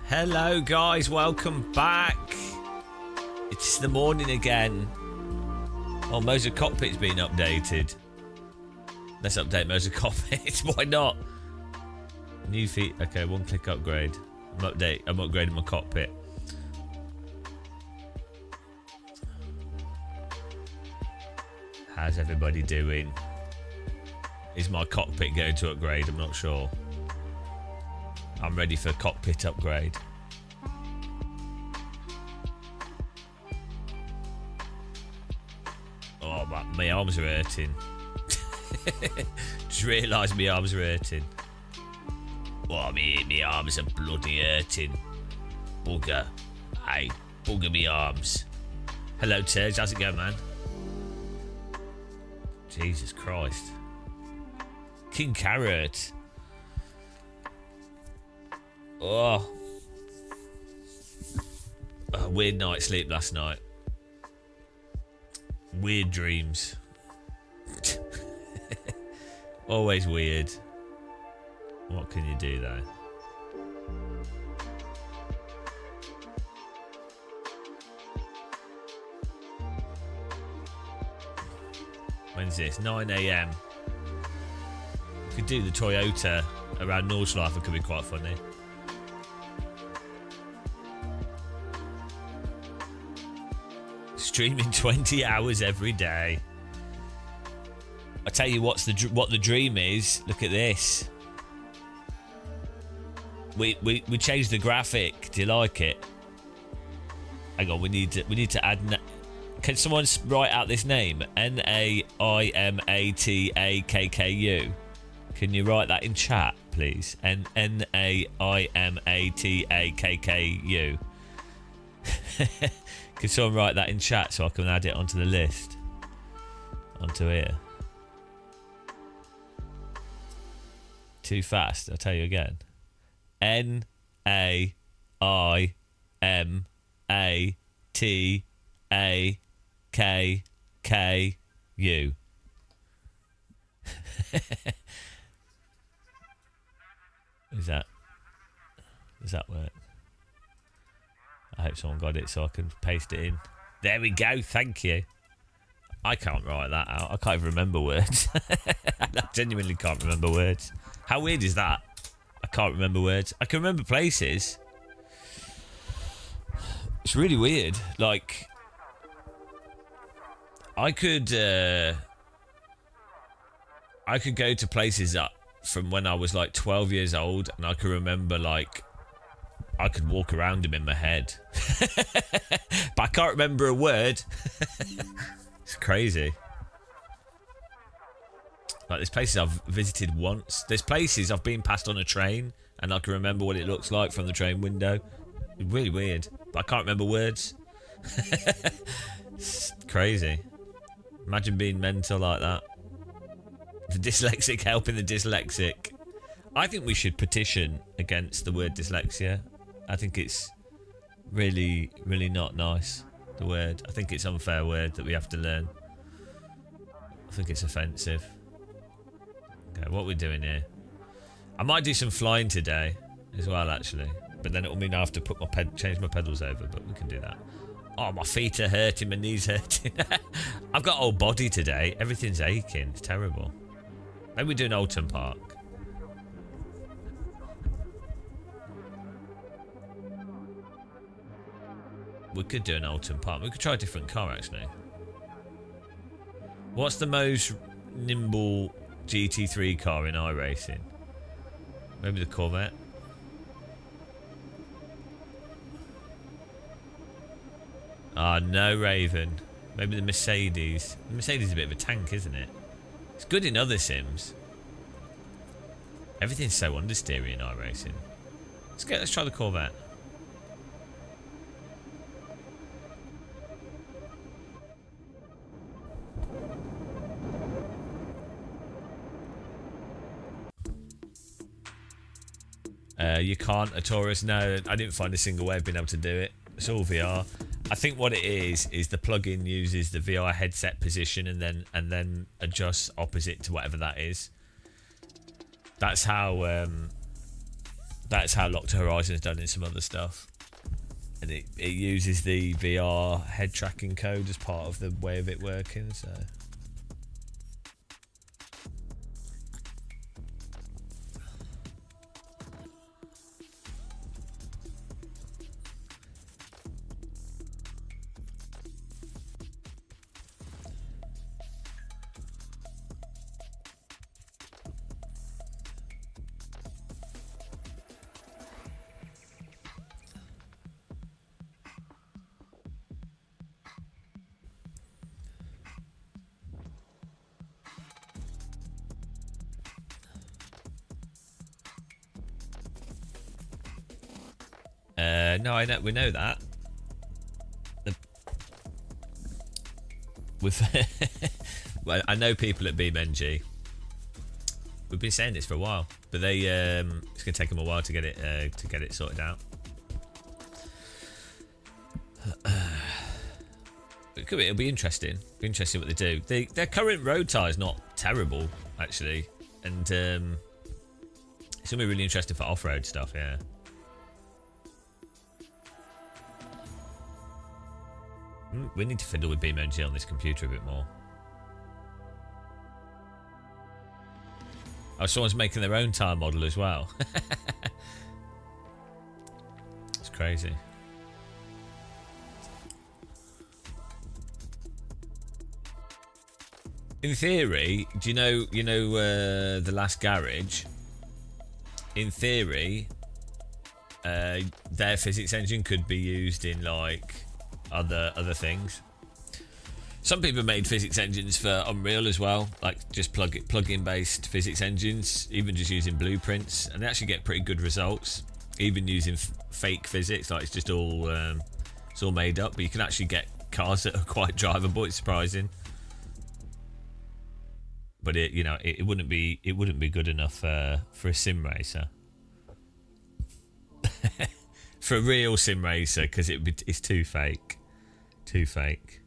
Hello guys, welcome back. It's the morning again. Oh, Moser Cockpit's been updated. Let's update Moser Cockpit. Why not? New feet. Okay, one click upgrade. I'm upgrading my cockpit. How's everybody doing? Is my cockpit going to upgrade? I'm not sure. I'm ready for cockpit upgrade. Oh, my arms are hurting. Just realised my arms are hurting. Oh, my arms are bloody hurting. Bugger. Hey, bugger me arms. Hello, Terge. How's it going, man? Jesus Christ. King Carrot. Oh. A weird night's sleep last night. Weird dreams. Always weird. What can you do though? When's this? 9 AM. We could do the Toyota around Nordschleife. It could be quite funny. Streaming 20 hours every day. I tell you what the dream is. Look at this. We changed the graphic. Do you like it? Hang on, we need to add. Can someone write out this name? Naimatakku. Can you write that in chat, please? Naimatakku. Can someone write that in chat so I can add it onto the list? Onto here. Too fast, I'll tell you again. Naimatakku. Does that work? I hope someone got it so I can paste it in. There we go, thank you. I can't write that out. I can't even remember words. I genuinely can't remember words. How weird is that? I can't remember words. I can remember places. It's really weird. Like, I could go to places that from when I was like 12 years old, and I can remember, like, I could walk around them in my head. But I can't remember a word. It's crazy. Like, there's places I've visited once. There's places I've been past on a train and I can remember what it looks like from the train window. It's really weird. But I can't remember words. It's crazy. Imagine being mental like that. The dyslexic helping the dyslexic. I think we should petition against the word dyslexia. I think it's really, really not nice, the word. I think it's an unfair word that we have to learn. I think it's offensive. Okay, what are we doing here? I might do some flying today as well, actually. But then it will mean I have to put my change my pedals over, but we can do that. Oh, my feet are hurting, my knees hurting. I've got whole body today. Everything's aching. It's terrible. Maybe we do an Alton Park. We could do an Alton Park. We could try a different car, actually. What's the most nimble GT3 car in iRacing? Maybe the Corvette. Ah, no, Raven. Maybe the Mercedes. The Mercedes is a bit of a tank, isn't it? It's good in other sims. Everything's so understeery in iRacing. Let's try the Corvette. You can't, a Taurus. No, I didn't find a single way of being able to do it. It's all VR. I think what it is the plugin uses the VR headset position and then adjusts opposite to whatever that is. That's how That's how Locked Horizon's done in some other stuff. And it uses the VR head tracking code as part of the way of it working, so... No, I know. We know that. Well, I know people at BeamNG. We've been saying this for a while, but they it's gonna take them a while to get it sorted out. It'll be interesting. Be interesting what they do. Their current road tyre is not terrible, actually, and it's gonna be really interesting for off-road stuff. Yeah. We need to fiddle with BeamNG on this computer a bit more. Oh, someone's making their own tyre model as well. It's crazy. In theory, do you know the last garage? In theory, their physics engine could be used in like other things. Some people have made physics engines for Unreal as well, like just plug-in based physics engines, even just using blueprints, and they actually get pretty good results. Even using fake physics, like it's all made up, but you can actually get cars that are quite drivable. It's surprising, but it wouldn't be good enough for a sim racer. For a real sim racer, because it's too fake. Too fake.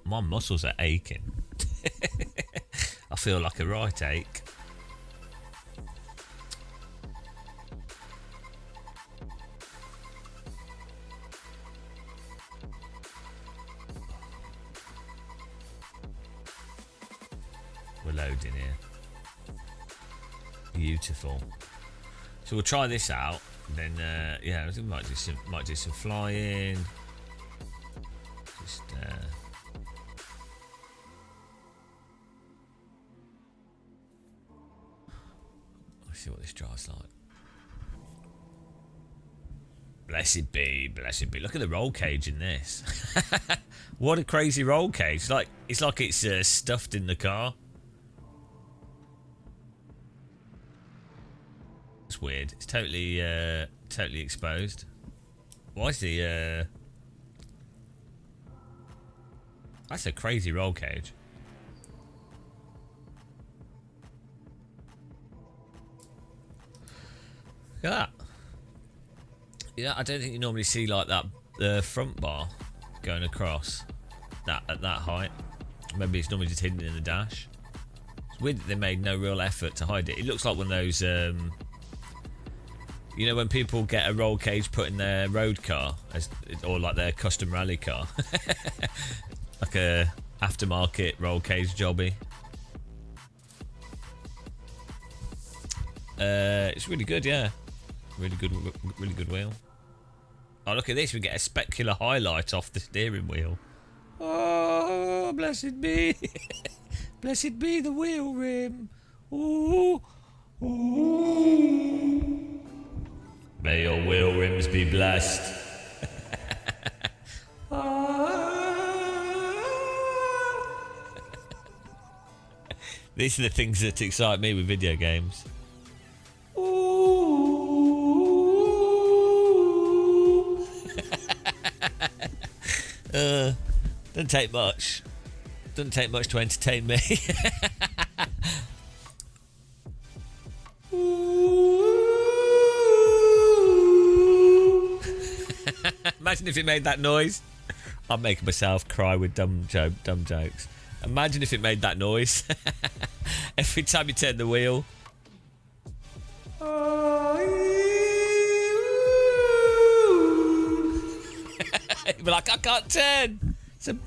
My muscles are aching. I feel like a right ache. We're loading here. Beautiful. So we'll try this out. Then yeah, I think we might do some flying. Just let's see what this drive's like. Blessed be, blessed be. Look at the roll cage in this. What a crazy roll cage! It's like it's stuffed in the car. It's weird. It's totally exposed. Why is the that's a crazy roll cage. Look at that. Yeah, I don't think you normally see like that the front bar going across that at that height. Maybe it's normally just hidden in the dash. It's weird that they made no real effort to hide it. It looks like one of those you know when people get a roll cage put in their road car or like their custom rally car. Like a aftermarket roll cage jobby. It's really good, yeah. Really good wheel. Oh, look at this. We get a specular highlight off the steering wheel. Oh, blessed be. Blessed be the wheel rim. Ooh. Ooh. May your wheel rims be blessed. These are the things that excite me with video games. Doesn't take much. Doesn't take much to entertain me. Imagine if it made that noise. I'm making myself cry with dumb jokes. Imagine if it made that noise every time you turn the wheel. You'd be like, I can't turn. It's a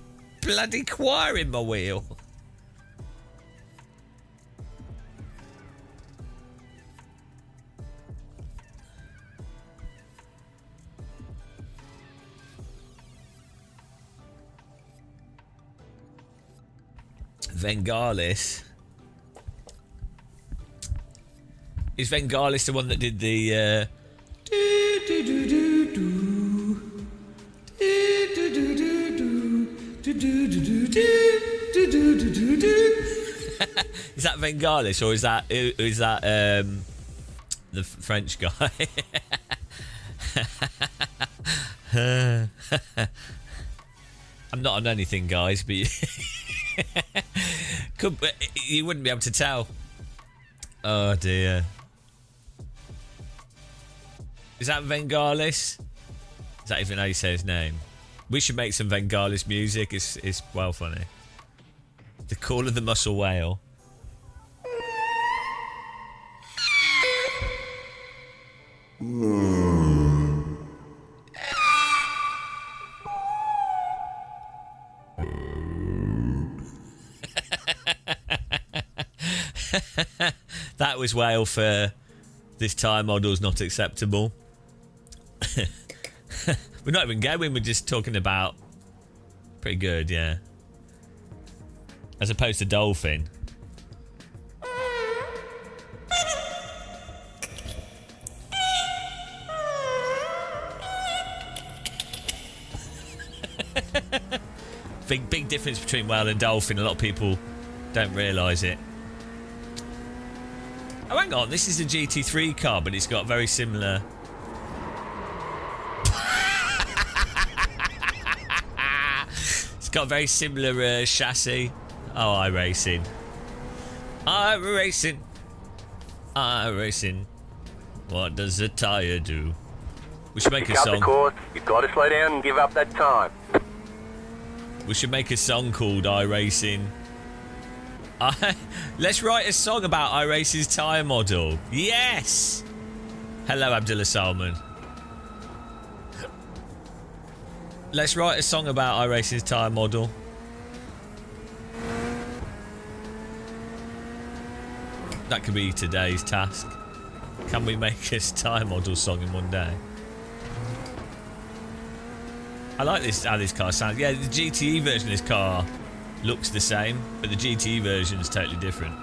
bloody choir in my wheel. Vengalis. Is Vengalis the one that did the Is that Vengalis or is that the French guy? I'm not on anything, guys, but you wouldn't be able to tell. Oh dear. Is that Vengalis? Is that even how you say his name? We should make some Vengalis music. It's well funny. The call of the muscle whale. That was whale for this tire model's not acceptable. We're not even going, we're just talking about pretty good, yeah. As opposed to dolphin. Big difference between whale and dolphin. A lot of people don't realise it. Oh, hang on, this is a GT3 car, but it's got very similar... It's got a very similar chassis. Oh, iRacing. iRacing. iRacing. What does a tyre do? We should make a song. The course. You've got to slow down and give up that time. We should make a song called iRacing. Let's write a song about iRacing's tyre model. Yes! Hello, Abdullah Salman. Let's write a song about iRacing's tyre model. That could be today's task. Can we make a tyre model song in one day? I like this, how this car sounds. Yeah, the GTE version of this car looks the same, but the GTE version is totally different.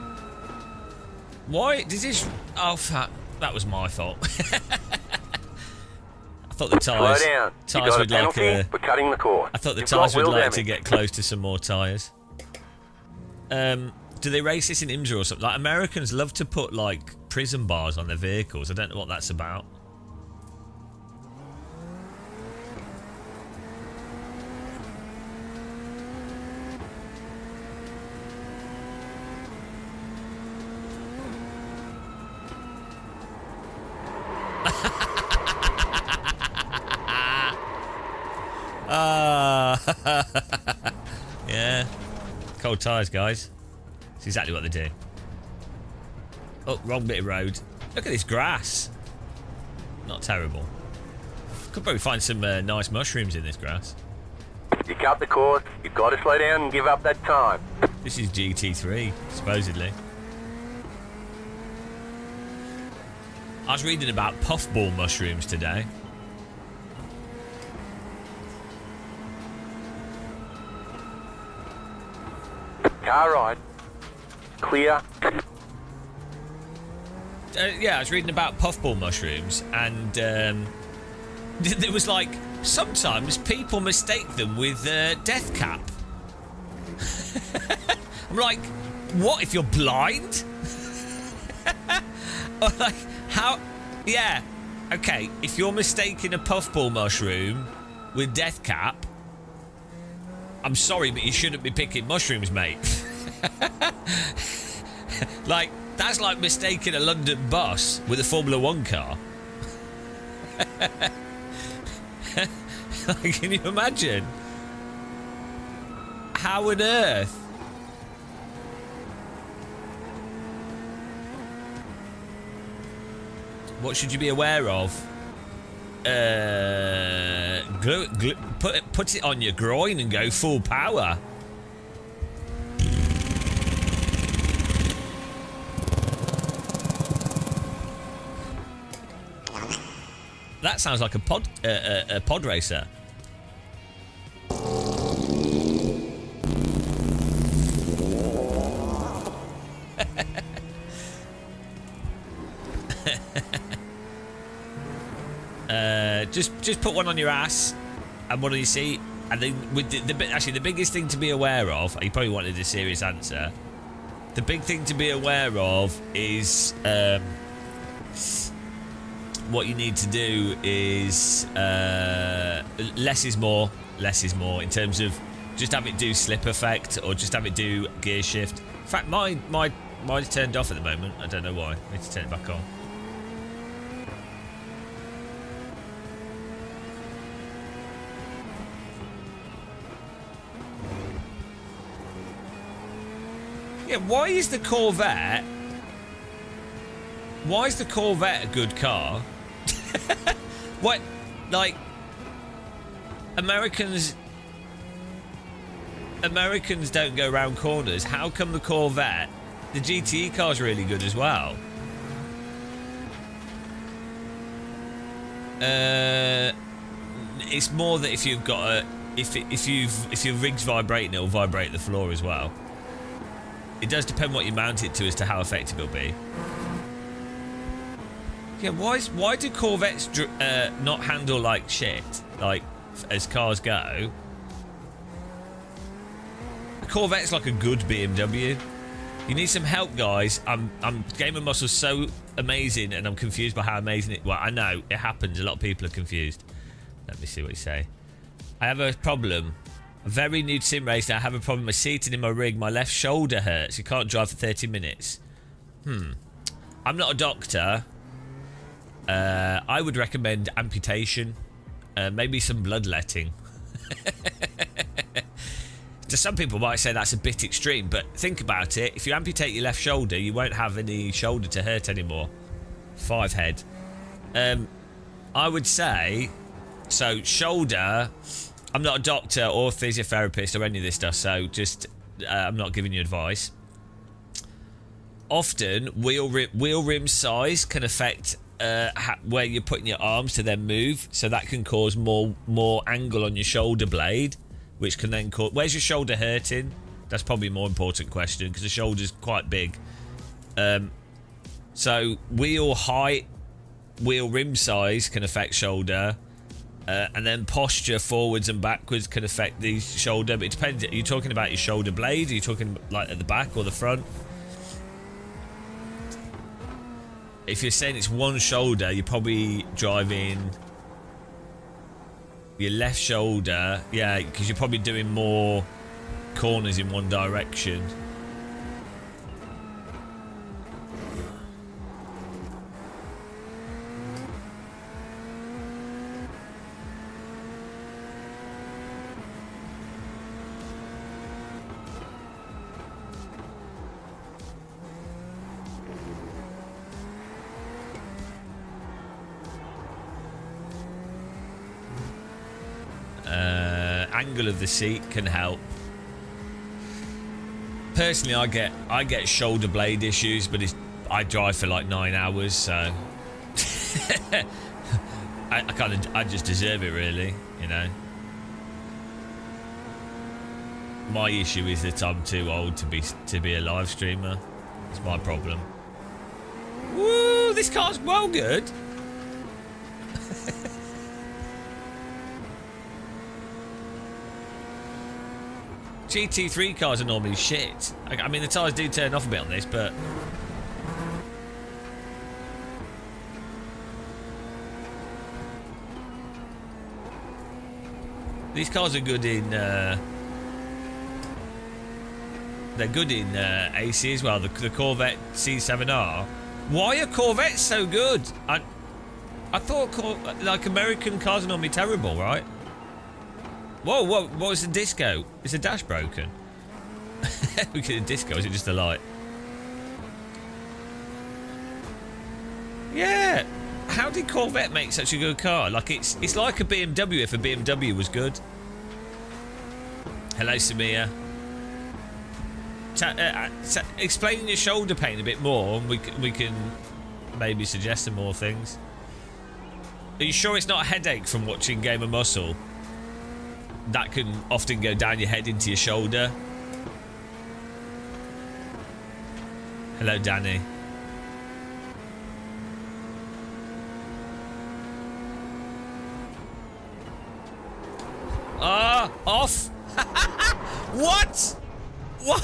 Why does this... Oh, fuck. That was my fault. I thought the tyres... Tyres would like a... for cutting the course. I thought the tyres would like to get close to some more tyres. Do they race this in IMSA or something? Like, Americans love to put, like, prison bars on their vehicles. I don't know what that's about. Yeah. Cold tyres, guys. That's exactly what they do. Oh, wrong bit of road. Look at this grass. Not terrible. Could probably find some nice mushrooms in this grass. You cut the course, you've got to slow down and give up that time. This is GT3, supposedly. I was reading about puffball mushrooms today. Car ride. Clear. Yeah, I was reading about puffball mushrooms, and it was like, sometimes people mistake them with death cap. I'm like, what, if you're blind? Or like, how? Yeah, okay, if you're mistaking a puffball mushroom with death cap, I'm sorry, but you shouldn't be picking mushrooms, mate. Like, that's like mistaking a London bus with a Formula 1 car. Like, can you imagine? How on earth? What should you be aware of? Put it on your groin and go full power. That sounds like a pod racer. Just put one on your ass and one on your seat, and then with actually the biggest thing to be aware of. You probably wanted a serious answer. The big thing to be aware of is what you need to do is less is more. Less is more in terms of just have it do slip effect or just have it do gear shift. In fact, mine's turned off at the moment. I don't know why. I need to turn it back on. Yeah, why is the Corvette a good car? What, like, Americans don't go around corners. How come the Corvette, the GTE car's really good as well? It's more that if you've got if your rig's vibrating, it'll vibrate the floor as well. It does depend what you mount it to as to how effective it'll be. Yeah, why do Corvettes not handle like shit, like as cars go? A Corvette's like a good BMW. You need some help, guys. Game of Muscle's so amazing, and I'm confused by how amazing it. Well, I know it happens. A lot of people are confused. Let me see what you say. I have a problem. I'm very new to sim racing. I have a problem with seating in my rig. My left shoulder hurts. You can't drive for 30 minutes. I'm not a doctor. I would recommend amputation. Maybe some bloodletting. To some people might say that's a bit extreme, but think about it. If you amputate your left shoulder, you won't have any shoulder to hurt anymore. 5 head. I would say, so shoulder, I'm not a doctor or physiotherapist or any of this stuff, so just, I'm not giving you advice. Often, wheel rim size can affect where you're putting your arms to then move, so that can cause more angle on your shoulder blade, which can then cause... Where's your shoulder hurting? That's probably a more important question, because the shoulder's quite big. So wheel height, wheel rim size can affect shoulder, and then posture forwards and backwards can affect the shoulder, but it depends. Are you talking about your shoulder blade? Are you talking like at the back or the front? If you're saying it's one shoulder, you're probably driving your left shoulder, yeah, because you're probably doing more corners in one direction. Angle of the seat can help. Personally, I get shoulder blade issues, but I drive for like 9 hours, so I just deserve it, really, you know. My issue is that I'm too old to be a live streamer. It's my problem. Woo! This car's well good. GT3 cars are normally shit. I mean, the tyres do turn off a bit on this, but... These cars are good in... They're good in AC as well. The Corvette C7R. Why are Corvettes so good? I thought like American cars are normally terrible, right? Whoa, what was the disco? Is the dash broken? We get a disco, is it just a light? Yeah. How did Corvette make such a good car? Like it's like a BMW if a BMW was good. Hello, Samir. Explain your shoulder pain a bit more, and we can maybe suggest some more things. Are you sure it's not a headache from watching Game of Muscle? That can often go down your head into your shoulder. Hello, Danny. Off. What? What?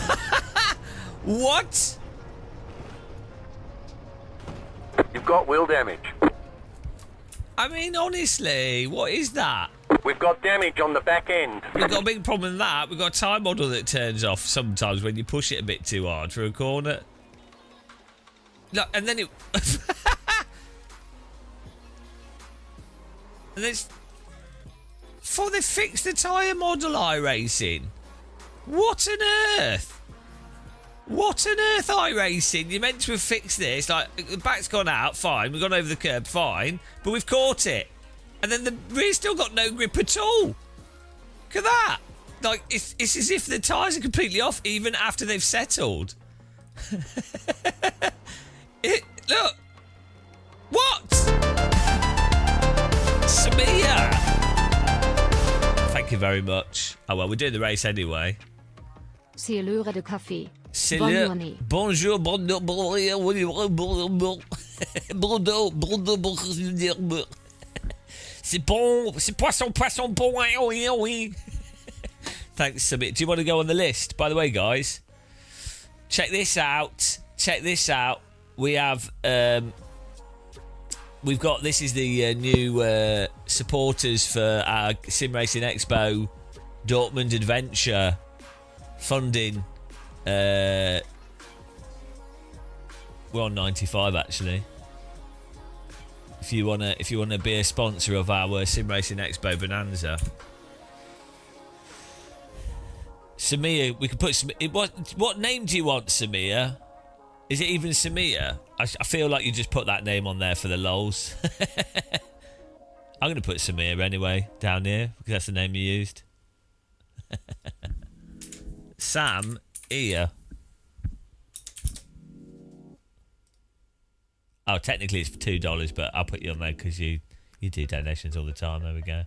What? You've got wheel damage. I mean, honestly, what is that? We've got damage on the back end. We've got a big problem with that. We've got a tyre model that turns off sometimes when you push it a bit too hard for a corner. Look, and then it... and it's... Before they fix the tyre model, iRacing. What on earth? What on earth, iRacing? You're meant to have fixed this. Like, the back's gone out, fine. We've gone over the curb, fine. But we've caught it. And then the rear's still got no grip at all. Look at that. Like, it's as if the tyres are completely off even after they've settled. Look. What? Samia. Thank you very much. Oh, well, we're doing the race anyway. C'est l'heure de café. C'est Bonne le... journée. Bonjour, c'est bon, c'est poisson, bon, oui. Thanks, Submit. Do you want to go on the list? By the way, guys, check this out. We have, we've got, this is the new supporters for our Sim Racing Expo Dortmund Adventure funding. We're on 95 actually. If you wanna be a sponsor of our Sim Racing Expo Bonanza, Samir, we can put what name do you want, Samir? Is it even Samir? I feel like you just put that name on there for the lols. I'm gonna put Samir anyway down here because that's the name you used. Sam Ear. Oh, technically it's for $2, but I'll put you on there because you do donations all the time. There we go.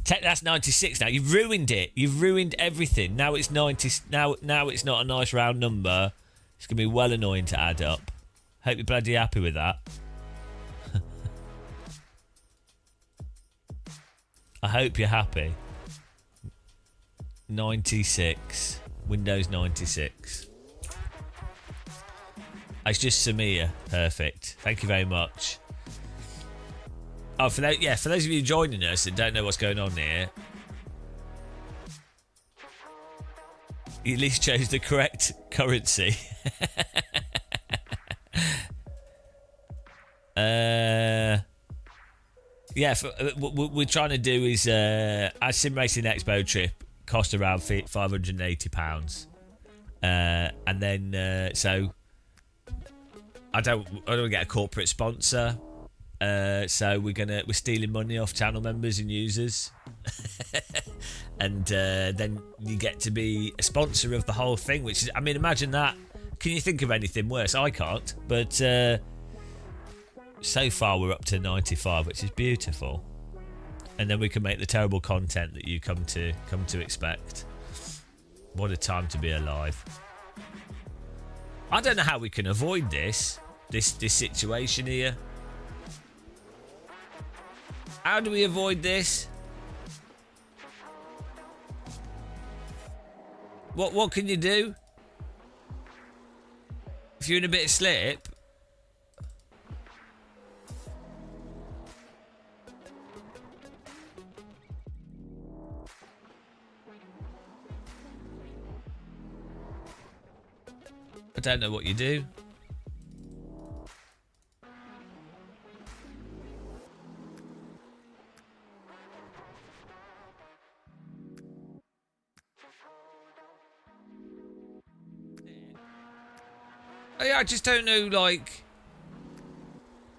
That's 96 now. You've ruined it. You've ruined everything. Now it's 90. Now it's not a nice round number. It's gonna be well annoying to add up. Hope you're bloody happy with that. I hope you're happy. 96. Windows 96. It's just Samir. Perfect. Thank you very much. Oh, for those of you joining us that don't know what's going on here, you at least chose the correct currency. What we're trying to do is our Sim Racing Expo trip cost around £580, and then so I don't want to get a corporate sponsor. So we're stealing money off channel members and users, and then you get to be a sponsor of the whole thing. Which is, I mean, imagine that. Can you think of anything worse? I can't. But so far we're up to 95, which is beautiful. And then we can make the terrible content that you come to expect. What a time to be alive. I don't know how we can avoid this situation here. How do we avoid this? What can you do? If you're in a bit of slip. I don't know what you do. I just don't know, like...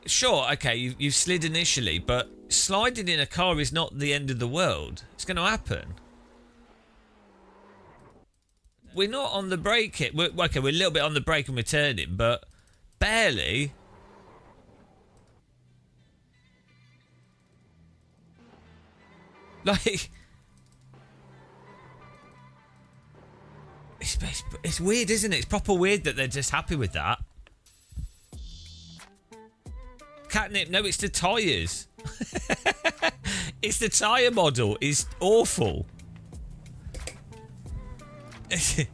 Sure, okay, you've slid initially, but sliding in a car is not the end of the world. It's going to happen. We're not on the brake hit. We're a little bit on the brake and we're turning, but barely. Like... It's weird, isn't it? It's proper weird that they're just happy with that. Catnip, no, it's the tyres. It's the tyre model. It's awful. It's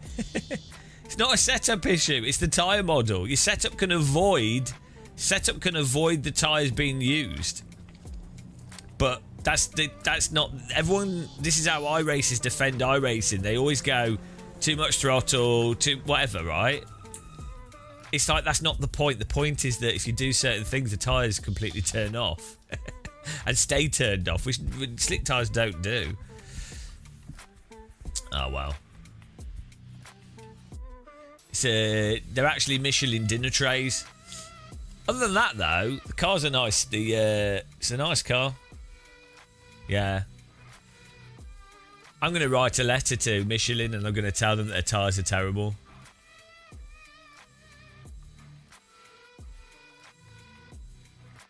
not a setup issue. It's the tyre model. Your setup can avoid the tyres being used. But that's not everyone. This is how iRacers defend iRacing. They always go too much throttle, too whatever, right? It's like that's not the point. The point is that if you do certain things, the tyres completely turn off and stay turned off, which slick tyres don't do. Oh well. They're actually Michelin dinner trays. Other than that, though, the cars are nice. It's a nice car. Yeah. I'm going to write a letter to Michelin and I'm going to tell them that their tyres are terrible.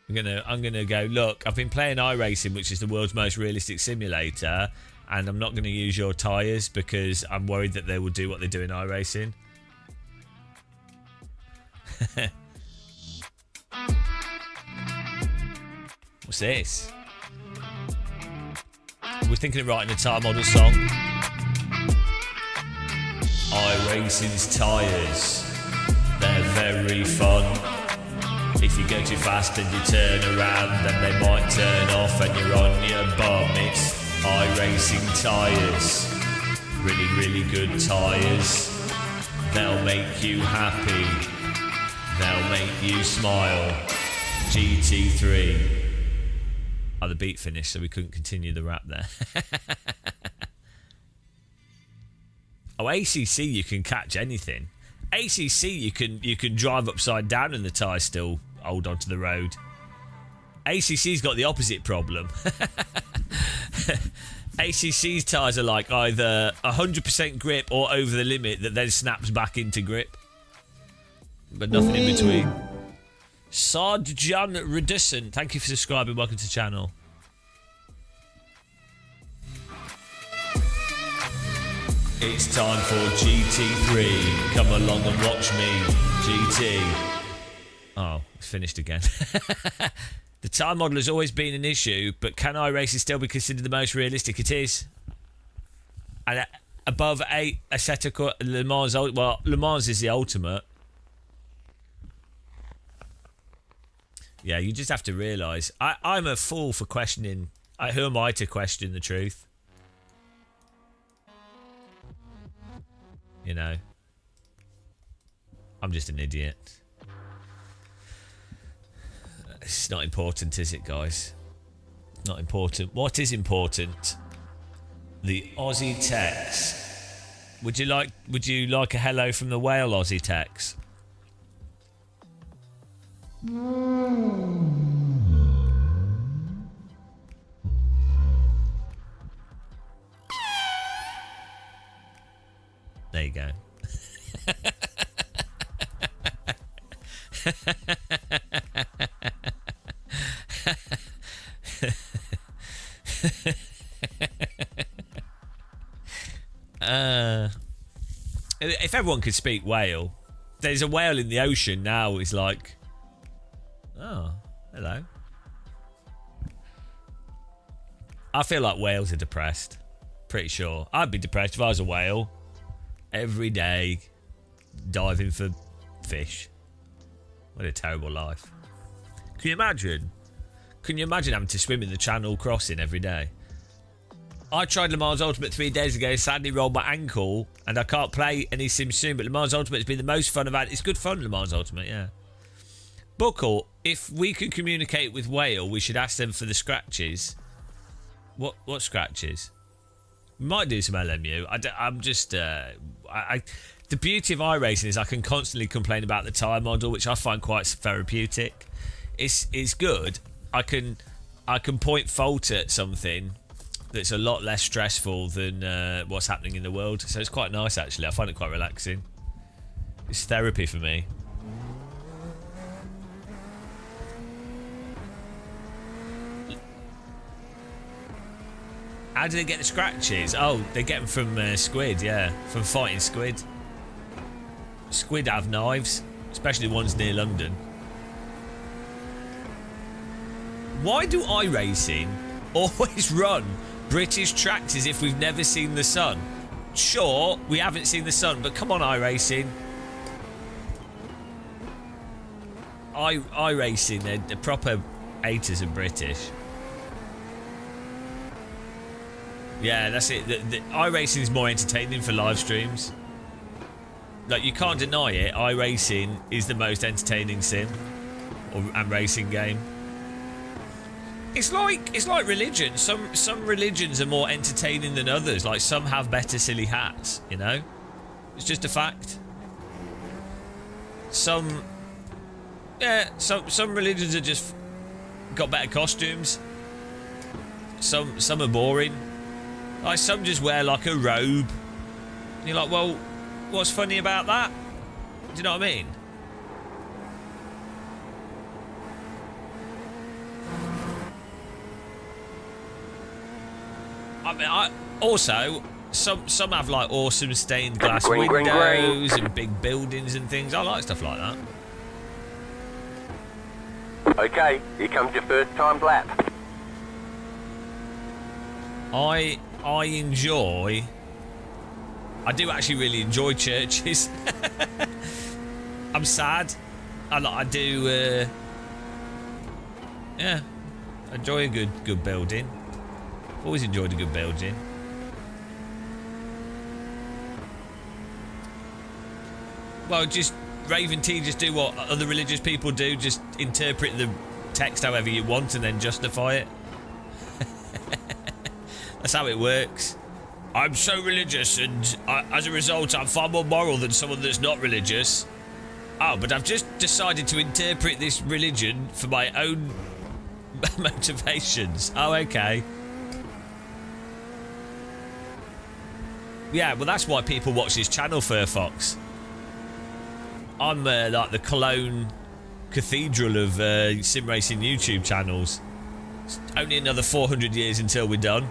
I'm gonna go, look, I've been playing iRacing, which is the world's most realistic simulator, and I'm not going to use your tyres because I'm worried that they will do what they do in iRacing. What's this? We're thinking of writing a tyre model song. iRacing's tyres, they're very fun. If you go too fast and you turn around, then they might turn off and you're on your bum. It's iRacing tyres, really, really good tyres. They'll make you happy, they'll make you smile. GT3. Oh, the beat finished, so we couldn't continue the rap there. Oh, ACC, you can catch anything. ACC, you can drive upside down and the tyres still hold onto the road. ACC's got the opposite problem. ACC's tyres are like either 100% grip or over the limit that then snaps back into grip. But nothing in between. Sardjan Redison, thank you for subscribing. Welcome to the channel. It's time for GT3. Come along and watch me, GT. Oh, it's finished again. The tyre model has always been an issue, but can iRacing still be considered the most realistic? It is. And above a set of Le Mans, well, Le Mans is the ultimate. Yeah, you just have to realise. I'm a fool for questioning. Who am I to question the truth? You know. I'm just an idiot. It's not important, is it, guys? Not important. What is important? The Aussie Tex. Would you like a hello from the whale, Aussie Tex? There you go. If everyone could speak whale, there's a whale in the ocean now. It's like, oh, hello. I feel like whales are depressed. Pretty sure. I'd be depressed if I was a whale. Every day, diving for fish. What a terrible life. Can you imagine? Can you imagine having to swim in the Channel Crossing every day? I tried Le Mans Ultimate 3 days ago, sadly rolled my ankle, and I can't play any Sims soon, but Le Mans Ultimate has been the most fun I've had. It's good fun, Le Mans Ultimate, yeah. Buckle, if we could communicate with Whale, we should ask them for the scratches. What scratches? We might do some LMU. I'm just... The beauty of iRacing is I can constantly complain about the tyre model, which I find quite therapeutic. It's good. I can point fault at something that's a lot less stressful than what's happening in the world. So it's quite nice, actually. I find it quite relaxing. It's therapy for me. How do they get the scratches? Oh, they get them from squid, yeah. From fighting squid. Squid have knives, especially ones near London. Why do iRacing always run British tracks as if we've never seen the sun? Sure, we haven't seen the sun, but come on, iRacing. iRacing, they're the proper haters of British. Yeah, that's it. The iRacing is more entertaining for live streams. Like, you can't deny it. iRacing is the most entertaining sim and racing game. It's like religion. Some religions are more entertaining than others. Like, some have better silly hats. You know, it's just a fact. Some religions are just got better costumes. Some are boring. Like, some just wear like a robe. And you're like, well, what's funny about that? Do you know what I mean? Also, some have like awesome stained glass windows and big buildings and things. I like stuff like that. Okay, here comes your first timed lap. I do actually really enjoy churches. I'm sad. I do. Yeah, enjoy a good building. Always enjoyed a good building. Well, just Raven T, just do what other religious people do. Just interpret the text however you want and then justify it. That's how it works. I'm so religious, and as a result, I'm far more moral than someone that's not religious. Oh, but I've just decided to interpret this religion for my own motivations. Oh, okay. Yeah, well, that's why people watch this channel, Furfox. I'm like the Cologne Cathedral of sim racing YouTube channels. It's only another 400 years until we're done.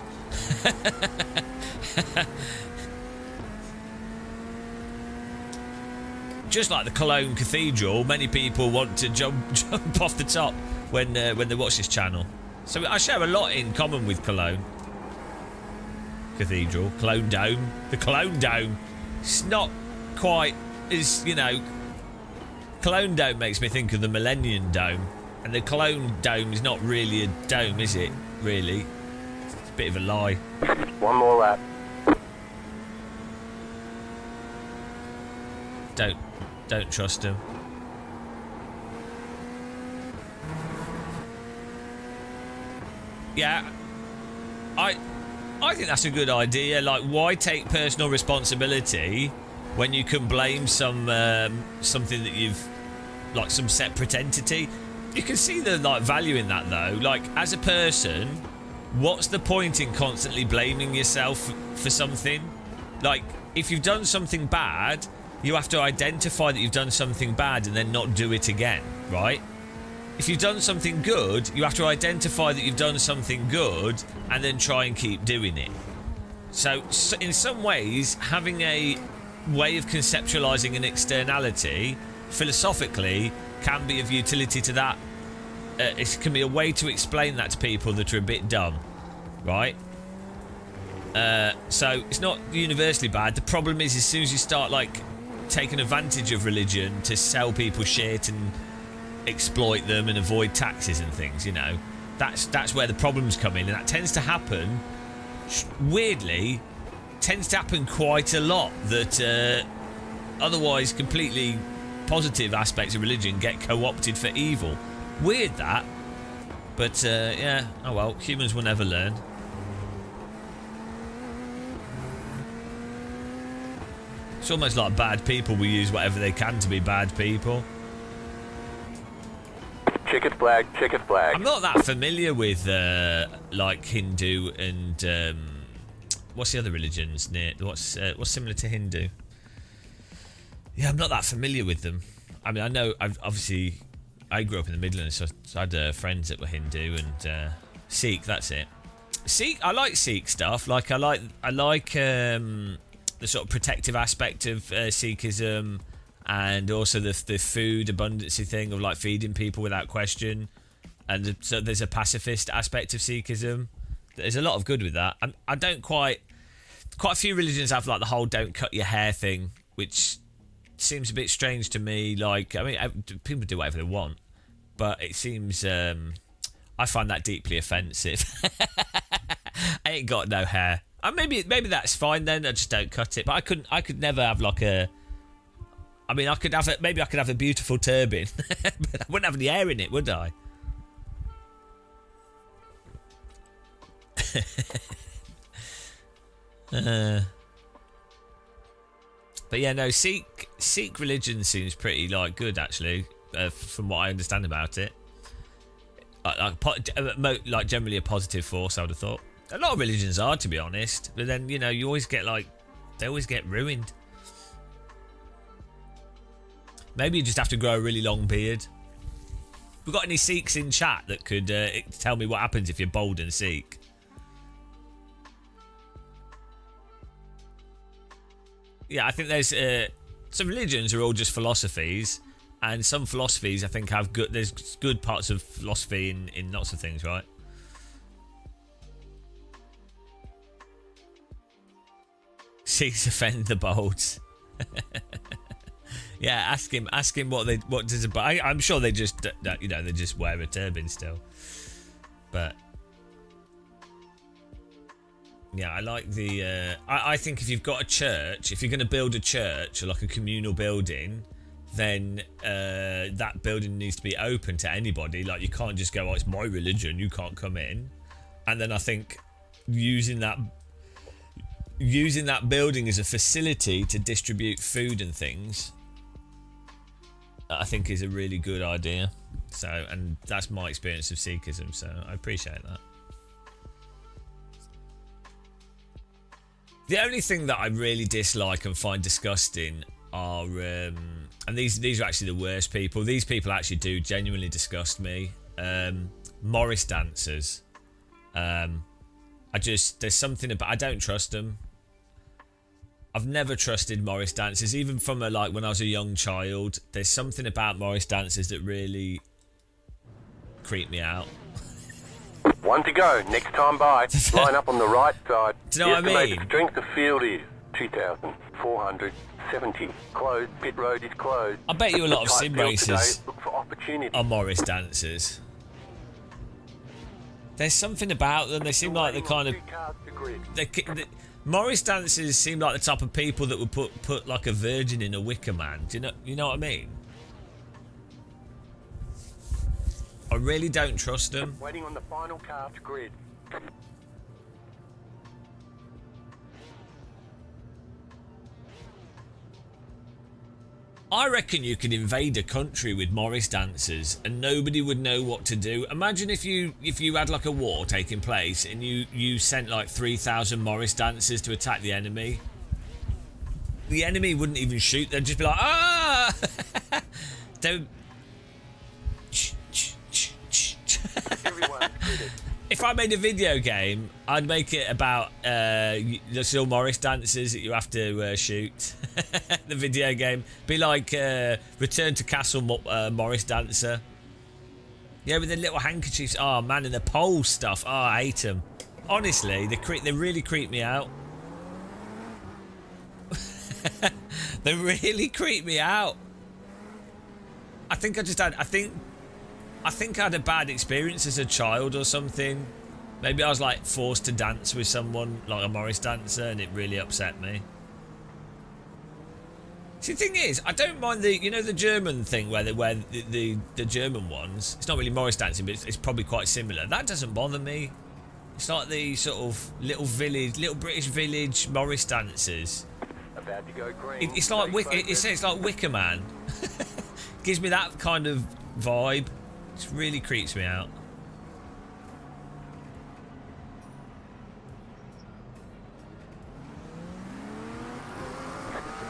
Just like the Cologne Cathedral, many people want to jump off the top when they watch this channel. So I share a lot in common with Cologne Cathedral, Cologne Dome. The Cologne Dome, it's not quite as, you know, Cologne Dome makes me think of the Millennium Dome, and the Cologne Dome is not really a dome, is it? Really, it's a bit of a lie. One more lap. Don't trust him. Yeah, I think that's a good idea. Like, why take personal responsibility when you can blame something that you've, like, some separate entity? You can see the value in that, though. Like, as a person, what's the point in constantly blaming yourself for something? Like, if you've done something bad, you have to identify that you've done something bad and then not do it again, right? If you've done something good, you have to identify that you've done something good and then try and keep doing it. So in some ways, having a way of conceptualizing an externality, philosophically, can be of utility to that. It can be a way to explain that to people that are a bit dumb, right? So it's not universally bad. The problem is, as soon as you start, like, taking advantage of religion to sell people shit and exploit them and avoid taxes and things, you know, that's where the problems come in, and that tends to happen, weirdly, quite a lot, that otherwise completely positive aspects of religion get co-opted for evil. Weird, that. But yeah, oh well, humans will never learn. It's almost like bad people will use whatever they can to be bad people. Checkered flag, checkered flag. I'm not that familiar with like Hindu and what's the other religions near? What's similar to Hindu? Yeah, I'm not that familiar with them. I mean, I know. I grew up in the Midlands, so I had friends that were Hindu and Sikh. That's it. Sikh. I like Sikh stuff. Like I like the sort of protective aspect of Sikhism, and also the food abundancy thing of like feeding people without question. And so there's a pacifist aspect of Sikhism. There's a lot of good with that. I don't quite a few religions have like the whole don't cut your hair thing, which seems a bit strange to me. Like, I mean, people do whatever they want, but it seems I find that deeply offensive. I ain't got no hair. Maybe that's fine then. I just don't cut it. But I could never have like a. I mean, I could have a beautiful turban, but I wouldn't have any hair in it, would I? But yeah, no, Sikh religion seems pretty like good actually, from what I understand about it. Like generally a positive force, I would have thought. A lot of religions are, to be honest, but then you know you always get like they always get ruined. Maybe you just have to grow a really long beard. We got any Sikhs in chat that could tell me what happens if you're bold and Sikh? Yeah, I think there's some religions are all just philosophies, and some philosophies I think have good. There's good parts of philosophy in lots of things, right? Sikhs offend the bolds. Yeah, ask him what does it. But I'm sure they just they just wear a turban still. But yeah, I like the. I think if you've got a church, if you're going to build a church or like a communal building, then that building needs to be open to anybody. Like you can't just go, "Oh, it's my religion, you can't come in." And then I think using that building as a facility to distribute food and things, I think is a really good idea. So, and that's my experience of Sikhism, so I appreciate that. The only thing that I really dislike and find disgusting are, and these are actually the worst people. These people actually do genuinely disgust me. Morris dancers. There's something about, I don't trust them. I've never trusted Morris dancers, even from when I was a young child. There's something about Morris dancers that really creep me out. One to go. Next time by. Line up on the right side. Do you know what I mean? The estimated strength of field is 2,470. Closed. Pit road is closed. I bet you a lot of sim races Look for opportunity. are Morris dancers. There's something about them. They seem like the kind of... Morris dancers seem like the type of people that would put like a virgin in a wicker man. Do you know what I mean? I really don't trust them. Waiting on the final car to grid. I reckon you could invade a country with Morris dancers and nobody would know what to do. Imagine if you had like a war taking place and you sent like 3,000 Morris dancers to attack the enemy. The enemy wouldn't even shoot. They'd just be like, ah! If I made a video game, I'd make it about the still Morris dancers that you have to shoot. The video game be like Return to Castle Morris dancer. Yeah, with the little handkerchiefs. Oh man, and the pole stuff. Oh, I hate them. Honestly, they really creep me out. They really creep me out. I think I had a bad experience as a child or something. Maybe I was like forced to dance with someone like a Morris dancer and it really upset me. See, the thing is, I don't mind the German thing where they wear the German ones. It's not really Morris dancing, but it's probably quite similar. That doesn't bother me. It's like the sort of little British village Morris dancers. About to go green. It's like it's like Wicker Man. Gives me that kind of vibe. It really creeps me out.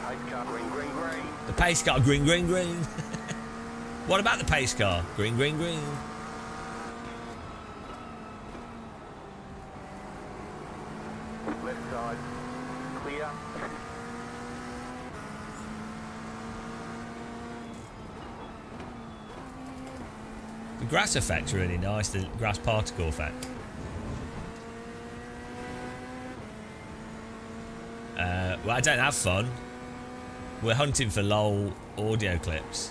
Pace car, green, green, green. The pace car, green, green, green. What about the pace car? Green, green, green. Left side, clear. The grass effect's really nice, the grass particle effect. Well, I don't have fun. We're hunting for LOL audio clips.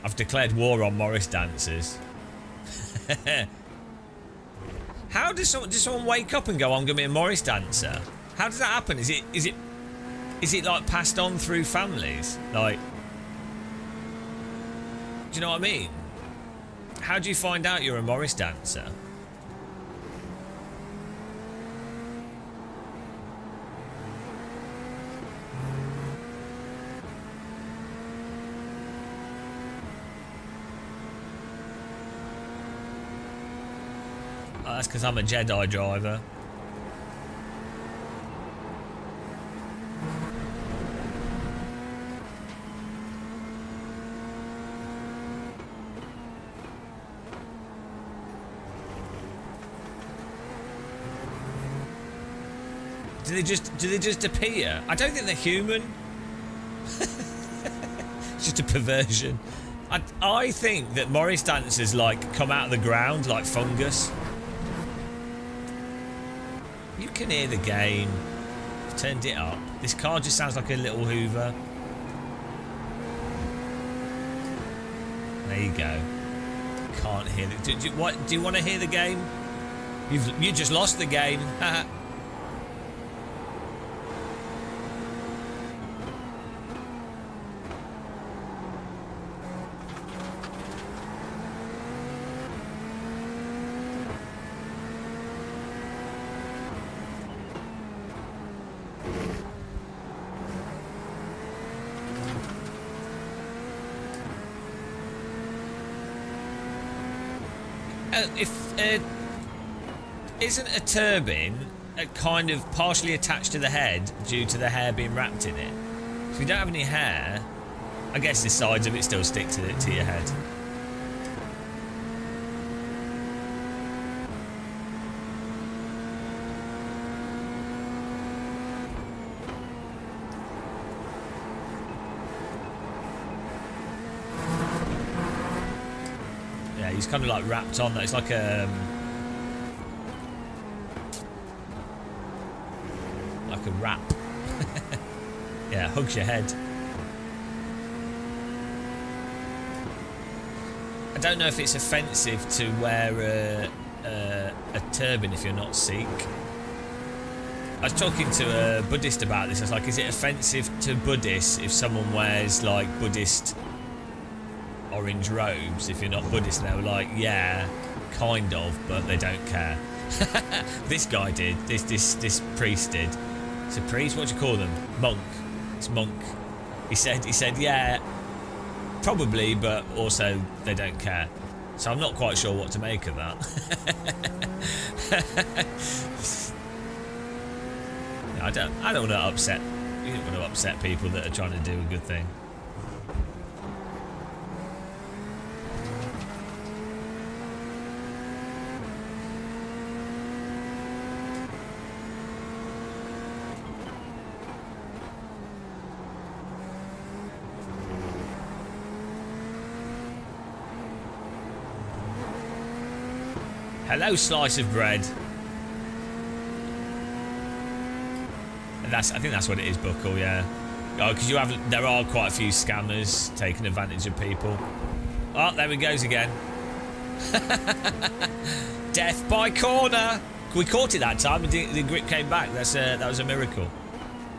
I've declared war on Morris dancers. How does someone wake up and go, I'm gonna be a Morris dancer? How does that happen? Is it like passed on through families? Like, do you know what I mean? How do you find out you're a Morris dancer? Oh, that's because I'm a Jedi driver. Do they just appear? I don't think they're human. It's just a perversion. I think that Morris dancers like come out of the ground like fungus. You can hear the game. I've turned it up. This car just sounds like a little Hoover. There you go. Can't hear it. Do you want to hear the game? You just lost the game. Isn't a turbine kind of partially attached to the head due to the hair being wrapped in it? If you don't have any hair, I guess the sides of it still stick to your head. Yeah, he's kind of like wrapped on that. It's like a wrap. Yeah, hugs your head. I don't know if it's offensive to wear a turban if you're not Sikh. I was talking to a Buddhist about this. I was like, is it offensive to Buddhists if someone wears like Buddhist orange robes if you're not Buddhist? And they were like, yeah, kind of, but they don't care. This guy did. This priest did. It's a priest. What do you call them? Monk. It's monk. He said, yeah, probably, but also they don't care. So I'm not quite sure what to make of that. I don't want to upset. You don't want to upset people that are trying to do a good thing. Hello, slice of bread. And I think that's what it is, Buckle. Yeah. Oh, because there are quite a few scammers taking advantage of people. Oh, there he goes again. Death by corner. We caught it that time, and the grip came back. That was a miracle.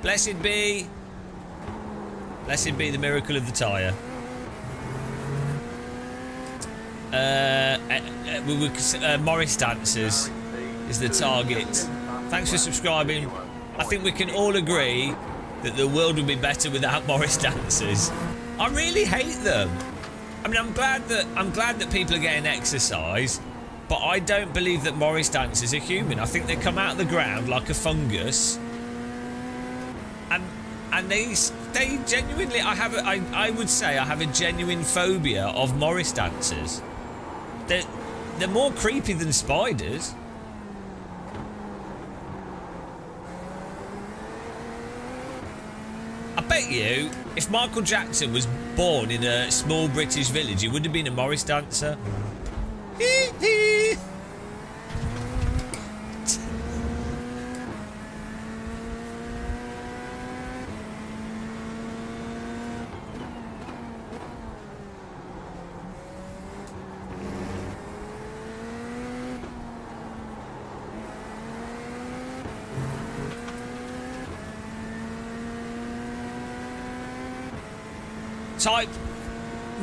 Blessed be the miracle of the tyre. Morris dancers is the target. Thanks for subscribing. I think we can all agree that the world would be better without Morris dancers. I really hate them. I mean, I'm glad that people are getting exercise, but I don't believe that Morris dancers are human. I think they come out of the ground like a fungus, and they genuinely. I would say I have a genuine phobia of Morris dancers. They're more creepy than spiders. I bet you, if Michael Jackson was born in a small British village, he would have been a Morris dancer. Type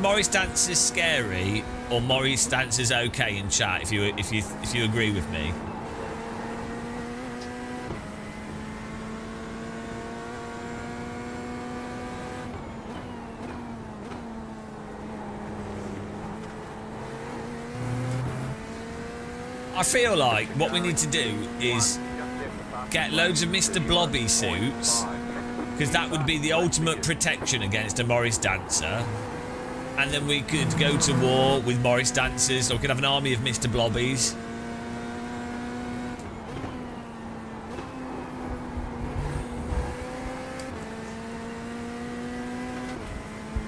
Morris dancers scary or Morris dancers okay in chat if you agree with me. I feel like what we need to do is get loads of Mr. Blobby suits, because that would be the ultimate protection against a Morris dancer. And then we could go to war with Morris dancers, or we could have an army of Mr. Blobbies.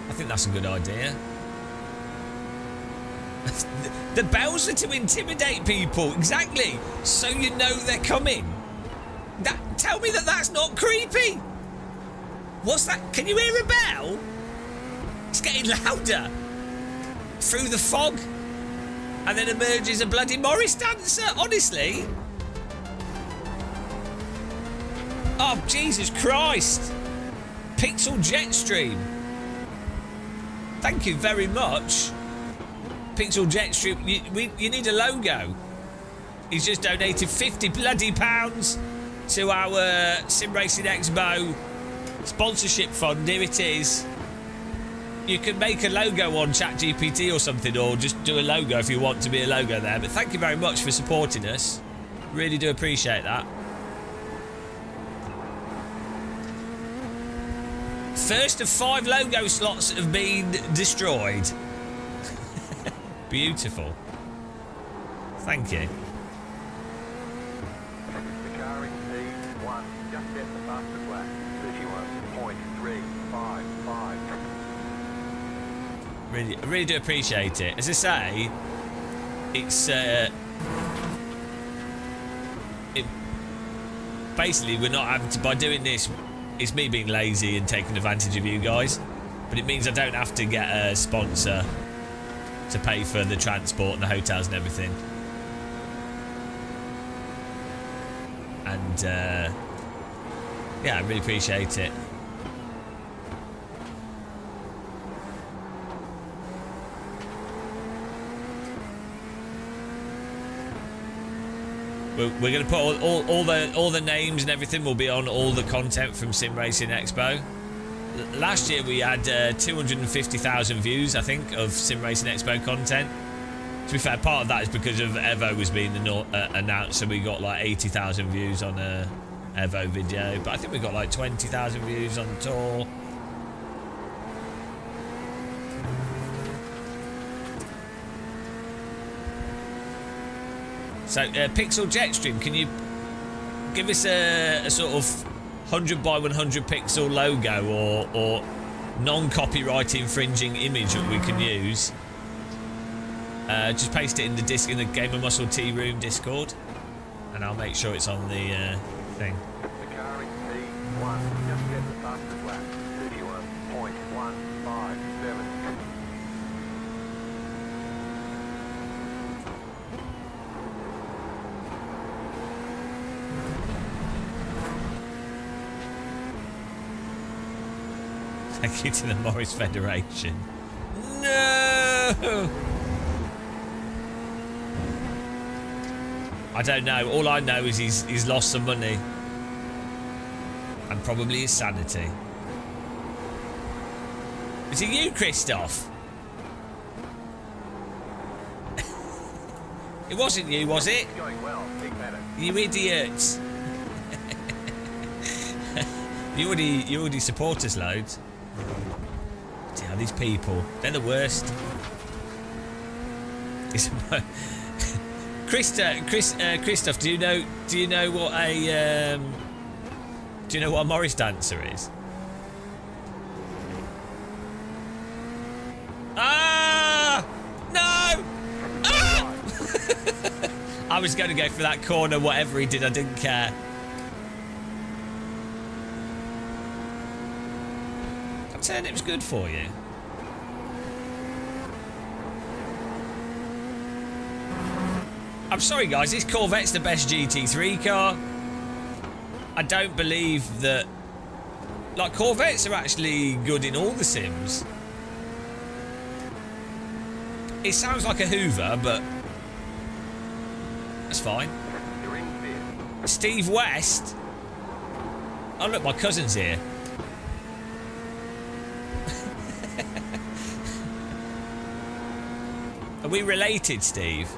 I think that's a good idea. The bells are to intimidate people, exactly, so you know they're coming. Tell me that's not creepy. What's that? Can you hear a bell? It's getting louder. Through the fog. And then emerges a bloody Morris dancer, honestly. Oh, Jesus Christ. Pixel Jetstream. Thank you very much. Pixel Jetstream, you need a logo. He's just donated 50 bloody pounds to our Sim Racing Expo sponsorship fund. Here it is. You can make a logo on ChatGPT or something, or just do a logo if you want to be a logo there. But thank you very much for supporting us. Really do appreciate that. First of 5 logo slots have been destroyed. Beautiful. Thank you. The car in P1 just set the fastest lap, 31.355. I really do appreciate it. As I say, it's basically we're not having to, by doing this, it's me being lazy and taking advantage of you guys, but it means I don't have to get a sponsor to pay for the transport and the hotels and everything. And yeah, I really appreciate it. We're going to put all the names and everything will be on all the content from Sim Racing Expo. Last year we had 250,000 views, I think, of Sim Racing Expo content. To be fair, part of that is because of Evo was being announced, so we got like 80,000 views on a Evo video. But I think we got like 20,000 views on the tour. So, Pixel Jetstream, can you give us a sort of 100 by 100 pixel logo or non-copyright infringing image that we can use? Just paste it in the Game of Muscle Tea Room Discord, and I'll make sure it's on the thing. The car in P1 just set the fastest lap, 31.157. Thank you to the Morris Federation. No! I don't know. All I know is he's lost some money. And probably his sanity. Is it you, Christoph? It wasn't you, was it? Going well. Big matter. You idiots. you already support us loads. See how these people, they're the worst. Christoph, do you know what a Morris dancer is? Ah! No! Ah! I was going to go for that corner, whatever he did, I didn't care. That turnip's good for you. I'm sorry, guys, this Corvette's the best GT3 car. I don't believe that... Like, Corvettes are actually good in all the sims. It sounds like a Hoover, but... That's fine. You're in fifth. Steve West? Oh, look, my cousin's here. Are we related, Steve?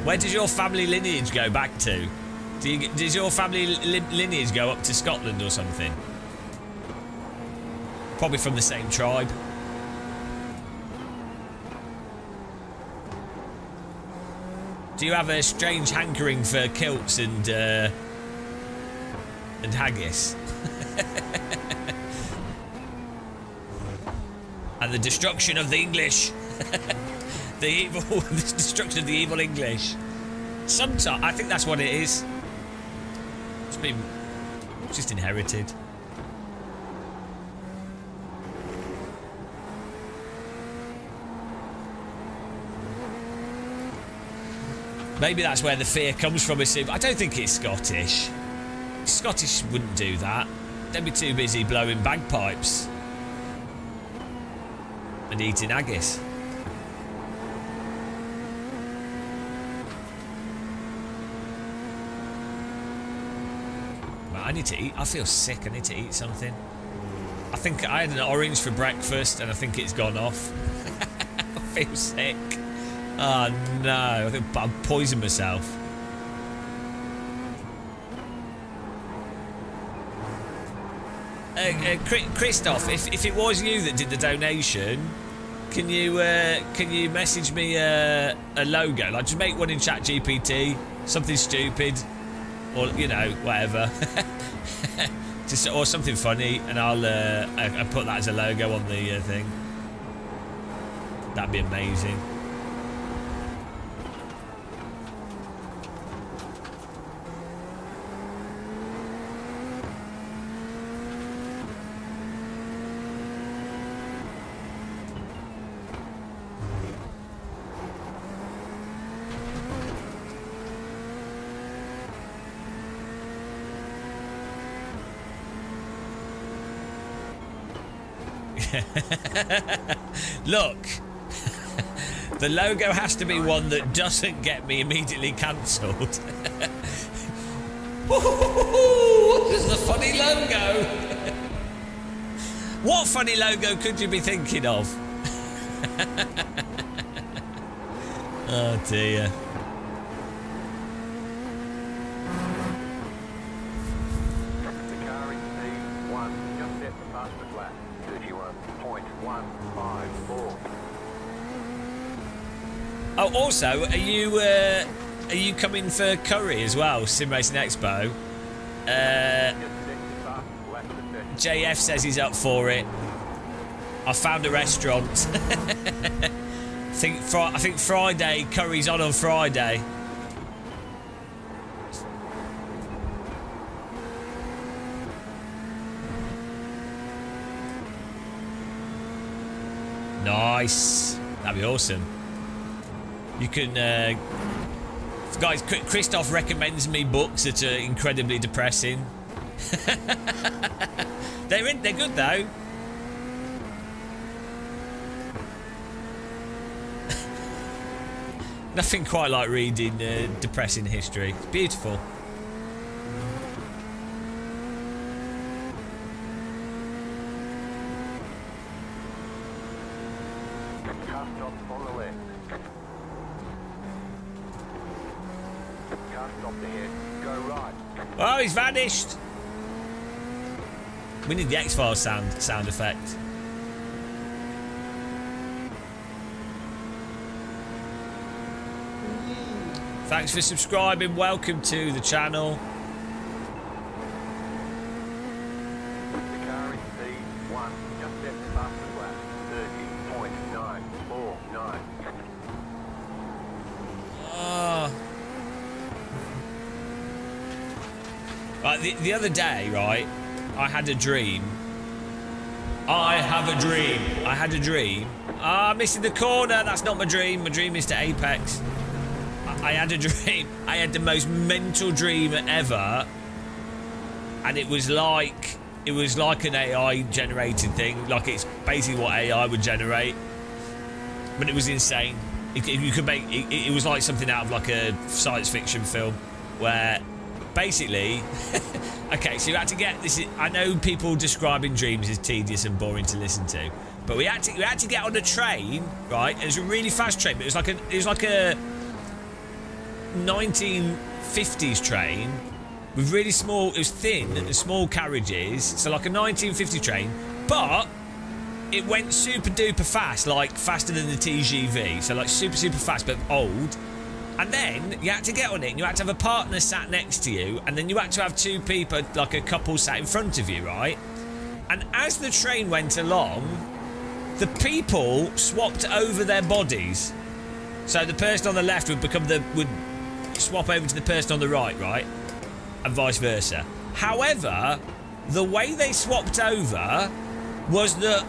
Where does your family lineage go back to? Does your family lineage go up to Scotland or something? Probably from the same tribe. Do you have a strange hankering for kilts and haggis? And the destruction of the English. The destruction of the evil English. Sometimes I think that's what it is. It's been just inherited. Maybe that's where the fear comes from. I don't think it's Scottish. Scottish wouldn't do that. They'd be too busy blowing bagpipes and eating haggis. I need to eat. I feel sick. I need to eat something. I think I had an orange for breakfast and I think it's gone off. I feel sick. Oh no. I think I've poisoned myself. Christoph, if it was you that did the donation, can you message me a logo? Like, just make one in ChatGPT, something stupid. Or, you know, whatever. Just, or something funny, and I'll put that as a logo on the thing. That'd be amazing. Look, the logo has to be one that doesn't get me immediately cancelled. This is the funny logo. What funny logo could you be thinking of? Oh dear. The car in P1 just set the fastest lap. 31.154. Oh, also, are you coming for curry as well? Sim Racing Expo. JF says he's up for it. I found a restaurant. I think Friday, curry's on Friday. Nice. That'd be awesome. You can, guys. Christoph recommends me books that are incredibly depressing. They're good though. Nothing quite like reading depressing history. It's beautiful. Car stop on the left. Car stop ahead. Go right. Oh, he's vanished. We need the X-Files sound effect. Thanks for subscribing. Welcome to the channel. The car is C1. Just left the fastest lap. 30.949. Oh. Right, the other day, right, I had a dream. I had a dream. Ah, missing the corner. That's not my dream. My dream is to Apex. I had a dream. I had the most mental dream ever, and it was like an AI generated thing. Like, it's basically what AI would generate, but it was insane. You could make it was like something out of like a science fiction film, where basically, okay, so you had to get this. I know people describing dreams as tedious and boring to listen to, but we had to get on a train, right? It was a really fast train, but it was like a 1950s train with really small, it was thin and small carriages, so like a 1950 train, but it went super duper fast, like faster than the TGV, so like super fast but old. And then you had to get on it and you had to have a partner sat next to you, and then you had to have two people, like a couple sat in front of you, right? And as the train went along, the people swapped over their bodies, so the person on the left would swap over to the person on the right, and vice versa. However, the way they swapped over was that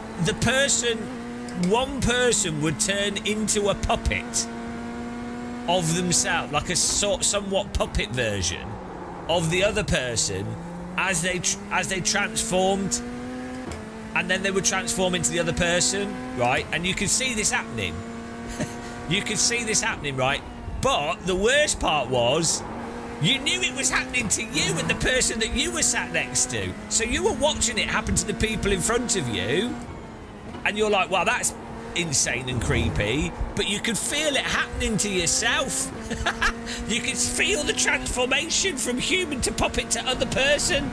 one person would turn into a puppet of themselves, like a somewhat puppet version of the other person as they transformed, and then they would transform into the other person, right? And you could see this happening. You could see this happening, right? But the worst part was, you knew it was happening to you and the person that you were sat next to. So you were watching it happen to the people in front of you, and you're like, well, that's insane and creepy. But you could feel it happening to yourself. You could feel the transformation from human to puppet to other person.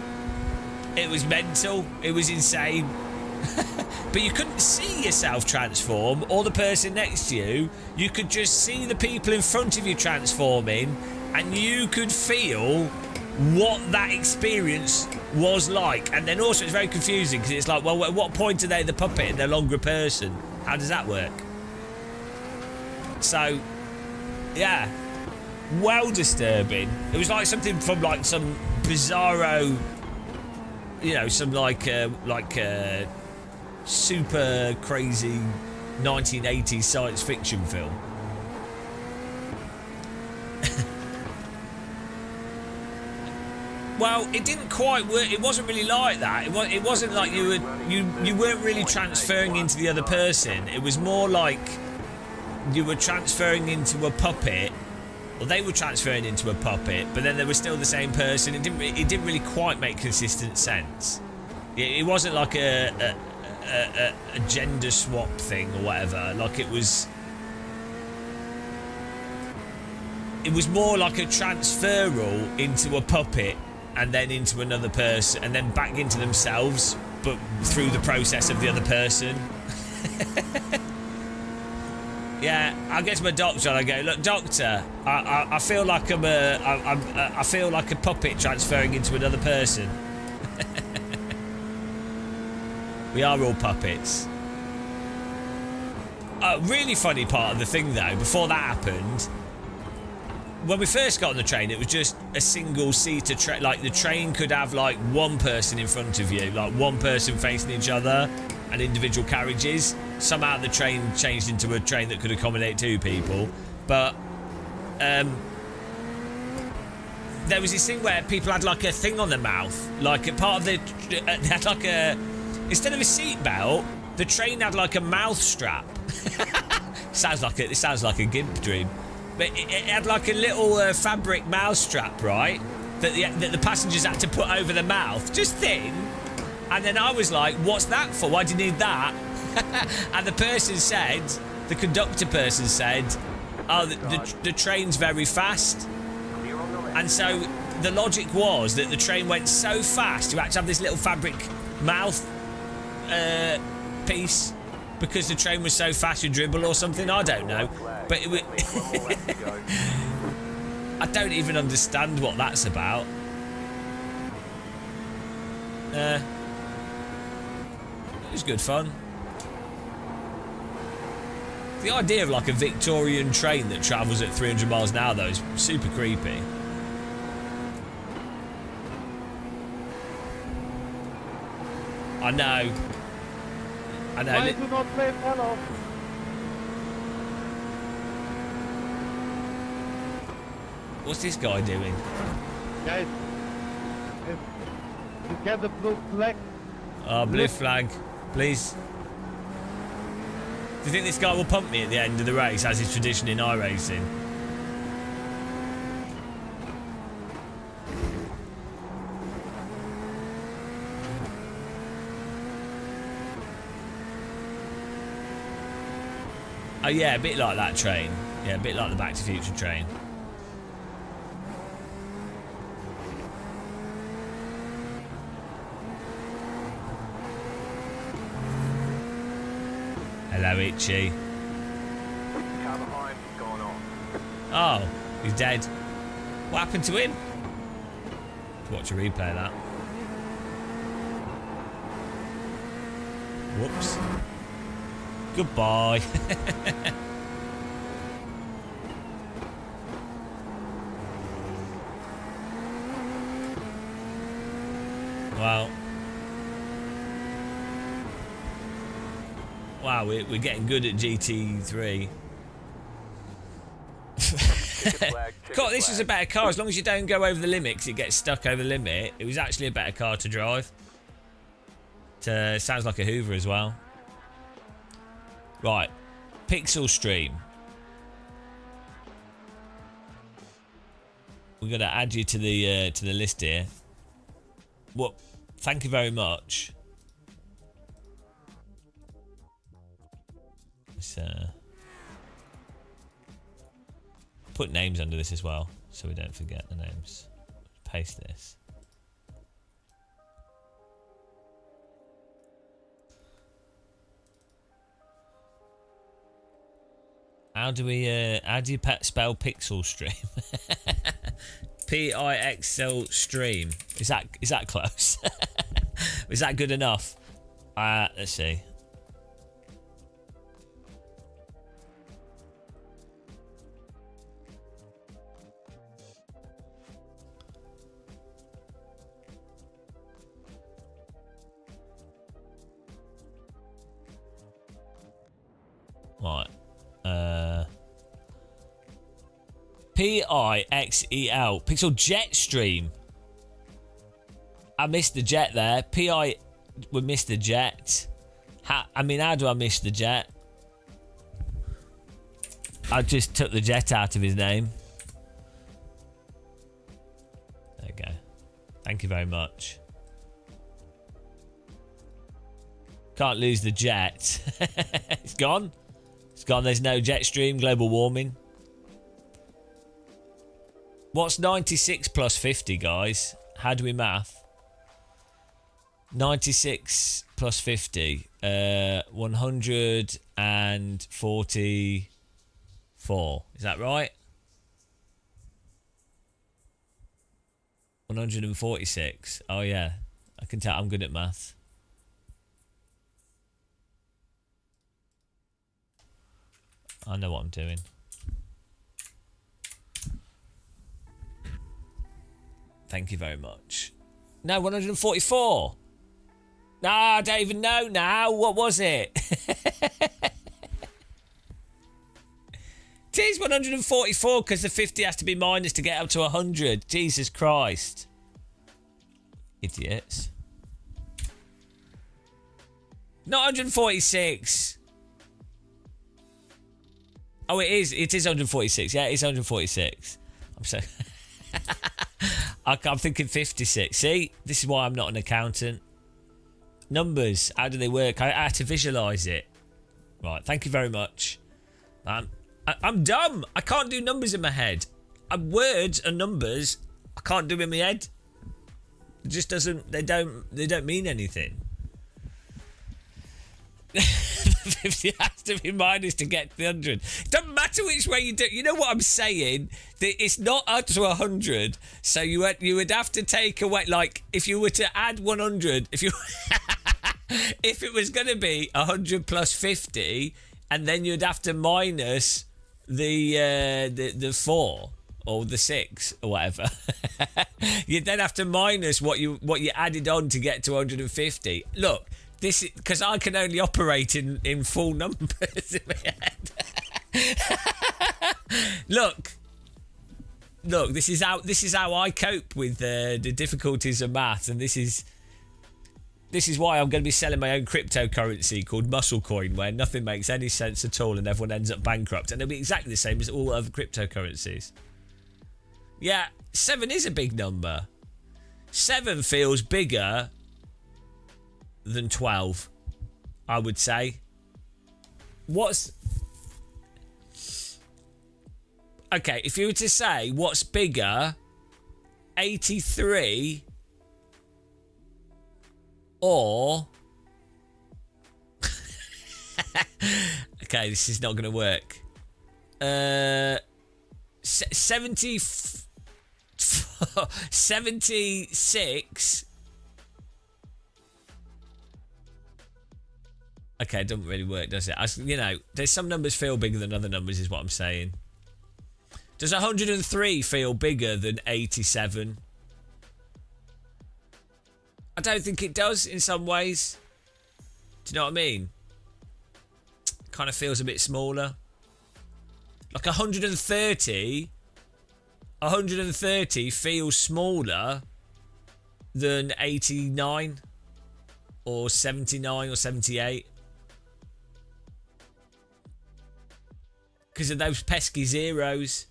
It was mental. It was insane. But you couldn't see yourself transform or the person next to you. You could just see the people in front of you transforming, and you could feel what that experience was like. And then also it's very confusing, because it's like, well, at what point are they the puppet and no longer a person? How does that work? So, yeah, well disturbing. It was like something from like some bizarro, you know, some like super crazy 1980s science fiction film. Well, it didn't quite work. It wasn't really like that. It wasn't like you weren't really transferring into the other person. It was more like you were transferring into a puppet, or they were transferring into a puppet, but then they were still the same person. It didn't really quite make consistent sense. It wasn't like a gender swap thing or whatever. Like, it was more like a transferal into a puppet and then into another person and then back into themselves, but through the process of the other person. Yeah, I get to my doctor and I go, look, doctor, I feel like I feel like a puppet transferring into another person. We are all puppets. A really funny part of the thing, though, before that happened, when we first got on the train, it was just a single-seater train. Like, the train could have, like, one person in front of you, like, one person facing each other, and individual carriages. Somehow the train changed into a train that could accommodate two people. But there was this thing where people had, like, a thing on their mouth. Like, a part of the... they had, like, a... Instead of a seatbelt, the train had, like, a mouth strap. It sounds like a GIMP dream. But it had like a little fabric mouth strap, right? That the passengers had to put over the mouth, just thin. And then I was like, what's that for? Why do you need that? And the person said, the conductor person said, oh, the train's very fast. And so the logic was that the train went so fast, you had to have this little fabric mouth piece because the train was so fast you dribble or something. I don't know. But it was I don't even understand what that's about. It was good fun. The idea of like a Victorian train that travels at 300 miles an hour though is super creepy. I know. I know. Why do not play fellow? What's this guy doing? Guys, you get the blue flag. Oh, blue flag, please. Do you think this guy will pump me at the end of the race, as is tradition in iRacing? Oh yeah, a bit like that train. Yeah, a bit like the Back to the Future train. Hello, Itchy. Car behind has gone off. Oh, he's dead. What happened to him? Watch a replay of that. Whoops. Goodbye. Wow. Wow, we're getting good at GT3. God, this is a better car. As long as you don't go over the limit, 'cause it gets stuck over the limit. It was actually a better car to drive. Sounds like a Hoover as well. Right, Pixel Stream. We're gonna add you to the list here. Well, thank you very much. Let's put names under this as well, so we don't forget the names. Paste this. How do you spell Pixel Stream? Pixel Stream. Is that close? Is that good enough? Let's see. Right. Pixel Pixel Jet Stream. I missed the jet there. We missed the jet. How do I miss the jet? I just took the jet out of his name. There you go. Thank you very much. Can't lose the jet. It's gone. It's gone. There's no jet stream. Global warming. What's 96 plus 50, guys? How do we math? 96 plus 50. 144. Is that right? 146. Oh, yeah. I can tell I'm good at math. I know what I'm doing. Thank you very much. No, 144. No, I don't even know now. What was it? It is 144 because the 50 has to be minus to get up to 100. Jesus Christ. Idiots. Not 146. Oh, it is. It is 146. Yeah, it's 146. I'm so... I'm thinking 56. See? This is why I'm not an accountant. Numbers. How do they work? I had to visualise it. Right. Thank you very much. I'm dumb. I can't do numbers in my head. Words and numbers, I can't do in my head. It just doesn't... They don't mean anything. 50 has to be minus to get to the 100. Doesn't matter which way you do. You know what I'm saying? It's not up to 100. So you would have to take away, like, if you were to add 100, if it was going to be 100 plus 50, and then you'd have to minus the 4 or the 6 or whatever. You'd then have to minus what you added on to get to 150. Look. This is because I can only operate in full numbers in my head. Look. This is how I cope with the difficulties of maths, and this is why I'm going to be selling my own cryptocurrency called Muscle Coin, where nothing makes any sense at all and everyone ends up bankrupt, and it'll be exactly the same as all other cryptocurrencies. Yeah, 7 is a big number. 7 feels bigger than 12, I would say. Okay, if you were to say what's bigger, 83 or okay, this is not going to work. 76. Okay, it doesn't really work, does it? There's some numbers feel bigger than other numbers, is what I'm saying. Does 103 feel bigger than 87? I don't think it does in some ways. Do you know what I mean? Kind of feels a bit smaller. Like 130 feels smaller than 89 or 79 or 78. Because of those pesky zeros.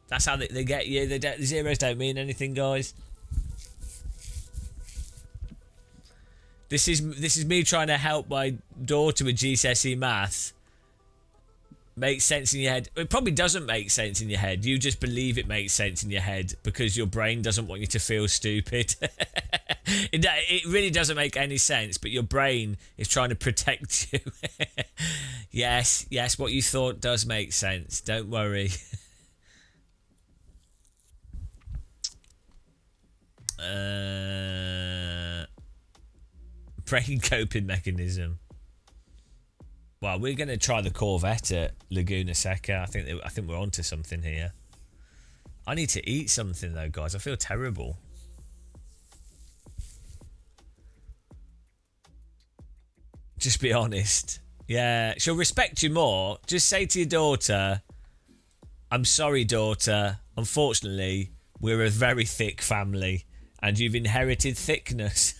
That's how they get you. The zeros don't mean anything, guys. This is me trying to help my daughter with GCSE maths. Makes sense in your head. It probably doesn't make sense in your head. You just believe it makes sense in your head because your brain doesn't want you to feel stupid. It really doesn't make any sense, but your brain is trying to protect you. Yes, what you thought does make sense. Don't worry. Brain coping mechanism. Well, we're going to try the Corvette at Laguna Seca. I think we're onto something here. I need to eat something though, guys. I feel terrible. Just be honest. Yeah, she'll respect you more. Just say to your daughter, I'm sorry, daughter. Unfortunately, we're a very thick family and you've inherited thickness.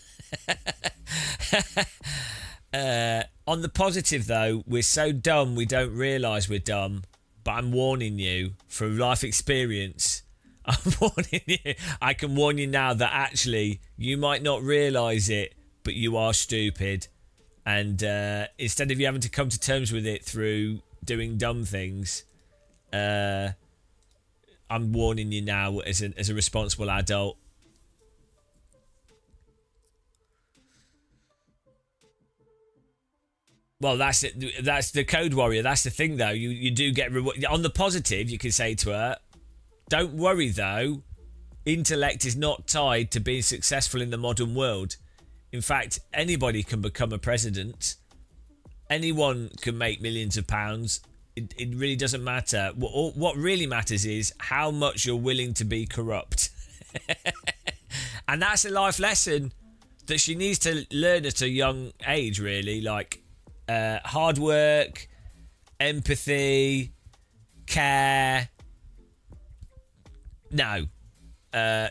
On the positive, though, we're so dumb we don't realise we're dumb. But I'm warning you, through life experience, I'm warning you. I can warn you now that actually you might not realise it, but you are stupid. And instead of you having to come to terms with it through doing dumb things, I'm warning you now as a responsible adult. Well, that's it. That's the code warrior. That's the thing, though. You do get reward. On the positive, you can say to her, don't worry, though. Intellect is not tied to being successful in the modern world. In fact, anybody can become a president. Anyone can make millions of pounds. It really doesn't matter. What really matters is how much you're willing to be corrupt. And that's a life lesson that she needs to learn at a young age, really. Like, hard work, empathy, care. No.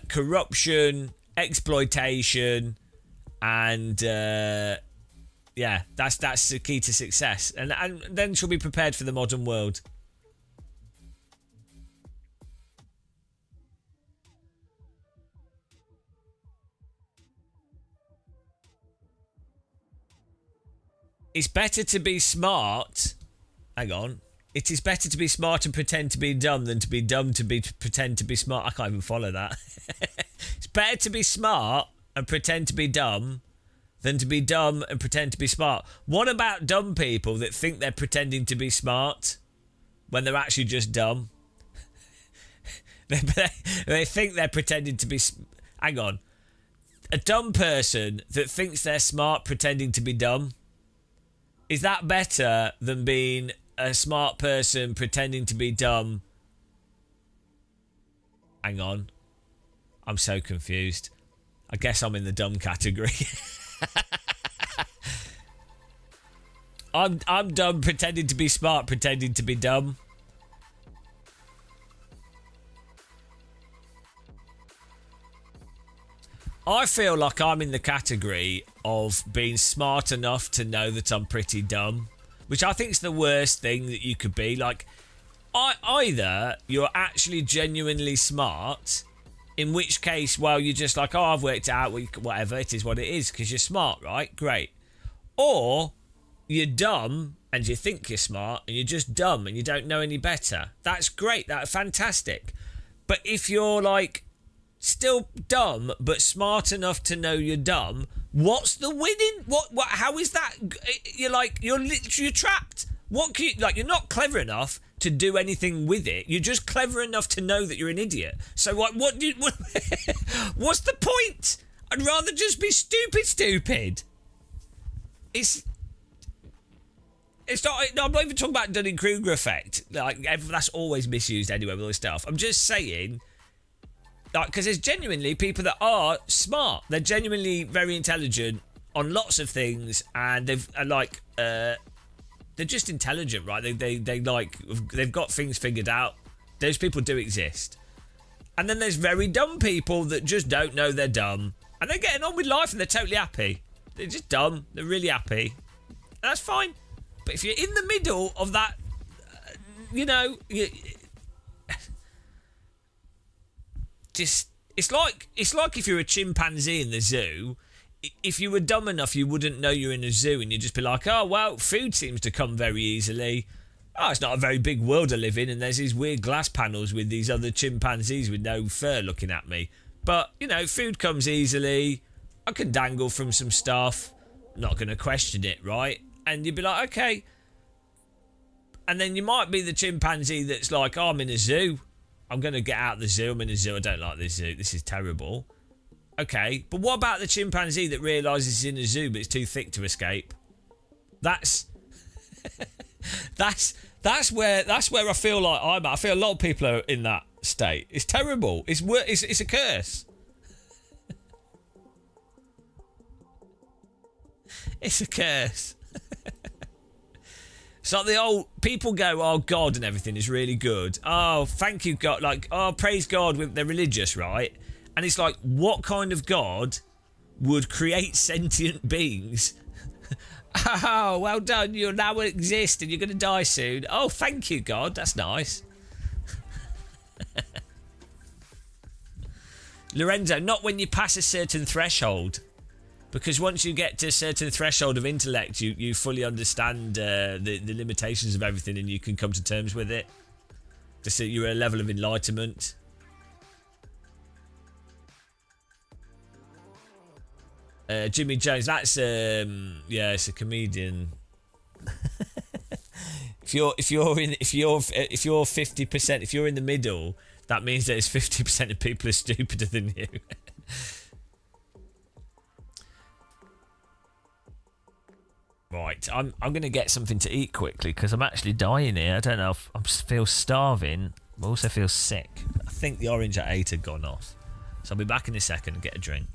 Corruption, exploitation, and yeah, that's the key to success. And then she'll be prepared for the modern world. It's better to be smart. Hang on. It is better to be smart and pretend to be dumb than to be dumb to pretend to be smart. I can't even follow that. It's better to be smart and pretend to be dumb than to be dumb and pretend to be smart. What about dumb people that think they're pretending to be smart when they're actually just dumb? They think they're pretending to be... Hang on. A dumb person that thinks they're smart pretending to be dumb? Is that better than being a smart person pretending to be dumb? Hang on. I'm so confused. I guess I'm in the dumb category. I'm dumb pretending to be smart, pretending to be dumb. I feel like I'm in the category of being smart enough to know that I'm pretty dumb, which I think is the worst thing that you could be. Like, either you're actually genuinely smart, in which case, well, you're just like, oh, I've worked it out, whatever, it is what it is, because you're smart, right? Great. Or you're dumb and you think you're smart and you're just dumb and you don't know any better. That's great. That's fantastic. But if you're like still dumb but smart enough to know you're dumb, what's the winning? What how is that? You're literally trapped. What can you, like, you're not clever enough to do anything with it. You're just clever enough to know that you're an idiot. So what what's the point? I'd rather just be stupid. It's not. No, I'm not even talking about Dunning-Kruger effect. Like, that's always misused anyway with all this stuff. I'm just saying, like, because there's genuinely people that are smart. They're genuinely very intelligent on lots of things, and they're just intelligent, right? They've got things figured out. Those people do exist. And then there's very dumb people that just don't know they're dumb, and they're getting on with life and they're totally happy. They're just dumb. They're really happy. And that's fine. But if you're in the middle of that, it's like if you're a chimpanzee in the zoo. If you were dumb enough, you wouldn't know you're in a zoo, and you'd just be like, oh, well, food seems to come very easily. Oh, it's not a very big world to live in, and there's these weird glass panels with these other chimpanzees with no fur looking at me. But, food comes easily. I can dangle from some stuff. I'm not going to question it, right? And you'd be like, okay. And then you might be the chimpanzee that's like, oh, I'm in a zoo. I'm going to get out of the zoo. I'm in a zoo. I don't like this zoo. This is terrible. Okay, but what about the chimpanzee that realises he's in a zoo but it's too thick to escape? That's where I feel like I'm at. I feel a lot of people are in that state. It's terrible. It's a curse. It's a curse. It's like the old people go, oh, God and everything is really good. Oh, thank you, God. Like, oh, praise God. They're religious, right? And it's like, what kind of God would create sentient beings? Oh, well done. You now exist and you're going to die soon. Oh, thank you, God. That's nice. Lorenzo, not when you pass a certain threshold. Because once you get to a certain threshold of intellect, you fully understand the limitations of everything, and you can come to terms with it. Just that you're at a level of enlightenment. Jimmy Jones, that's it's a comedian. if you're 50%, if you're in the middle, that means that it's 50% of people are stupider than you. Right, I'm gonna get something to eat quickly because I'm actually dying here. I don't know if I feel starving, but also feel sick. I think the orange at 8 had gone off, so I'll be back in a second and get a drink.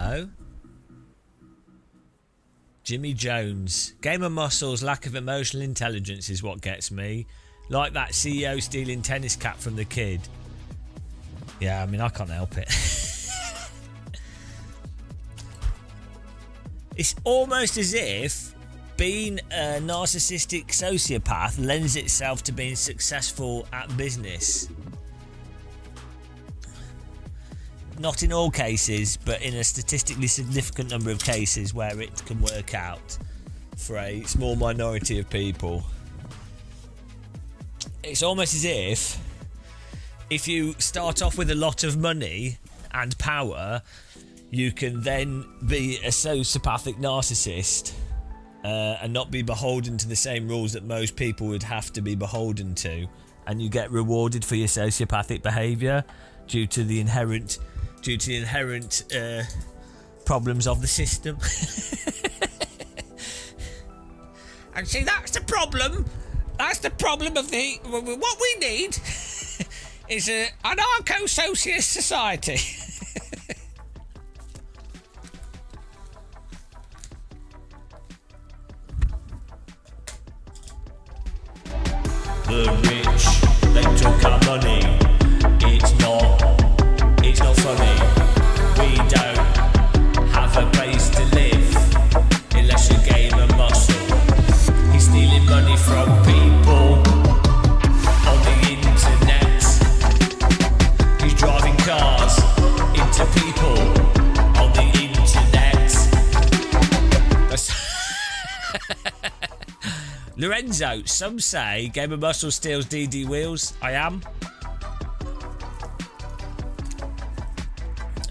No. Jimmy Jones. Game of muscles, lack of emotional intelligence is what gets me. Like that CEO stealing tennis cap from the kid. Yeah, I mean, I can't help it. It's almost as if being a narcissistic sociopath lends itself to being successful at business. Not in all cases, but in a statistically significant number of cases where it can work out for a small minority of people. It's almost as if you start off with a lot of money and power, you can then be a sociopathic narcissist and not be beholden to the same rules that most people would have to be beholden to, and you get rewarded for your sociopathic behaviour due to the inherent problems of the system. And see, that's the problem. That's the problem of the... What we need is an anarcho-socialist society. The rich, they took our money. It's not funny. We don't have a place to live unless you game a muscle. He's stealing money from people on the internet. He's driving cars into people on the internet. Lorenzo, some say Game of Muscle steals DD wheels. I am.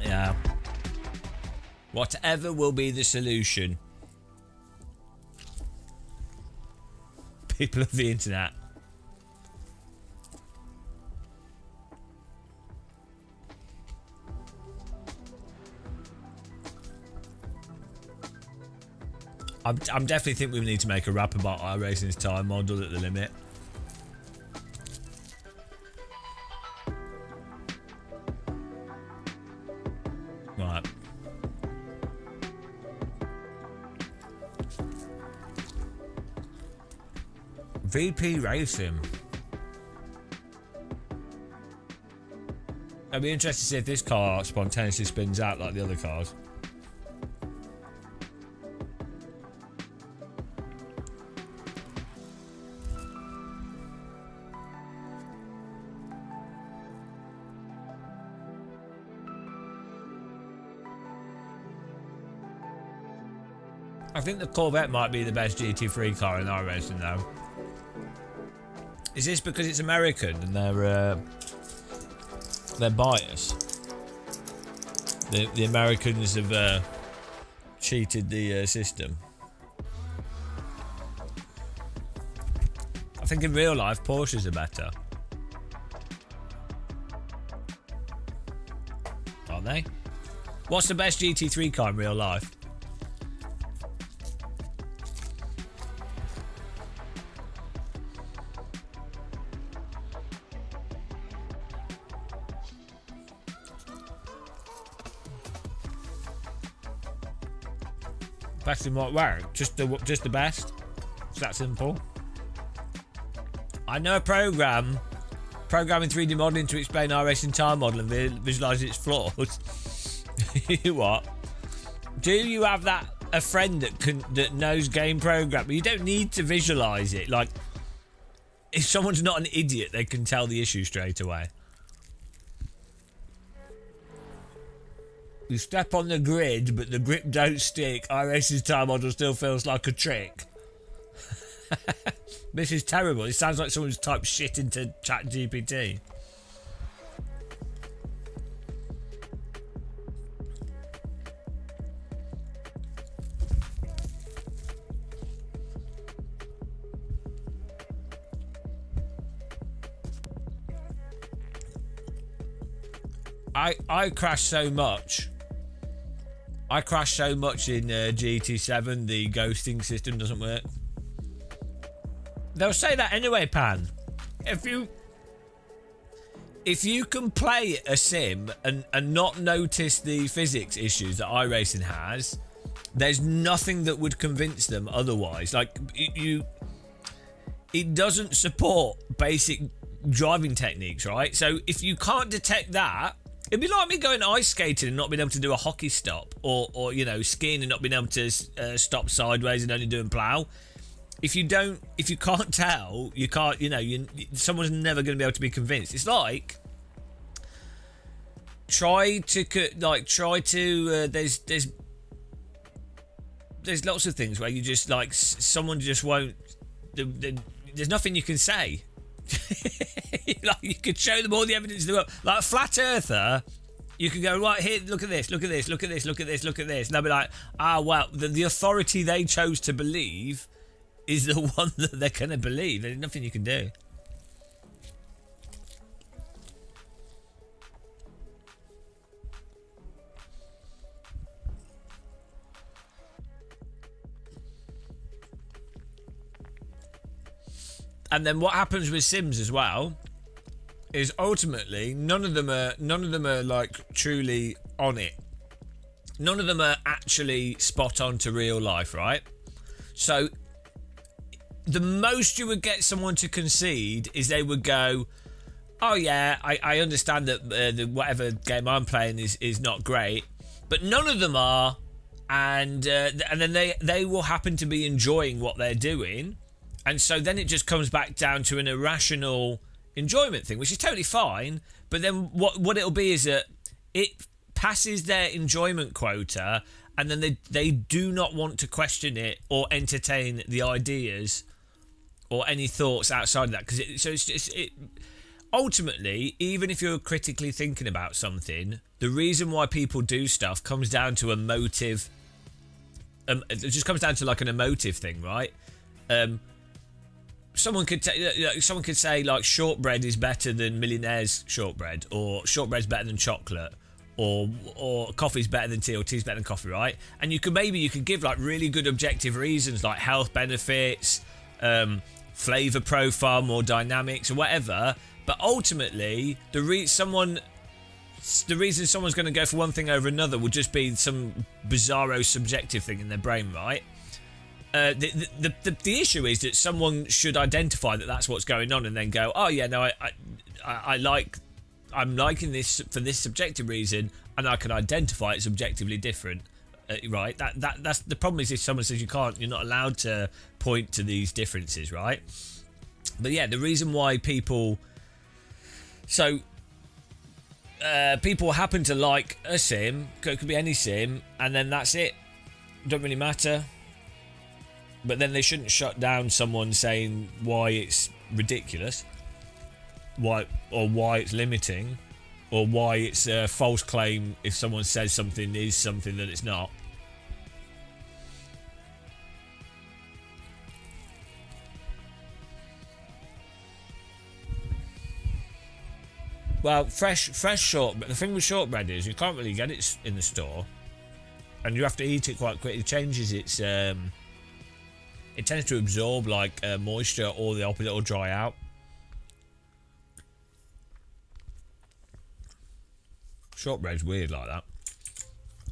Yeah. Whatever will be the solution. People of the internet. I'm definitely think we need to make a rap about iRacing's time model at the limit. Right. VP Racing. I'd be interested to see if this car spontaneously spins out like the other cars. I think the Corvette might be the best GT3 car in our racing though. Is this because it's American and they're biased? The Americans have cheated the system. I think in real life Porsches are better. Aren't they? What's the best GT3 car in real life? Best in what way? Just the best? It's that simple. I know a programming 3D modelling to explain our racing time model and visualise its flaws. What? Do you have a friend that knows game programming? You don't need to visualise it. Like, if someone's not an idiot, they can tell the issue straight away. You step on the grid, but the grip don't stick. iRacing's time model still feels like a trick. This is terrible. It sounds like someone's typed shit into ChatGPT. I crash so much. I crash so much in GT7, the ghosting system doesn't work. They'll say that anyway, Pan. If if you can play a sim and not notice the physics issues that iRacing has, there's nothing that would convince them otherwise. Like, it doesn't support basic driving techniques, right? So if you can't detect that, it'd be like me going ice skating and not being able to do a hockey stop, or you know, skiing and not being able to stop sideways and only doing plough. If you can't tell, you can't, you know, someone's never going to be able to be convinced. It's like, there's lots of things where you just, like, someone just won't, there's nothing you can say. Like, you could show them all the evidence in the world. Like a flat earther, you can go, right, here, look at this, look at this, look at this, look at this, look at this. And they'll be like, well, the authority they chose to believe is the one that they're going to believe. There's nothing you can do. And then what happens with Sims as well is ultimately none of them are like truly on it. None of them are actually spot on to real life, right? So the most you would get someone to concede is they would go, oh yeah, I understand that the whatever game I'm playing is not great, but none of them are, and then they will happen to be enjoying what they're doing, and so then it just comes back down to an irrational enjoyment thing, which is totally fine. But then what it'll be is that it passes their enjoyment quota, and then they do not want to question it or entertain the ideas or any thoughts outside of that, because it ultimately, even if you're critically thinking about something, the reason why people do stuff comes down to a motive. It just comes down to like an emotive thing, right? Someone could say like shortbread is better than Millionaire's shortbread, or shortbread's better than chocolate, or coffee's better than tea, or tea's better than coffee, right? And you could give like really good objective reasons, like health benefits, flavor profile, more dynamics, or whatever. But ultimately, the reason someone's going to go for one thing over another will just be some bizarro subjective thing in their brain, right? The issue is that someone should identify that that's what's going on, and then go, oh yeah, no, I'm liking this for this subjective reason, and I can identify it's objectively different, right? That's the problem. Is if someone says you're not allowed to point to these differences, right? But yeah, the reason why people happen to like a sim, it could be any sim, and then that's it. Don't really matter. But then they shouldn't shut down someone saying why it's ridiculous, why it's limiting, or why it's a false claim if someone says something is something that it's not. Well, fresh shortbread. The thing with shortbread is you can't really get it in the store, and you have to eat it quite quick. It changes its. It tends to absorb like moisture, or the opposite, or dry out. Shortbread's weird like that.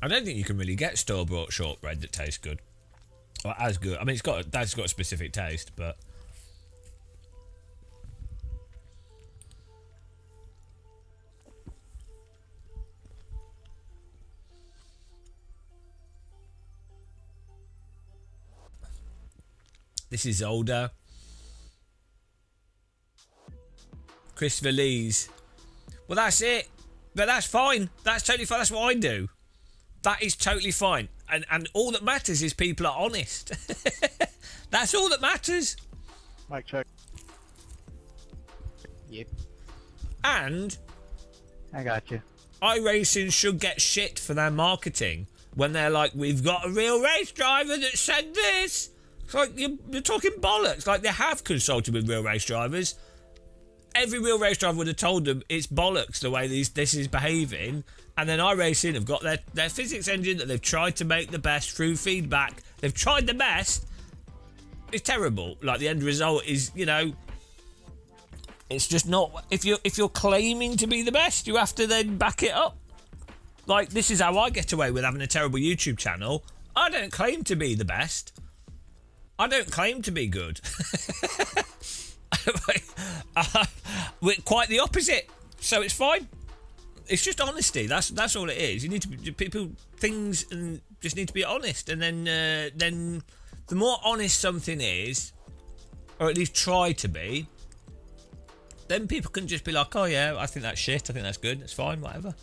I don't think you can really get store-bought shortbread that tastes good, or as good. I mean, that's got a specific taste, but. This is older. Christopher Lee's. Well, that's it. But that's fine. That's totally fine. That's what I do. That is totally fine. And all that matters is people are honest. That's all that matters. Mic check. Yep. And I got you. iRacing should get shit for their marketing when they're like, we've got a real race driver that said this. It's like, you're talking bollocks. Like, they have consulted with real race drivers. Every real race driver would have told them it's bollocks the way this is behaving. And then iRacing have got their physics engine that they've tried to make the best through feedback. They've tried the best. It's terrible. Like, the end result is, It's just not. If you're claiming to be the best, you have to then back it up. Like, this is how I get away with having a terrible YouTube channel. I don't claim to be the best. I don't claim to be good. We're quite the opposite. So it's fine. It's just honesty. That's all it is. You need to be, people things and just need to be honest. And then the more honest something is, or at least try to be, then people can just be like, oh yeah, I think that's shit. I think that's good. It's fine. Whatever.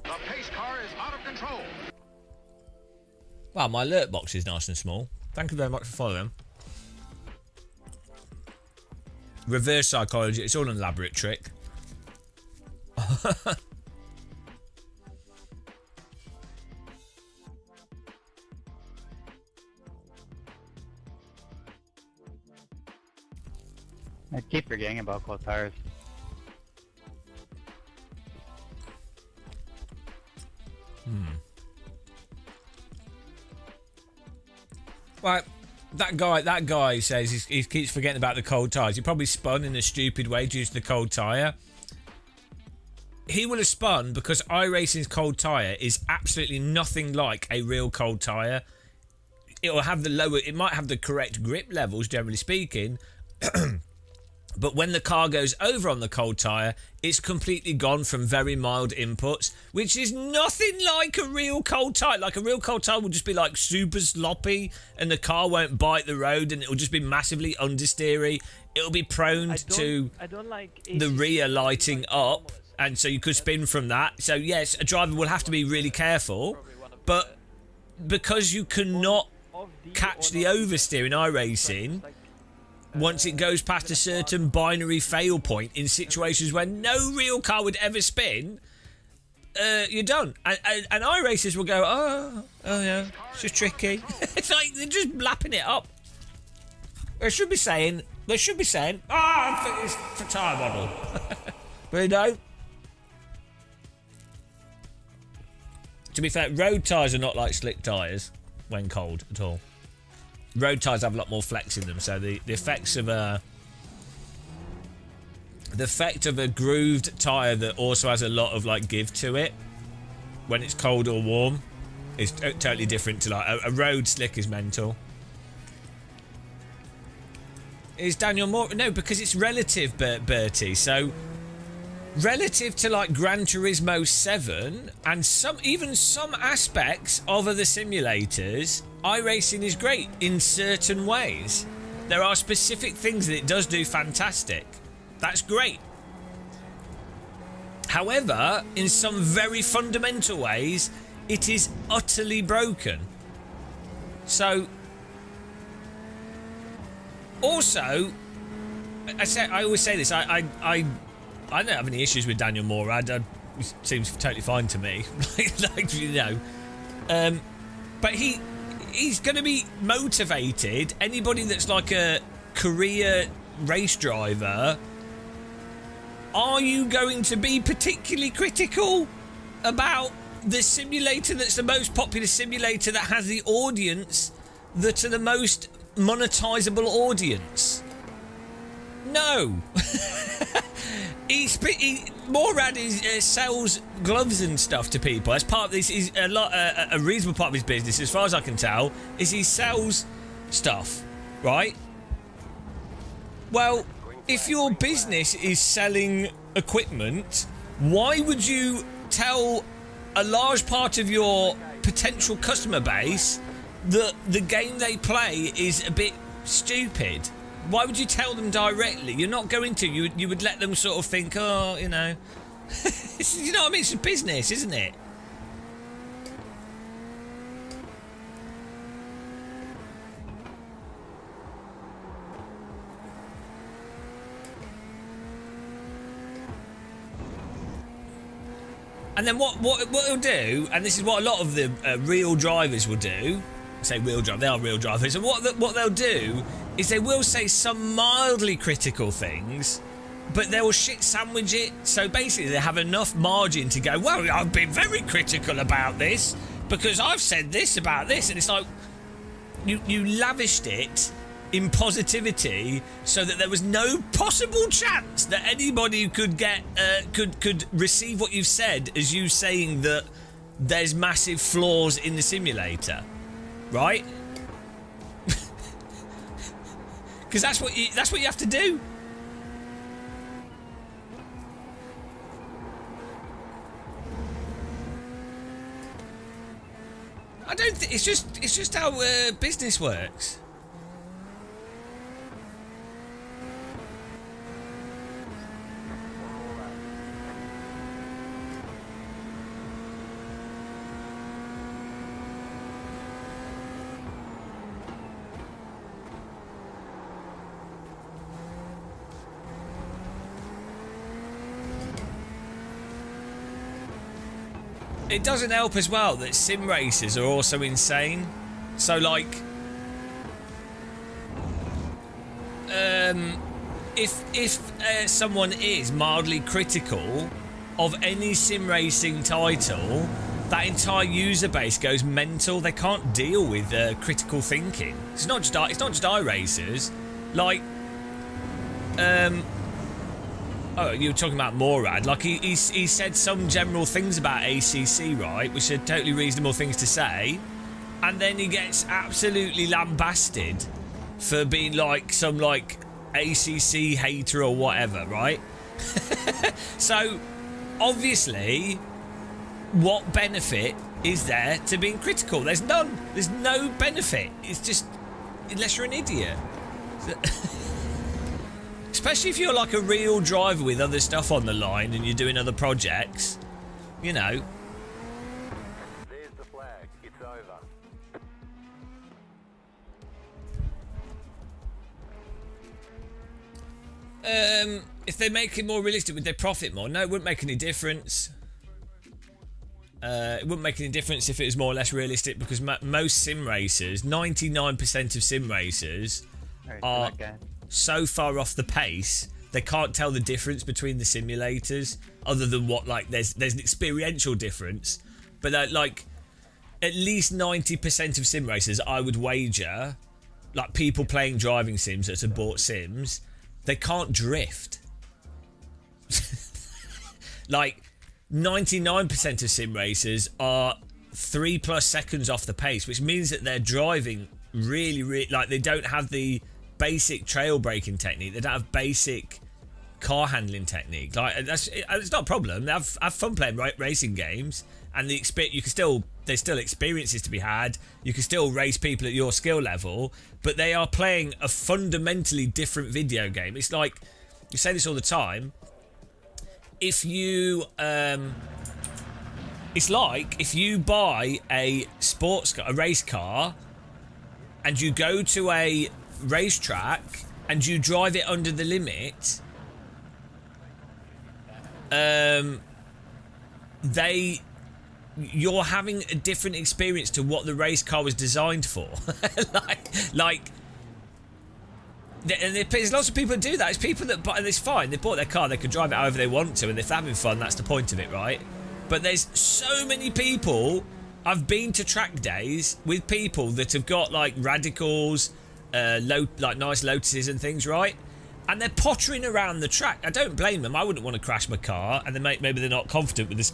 The pace car is out of control. Wow, my alert box is nice and small. Thank you very much for following. Reverse psychology, it's all an elaborate trick. I keep forgetting about cold tires. Right, that guy says he keeps forgetting about the cold tyres. He probably spun in a stupid way due to the cold tyre. He will have spun because iRacing's cold tyre is absolutely nothing like a real cold tyre. It might have the correct grip levels, generally speaking, but when the car goes over on the cold tyre, it's completely gone from very mild inputs, which is nothing like a real cold tyre. Like, a real cold tyre will just be like super sloppy and the car won't bite the road and it'll just be massively understeery. It'll be prone to the rear lighting up, and so you could spin from that. So yes, a driver will have to be really careful, but because you cannot catch the oversteer in iRacing, once it goes past a certain binary fail point in situations where no real car would ever spin, you're done. And iRacers will go, oh yeah, it's just tricky. It's like they're just lapping it up. They should be saying, I think it's the tyre model. But they don't. To be fair, road tyres are not like slick tyres when cold at all. Road tyres have a lot more flex in them, so the effect of a grooved tyre that also has a lot of like give to it when it's cold or warm is totally different to like a road slick is mental. Is Daniel Moore? No, because it's relative, Bertie. So relative to like Gran Turismo 7 and some aspects of other simulators, iRacing is great in certain ways. There are specific things that it does do fantastic. That's great. However, in some very fundamental ways, it is utterly broken. So, also, I always say this, I don't have any issues with Daniel Morad. He seems totally fine to me. like, you know. But he's going to be motivated. Anybody that's like a career race driver, are you going to be particularly critical about the simulator that's the most popular simulator that has the audience that are the most monetizable audience? No. Morad sells gloves and stuff to people. As part of this, is a reasonable part of his business, as far as I can tell, is he sells stuff, right? Well, if your business is selling equipment, why would you tell a large part of your potential customer base that the game they play is a bit stupid? Why would you tell them directly? You're not going to. You would let them sort of think, oh, you know. You know what I mean? It's a business, isn't it? And then what he'll do, and this is what a lot of the real drivers will do. I say real drive, they are real drivers. And what they'll do is they will say some mildly critical things, but they will shit sandwich it. So basically they have enough margin to go, well, I've been very critical about this because I've said this about this. And it's like, you lavished it in positivity so that there was no possible chance that anybody could get could receive what you've said as you saying that there's massive flaws in the simulator, right? Because that's what you have to do. I don't think it's just how business works. It doesn't help as well that sim racers are also insane. So like, if someone is mildly critical of any sim racing title, that entire user base goes mental. They can't deal with critical thinking. It's not just iRacers. Like, oh, you were talking about Morad. Like, he said some general things about ACC, right? Which are totally reasonable things to say. And then he gets absolutely lambasted for being like some like ACC hater or whatever, right? So, obviously, what benefit is there to being critical? There's none. There's no benefit. It's just, unless you're an idiot. Especially if you're like a real driver with other stuff on the line and you're doing other projects, you know. There's the flag. It's over. If they make it more realistic, would they profit more? No, it wouldn't make any difference. It wouldn't make any difference if it was more or less realistic, because most sim racers, 99% of sim racers, are so far off the pace they can't tell the difference between the simulators, other than what, like, there's an experiential difference, but like at least 90% of sim racers, I would wager, like people playing driving sims that have bought sims, they can't drift. Like 99% of sim racers are 3+ seconds off the pace, which means that they're driving really, like, they don't have the basic trail braking technique. They don't have basic car handling technique. Like, it's not a problem. Have fun playing racing games, and the experience, you can still, there's still experiences to be had. You can still race people at your skill level, but they are playing a fundamentally different video game. It's like, you say this all the time. If you, it's like if you buy a sports car, a race car, and you go to a racetrack and you drive it under the limit, you're having a different experience to what the race car was designed for. And there's lots of people that do that. It's people that buy, and it's fine, they bought their car, they can drive it however they want to, and if they're having fun, that's the point of it, right? But there's so many people, I've been to track days with people that have got like radicals, like nice Lotuses and things, right? And they're pottering around the track. I don't blame them. I wouldn't want to crash my car, and then maybe they're not confident with this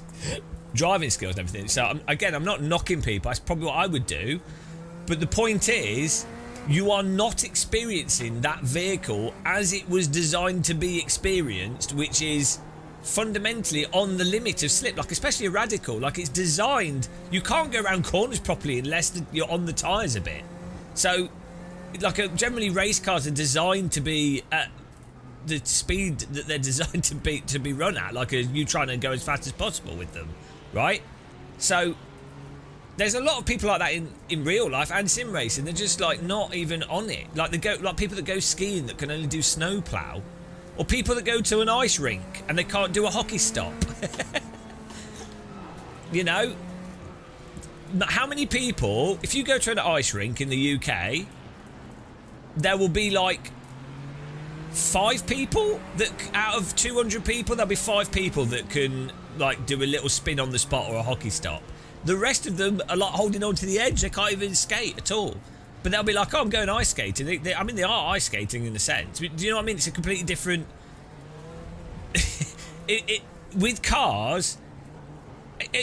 driving skills and everything. So I'm not knocking people. That's probably what I would do. But the point is, you are not experiencing that vehicle as it was designed to be experienced, which is fundamentally on the limit of slip, like especially a radical. Like, it's designed, you can't go around corners properly unless you're on the tyres a bit. So, like, generally race cars are designed to be at the speed that they're designed to be run at, like you trying to go as fast as possible with them, right? So there's a lot of people like that in real life and sim racing. They're just like not even on it. Like, they go, like people that go skiing that can only do snow plow, or people that go to an ice rink and they can't do a hockey stop. You know, how many people, if you go to an ice rink in the UK, there will be like 5 people that, out of 200 people, there'll be 5 people that can like do a little spin on the spot or a hockey stop. The rest of them are like holding on to the edge. They can't even skate at all. But they'll be like, oh, I'm going ice skating. I mean, they are ice skating in a sense. Do you know what I mean? It's a completely different... with cars...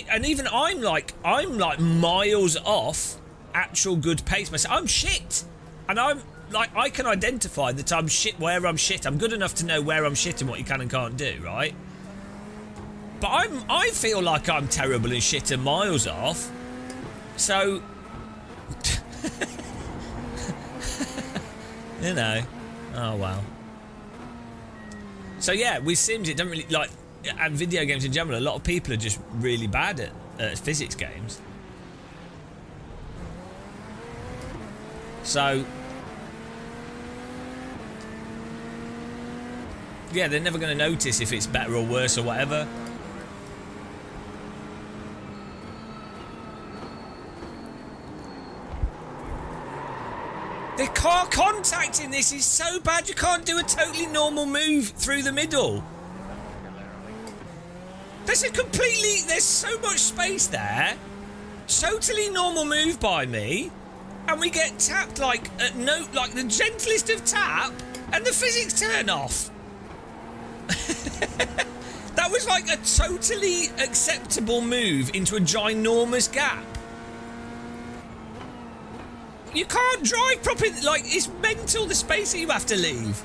and even I'm like miles off actual good pace myself. I'm shit. And I'm like, I can identify that I'm shit where I'm shit. I'm good enough to know where I'm shit and what you can and can't do, right? But I feel like I'm terrible and shit and miles off. So... you know. Oh, well. So, yeah, with Sims, it doesn't really... like, and video games in general, a lot of people are just really bad at physics games. So... yeah, they're never going to notice if it's better or worse or whatever. The car contact in this is so bad, you can't do a totally normal move through the middle. There's so much space there. Totally normal move by me. And we get tapped like the gentlest of tap, and the physics turn off. That was like a totally acceptable move into a ginormous gap. You can't drive properly, like, it's mental the space that you have to leave.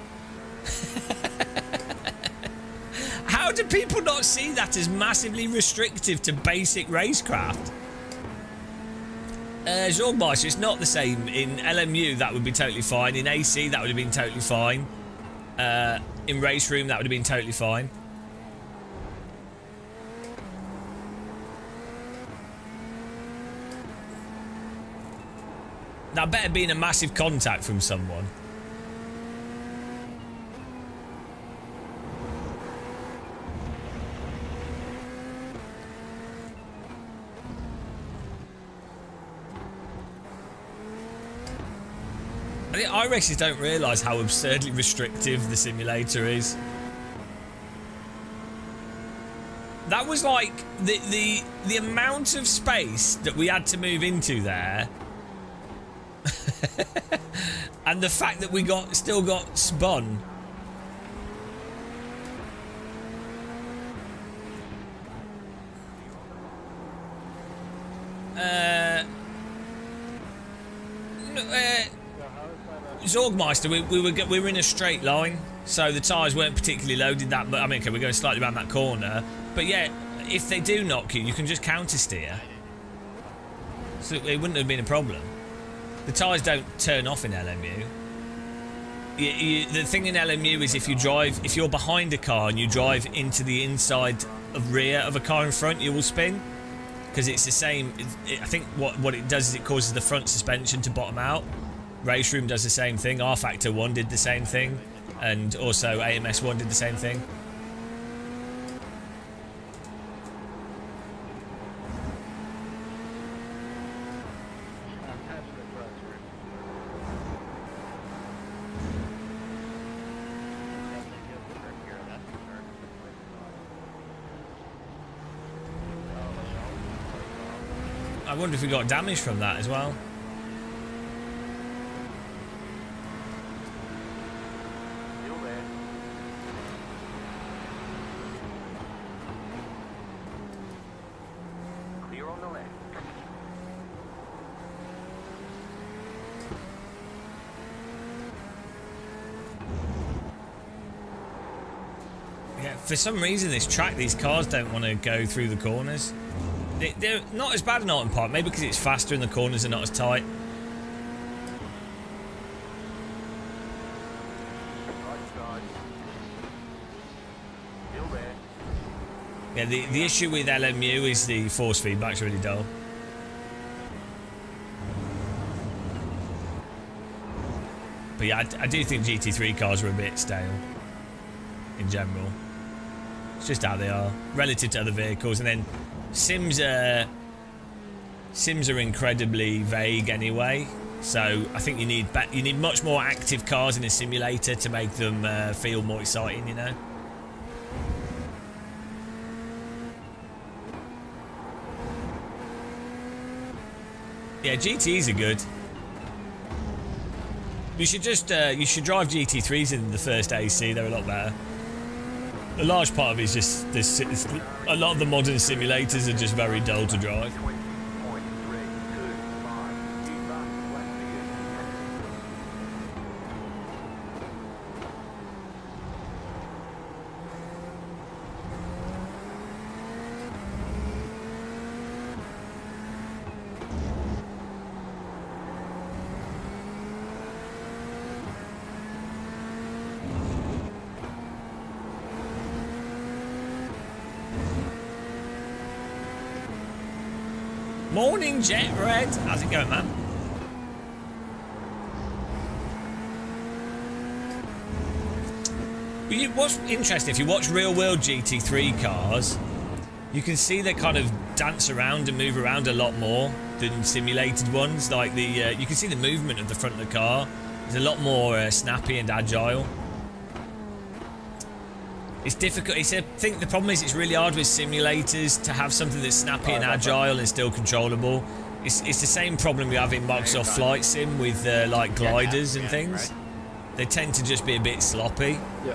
How do people not see that as massively restrictive to basic racecraft? Zorgmeister, it's not the same. In LMU, that would be totally fine. In AC, that would have been totally fine. In Race Room, that would have been totally fine. That better be in a massive contact from someone. I think iRacers don't realise how absurdly restrictive the simulator is. That was like the amount of space that we had to move into there. And the fact that we still got spun. Zorgmeister, we were in a straight line, so the tyres weren't particularly loaded that much. I mean, okay, we're going slightly around that corner, but yeah, if they do knock you, you can just counter steer, so it wouldn't have been a problem. The tyres don't turn off in LMU. The thing in LMU is if you're behind a car and you drive into the inside of rear of a car in front, you will spin. Because it's the same. I think what it does is it causes the front suspension to bottom out. Race Room does the same thing. R Factor 1 did the same thing. And also AMS 1 did the same thing. I wonder if we got damage from that as well. Still there. Clear on the left. Yeah, for some reason this track, these cars don't want to go through the corners. They're not as bad in Alton Park, maybe because it's faster and the corners are not as tight. Right side. Still there. Yeah, the issue with LMU is the force feedback's really dull. But yeah, I do think GT3 cars are a bit stale in general. It's just how they are relative to other vehicles, and then Sims are incredibly vague anyway, so I think you need much more active cars in a simulator to make them feel more exciting, you know. Yeah, GTs are good. You should just you should drive GT3s in the first AC. They're a lot better. A large part of it is just this. A lot of the modern simulators are just very dull to drive. Morning, Jet Red. How's it going, man? What's interesting, if you watch real-world GT3 cars, you can see they kind of dance around and move around a lot more than simulated ones. Like you can see the movement of the front of the car. It's a lot more snappy and agile. It's difficult. I think the problem is it's really hard with simulators to have something that's snappy and agile and still controllable. It's the same problem we have in Microsoft Flight Sim with like gliders and things. Right. They tend to just be a bit sloppy. Yeah.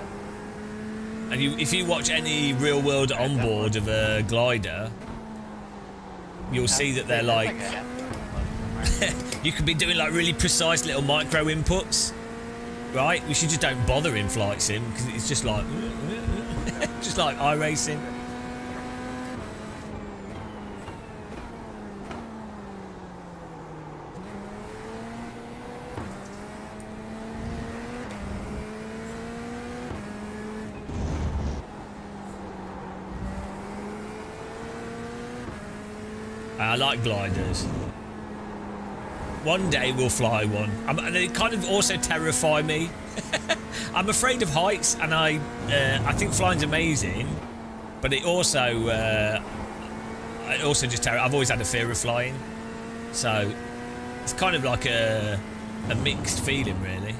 And if you watch any real world onboard of a glider, you'll see that they're like you could be doing like really precise little micro inputs, right? We should just don't bother in Flight Sim because it's just like just like iRacing. I like gliders. One day we'll fly one. They kind of also terrify me. I'm afraid of heights, and I think flying's amazing, but it also just I've always had a fear of flying, so it's kind of like a mixed feeling, really.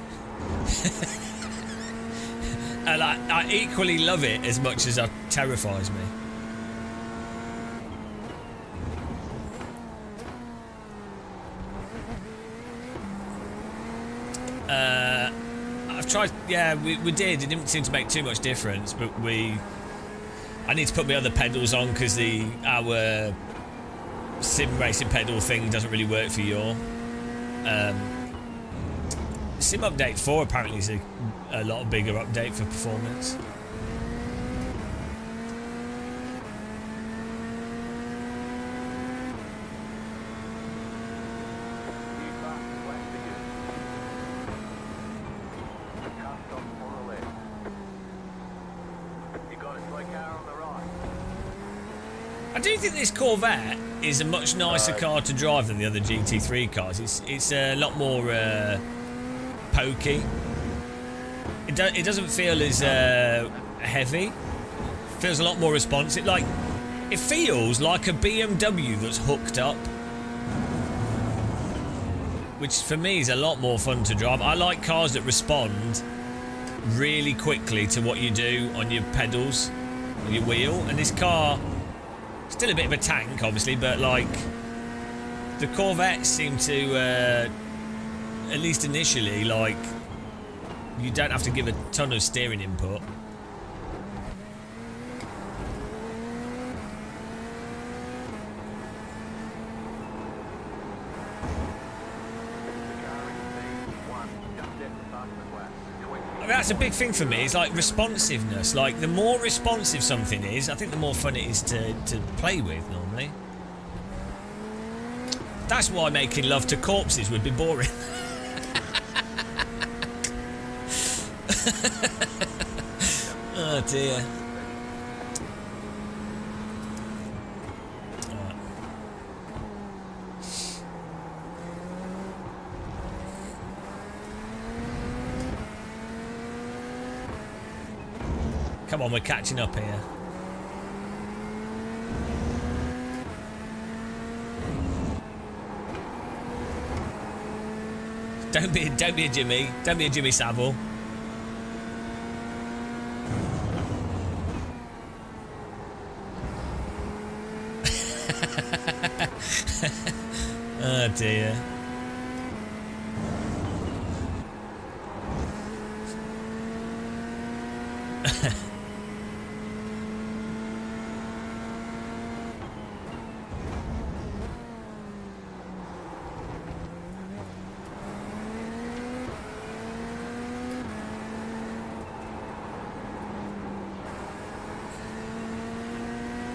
And I equally love it as much as it terrifies me. I've tried, yeah, we did. It didn't seem to make too much difference, but I need to put my other pedals on because our sim racing pedal thing doesn't really work for your. Sim Update 4 apparently is a lot bigger update for performance. I do think this Corvette is a much nicer car to drive than the other GT3 cars. It's a lot more pokey. It doesn't feel as heavy. It feels a lot more responsive. Like, it feels like a BMW that's hooked up, which for me is a lot more fun to drive. I like cars that respond really quickly to what you do on your pedals, on your wheel, and this car. Still a bit of a tank, obviously, but like the Corvettes seem to, at least initially, like you don't have to give a ton of steering input. That's a big thing for me. It's like responsiveness. Like the more responsive something is, I think the more fun it is to play with normally. That's why making love to corpses would be boring. Oh dear. Come on, we're catching up here. Don't be a Jimmy. Don't be a Jimmy Savile. Oh dear.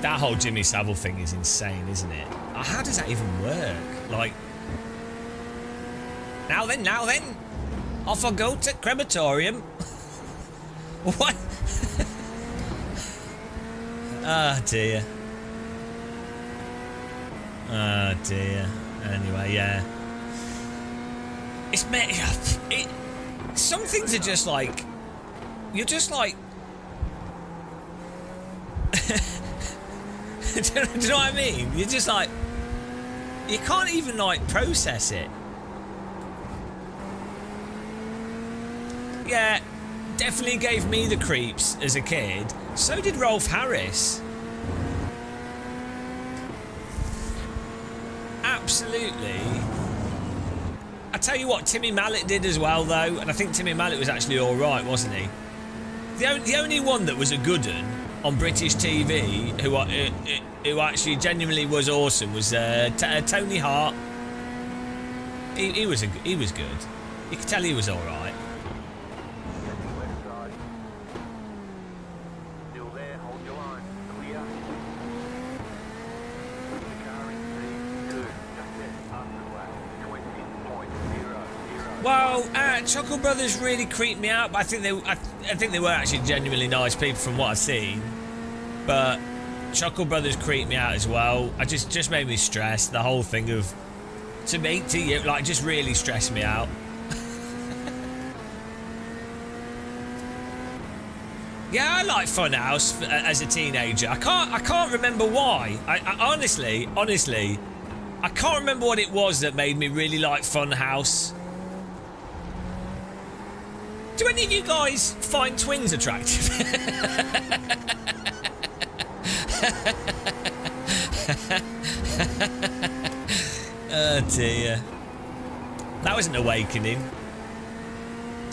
That whole Jimmy Savile thing is insane, isn't it? How does that even work? Like, now then, off I go to crematorium. What? Oh dear. Oh dear. Anyway, yeah. Some things are just like, you're just like, do you know what I mean? You're just like, you can't even like process it. Yeah, definitely gave me the creeps as a kid. So did Rolf Harris. Absolutely. I tell you what, Timmy Mallet did as well, though, and I think Timmy Mallet was actually all right, wasn't he? The only one that was a good one on British TV, who actually genuinely was awesome, was Tony Hart. He was good. You could tell he was all right. Still there, hold your line. Clear. The car in C2, just there, past the flag. 20.00. Well, Chuckle Brothers really creeped me out, but I think they were actually genuinely nice people from what I've seen. But Chuckle Brothers creeped me out as well. I just made me stressed. The whole thing of to you, like, just really stressed me out. Yeah, I liked Funhouse as a teenager. I can't remember why. I honestly, I can't remember what it was that made me really like Funhouse. Do any of you guys find twins attractive? Oh dear. That was an awakening.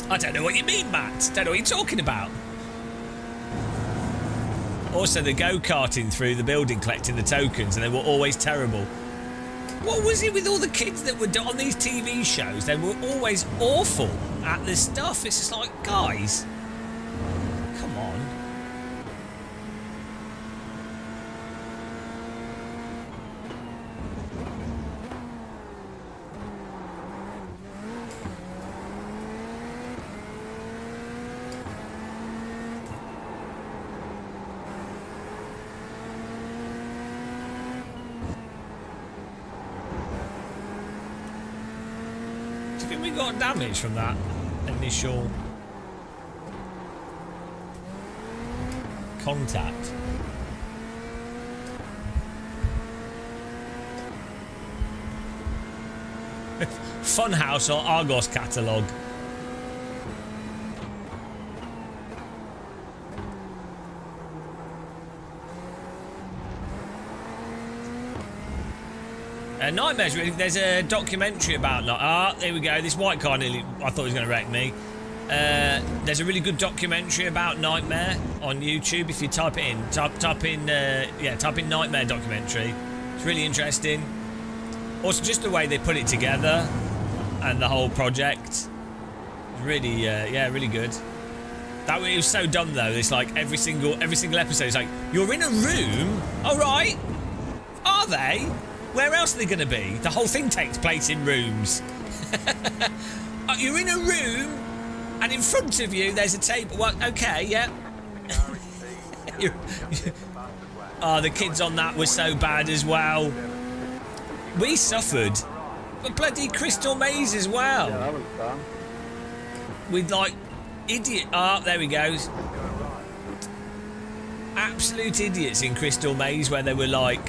I don't know what you mean, Matt. Don't know what you're talking about. Also, the go-karting through the building collecting the tokens, and they were always terrible. What was it with all the kids that were on these TV shows? They were always awful at this stuff. It's just like, guys, come on. Do you think we got damage from that initial contact? Funhouse or Argos catalogue? Nightmares, really. There's a documentary about... there we go. This white car nearly... I thought he was going to wreck me. There's a really good documentary about Nightmare on YouTube. If you type it in. Type in Nightmare documentary. It's really interesting. Also, just the way they put it together and the whole project. Really, really good. That it was so dumb, though. It's like every single episode, it's like, you're in a room? All right. Are they? Where else are they going to be? The whole thing takes place in rooms. You're in a room, and in front of you there's a table. Well, okay, yeah. Oh, the kids on that were so bad as well. We suffered. But bloody Crystal Maze as well. Yeah, that was dumb. With like idiot. There we go. Absolute idiots in Crystal Maze, where they were like,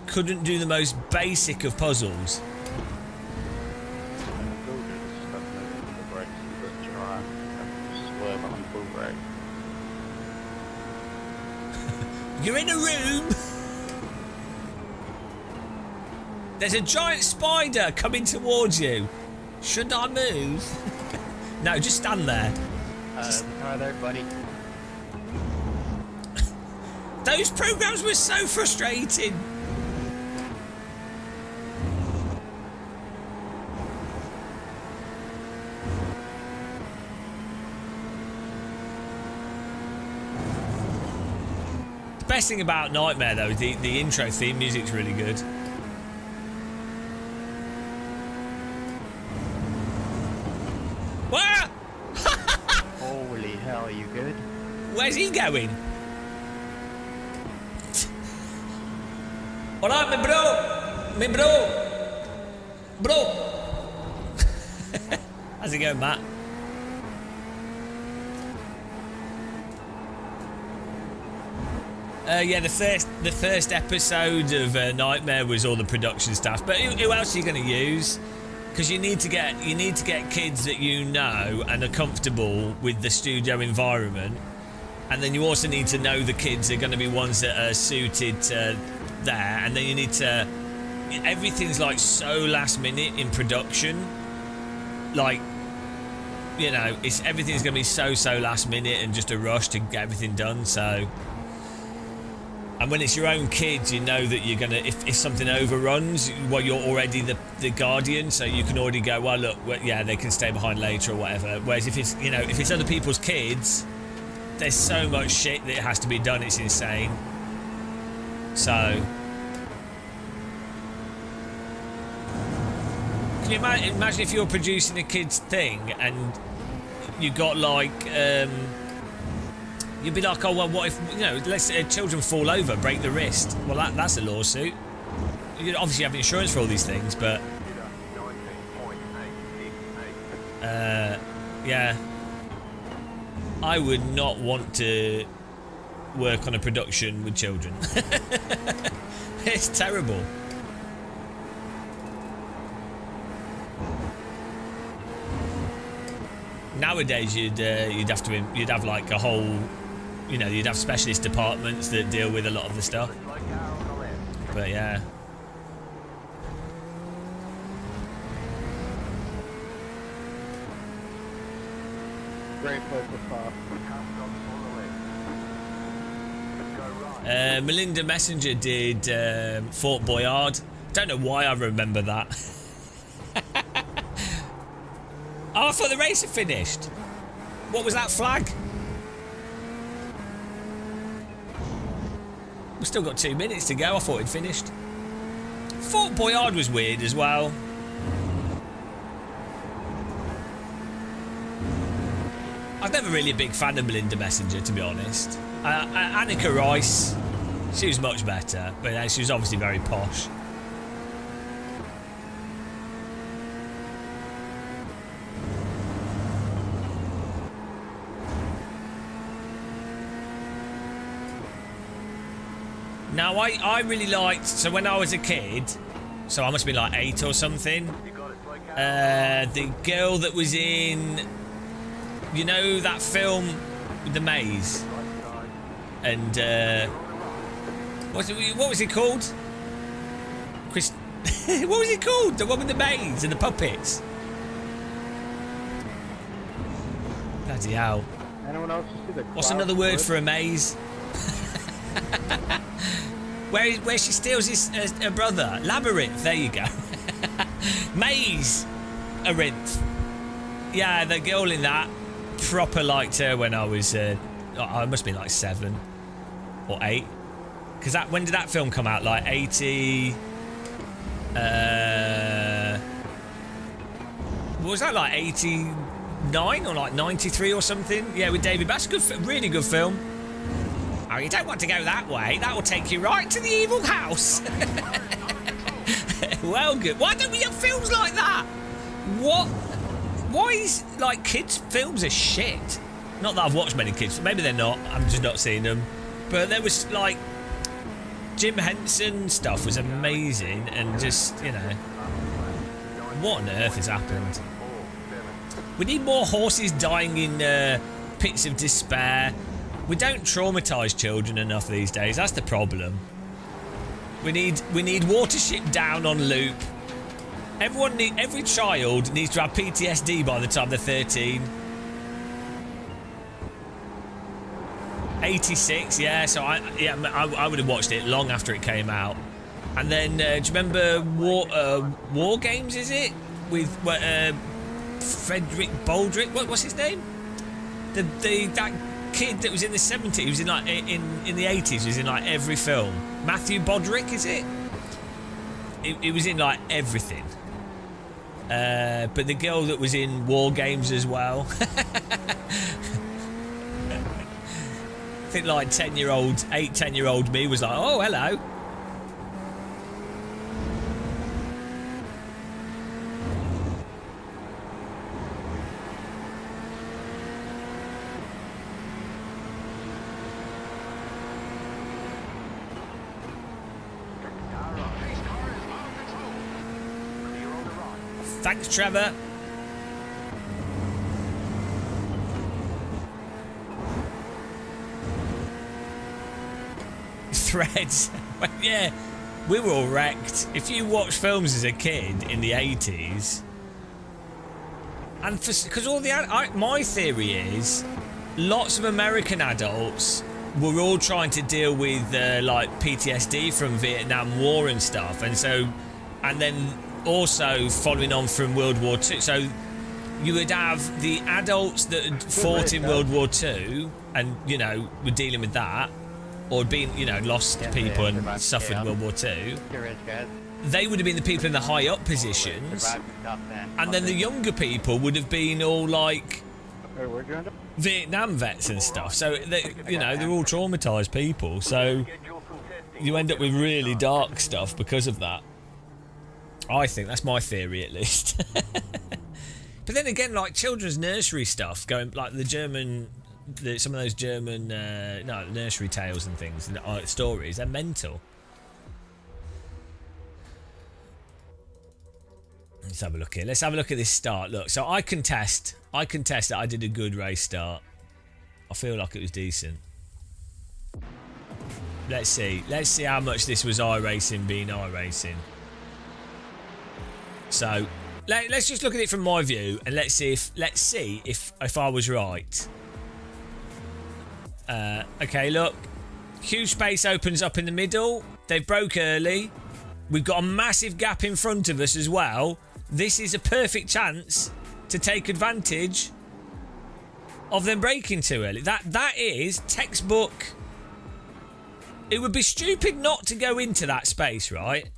couldn't do the most basic of puzzles. You're in a room. There's a giant spider coming towards you. Should I move? No, just stand there. The car there, buddy. Those programs were so frustrating. best thing about Nightmare though is the intro theme music's really good. What? Holy hell, you good? Where's he going? Hola, mi bro! Mi bro! Bro! How's it going, Matt? Yeah, the first episode of Nightmare was all the production staff. But who else are you going to use? Because you need to get kids that you know and are comfortable with the studio environment, and then you also need to know the kids are going to be ones that are suited to there, and then you need to. Everything's like so last minute in production, like. You know, everything's going to be so last minute and just a rush to get everything done. So, and when it's your own kids, you know that you're gonna if something overruns, well, you're already the guardian, so you can already go, well, look, yeah, they can stay behind later or whatever. Whereas if it's other people's kids, there's so much shit that has to be done. It's insane. So. Can you imagine if you're producing a kid's thing and you got like, you'd be like, oh, well, what if, let's children fall over, break the wrist? Well, that's a lawsuit. You obviously have insurance for all these things, but... yeah. I would not want to work on a production with children. It's terrible. Nowadays, you'd have like a whole, you'd have specialist departments that deal with a lot of the stuff. But yeah. Great place to stop. Melinda Messenger did Fort Boyard. Don't know why I remember that. Oh, I thought the race had finished. What was that flag? We've still got 2 minutes to go. I thought it'd finished. Fort Boyard was weird as well. I was never really a big fan of Melinda Messenger, to be honest. Annika Rice, she was much better, but she was obviously very posh. Now, I really liked... So when I was a kid, so I must have been like 8 or something, the girl that was in... You know that film with the maze? And, what was it called? What was it called? The one with the maze and the puppets? Bloody hell. Anyone else see the What's another word for a maze? Where she steals her brother. Labyrinth, there you go. Maze. Arinth. Yeah, the girl in that, proper liked her when I was, I must have been like 7 or 8. Because when did that film come out? Like 80... what was that, like 89 or like 93 or something? Yeah, with David Bass. Good, really good film. Oh, you don't want to go that way. That will take you right to the evil house. Well, good. Why don't we have films like that? What? Why is, like, kids' films are shit? Not that I've watched many kids. Maybe they're not. I'm just not seeing them. But there was, like, Jim Henson stuff was amazing. And just, what on earth has happened? We need more horses dying in pits of despair. We don't traumatise children enough these days. That's the problem. We need Watership Down on loop. Every child needs to have PTSD by the time they're 13. 86, yeah. So I would have watched it long after it came out. And then do you remember War Games? Is it with Frederick Baldrick? What's his name? That kid that was in the 70s? He was in like in the 80s. He was in like every film. Matthew Broderick, is it? He was in like everything. But the girl that was in War Games as well. I think like 10-year-old me was like, oh, hello. Thanks, Trevor. Threads. Yeah, we were all wrecked. If you watch films as a kid in the 80s, and because all the my theory is, lots of American adults were all trying to deal with like PTSD from Vietnam War and stuff, and then also following on from World War II. So you would have the adults that had fought in World War II and, you know, were dealing with that, or been, you know, lost people and suffered in World War II. They would have been the people in the high up positions, and then the younger people would have been all like Vietnam vets and stuff. So they, you know, they're all traumatized people. So you end up with really dark stuff because of that. I think that's my theory, at least. But then again, like children's nursery stuff, going like some of those German nursery tales and things, and stories, they're mental. Let's have a look here. Let's have a look at this start. Look, so I contest that I did a good race start. I feel like it was decent. Let's see how much this was iRacing being iRacing. So let's just look at it from my view, and let's see if I was right. Okay, look, huge space opens up in the middle. They broke early. We've got a massive gap in front of us as well. This is a perfect chance to take advantage of them braking too early. That is textbook. It would be stupid not to go into that space, right?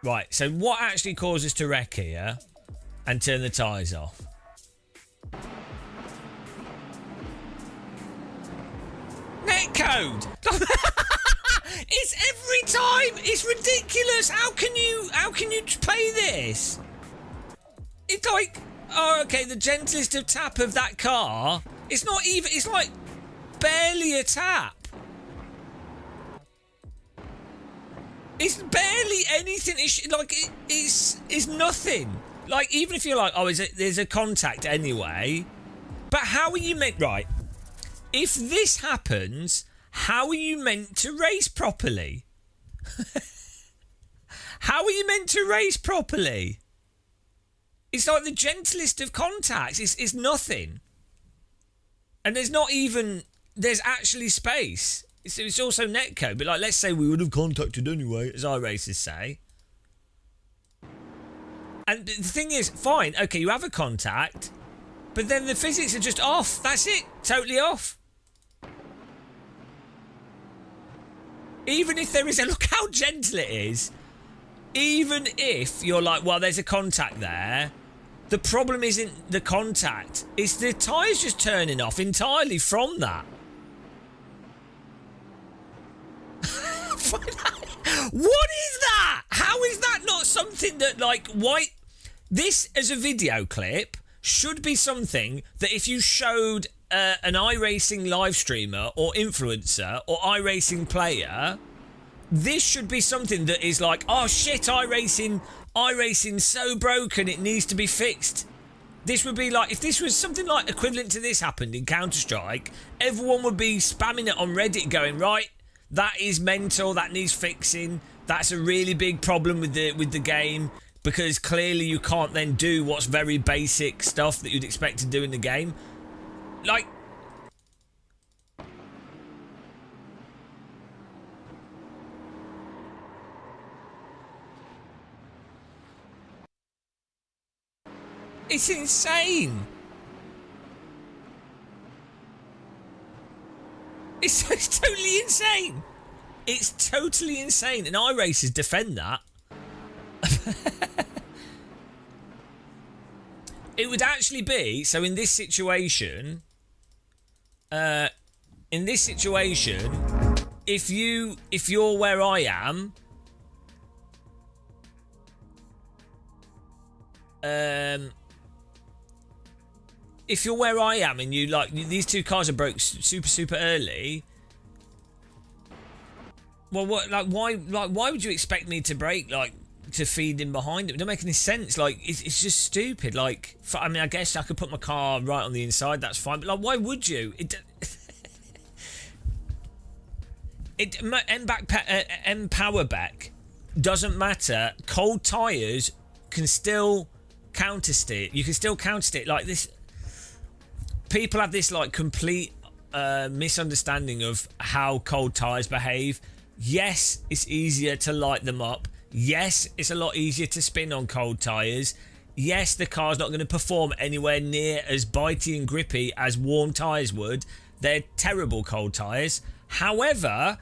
Right, so what actually caused us to wreck here and turn the tyres off? Netcode! It's every time! It's ridiculous! How can you play this? It's like, oh, okay, the gentlest of tap of that car. It's not even, it's like barely a tap. It's barely anything. It's nothing. Like, even if you're like, oh, there's a contact anyway. But how are you meant... Right. If this happens, how are you meant to race properly? How are you meant to race properly? It's like the gentlest of contacts. It's nothing. And there's not even... There's actually space. It's also netcode, but like, let's say we would have contacted anyway, as iRacers say. And the thing is, fine, okay, you have a contact, but then the physics are just off. That's it, totally off. Even if there is a... Look how gentle it is. Even if you're like, well, there's a contact there, the problem isn't the contact. It's the tyres just turning off entirely from that. What is that? How is that not something that, like, why... This, as a video clip, should be something that if you showed an iRacing live streamer or influencer or iRacing player, this should be something that is like, oh shit, iRacing's so broken, it needs to be fixed. This would be like, if this was something like equivalent to this happened in Counter-Strike, everyone would be spamming it on Reddit going, right, that is mental, that needs fixing, that's a really big problem with the game, because clearly you can't then do what's very basic stuff that you'd expect to do in the game. Like... It's insane. It's totally insane. It's totally insane, and iRacers defend that. It would actually be so in this situation. If you're where I am, if you're where I am and you like these two cars are broke super early. Well, why would you expect me to brake to feed in behind it? It don't make any sense. Like it's just stupid. Like I mean, I guess I could put my car right on the inside. That's fine. But like, why would you? Power back doesn't matter. Cold tires can still counter steer. You can still counter steer like this. People have this like complete misunderstanding of how cold tires behave. Yes, it's easier to light them up. Yes, it's a lot easier to spin on cold tires. Yes, the car's not going to perform anywhere near as bitey and grippy as warm tires would. They're terrible cold tires. However,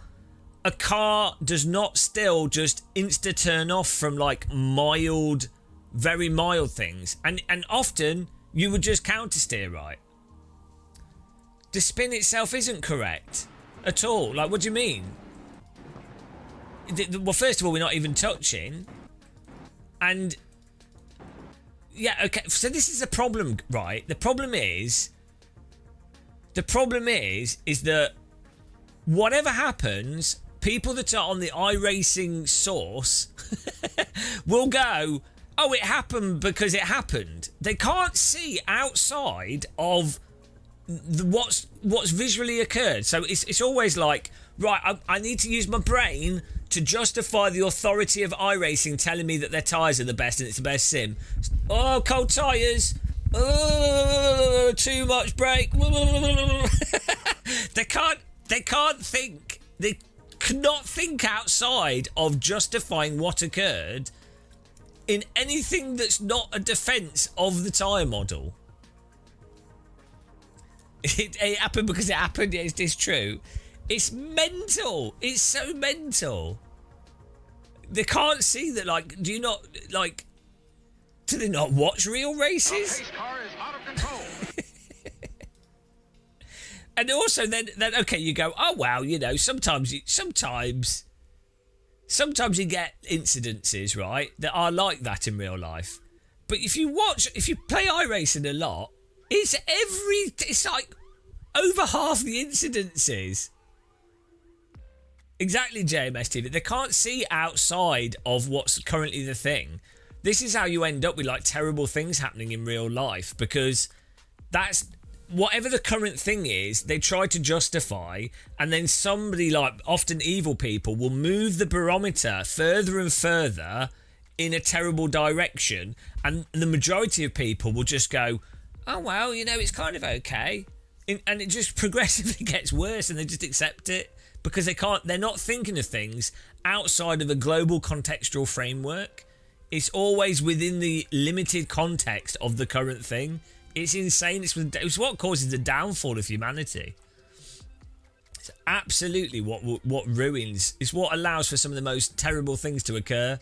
a car does not still just insta turn off from like mild, very mild things. And often you would just counter steer right. The spin itself isn't correct at all. Like, what do you mean? Well, first of all, we're not even touching. And yeah, okay. So this is a problem, right? The problem is that whatever happens, people that are on the iRacing source will go, oh, it happened because it happened. They can't see outside of what's visually occurred. So it's always like, right, I need to use my brain to justify the authority of iRacing telling me that their tyres are the best and it's the best sim. Oh, cold tyres. Oh, too much brake. They can't think. They cannot think outside of justifying what occurred in anything that's not a defence of the tyre model. It happened because it happened. It's true. It's mental. It's so mental. They can't see that. Like, do you not like? Do they not watch real races? The pace car is out of control. And also, then okay, you go, oh wow, you know, sometimes you get incidences, right, that are like that in real life. But if you play iRacing a lot, it's like over half the incidences. Exactly, JMS TV. They can't see outside of what's currently the thing. This is how you end up with like terrible things happening in real life, because that's whatever the current thing is, they try to justify, and then somebody, like often evil people, will move the barometer further and further in a terrible direction, and the majority of people will just go, oh well, you know, it's kind of okay, and it just progressively gets worse, and they just accept it because they're not thinking of things outside of a global contextual framework. It's always within the limited context of the current thing. It's insane. It's what causes the downfall of humanity. It's absolutely what ruins. It's what allows for some of the most terrible things to occur.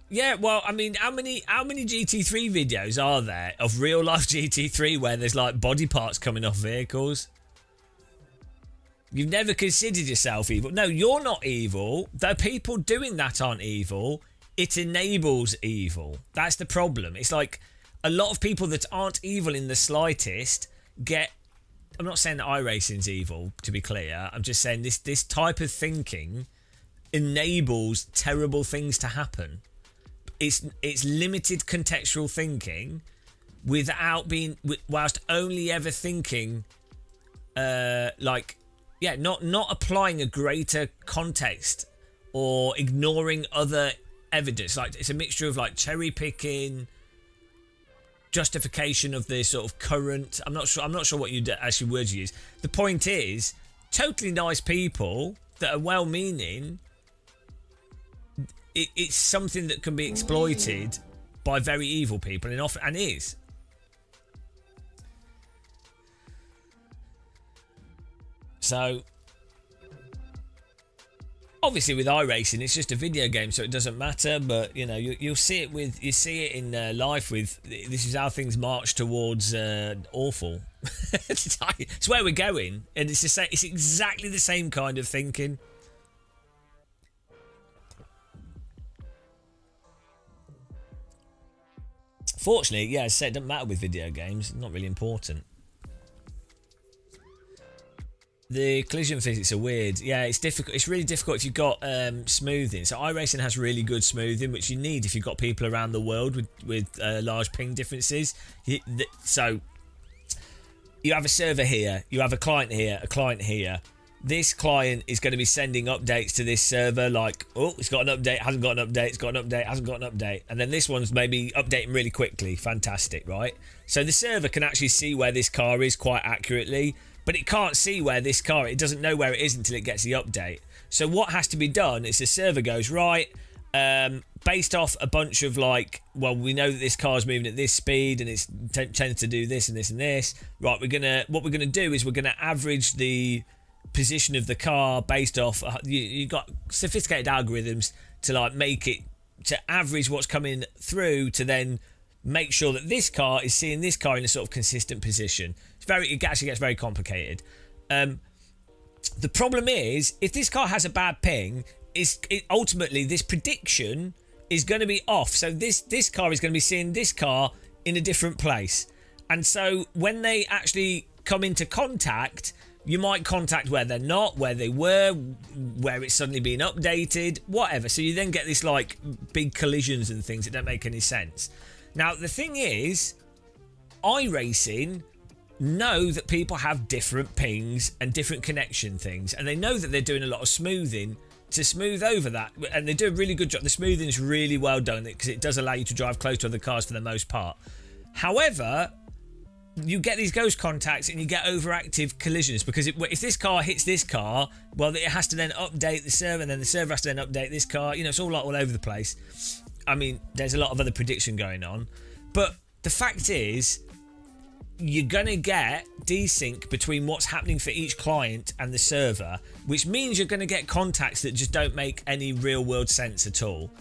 Yeah, well, I mean, how many GT3 videos are there of real life GT3 where there's like body parts coming off vehicles? You've never considered yourself evil. No, you're not evil. The people doing that aren't evil. It enables evil. That's the problem. It's like a lot of people that aren't evil in the slightest get... I'm not saying that iRacing's evil, to be clear. I'm just saying this type of thinking enables terrible things to happen. It's limited contextual thinking whilst only ever thinking not applying a greater context or ignoring other evidence. Like, it's a mixture of like cherry picking, justification of the sort of current. I'm not sure what actually words you use. The point is, totally nice people that are well-meaning. It's something that can be exploited by very evil people, and often and is. So obviously with iRacing, it's just a video game, so it doesn't matter. But you know, you'll see it in life. With this is how things march towards awful. It's where we're going, and it's the same. It's exactly the same kind of thinking. Fortunately, yeah, as I said, it doesn't matter with video games. It's not really important. The collision physics are weird. Yeah, it's difficult. It's really difficult if you've got smoothing. So iRacing has really good smoothing, which you need if you've got people around the world with large ping differences. So you have a server here, you have a client here, a client here. This client is going to be sending updates to this server like, oh, it's got an update, hasn't got an update, it's got an update, hasn't got an update. And then this one's maybe updating really quickly. Fantastic, right? So the server can actually see where this car is quite accurately, but it can't see where this car, it doesn't know where it is until it gets the update. So what has to be done is the server goes, right, based off a bunch of like, well, we know that this car's moving at this speed and it's tends to do this and this and this. Right, what we're gonna do is we're gonna average the position of the car based off you got sophisticated algorithms to like make it to average what's coming through to then make sure that this car is seeing this car in a sort of consistent position. It actually gets very complicated. The problem is if this car has a bad ping, ultimately this prediction is going to be off. So this car is going to be seeing this car in a different place, and so when they actually come into contact, you might contact where they're not, where they were, where it's suddenly being updated, whatever. So you then get this like big collisions and things that don't make any sense. Now, the thing is, iRacing know that people have different pings and different connection things, and they know that they're doing a lot of smoothing to smooth over that, and they do a really good job. The smoothing is really well done because it does allow you to drive close to other cars for the most part. However, you get these ghost contacts and you get overactive collisions because if this car hits this car, well, it has to then update the server, and then the server has to then update this car. You know, it's all over the place. I mean, there's a lot of other prediction going on, but the fact is, you're gonna get desync between what's happening for each client and the server, which means you're gonna get contacts that just don't make any real world sense at all.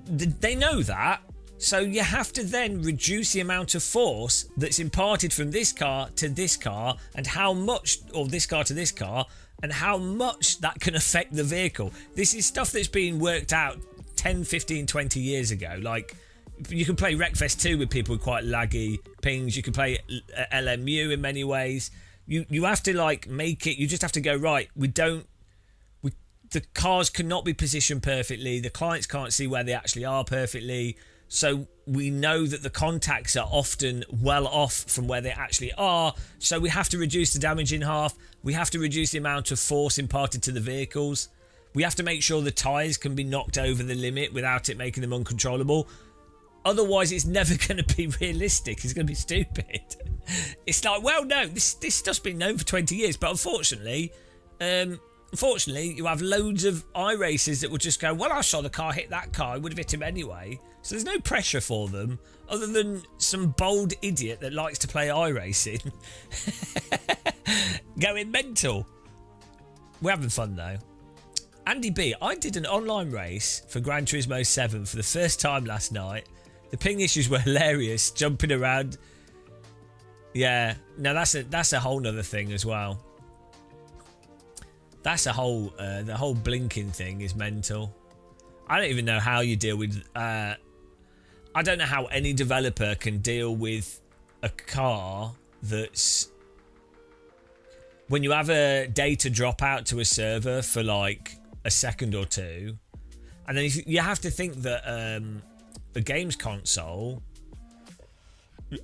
They know that. So you have to then reduce the amount of force that's imparted from this car to this car, and how much, or this car to this car, and how much that can affect the vehicle. This is stuff that's been worked out 10, 15, 20 years ago. Like, you can play Wreckfest 2 with people with quite laggy pings. You can play LMU in many ways. You have to like make it, you just have to go, right, the cars cannot be positioned perfectly. The clients can't see where they actually are perfectly. So we know that the contacts are often well off from where they actually are. So we have to reduce the damage in half. We have to reduce the amount of force imparted to the vehicles. We have to make sure the tyres can be knocked over the limit without it making them uncontrollable. Otherwise, it's never going to be realistic. It's going to be stupid. It's like, well, no, this stuff's been known for 20 years. But unfortunately, you have loads of iRacers that will just go, well, I saw the car hit that car. It would have hit him anyway. So there's no pressure for them other than some bold idiot that likes to play iRacing going mental. We're having fun, though. Andy B, I did an online race for Gran Turismo 7 for the first time last night. The ping issues were hilarious, jumping around. Yeah, no, that's a whole nother thing as well. That's a whole, the whole blinking thing is mental. I don't even know how you deal with, I don't know how any developer can deal with a car that's, when you have a data drop out to a server for like a second or two, and then you have to think that a games console,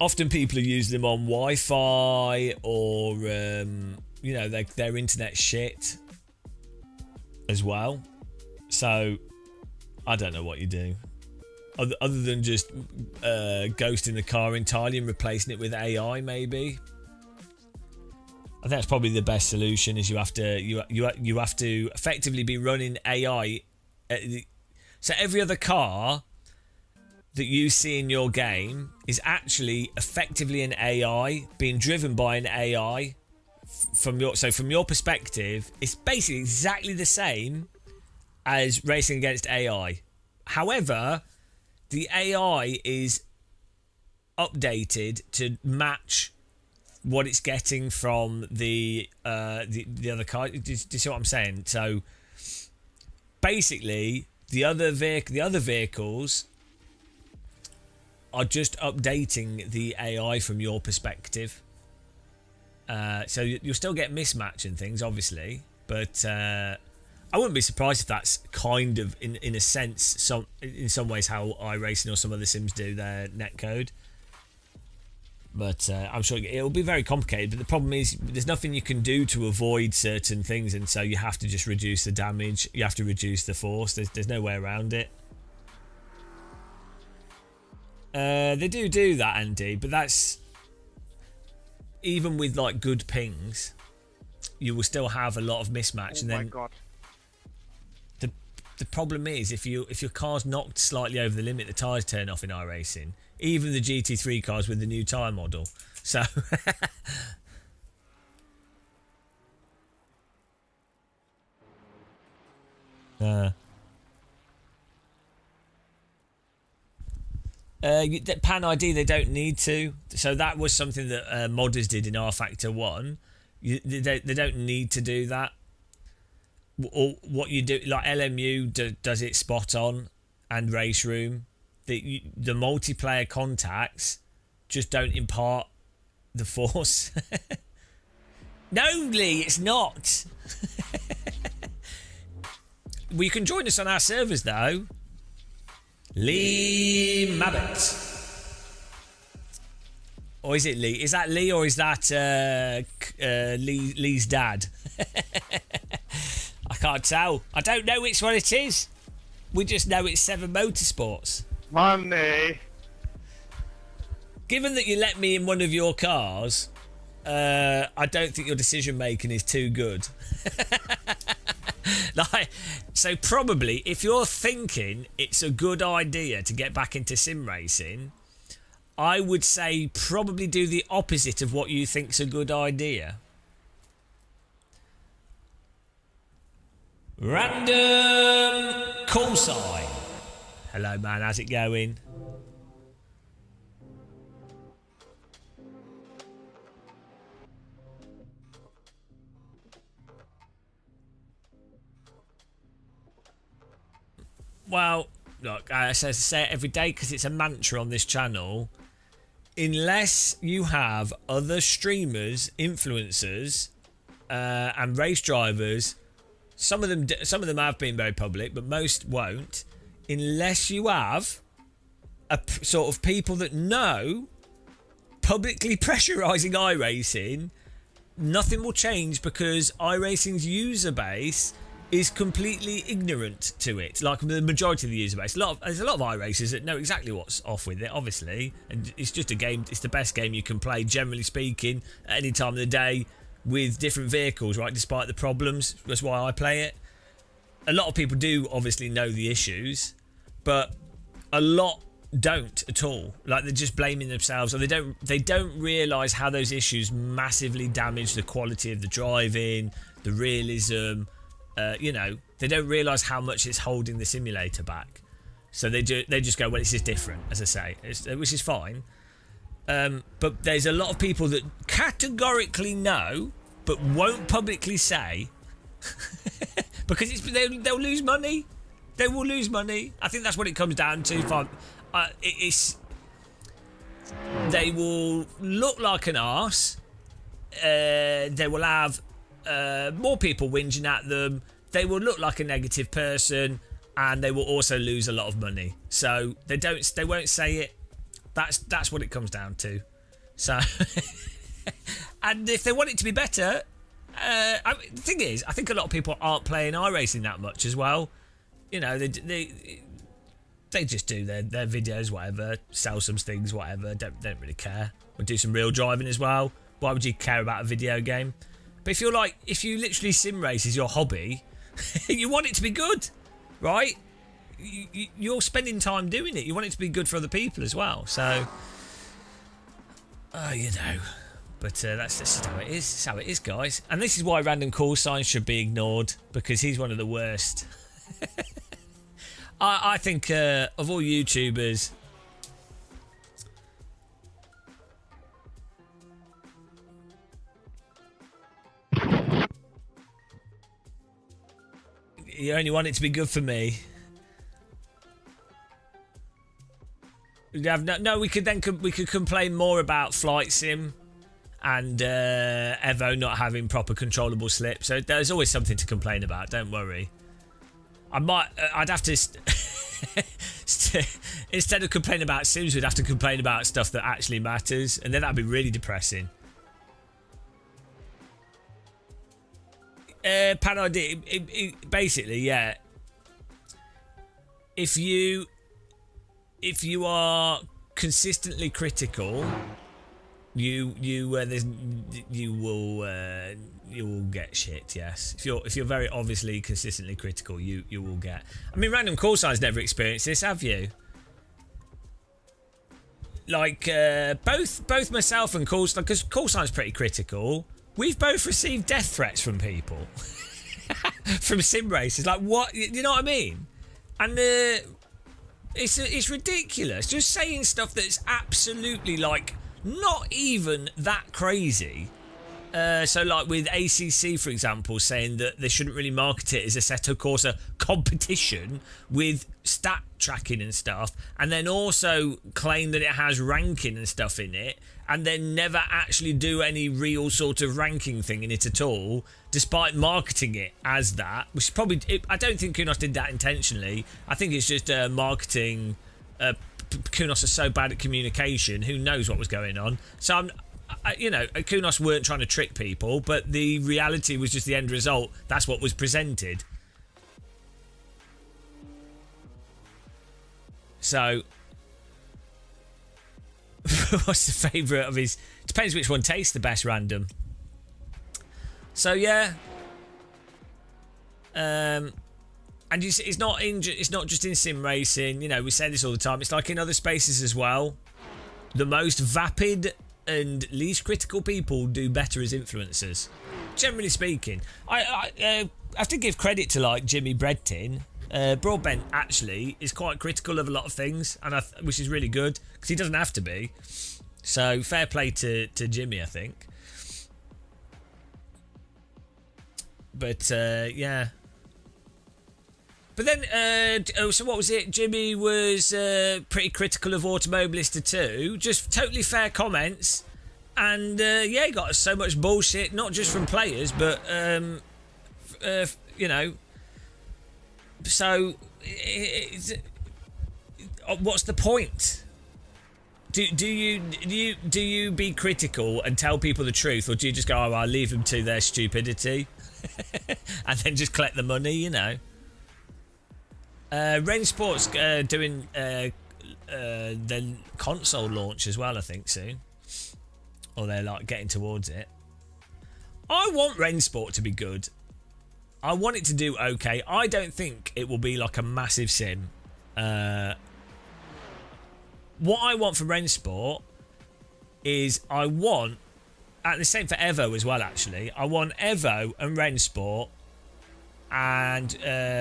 often people use them on Wi-Fi or you know, their internet shit as well. So I don't know what you do other than just ghosting the car entirely and replacing it with AI. Maybe I think that's probably the best solution. Is you have to effectively be running AI. So every other car that you see in your game is actually effectively an AI being driven by an AI. from your perspective, it's basically exactly the same as racing against AI. However, the AI is updated to match what it's getting from the other car. Do you see what I'm saying? So basically, the other vehicles are just updating the AI from your perspective. So you'll still get mismatch and things, obviously, but I wouldn't be surprised if that's kind of, in a sense, in some ways, how iRacing or some other sims do their netcode. But I'm sure it'll be very complicated. But the problem is, there's nothing you can do to avoid certain things, and so you have to just reduce the damage. You have to reduce the force. There's no way around it. They do that, Andy, but that's even with like good pings, you will still have a lot of mismatch. And then, my god. The problem is, if your car's knocked slightly over the limit, the tyres turn off in iRacing. Even the GT3 cars with the new tyre model. So Pan ID, they don't need to. So that was something that modders did in R Factor 1. They don't need to do that. Or what you do, like LMU does it spot on, and Race Room. The multiplayer contacts just don't impart the force. No, Lee, it's not. Well, you can join us on our servers, though. Lee Mabbott. Or is it Lee? Is that Lee, or is that Lee's dad? I can't tell. I don't know which one it is. We just know it's Seven Motorsports. Money. Given that you let me in one of your cars, I don't think your decision making is too good. So probably, if you're thinking it's a good idea to get back into sim racing, I would say probably do the opposite of what you think's a good idea. Random call sign. Hello, man. How's it going? Well, look, I say it every day because it's a mantra on this channel. Unless you have other streamers, influencers, and race drivers, some of them have been very public, but most won't. Unless you have a sort of people that know publicly pressurising iRacing, nothing will change, because iRacing's user base is completely ignorant to it. Like the majority of the user base. There's a lot of iRacers that know exactly what's off with it, obviously. And it's just a game. It's the best game you can play, generally speaking, at any time of the day, with different vehicles, right? Despite the problems. That's why I play it. A lot of people do obviously know the issues, but a lot don't at all. Like, they're just blaming themselves, or they don't realise how those issues massively damage the quality of the driving, the realism. They don't realise how much it's holding the simulator back. So they just go, well, it's just different, as I say, which is fine. But there's a lot of people that categorically know, but won't publicly say, because they'll lose money. They will lose money. I think that's what it comes down to. They will look like an arse. They will have more people whinging at them. They will look like a negative person, and they will also lose a lot of money. So they won't say it. That's what it comes down to. So, and if they want it to be better, the thing is, I think a lot of people aren't playing iRacing that much as well. You know, they just do their videos, whatever, sell some things, whatever. Don't really care. Or do some real driving as well. Why would you care about a video game? But if you literally sim race is your hobby, you want it to be good, right? You're spending time doing it. You want it to be good for other people as well. So, but But that's just how it is. That's how it is, guys. And this is why random call signs should be ignored, because he's one of the worst. I think of all YouTubers, you only want it to be good for me. We could complain more about Flight Sim and Evo not having proper controllable slip. So there's always something to complain about. Don't worry. I'd have to instead of complaining about Sims, we'd have to complain about stuff that actually matters, and then that'd be really depressing. Basically, yeah. If you are consistently critical, you will get shit. Yes, if you're very obviously consistently critical, you will get. I mean, random call signs never experienced this, have you? Like both myself and call, because call sign's pretty critical. We've both received death threats from people from sim races. Like, what? You know what I mean? And it's ridiculous. Just saying stuff that's absolutely, like, not even that crazy. So, like, with ACC, for example, saying that they shouldn't really market it as a Assetto Corsa competition with stat tracking and stuff, and then also claim that it has ranking and stuff in it, and then never actually do any real sort of ranking thing in it at all, despite marketing it as that, which is probably... I don't think Kunos did that intentionally. I think it's just marketing... Kunos are so bad at communication, who knows what was going on. So, Kunos weren't trying to trick people, but the reality was just the end result. That's what was presented. So... what's the favourite of his? Depends which one tastes the best. Random. So yeah, and it's not just in sim racing. You know, we say this all the time. It's like in other spaces as well. The most vapid and least critical people do better as influencers. Generally speaking, I have to give credit to like Jimmy Breadtin. Broadbent actually is quite critical of a lot of things, and which is really good because he doesn't have to be. So fair play to Jimmy, I think. But yeah. But then, so what was it? Jimmy was pretty critical of Automobilista 2. Just totally fair comments, and yeah, he got so much bullshit, not just from players, but you know. So, what's the point? Do you be critical and tell people the truth, or do you just go, oh, I'll leave them to their stupidity, and then just collect the money? You know. Ren Sports doing the console launch as well, I think soon, or they're like getting towards it. I want Ren Sport to be good. I want it to do okay. I don't think it will be like a massive sim. What I want from Rensport is and the same for Evo as well, actually. I want Evo and Rensport and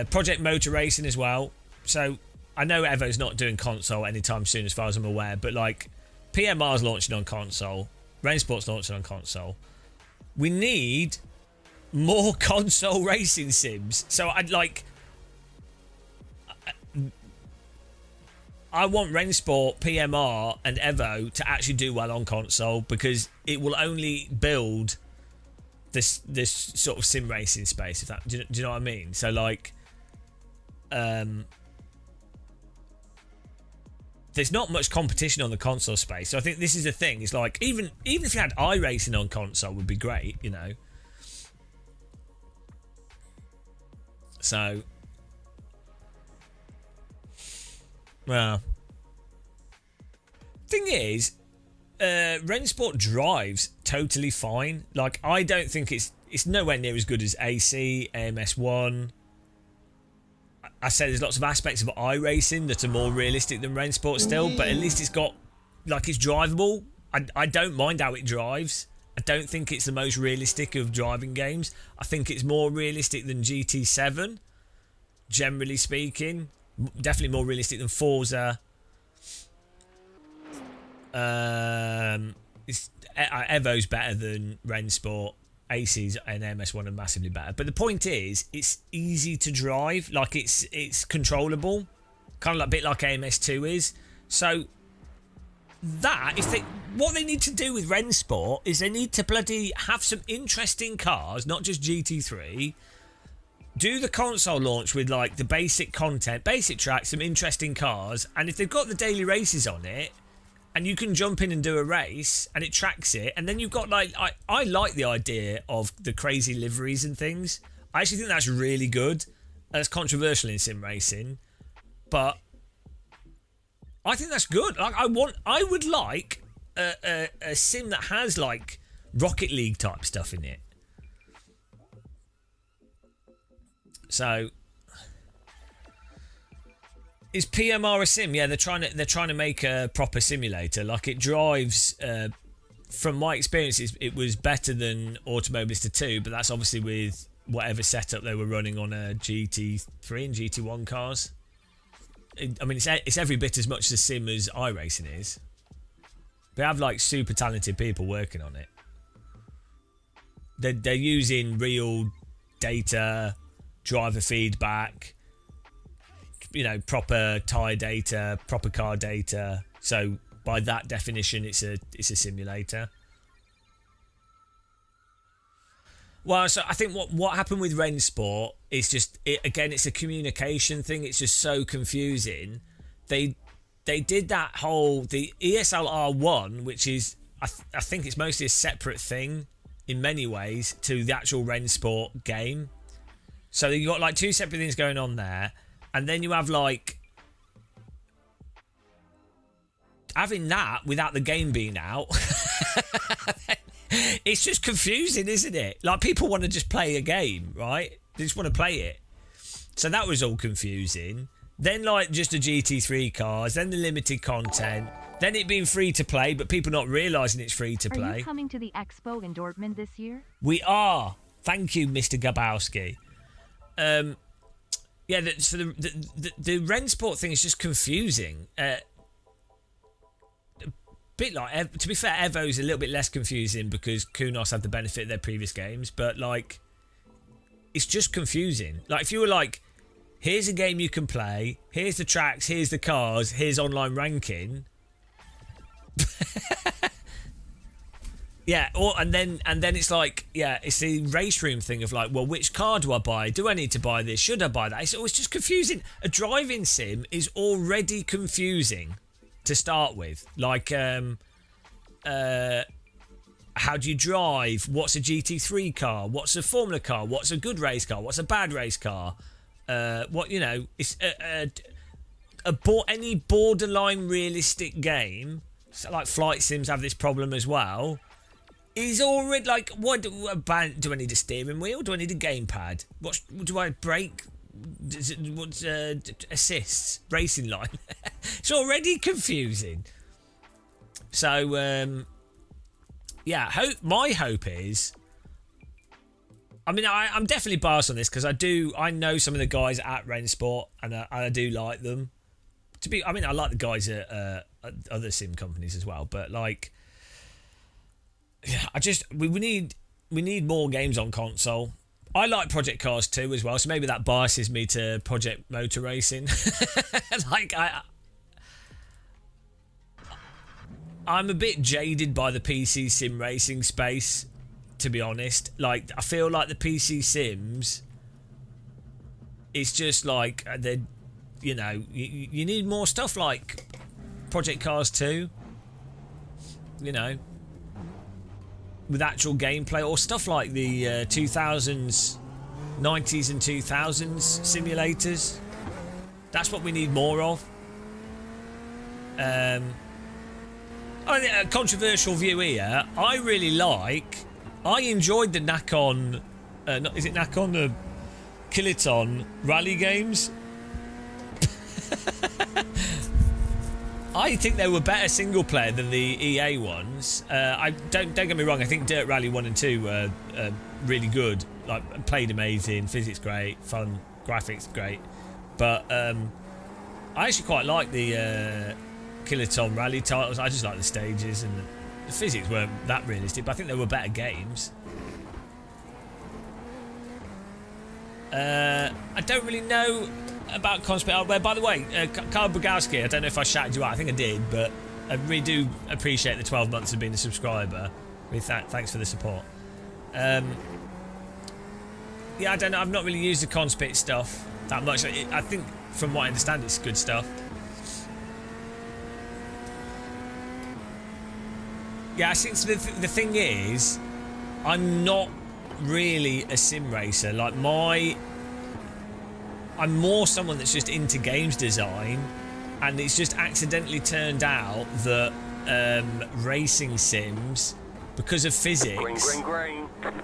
Project Motor Racing as well. So I know Evo's not doing console anytime soon as far as I'm aware, but like PMR's launching on console, Rensport's launching on console. We need more console racing sims. So I want Rensport, PMR and Evo to actually do well on console, because it will only build this sort of sim racing space, if that, do you know what I mean? So like there's not much competition on the console space. So I think this is the thing. It's like even if you had iRacing on console would be great, you know. So, well, thing is, Rensport drives totally fine. Like, I don't think it's nowhere near as good as AC, AMS1. I said there's lots of aspects of iRacing that are more realistic than Rensport still, but at least it's got, like, it's drivable. I don't mind how it drives. I don't think it's the most realistic of driving games. I think it's more realistic than GT7, generally speaking. Definitely more realistic than Forza. Evo's better than Rennsport. ACs and MS1 are massively better. But the point is, it's easy to drive. Like, it's controllable. Kind of like a bit like AMS2 is. So, what they need to do with Rennsport is they need to bloody have some interesting cars, not just GT3. Do the console launch with, like, the basic content, basic tracks, some interesting cars. And if they've got the daily races on it, and you can jump in and do a race, and it tracks it, and then you've got, like... I like the idea of the crazy liveries and things. I actually think that's really good. That's controversial in sim racing. But I think that's good. Like, I would like a sim that has, like, Rocket League type stuff in it. So... Is PMR a sim? Yeah, they're trying to make a proper simulator. Like, it drives. From my experience, it was better than Automobilista 2, but that's obviously with whatever setup they were running on a GT3 and GT1 cars. I mean, it's every bit as much a sim as iRacing is. They have, like, super talented people working on it. They're using real data, driver feedback. You know, proper tyre data, proper car data. So by that definition, it's a simulator. Well, so I think what happened with Rennsport is just it's a communication thing. It's just so confusing. They did that whole the ESLR1, which is I think it's mostly a separate thing in many ways to the actual Rennsport game. So you got like two separate things going on there. And then you have, like, having that without the game being out. It's just confusing, isn't it? Like, people want to just play a game, right? They just want to play it. So that was all confusing. Then, like, just the GT3 cars. Then the limited content. Then it being free to play, but people not realising it's free to play. Are you coming to the expo in Dortmund this year? We are. Thank you, Mr. Gabowski. Yeah, so the Rennsport thing is just confusing. A bit like, to be fair, Evo's a little bit less confusing because Kunos had the benefit of their previous games, but, like, it's just confusing. Like, if you were like, here's a game you can play, here's the tracks, here's the cars, here's online ranking. Yeah, and then it's like, yeah, it's the race room thing of like, well, which car do I buy? Do I need to buy this? Should I buy that? It's always just confusing. A driving sim is already confusing to start with. Like, how do you drive? What's a GT3 car? What's a Formula car? What's a good race car? What's a bad race car? It's any borderline realistic game, so like flight sims have this problem as well. Is already like, what do I need a steering wheel? Do I need a gamepad? What do I brake? What's assists? Racing line? It's already confusing. So yeah, my hope is. I mean, I'm definitely biased on this because I know some of the guys at Rennsport and I do like them. I like the guys at other sim companies as well, but like. We need more games on console. I like Project Cars 2 as well, so maybe that biases me to Project Motor Racing. Like I'm a bit jaded by the PC sim racing space, to be honest. Like, I feel like the PC sims, it's just like you need more stuff like Project Cars 2. You know. With actual gameplay or stuff like the 2000s, 90s and 2000s simulators. That's what we need more of. A controversial view here. I enjoyed the Nakon, is it Nakon? The Kiloton rally games. I think they were better single player than the EA ones. I don't get me wrong. I think Dirt Rally 1 and 2 were really good. Like, played amazing, physics great, fun, graphics great. But I actually quite like the Kiloton Rally titles. I just like the stages, and the physics weren't that realistic, but I think they were better games. I don't really know about Conspiracy Hardware. By the way, Karl Bogowski, I don't know if I shouted you out. I think I did, but I really do appreciate the 12 months of being a subscriber. Thanks for the support. Yeah, I don't know. I've not really used the Conspit stuff that much. I think, from what I understand, it's good stuff. Yeah, I think the thing is, I'm not really a sim racer. Like, I'm more someone that's just into games design, and it's just accidentally turned out that racing sims, because of physics,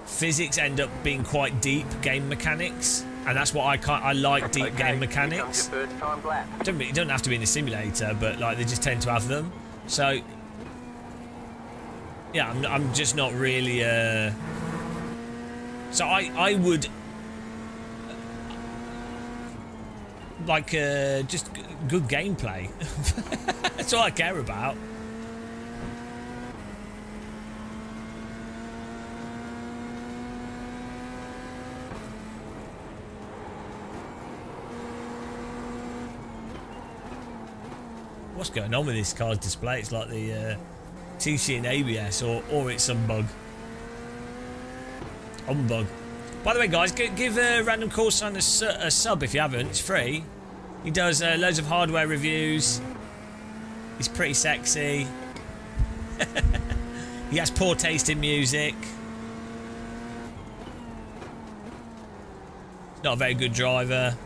physics end up being quite deep game mechanics, and that's what I like, deep game mechanics. It don't have to be in a simulator, but like they just tend to have them. So yeah, I'm just not really. So I would like just good gameplay. That's all I care about. What's going on with this car's display? It's like the TC and ABS, or it's some bug. Humbug. By the way, guys, give Random Call Sign a sub if you haven't. It's free. He does loads of hardware reviews. He's pretty sexy. He has poor taste in music. He's not a very good driver.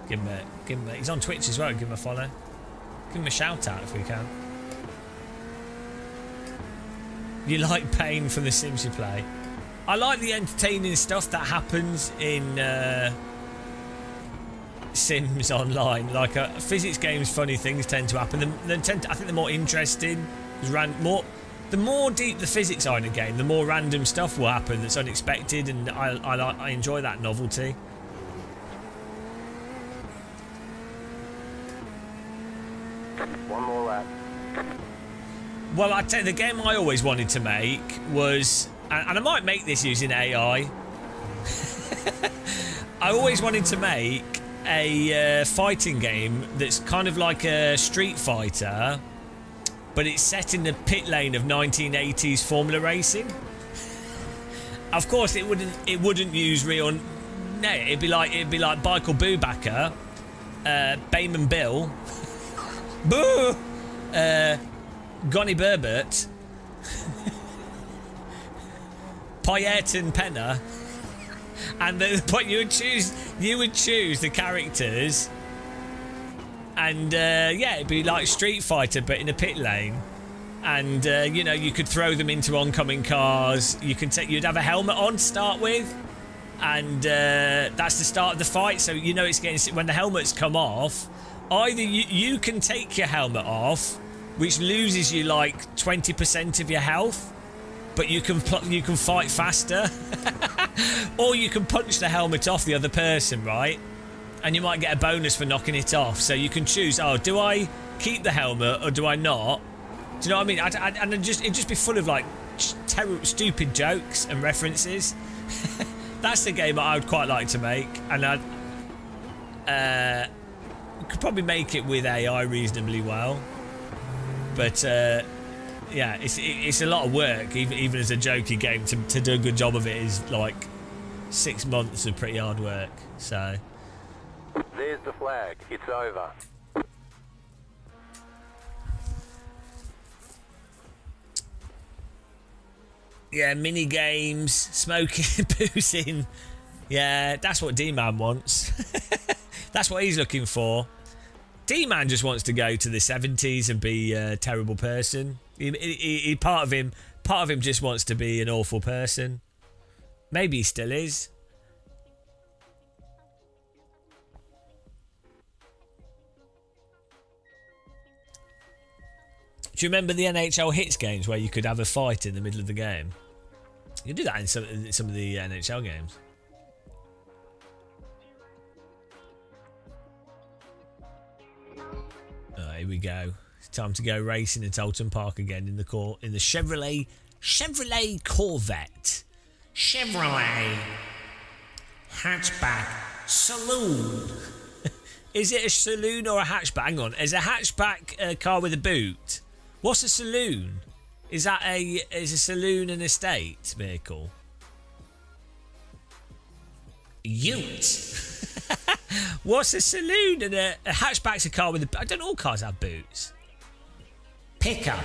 Give him a, he's on Twitch as well. Give him a follow. Give him a shout out if we can. You like pain from the Sims you play? I like the entertaining stuff that happens in Sims Online. Like physics games, funny things tend to happen. I think they're more interesting. The more deep the physics are in a game, the more random stuff will happen that's unexpected, and I enjoy that novelty. One more lap. Well, I tell you, the game I always wanted to make was, and I might make this using AI. I always wanted to make a fighting game that's kind of like a Street Fighter, but it's set in the pit lane of 1980s Formula racing. Of course, it wouldn't use real. No, it'd be like Michael Boobacker, Bayman Bill, Boo, Gonny Burbert, Payerton Penna, and but you would choose the characters, and yeah, it'd be like Street Fighter but in a pit lane, and you know, you could throw them into oncoming cars. You'd have a helmet on to start with, and that's the start of the fight. So you know it's getting, when the helmets come off, either you can take your helmet off, which loses you like 20% of your health, but you can fight faster, or you can punch the helmet off the other person, right? And you might get a bonus for knocking it off. So you can choose, oh, do I keep the helmet or do I not? Do you know what I mean? And it'd just be full of like terrible, stupid jokes and references. That's the game I would quite like to make, and I could probably make it with AI reasonably well. But yeah, it's a lot of work, even as a jokey game. To do a good job of it is like 6 months of pretty hard work. So There's the flag. It's over. yeah, mini games, smoking, boozing. Yeah, that's what D-Man wants. That's what he's looking for. D-Man just wants to go to the 70s and be a terrible person. He part of him just wants to be an awful person. Maybe he still is. Do you remember the NHL Hits games where you could have a fight in the middle of the game? You can do that in some of the NHL games. Here we go. It's time to go racing at Alton Park again in the Chevrolet Corvette. Chevrolet hatchback saloon. Is it a saloon or a hatchback? Hang on. Is a hatchback a car with a boot? What's a saloon? Is a saloon an estate vehicle? Ute. What's a saloon and a hatchback's a car with a... I don't know, all cars have boots. Pickup.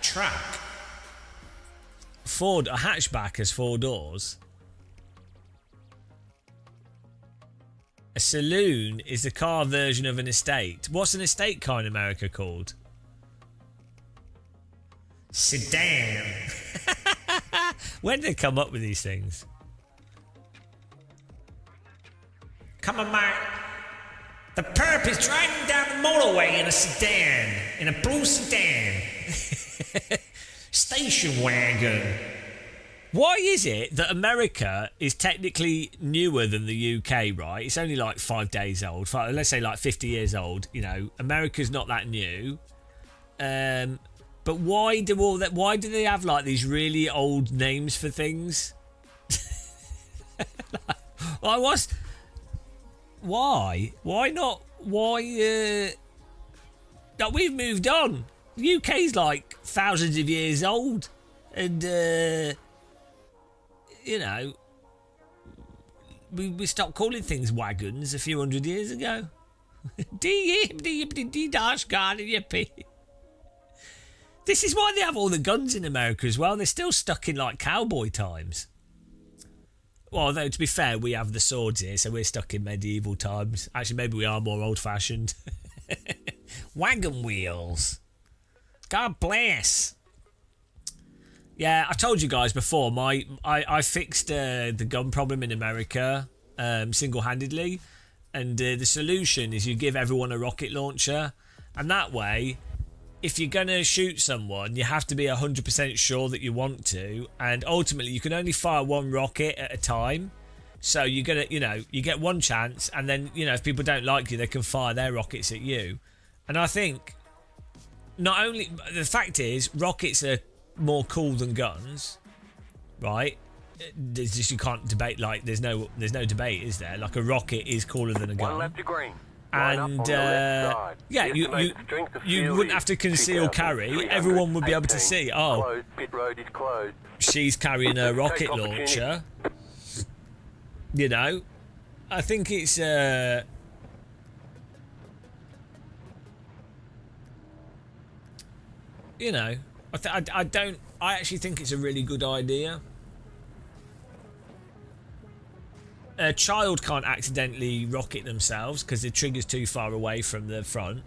Truck. Ford, a hatchback has 4 doors. A saloon is the car version of an estate. What's an estate car in America called? Sedan. When did they come up with these things? Come on, mate. The perp is driving down the motorway in a sedan. In a blue sedan. Station wagon. Why is it that America is technically newer than the UK, right? It's only like 5 days old. Let's say like 50 years old. You know, America's not that new. But why do they have like these really old names for things? Why? Why not? Why? No, we've moved on. The UK's like thousands of years old, and you know, we stopped calling things wagons a few hundred years ago. This is why they have all the guns in America as well. They're still stuck in like cowboy times. Well, although to be fair, we have the swords here, so we're stuck in medieval times. Actually, maybe we are more old-fashioned. Wagon wheels. God bless. Yeah, I told you guys before. I fixed the gun problem in America single-handedly, and the solution is you give everyone a rocket launcher, and that way, if you're going to shoot someone, you have to be 100% sure that you want to, and ultimately you can only fire one rocket at a time. So you're going to, you get one chance, and then, if people don't like you, they can fire their rockets at you. And I think not only, the fact is, rockets are more cool than guns, right? There's just, you can't debate, like, there's no debate, is there? Like, a rocket is cooler than a gun. One left to green. And yeah, you wouldn't have to conceal carry. Everyone would be able to see. Oh, closed. Pit road is closed. She's carrying a rocket launcher. I think it's I actually think it's a really good idea. A child can't accidentally rocket themselves because the trigger's too far away from the front.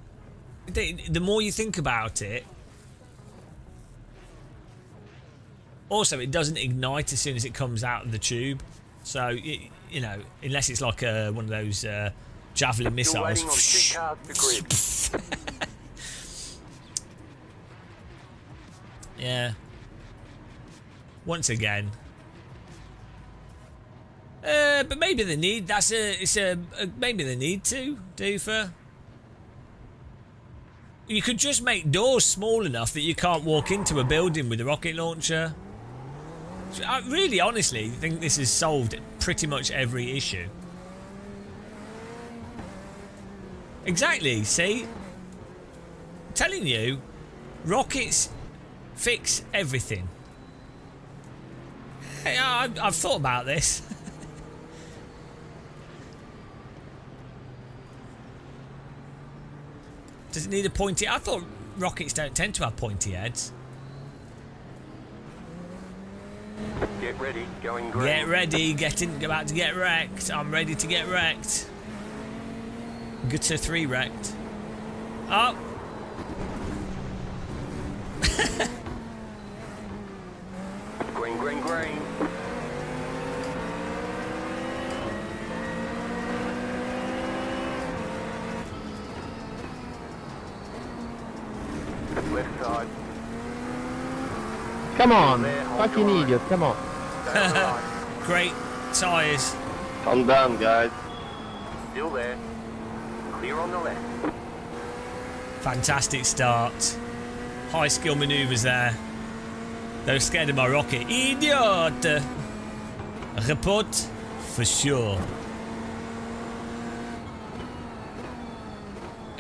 The more you think about it, also it doesn't ignite as soon as it comes out of the tube. So unless it's like one of those javelin missiles. Still waiting on 2 cars to grid. Yeah. Once again. But maybe they need. Maybe they need to, Doofer. You could just make doors small enough that you can't walk into a building with a rocket launcher. I really, honestly think this has solved pretty much every issue. Exactly. See, I'm telling you, rockets fix everything. Hey, I've thought about this. Does it need a pointy? I thought rockets don't tend to have pointy heads. Get ready, going green. Get ready, about to get wrecked. I'm ready to get wrecked. Gutter 3 wrecked. Oh. Green, green, green. Left side. Come on, There, hold fucking your line. idiot, come on. Stay on the line. Great tyres. Calm down, guys. Still there. Clear on the left. Fantastic start. High skill manoeuvres there. They were scared of my rocket. Idiot! Report for sure.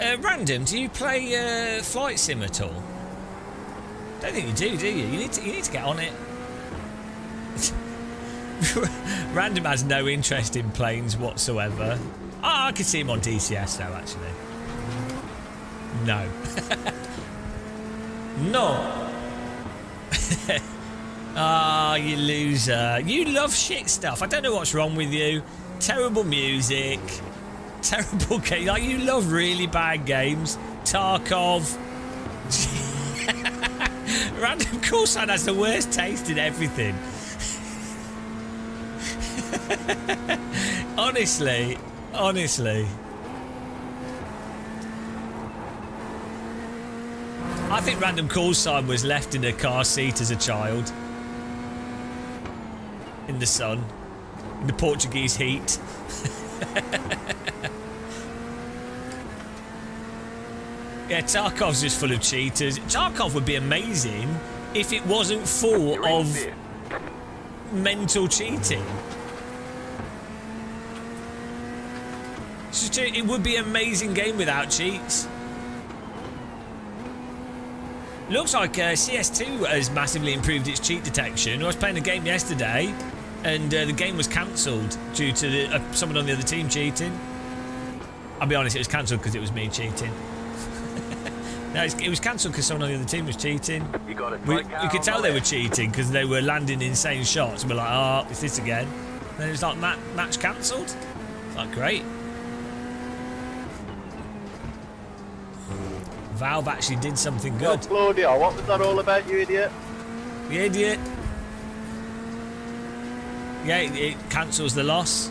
Random, do you play flight sim at all? Don't think you do you? You need to get on it. Random has no interest in planes whatsoever. Oh, I could see him on DCS though, actually. No. No. Ah, you loser. You love shit stuff. I don't know what's wrong with you. Terrible music. Terrible game. Like, you love really bad games. Tarkov. Random Courtside has the worst taste in everything. Honestly. I think Random Courtside was left in a car seat as a child. In the sun. In the Portuguese heat. Yeah, Tarkov's just full of cheaters. Tarkov would be amazing if it wasn't full You're in of fifth. mental cheating. It would be an amazing game without cheats. Looks like CS2 has massively improved its cheat detection. I was playing a game yesterday and the game was cancelled due to someone on the other team cheating. I'll be honest, it was cancelled because it was me cheating. No, it was cancelled because someone on the other team was cheating. You got a We strike out could on tell the they were left. cheating because they were landing insane shots. We're like, oh, it's this again. And then it was like, match cancelled. It's like, great. Valve actually did something Yo, good. Claudio, what was that all about, you idiot? The idiot. Yeah, it cancels the loss.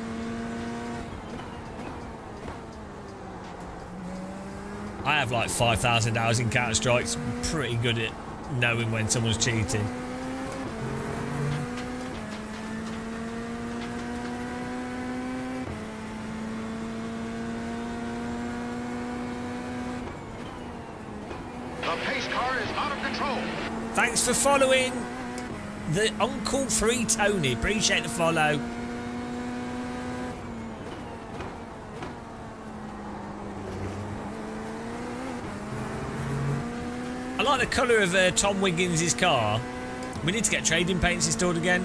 I have like 5,000 hours in Counter-Strike. I'm pretty good at knowing when someone's cheating. The pace car is out of control. Thanks for following the Uncle Free Tony. Appreciate the follow. I like the colour of Tom Wiggins' car. We need to get trading paints installed again.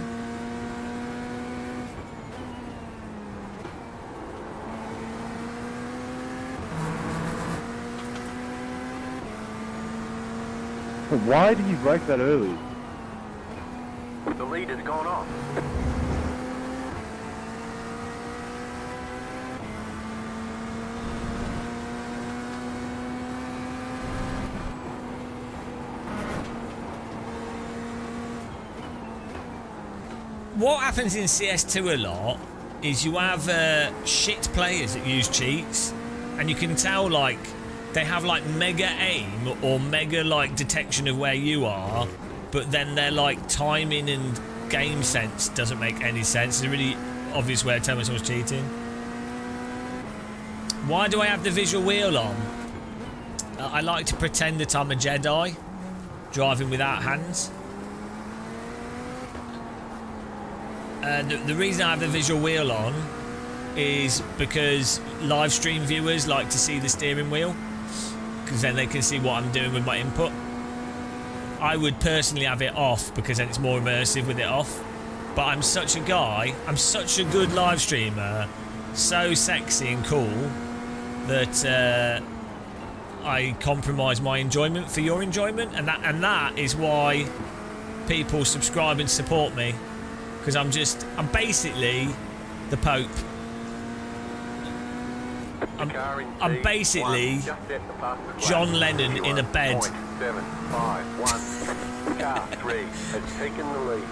Why did you break that early? The lead has gone off. What happens in CS2 a lot is you have shit players that use cheats, and you can tell like they have like mega aim or mega like detection of where you are, but then their like timing and game sense doesn't make any sense. It's a really obvious way of telling when someone's cheating. Why do I have the visual wheel on? I like to pretend that I'm a Jedi driving without hands. The reason I have the visual wheel on is because live stream viewers like to see the steering wheel, because then they can see what I'm doing with my input. I would personally have it off because then it's more immersive with it off. But I'm such a guy, I'm such a good live streamer, so sexy and cool, that I compromise my enjoyment for your enjoyment, and that is why people subscribe and support me. Because I'm basically the Pope. I'm basically John Lennon in a bed. 751. Car 3 has taken the lead.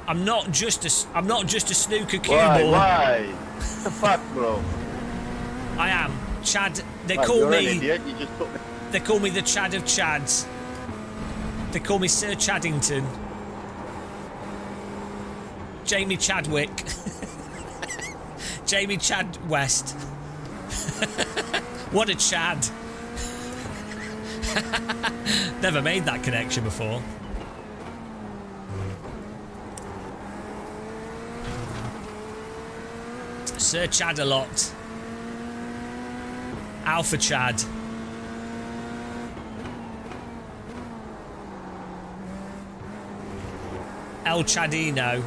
I'm not just a snooker cue Why? ball. Why? What the fuck, bro? I am Chad. They Right, call you're an me. idiot. You just put me. They call me the Chad of Chads. They call me Sir Chaddington. Jamie Chadwick. Jamie Chad West. What a Chad. Never made that connection before. Sir Chad-a-lot. Alpha Chad. El Chadino.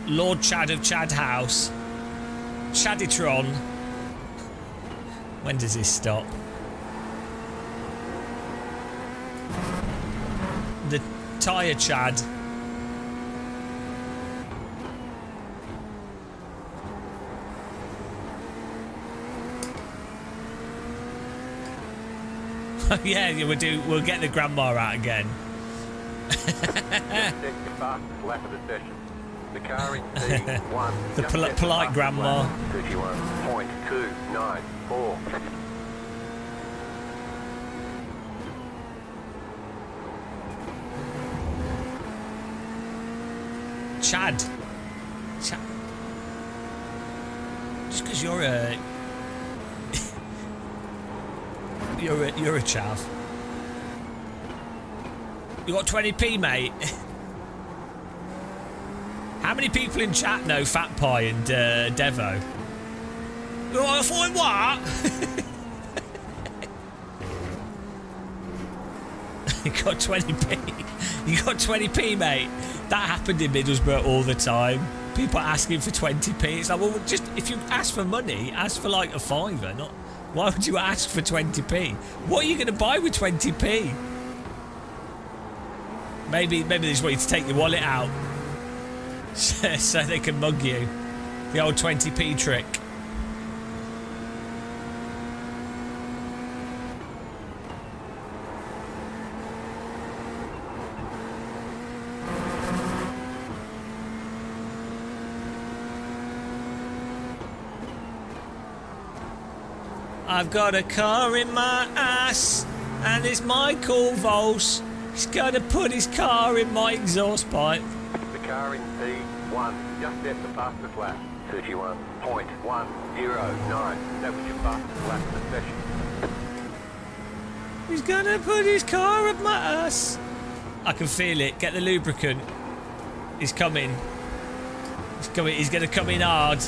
Lord Chad of Chad House. Chaditron. When does this stop? The Tyre Chad. Yeah, we'll get the grandma out again. Lap of the session. The car in T1. The polite grandma. 31.294. Chad. Just because you're a you're a chav. You got 20p, mate. How many people in chat know Fat Pie and Devo? Oh, I thought what? You got 20p. You got 20p, mate. That happened in Middlesbrough all the time. People asking for 20p. It's like, well, just if you ask for money, ask for like a fiver. Not. Why would you ask for 20p? What are you going to buy with 20p? Maybe they just want you to take your wallet out so they can mug you. The old 20p trick. I've got a car in my ass, and it's Michael Vos. He's going to put his car in my exhaust pipe. The car in T1 just at the fastest lap. 31.109. That was your fastest lap of the session. He's going to put his car up my ass. I can feel it. Get the lubricant. He's coming. He's coming. He's going to come in hard.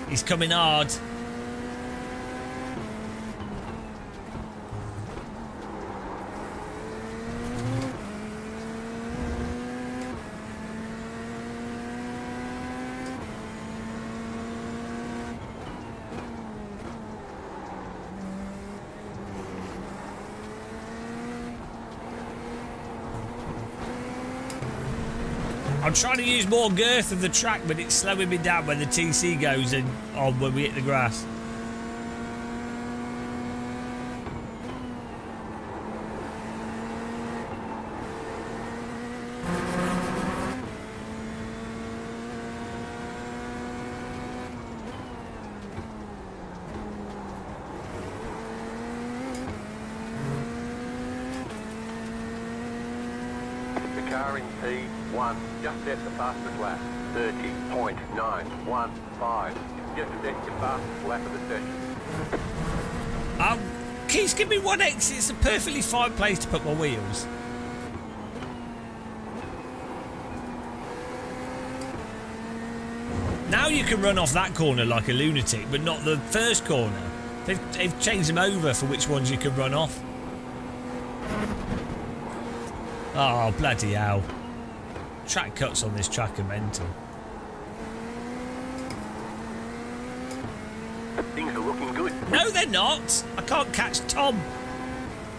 He's coming hard. I'm trying to use more girth of the track, but it's slowing me down when the TC goes in on when we hit the grass. The car in T1 just at the fastest lap. 30.915. Just at your fastest lap of the session. Keys, give me 1x. It's a perfectly fine place to put my wheels. Now you can run off that corner like a lunatic, but not the first corner. They've changed them over for which ones you can run off. Oh, bloody hell. Track cuts on this track are mental. Things are looking good. No, they're not. I can't catch Tom.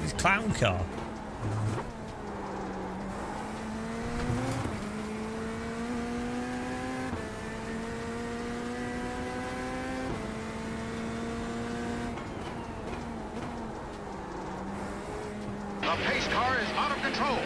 His clown car. The pace car is out of control.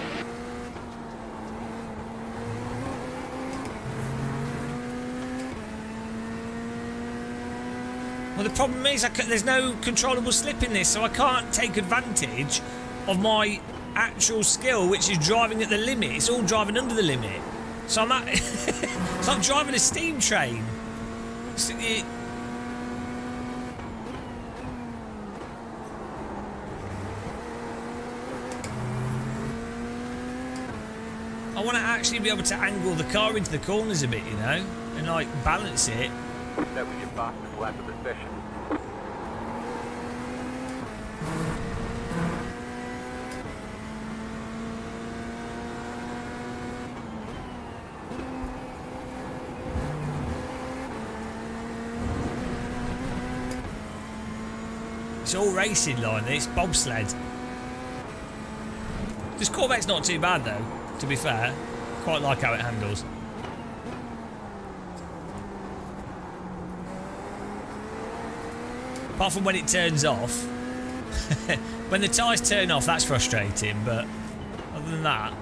Well, the problem is there's no controllable slip in this, so I can't take advantage of my actual skill, which is driving at the limit. It's all driving under the limit. So I'm at it's like driving a steam train. I want to actually be able to angle the car into the corners a bit, you know, and like balance it. That was your fastest lap of the session. It's all racing line, this bobsled. This Corvette's not too bad though, to be fair. Quite like how it handles. Apart from when it turns off. When the tyres turn off, that's frustrating, but other than that,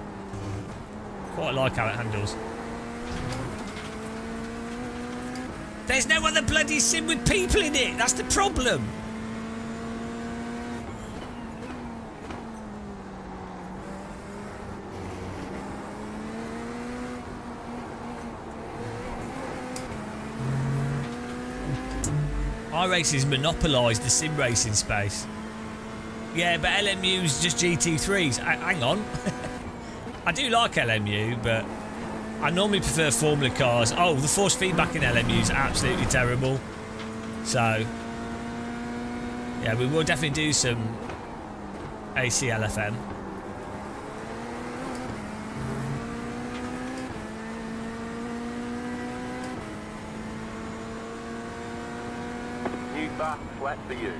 quite like how it handles. There's no other bloody sim with people in it, that's the problem. iRacing's monopolised the sim racing space. Yeah, but LMU's just GT3s. Hang on. I do like LMU, but I normally prefer Formula cars. Oh, the force feedback in LMU is absolutely terrible. So, yeah, we will definitely do some ACLFM. New fastest lap for you.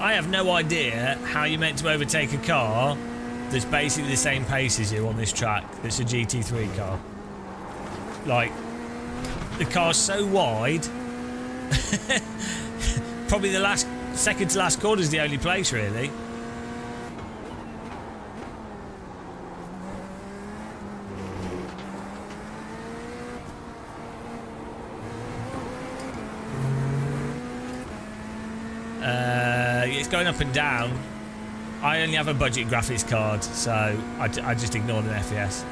I have no idea how you're meant to overtake a car that's basically the same pace as you on this track. That's a GT3 car. Like, the car's so wide. Probably the second to last corner is the only place, really. It's going up and down. I only have a budget graphics card, so I just ignore the FPS.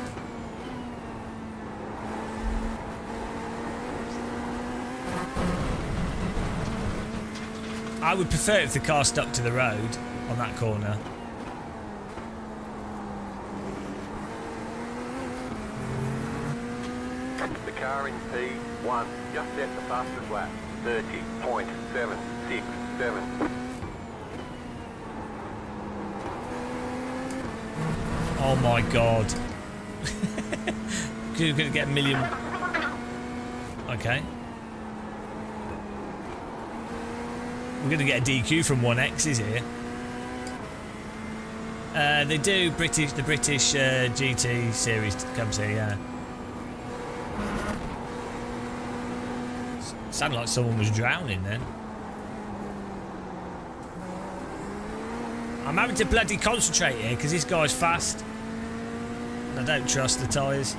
I would prefer if the car stuck to the road on that corner. The car in P1 just set the fastest lap. 30.767. Oh my god. You're gonna get a million. Okay. We're gonna get a DQ from 1X's here. They do the British GT series comes here, yeah. Sounded like someone was drowning then. I'm having to bloody concentrate here because this guy's fast. I don't trust the tyres.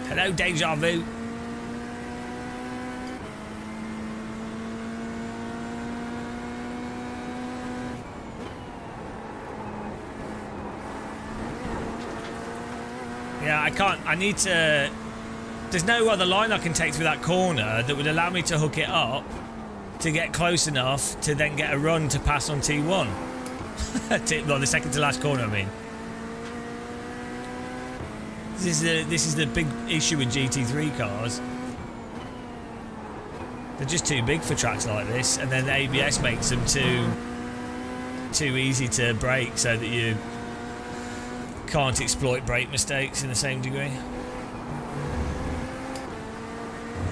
Hello, Deja Vu. Yeah, I can't. I need to There's no other line I can take through that corner that would allow me to hook it up to get close enough to then get a run to pass on T1. Well, the second to last corner, I mean. This is the big issue with GT3 cars. They're just too big for tracks like this, and then the ABS makes them too easy to brake, so that you can't exploit brake mistakes in the same degree.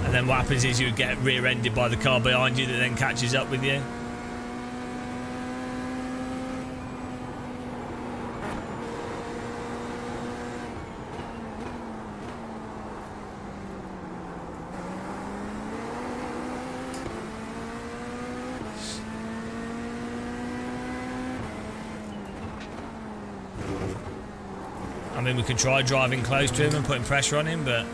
And then what happens is you get rear-ended by the car behind you that then catches up with you. I mean, we could try driving close to him and putting pressure on him, but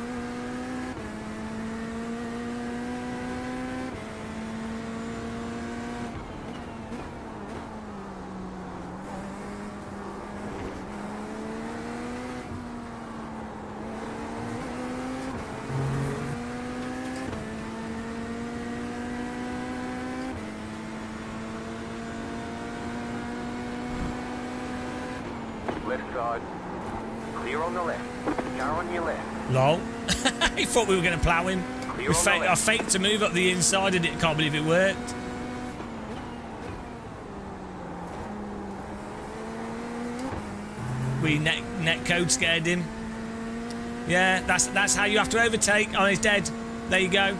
Left side. Clear on the left. Car on your left. lol. He thought we were going to plough him. Clear on the I left. faked to move up the inside and can't believe it worked. We net code scared him. Yeah, that's how you have to overtake. Oh, he's dead. There you go.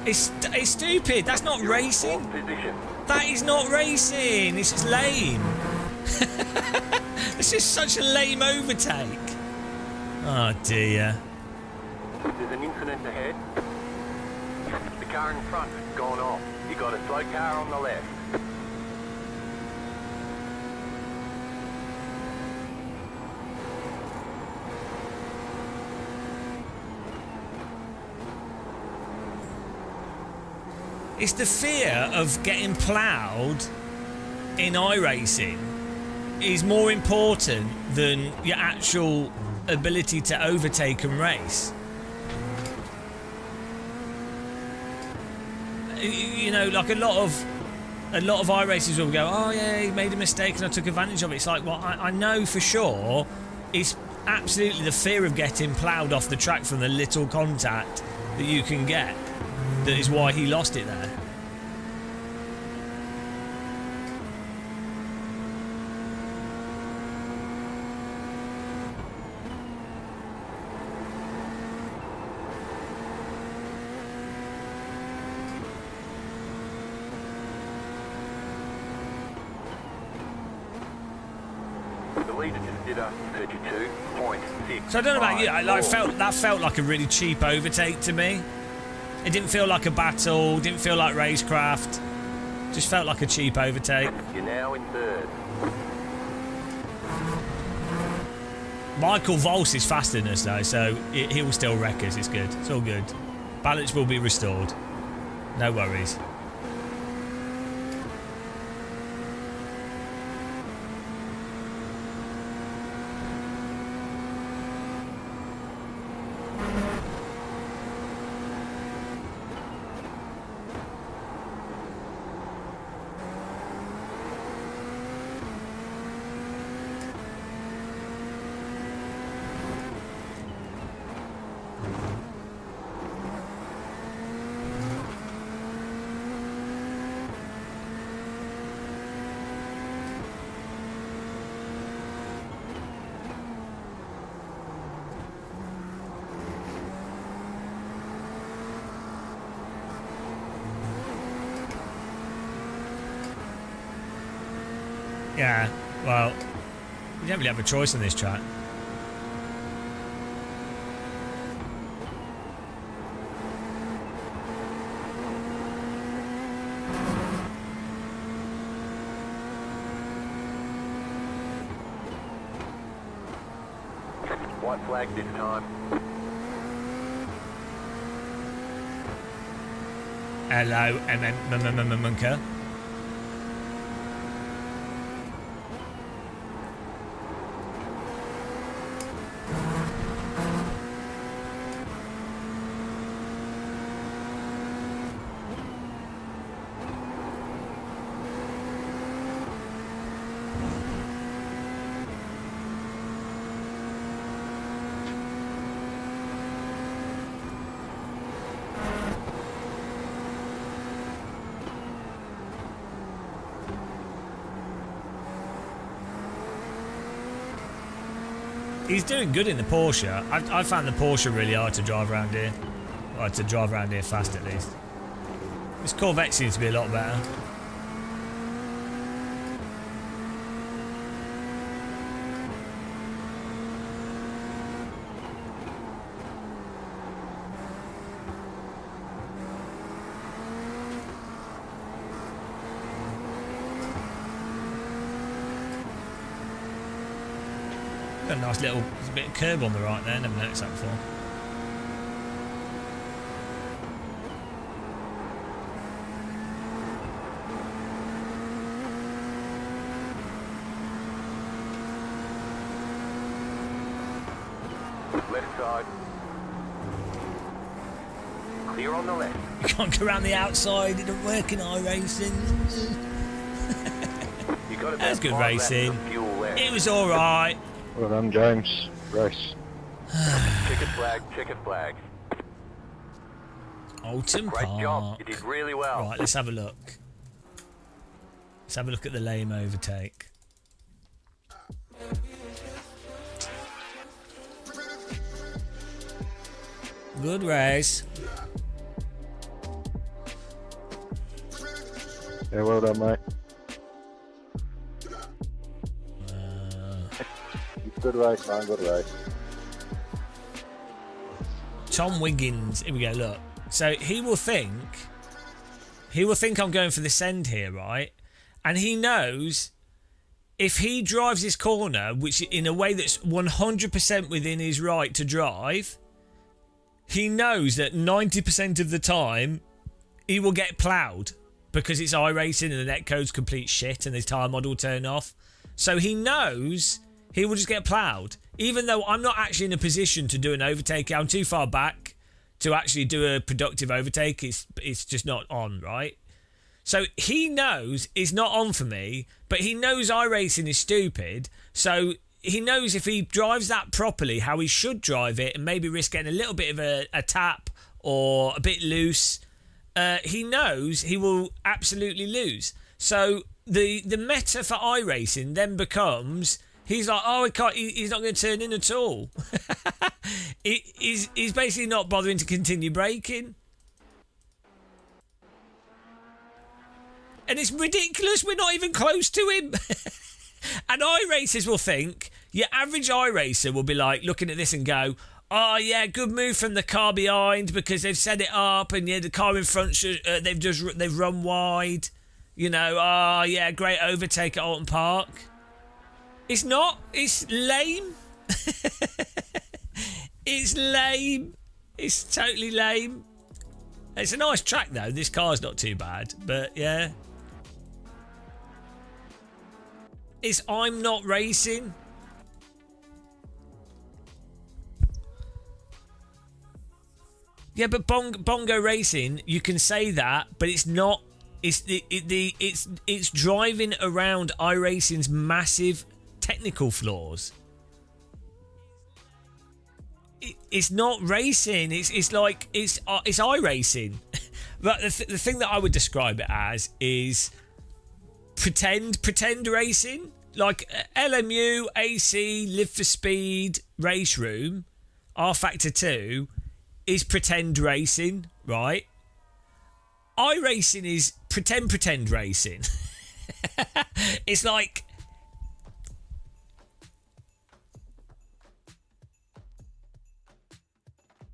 It's stupid. That's not racing. Fourth position. That is not racing. It's just lame. This is such a lame overtake. Oh dear. There's an incident ahead. The car in front has gone off. You got a slow car on the left. It's the fear of getting ploughed in iRacing is more important than your actual ability to overtake and race. You know, like a lot of iRacers will go, oh yeah, he made a mistake and I took advantage of it. It's like, well, I know for sure it's absolutely the fear of getting ploughed off the track from the little contact that you can get that is why he lost it there. The leader just did a 32.6. So I don't know about you, that felt like a really cheap overtake to me. It didn't feel like a battle, didn't feel like racecraft. Just felt like a cheap overtake. You're now in third. Michael Volse is faster than us though, so he will still wreck us. It's good. It's all good. Balance will be restored. No worries. Yeah, well, you don't really have a choice on this track. White flag this time. Hello, Munker. He's doing good in the Porsche. I found the Porsche really hard to drive around here. Well, to drive around here fast, at least. This Corvette seems to be a lot better. Got a nice little, there's a bit of curb on the right there, never noticed that before. Left side. Clear on the left. You can't go around the outside, it doesn't work in iRacing. You got about That's good 5 laps racing. of fuel left. It was alright. Well done, James. Race. Checkered flag, checkered flag. Alton Great Park. job. You did really well. Right, let's have a look. Let's have a look at the lame overtake. Good race. Yeah, well done, mate. Good race, man. Good race. Tom Wiggins. Here we go. Look. So he will think I'm going for the send here, right? And he knows if he drives this corner, which in a way that's 100% within his right to drive, he knows that 90% of the time he will get ploughed because it's iRacing and the netcode's complete shit and his tyre model will turn off. So he knows he will just get ploughed. Even though I'm not actually in a position to do an overtake. I'm too far back to actually do a productive overtake. It's just not on, right? So he knows it's not on for me, but he knows iRacing is stupid. So he knows if he drives that properly, how he should drive it, and maybe risk getting a little bit of a tap or a bit loose, he knows he will absolutely lose. So the meta for iRacing then becomes, he's like, oh, he's not going to turn in at all. He's basically not bothering to continue braking. And it's ridiculous. We're not even close to him. And iRacers will think, your average iRacer will be like looking at this and go, oh yeah, good move from the car behind because they've set it up, and yeah, the car in front they've run wide. You know, oh yeah, great overtake at Alton Park. It's not. It's lame. It's lame. It's totally lame. It's a nice track though. This car's not too bad, but yeah. It's I'm not racing. Yeah, but Bongo Racing, you can say that, but it's not. It's driving around iRacing's massive technical flaws. It's not racing. It's like it's iRacing. But the thing that I would describe it as is pretend racing. Like LMU, AC, Live for Speed, Race Room, R Factor 2 is pretend racing, right? iRacing is pretend racing. It's like,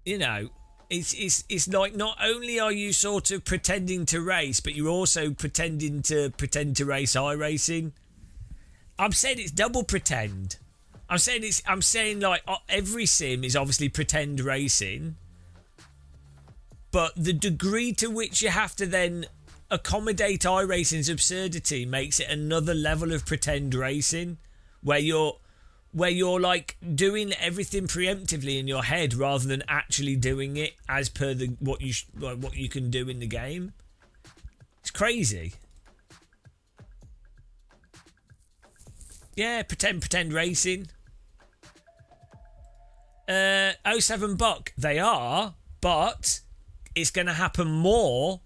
you know, it's like not only are you sort of pretending to race, but you're also pretend to race iRacing. I'm saying it's double pretend. I'm saying like every sim is obviously pretend racing, but the degree to which you have to then accommodate iRacing's absurdity makes it another level of pretend racing, where you're like doing everything preemptively in your head rather than actually doing it as per what you can do in the game. It's crazy. Yeah, pretend racing. 07 Buck, they are, but it's going to happen more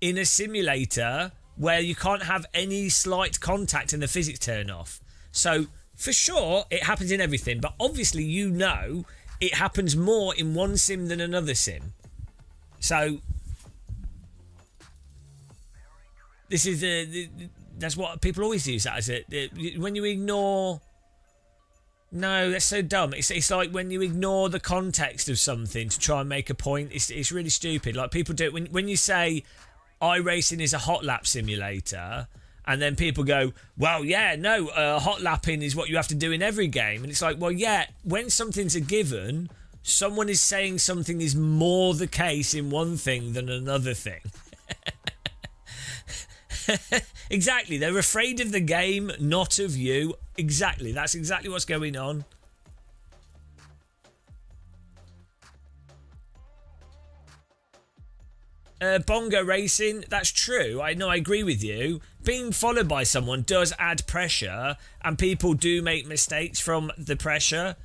in a simulator where you can't have any slight contact and the physics turn off. So For sure, it happens in everything, but obviously you know it happens more in one sim than another sim. So this is that's what people always use that as when you ignore. No, that's so dumb. It's like when you ignore the context of something to try and make a point. It's really stupid. Like people do it when you say iRacing is a hot lap simulator. And then people go, well, yeah, no, hot lapping is what you have to do in every game. And it's like, well, yeah, when something's a given, someone is saying something is more the case in one thing than another thing. Exactly. They're afraid of the game, not of you. Exactly. That's exactly what's going on. Bongo racing, that's true. I know, I agree with you. Being followed by someone does add pressure, and people do make mistakes from the pressure.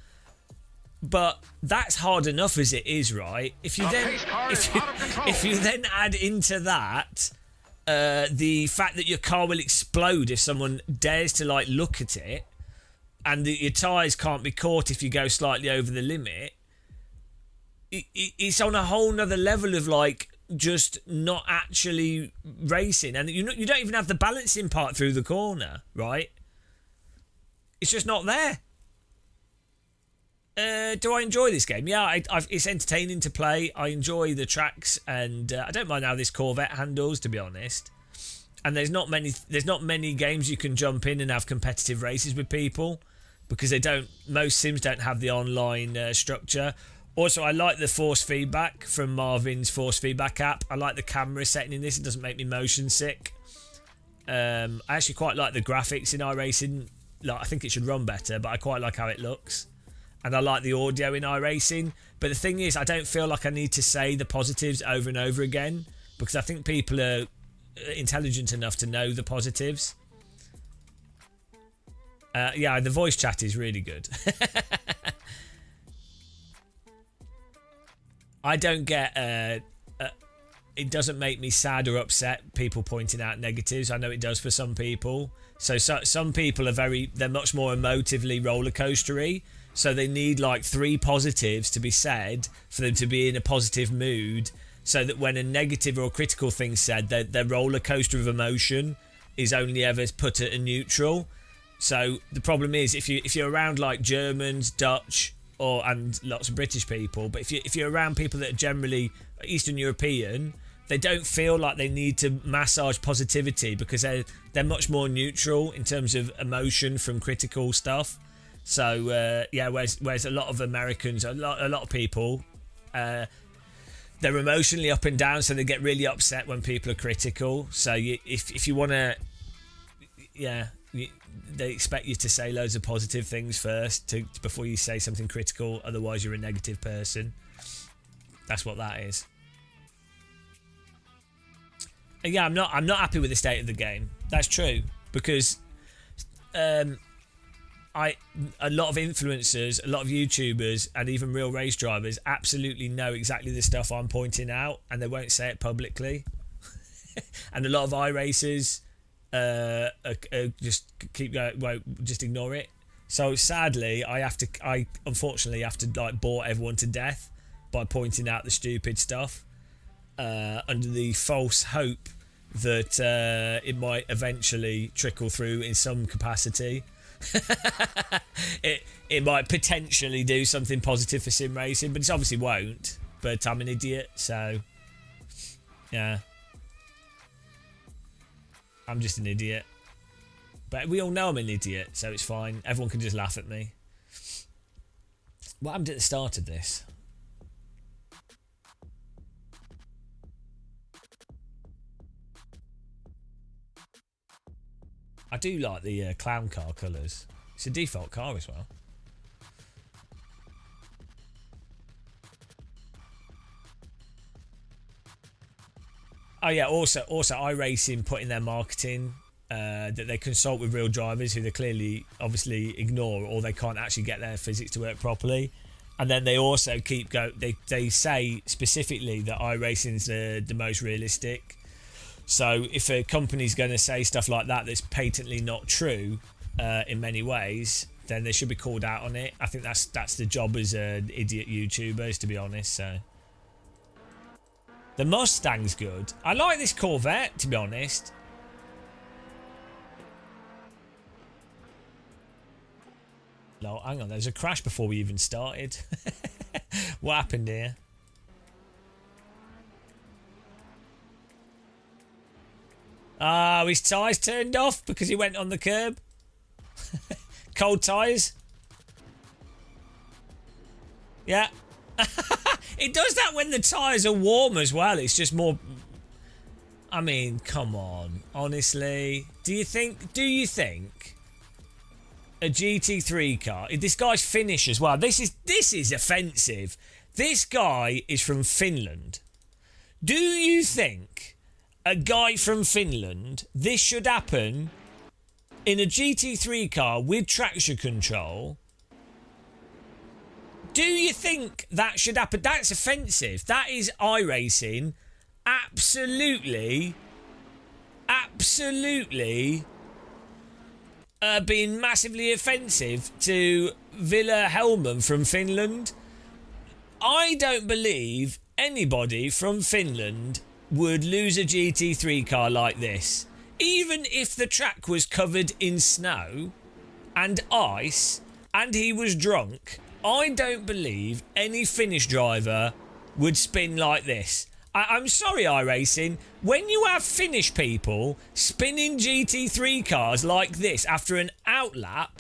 But that's hard enough as it is, right? If you then add into that the fact that your car will explode if someone dares to like look at it, and that your tyres can't be caught if you go slightly over the limit, it's on a whole nother level of like just not actually racing, and you don't even have the balancing part through the corner, right? It's just not there. Do I enjoy this game? Yeah, it's entertaining to play. I enjoy the tracks, and I don't mind how this Corvette handles, to be honest. And there's not many games you can jump in and have competitive races with people, because most sims don't have the online structure. Also, I like the force feedback from Marvin's force feedback app. I like the camera setting in this. It doesn't make me motion sick. I actually quite like the graphics in iRacing. Like, I think it should run better, but I quite like how it looks. And I like the audio in iRacing. But the thing is, I don't feel like I need to say the positives over and over again, because I think people are intelligent enough to know the positives. Yeah, the voice chat is really good. I don't get it doesn't make me sad or upset people pointing out negatives. I know it does for some people. So some people they're much more emotively roller coastery, so they need like 3 positives to be said for them to be in a positive mood, so that when a negative or critical thing's said, their roller coaster of emotion is only ever put at a neutral. So the problem is if you're around like Germans, Dutch, and lots of British people, but if you're around people that are generally Eastern European, they don't feel like they need to massage positivity, because they're much more neutral in terms of emotion from critical stuff. So yeah, whereas a lot of Americans, a lot of people, they're emotionally up and down, so they get really upset when people are critical. So if you want to, yeah. They expect you to say loads of positive things first before you say something critical. Otherwise, you're a negative person. That's what that is. And yeah, I'm not happy with the state of the game. That's true, because a lot of influencers, a lot of YouTubers, and even real race drivers absolutely know exactly the stuff I'm pointing out, and they won't say it publicly. And a lot of iRacers just keep going, won't just ignore it. So sadly, I unfortunately have to like bore everyone to death by pointing out the stupid stuff, under the false hope that it might eventually trickle through in some capacity. it might potentially do something positive for sim racing, but it obviously won't. But I'm an idiot, so yeah. I'm just an idiot. But we all know I'm an idiot, so it's fine. Everyone can just laugh at me. What happened at the start of this? I do like the clown car colours. It's a default car as well. Oh yeah, also iRacing put in their marketing that they consult with real drivers who they clearly obviously ignore, or they can't actually get their physics to work properly. And then they also they say specifically that iRacing is the most realistic. So if a company's going to say stuff like that that's patently not true in many ways, then they should be called out on it. I think that's the job as an idiot YouTuber, is to be honest. So the Mustang's good. I like this Corvette, to be honest. No, hang on. There's a crash before we even started. What happened here? Ah, his tyres turned off because he went on the curb. Cold tyres. Yeah. It does that when the tyres are warm as well. It's just more... I mean, come on. Honestly. Do you think a GT3 car... This guy's Finnish as well. This is offensive. This guy is from Finland. Do you think a guy from Finland, this should happen in a GT3 car with traction control? Do you think that should happen? That's offensive. That is iRacing. Absolutely being massively offensive to Villa Helman from Finland. I don't believe anybody from Finland would lose a GT3 car like this. Even if the track was covered in snow and ice and he was drunk, I don't believe any Finnish driver would spin like this. I'm sorry, iRacing. When you have Finnish people spinning GT3 cars like this after an outlap,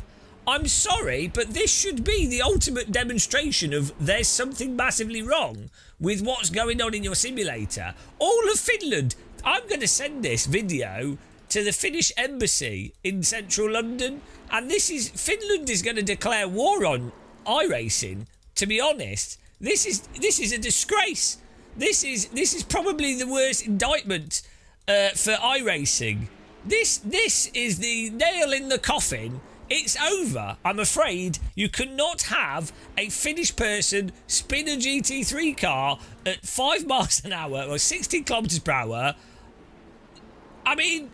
I'm sorry, but this should be the ultimate demonstration of there's something massively wrong with what's going on in your simulator. All of Finland, I'm going to send this video to the Finnish embassy in central London, and Finland is going to declare war on iRacing. To be honest, this is a disgrace. This is probably the worst indictment for iRacing. This is the nail in the coffin. It's over. I'm afraid you cannot have a Finnish person spin a GT3 car at 5 miles an hour or 60 kilometers per hour. I mean,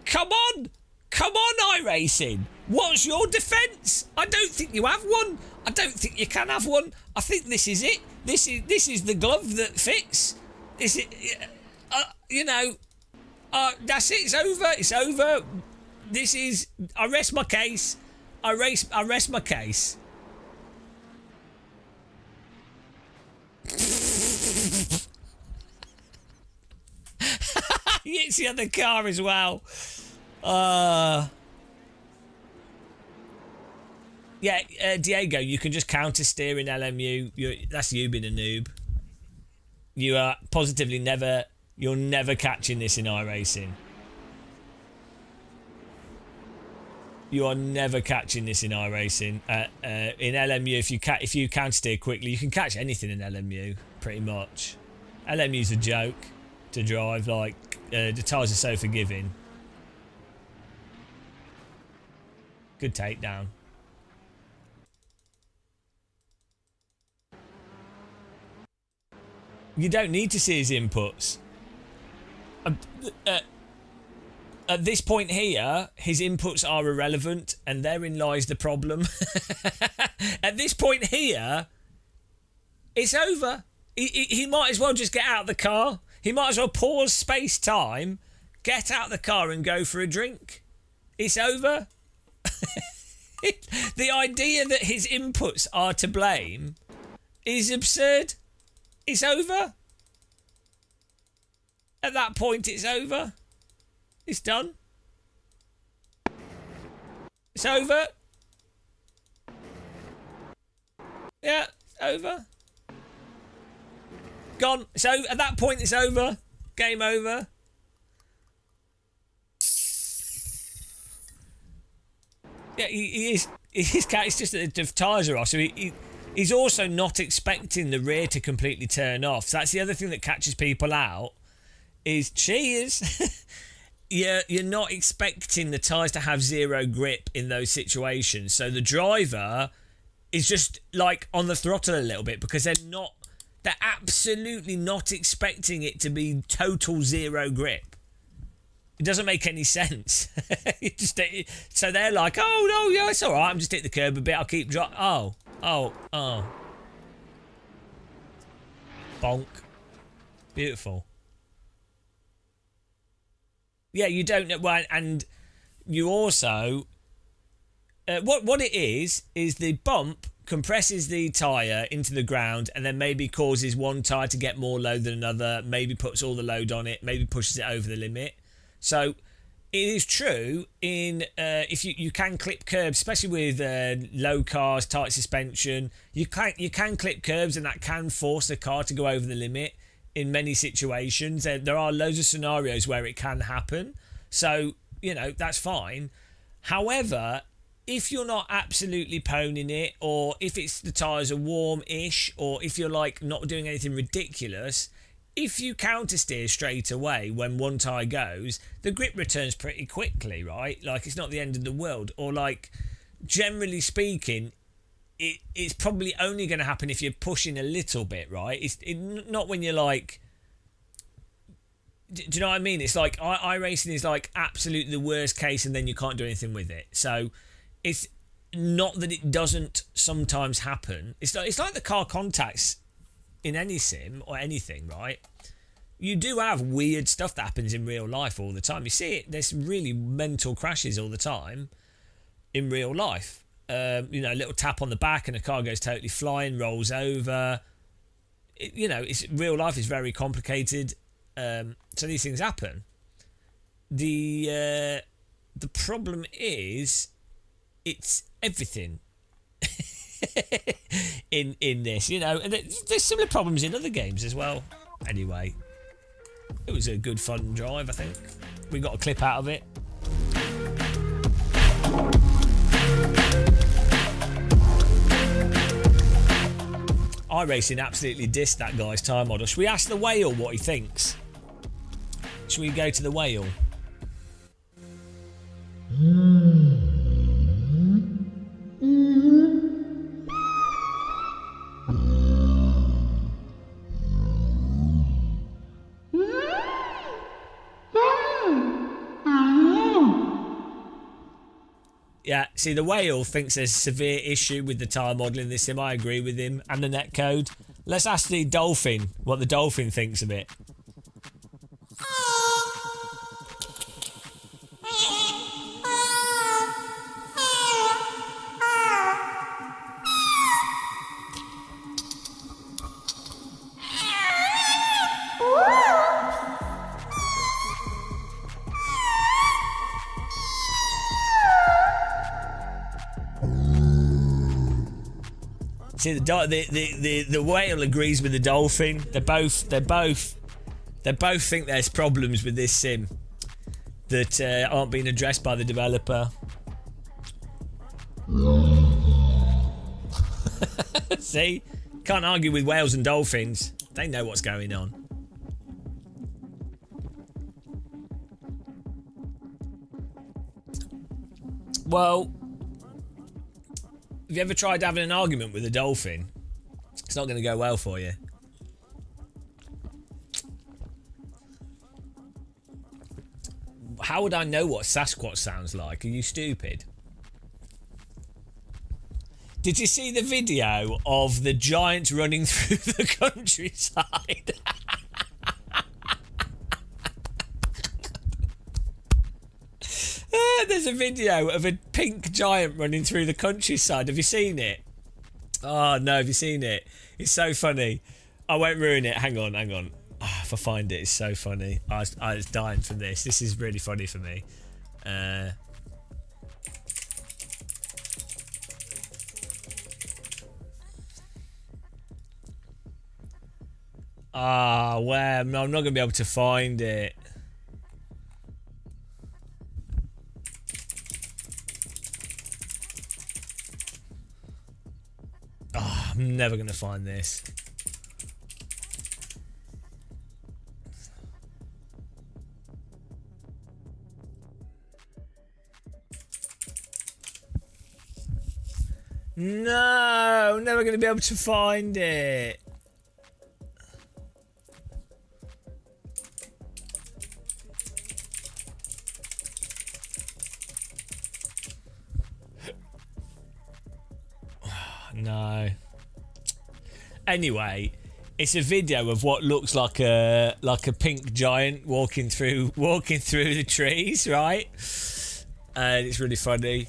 come on, iRacing. What's your defence? I don't think you have one. I don't think you can have one. I think this is it. This is the glove that fits. That's it. It's over. It's over. I rest my case. I rest my case. He hits the other car as well. Diego, you can just counter steer in LMU. That's you being a noob. You are positively you're never catching this in iRacing. You are never catching this in iRacing. In LMU, if you counter steer quickly, you can catch anything in LMU, pretty much. LMU's a joke to drive. Like the tyres are so forgiving. Good takedown. You don't need to see his inputs. At this point here, his inputs are irrelevant, and therein lies the problem. At this point here, it's over. He might as well just get out of the car. He might as well pause space-time, get out of the car and go for a drink. It's over. The idea that his inputs are to blame is absurd. It's over. At that point, it's over. It's done. It's over. Yeah, it's over. Gone. It's over. At that point, it's over. Game over. Yeah, he is. It's just that the tyres are off, so he's also not expecting the rear to completely turn off. So that's the other thing that catches people out. Is cheers. You're not expecting the tyres to have zero grip in those situations. So the driver is just like on the throttle a little bit because they're absolutely not expecting it to be total zero grip. It doesn't make any sense. So they're like, oh no, yeah, it's all right. I'm just hit the curb a bit. I'll keep drop. Oh. Bonk. Beautiful. Yeah, you don't know. Well, and you also what it is the bump compresses the tyre into the ground and then maybe causes one tyre to get more load than another, maybe puts all the load on it, maybe pushes it over the limit. So it is true in if you can clip curbs, especially with low cars, tight suspension, you can clip curbs and that can force the car to go over the limit in many situations. There are loads of scenarios where it can happen. So, that's fine. However, if you're not absolutely poning it, or if it's the tyres are warm-ish, or if you're like not doing anything ridiculous, if you counter steer straight away when one tyre goes, the grip returns pretty quickly, right? Like, it's not the end of the world. Or like, generally speaking, it's probably only going to happen if you're pushing a little bit, right? It's not when you're like... Do you know what I mean? It's like iRacing is like absolutely the worst case, and then you can't do anything with it. So it's not that it doesn't sometimes happen. It's like the car contacts in any sim or anything, right? You do have weird stuff that happens in real life all the time. You see it. There's really mental crashes all the time in real life. A little tap on the back and the car goes totally flying, rolls over. It's real life is very complicated. So these things happen. The problem is it's everything in this, and there's similar problems in other games as well. Anyway, it was a good fun drive. I think we got a clip out of it. iRacing absolutely dissed that guy's time model. Should we ask the whale what he thinks? Should we go to the whale? Yeah, see, the whale thinks there's a severe issue with the tyre model in this sim. I agree with him. And the netcode. Let's ask the dolphin what the dolphin thinks of it. See, the whale agrees with the dolphin. They both think there's problems with this sim that aren't being addressed by the developer. See, can't argue with whales and dolphins. They know what's going on. Well, have you ever tried having an argument with a dolphin? It's not going to go well for you. How would I know what Sasquatch sounds like? Are you stupid? Did you see the video of the giants running through the countryside? There's a video of a pink giant running through the countryside. Have you seen it? Oh, no, have you seen it? It's so funny. I won't ruin it. Hang on. Oh, if I find it, it's so funny. I was dying from this. This is really funny for me. Where? I'm not going to be able to find it. I'm never going to find this. No, I'm never going to be able to find it. No. Anyway, it's a video of what looks like a pink giant walking through the trees, right? And it's really funny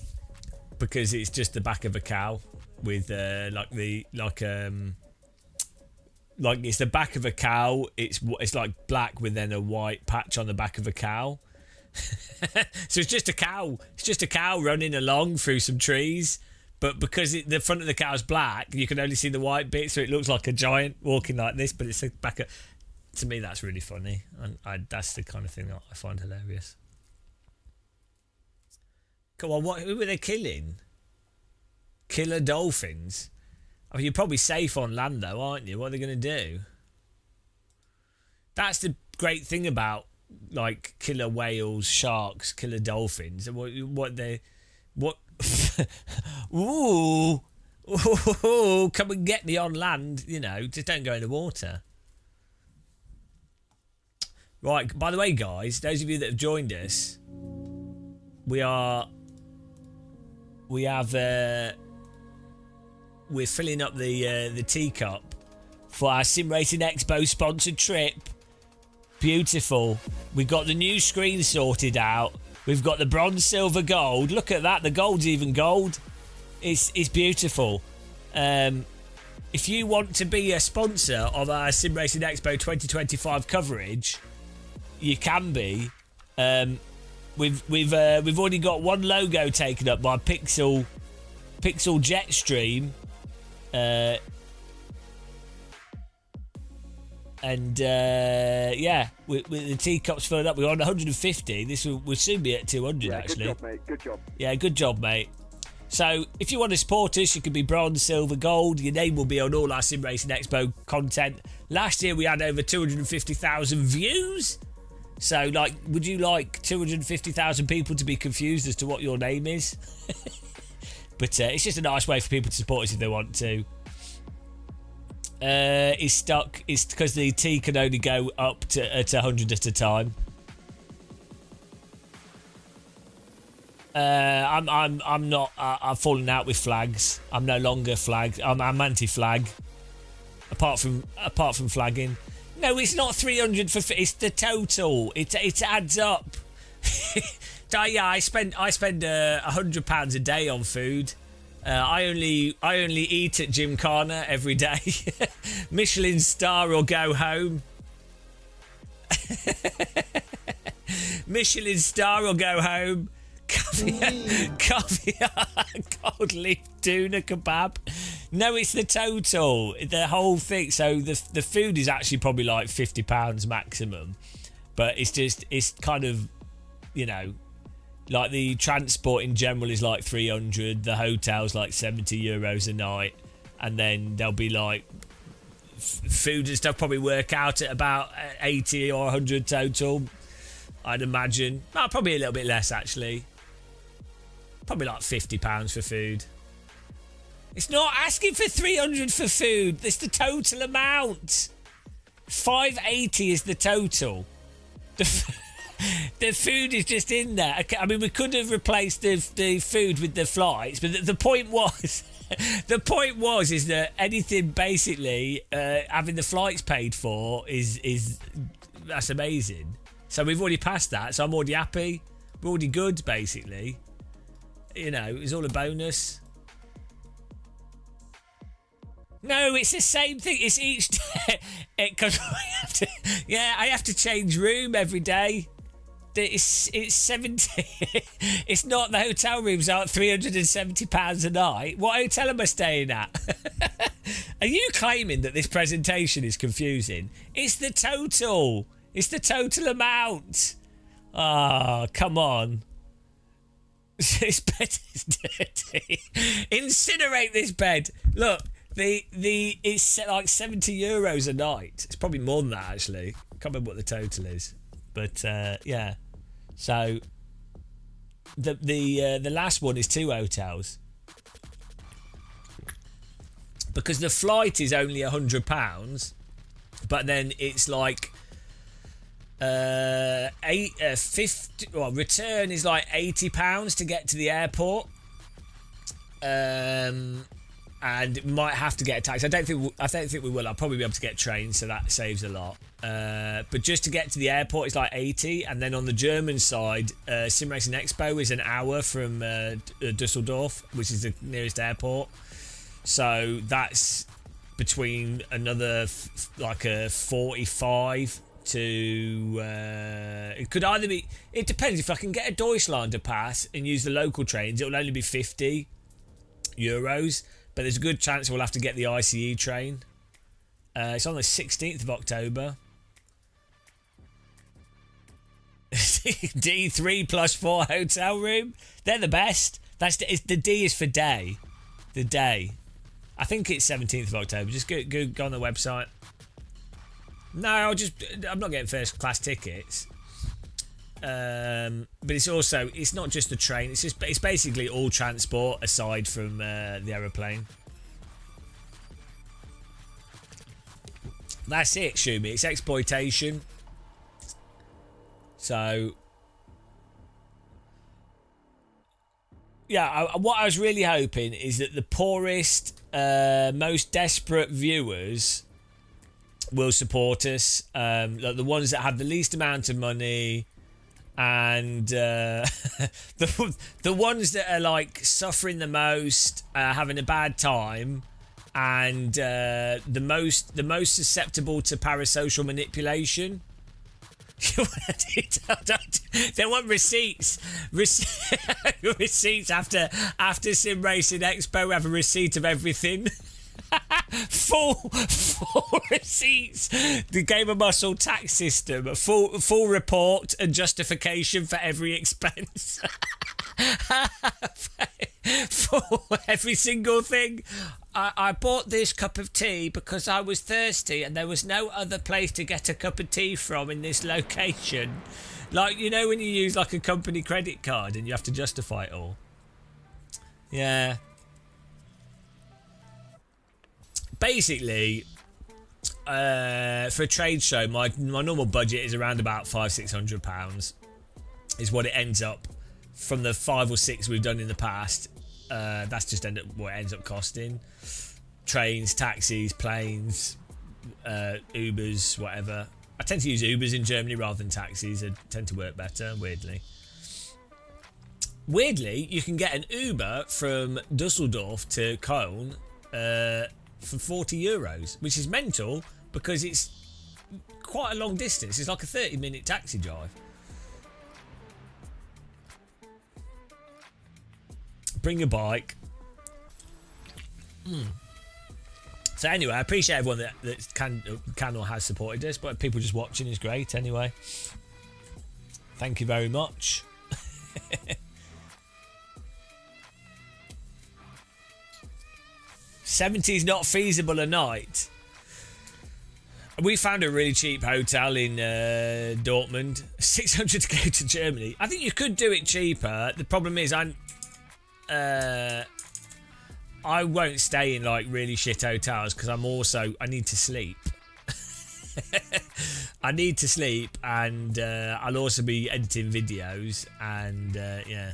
because it's just the back of a cow with like it's the back of a cow. It's like black with then a white patch on the back of a cow. So it's just a cow. It's just a cow running along through some trees. But because the front of the cow's black, you can only see the white bit, so it looks like a giant walking like this. But it's the back of. To me, that's really funny, and that's the kind of thing that I find hilarious. Come on, who were they killing? Killer dolphins? I mean, you're probably safe on land, though, aren't you? What are they going to do? That's the great thing about like killer whales, sharks, killer dolphins. What? Ooh, come and get me on land. You know, just don't go in the water. Right. By the way, guys, those of you that have joined us, we're filling up the teacup for our Sim Racing Expo sponsored trip. Beautiful. We've got the new screen sorted out. We've got the bronze, silver, gold. Look at that. The gold's even gold. It's beautiful. If you want to be a sponsor of our Sim Racing Expo 2025 coverage, you can be. We've already got one logo taken up by Pixel Jetstream. Yeah, the teacups filled up. We're on 150. We'll soon be at 200, actually. Good job, mate. Good job. Yeah, good job, mate. So, if you want to support us, you can be bronze, silver, gold. Your name will be on all our Sim Racing Expo content. Last year, we had over 250,000 views. So, would you like 250,000 people to be confused as to what your name is? But it's just a nice way for people to support us if they want to. Is stuck. It's because the T can only go up to 100 at a time. I'm not. I've fallen out with flags. I'm no longer flag. I'm anti-flag. Apart from flagging. No, it's not 300 for. It's the total. It adds up. Yeah, I spend £100 a day on food. I only eat at Gymkhana every day. Michelin star or go home. Michelin star or go home. Caviar, cold leaf tuna kebab. No, it's the total, the whole thing. So the food is actually probably like £50 maximum, but it's kind of, you know, like the transport in general is like 300. The hotel's like €70 a night, and then there'll be like food and stuff probably work out at about 80 or 100 total, I'd imagine. Well, probably a little bit less actually. Probably like £50 for food. It's not asking for 300 for food. It's the total amount. 580 is the total. The food is just in there. I mean, we could have replaced the food with the flights, but the point was, is that anything basically having the flights paid for is that's amazing. So we've already passed that. So I'm already happy. We're already good, basically. You know, it's all a bonus. No, it's the same thing. It's each day. Because I have to change room every day. It's 70. It's not the hotel rooms are £370 a night. What hotel am I staying at? Are you claiming that this presentation is confusing? It's the total. It's the total amount. Oh, come on. This bed is dirty. Incinerate this bed. Look, it's like €70 a night. It's probably more than that actually. Can't remember what the total is, but yeah. So the last one is 2 hotels because the flight is only £100, but then it's like 50. Well, return is like £80 to get to the airport. and we might have to get a taxi. I don't think we will. I'll probably be able to get trains, so that saves a lot. But just to get to the airport is like 80, and then on the German side, Sim Racing Expo is an hour from Dusseldorf, which is the nearest airport. So that's between another like a 45 to it could either be, it depends. If I can get a Deutschlander pass and use the local trains, it will only be 50 euros, but there's a good chance we'll have to get the ICE train. It's on the 16th of October. D3 plus 4 hotel room, they're the best. The D is for day. The day, I think it's 17th of October. Just go on the website. No, I'm not getting first class tickets. But it's not just the train. It's basically all transport aside from the aeroplane. That's it, Shumi. It's exploitation. So, yeah, what I was really hoping is that the poorest, most desperate viewers will support us. Like the ones that have the least amount of money, and the ones that are like suffering the most, having a bad time, and the most susceptible to parasocial manipulation. They want receipts. Receipts after Sim Racing Expo. We have a receipt of everything. full receipts. The Game of Muscle tax system. Full report and justification for every expense. For every single thing. I bought this cup of tea because I was thirsty and there was no other place to get a cup of tea from in this location. Like, you know when you use like a company credit card and you have to justify it all? Yeah. Basically, for a trade show, my normal budget is around about £500-600 is what it ends up from the 5 or 6 we've done in the past. That's just what it ends up costing. Trains, taxis, planes, Ubers, whatever. I tend to use Ubers in Germany rather than taxis. They tend to work better, weirdly. Weirdly, you can get an Uber from Dusseldorf to Cologne for €40, which is mental because it's quite a long distance. It's like a 30-minute taxi drive. Bring a bike. So anyway, I appreciate everyone that can or has supported us, but people just watching is great anyway. Thank you very much. $70's not feasible a night. We found a really cheap hotel in Dortmund. 600 to go to Germany. I think you could do it cheaper. The problem is I won't stay in like really shit hotels because I need to sleep. I need to sleep, and I'll also be editing videos, and yeah.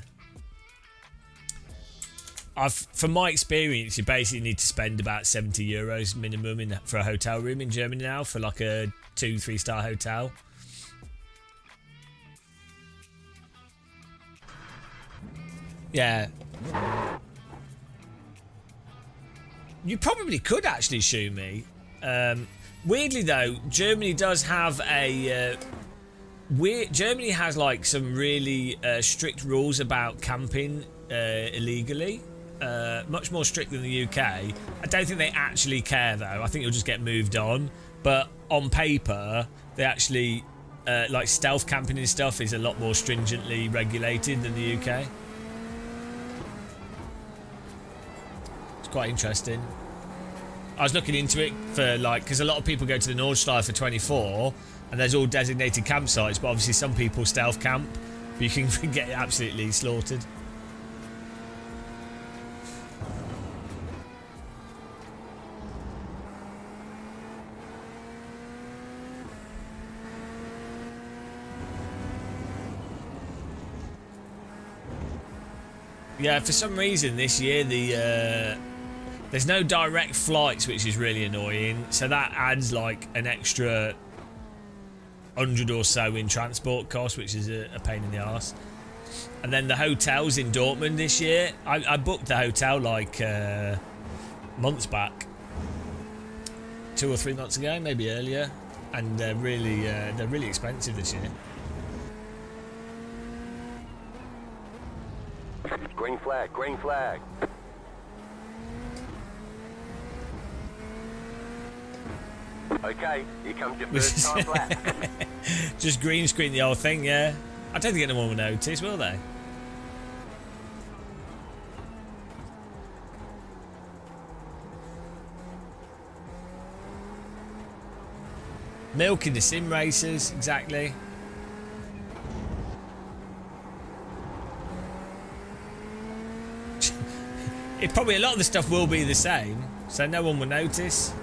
From my experience, you basically need to spend about €70 minimum for a hotel room in Germany now for like a 2-3 star hotel. Yeah. You probably could actually shoot me. Weirdly though, Germany does have a Germany has like some really strict rules about camping illegally. Much more strict than the UK. I don't think they actually care though. I think you'll just get moved on. But on paper, they actually like stealth camping and stuff is a lot more stringently regulated than the UK. Quite interesting. I was looking into it for like, because a lot of people go to the Nordschleife for 24 and there's all designated campsites, but obviously some people stealth camp, but you can get absolutely slaughtered. Yeah, for some reason this year the There's no direct flights, which is really annoying. So that adds like an extra 100 or so in transport costs, which is a pain in the arse. And then the hotels in Dortmund this year. I booked the hotel like months back. 2 or 3 months ago, maybe earlier. And they're really expensive this year. Green flag, green flag. Okay, here comes your first time black. Just green screen the whole thing, yeah. I don't think anyone will notice, will they? Milking the sim racers, exactly. Probably a lot of the stuff will be the same, so no one will notice.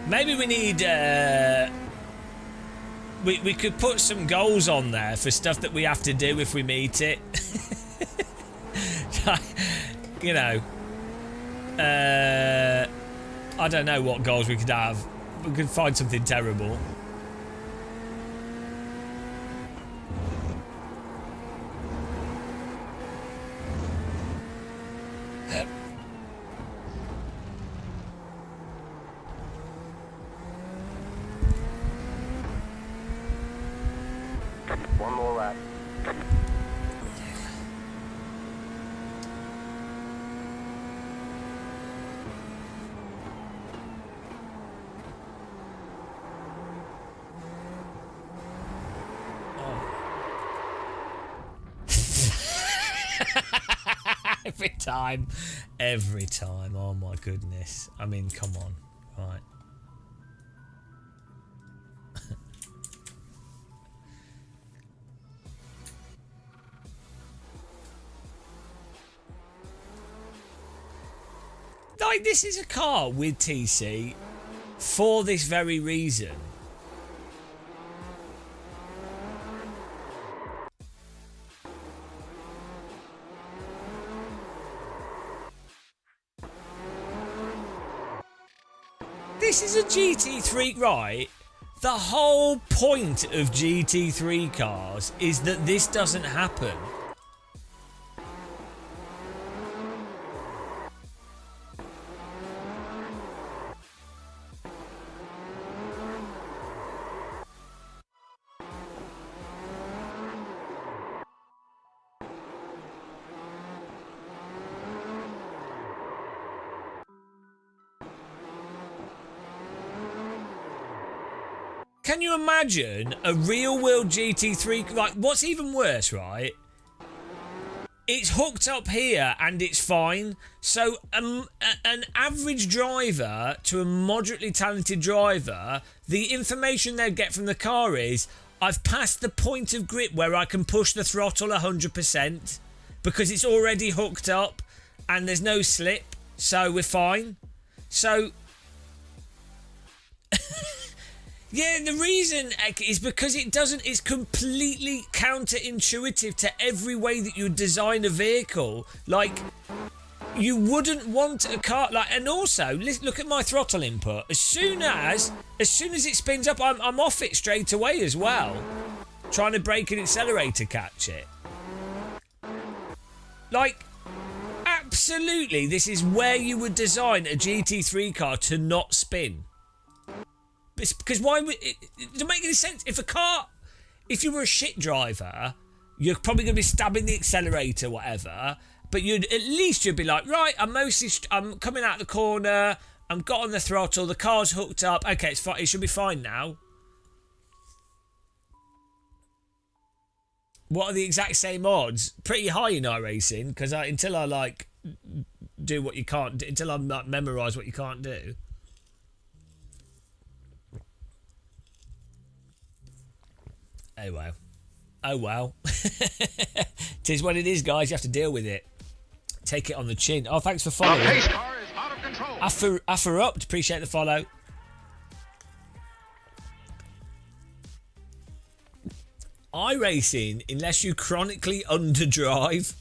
Maybe we need we could put some goals on there for stuff that we have to do if we meet it. You know, I don't know what goals we could have. We could find something terrible. One more lap. Every time. Oh my goodness. I mean, come on. Right. Like, this is a car with TC for this very reason. This is a GT3, right? The whole point of GT3 cars is that this doesn't happen. Can you imagine a real-world GT3? Like, what's even worse, right? It's hooked up here and it's fine. So an average driver to a moderately talented driver, the information they'd get from the car is, I've passed the point of grip where I can push the throttle 100% because it's already hooked up and there's no slip, so we're fine. So... yeah, the reason is because it's completely counterintuitive to every way that you design a vehicle. Like, you wouldn't want a car, like, and also, look at my throttle input. As soon as it spins up, I'm off it straight away as well. Trying to brake and accelerate to catch it. Like, absolutely, this is where you would design a GT3 car to not spin. Because why would it doesn't make any sense? If you were a shit driver, you're probably going to be stabbing the accelerator, whatever. But you'd be like, right, I'm coming out the corner, I'm got on the throttle, the car's hooked up. Okay, it's fine. It should be fine now. What are the exact same odds? Pretty high in iRacing, because until I like do what you can't do, until I like memorise what you can't do. Anyway, Oh well. It is what it is, guys. You have to deal with it. Take it on the chin. Oh, thanks for The following. pace car is out of control. Afferupt. Appreciate the follow. iRacing, unless you chronically underdrive,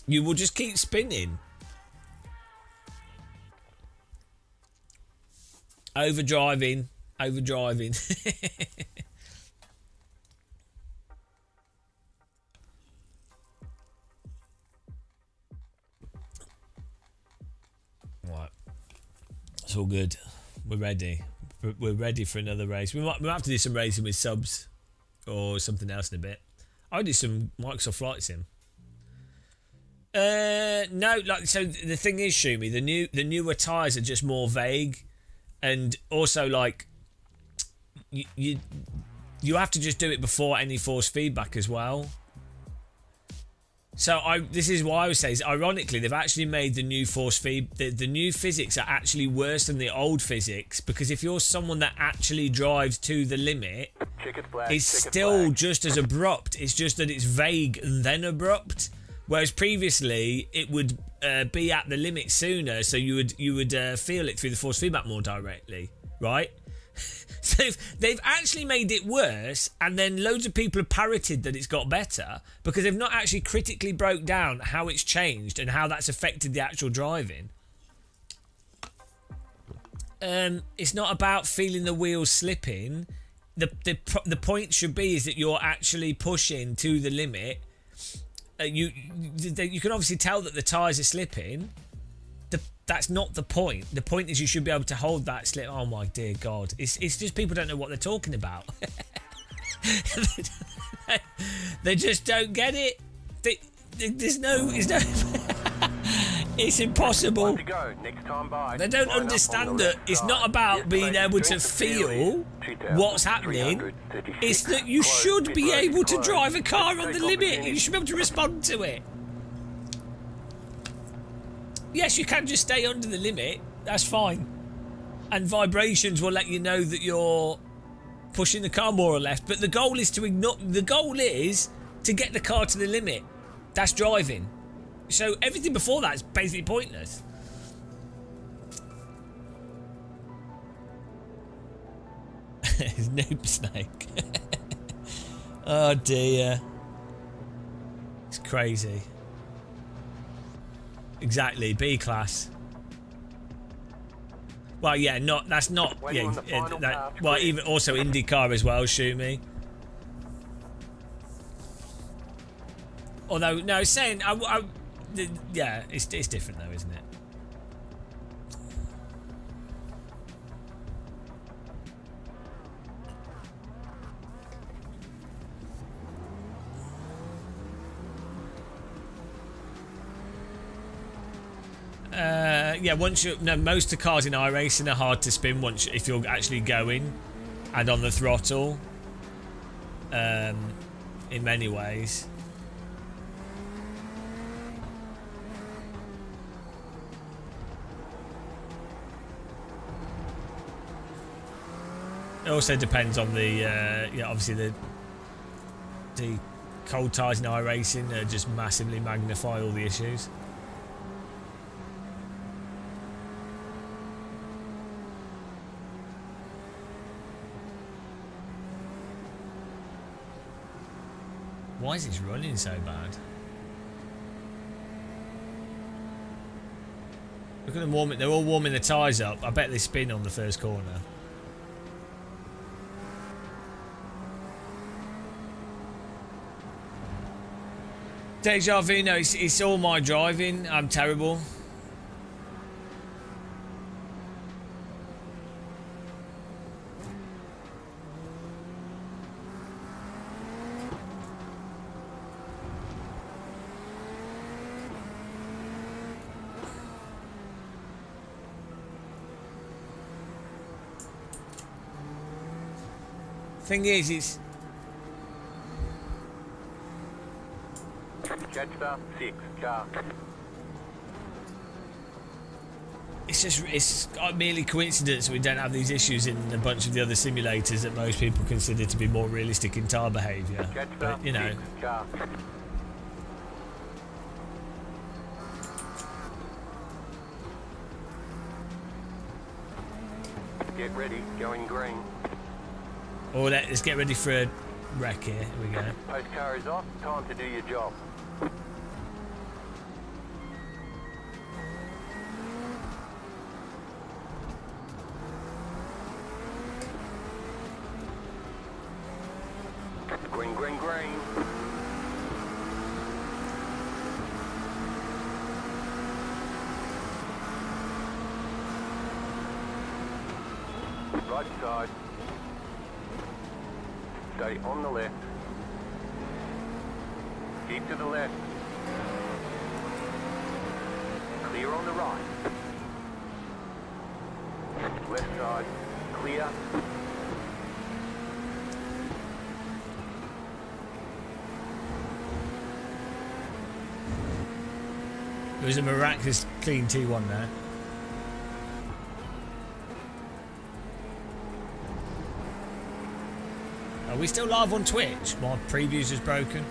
you will just keep spinning. Overdriving. Right. It's all good. We're ready. We're ready for another race. We might have to do some racing with subs or something else in a bit. I'll do some Microsoft Flight Sim. No, like, so the thing is, Shumi, the newer tyres are just more vague, and also like you have to just do it before any force feedback as well. So this is why I would say is, ironically, they've actually made the new force feed, the new physics are actually worse than the old physics, because if you're someone that actually drives to the limit, it's still just as abrupt. It's just that it's vague and then abrupt. Whereas previously it would be at the limit sooner, so you would feel it through the force feedback more directly, right? So they've actually made it worse, and then loads of people have parroted that it's got better because they've not actually critically broke down how it's changed and how that's affected the actual driving. It's not about feeling the wheels slipping. The point should be is that you're actually pushing to the limit. You can obviously tell that the tyres are slipping. That's not the point. The point is you should be able to hold that slip. Oh my dear God. It's just people don't know what they're talking about. They just don't get it. There's no it's impossible. They don't understand that it's not about being able to feel what's happening. It's that you should be able to drive a car on the limit. You should be able to respond to it. Yes, you can just stay under the limit. That's fine. And vibrations will let you know that you're pushing the car more or less. But the goal is to ignore. The goal is to get the car to the limit. That's driving. So everything before that is basically pointless. Noob Snake. Oh dear. It's crazy. Exactly, B class. Well, yeah, that's not. Yeah, well, even also IndyCar as well. Shumi. Although, no, saying yeah, it's different though, isn't it? Yeah, most of the cars in iRacing are hard to spin if you're actually going and on the throttle. In many ways. It also depends on the obviously the cold tyres in iRacing just massively magnify all the issues. Why is this running so bad? Look at them warming. They're all warming the tyres up. I bet they spin on the first corner. Deja vu. No, it's all my driving. I'm terrible. Thing is, it's Jetstar 6 car. it's merely coincidence we don't have these issues in a bunch of the other simulators that most people consider to be more realistic in tar behaviour. Catch But, that you know, fixed car. Get ready, going green. or let's get ready for a wreck here. Here we go. Post car is off, time to do your job. Green, green, green. Right side. Stay on the left. Keep to the left. Clear on the right. Left side. Clear. There was a miraculous clean T1 there. Are we still live on Twitch? My previews is broken.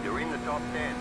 You're in the top 10.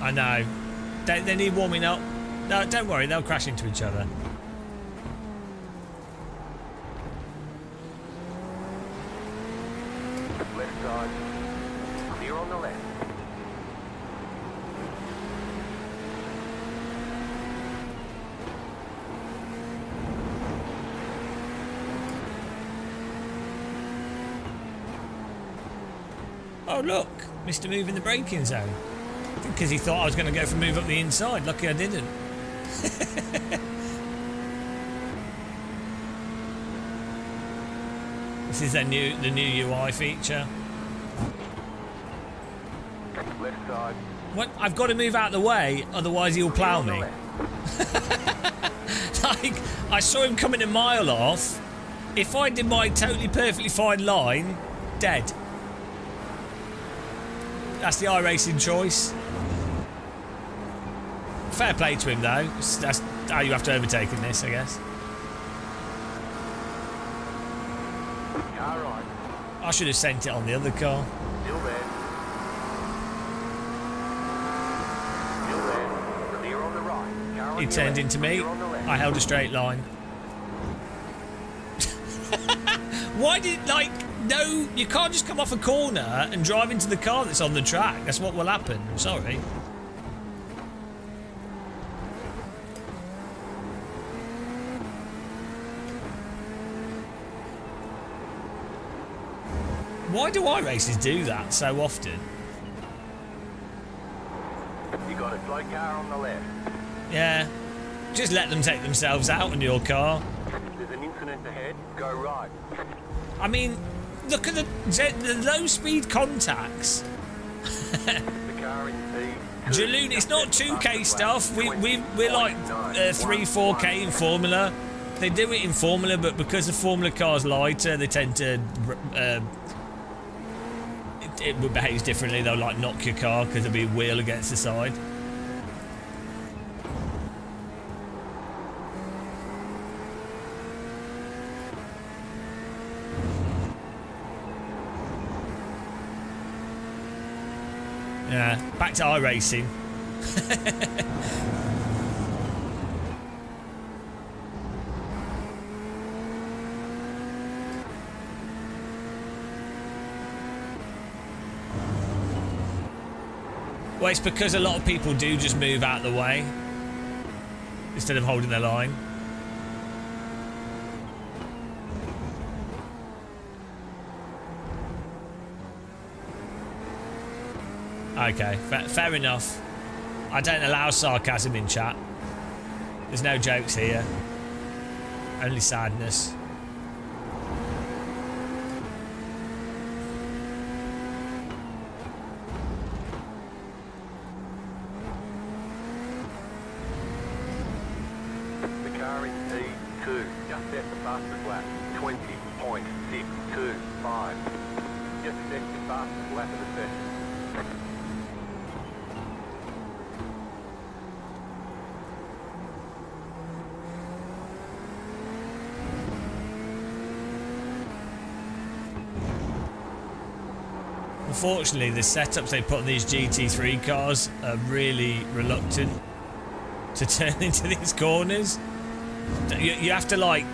I know. They need warming up. No, don't worry, they'll crash into each other. Left side. Clear on the left. Oh look, Mr. Move in the braking zone. Because he thought I was going to go for move up the inside. Lucky I didn't. This is the new UI feature. Left side. What? I've got to move out of the way, otherwise he'll plough On the me. left. Like, I saw him coming a mile off. If I did my totally perfectly fine line, dead. That's the iRacing choice. Fair play to him though. That's how you have to overtake in this, I guess. Car right. I should have sent it on the other car. Still there. Still there. Clear on the right. Car on He your turned left. into me. Clear on the left. I held a straight line. Why did, like, no, you can't just come off a corner and drive into the car that's on the track. That's what will happen. I'm sorry. Why do iRaces do that so often? You got a slow car on the left. Yeah. Just let them take themselves out in your car. There's an incident ahead. Go right. I mean, look at the low speed contacts. The car in speed. Jaloon, it's not 2K stuff. We're like 3-4K in Formula. They do it in Formula, but because the Formula car's lighter, they tend to it behaves differently. They'll like knock your car because there'll be a wheel against the side. Yeah, back to iRacing. Well, it's because a lot of people do just move out of the way instead of holding their line. Okay, fair enough. I don't allow sarcasm in chat. There's no jokes here. Only sadness. The car in P2 just set the fastest lap, 20.625. Just set the fastest lap of the session. Unfortunately, the setups they put on these GT3 cars are really reluctant to turn into these corners. You have to like...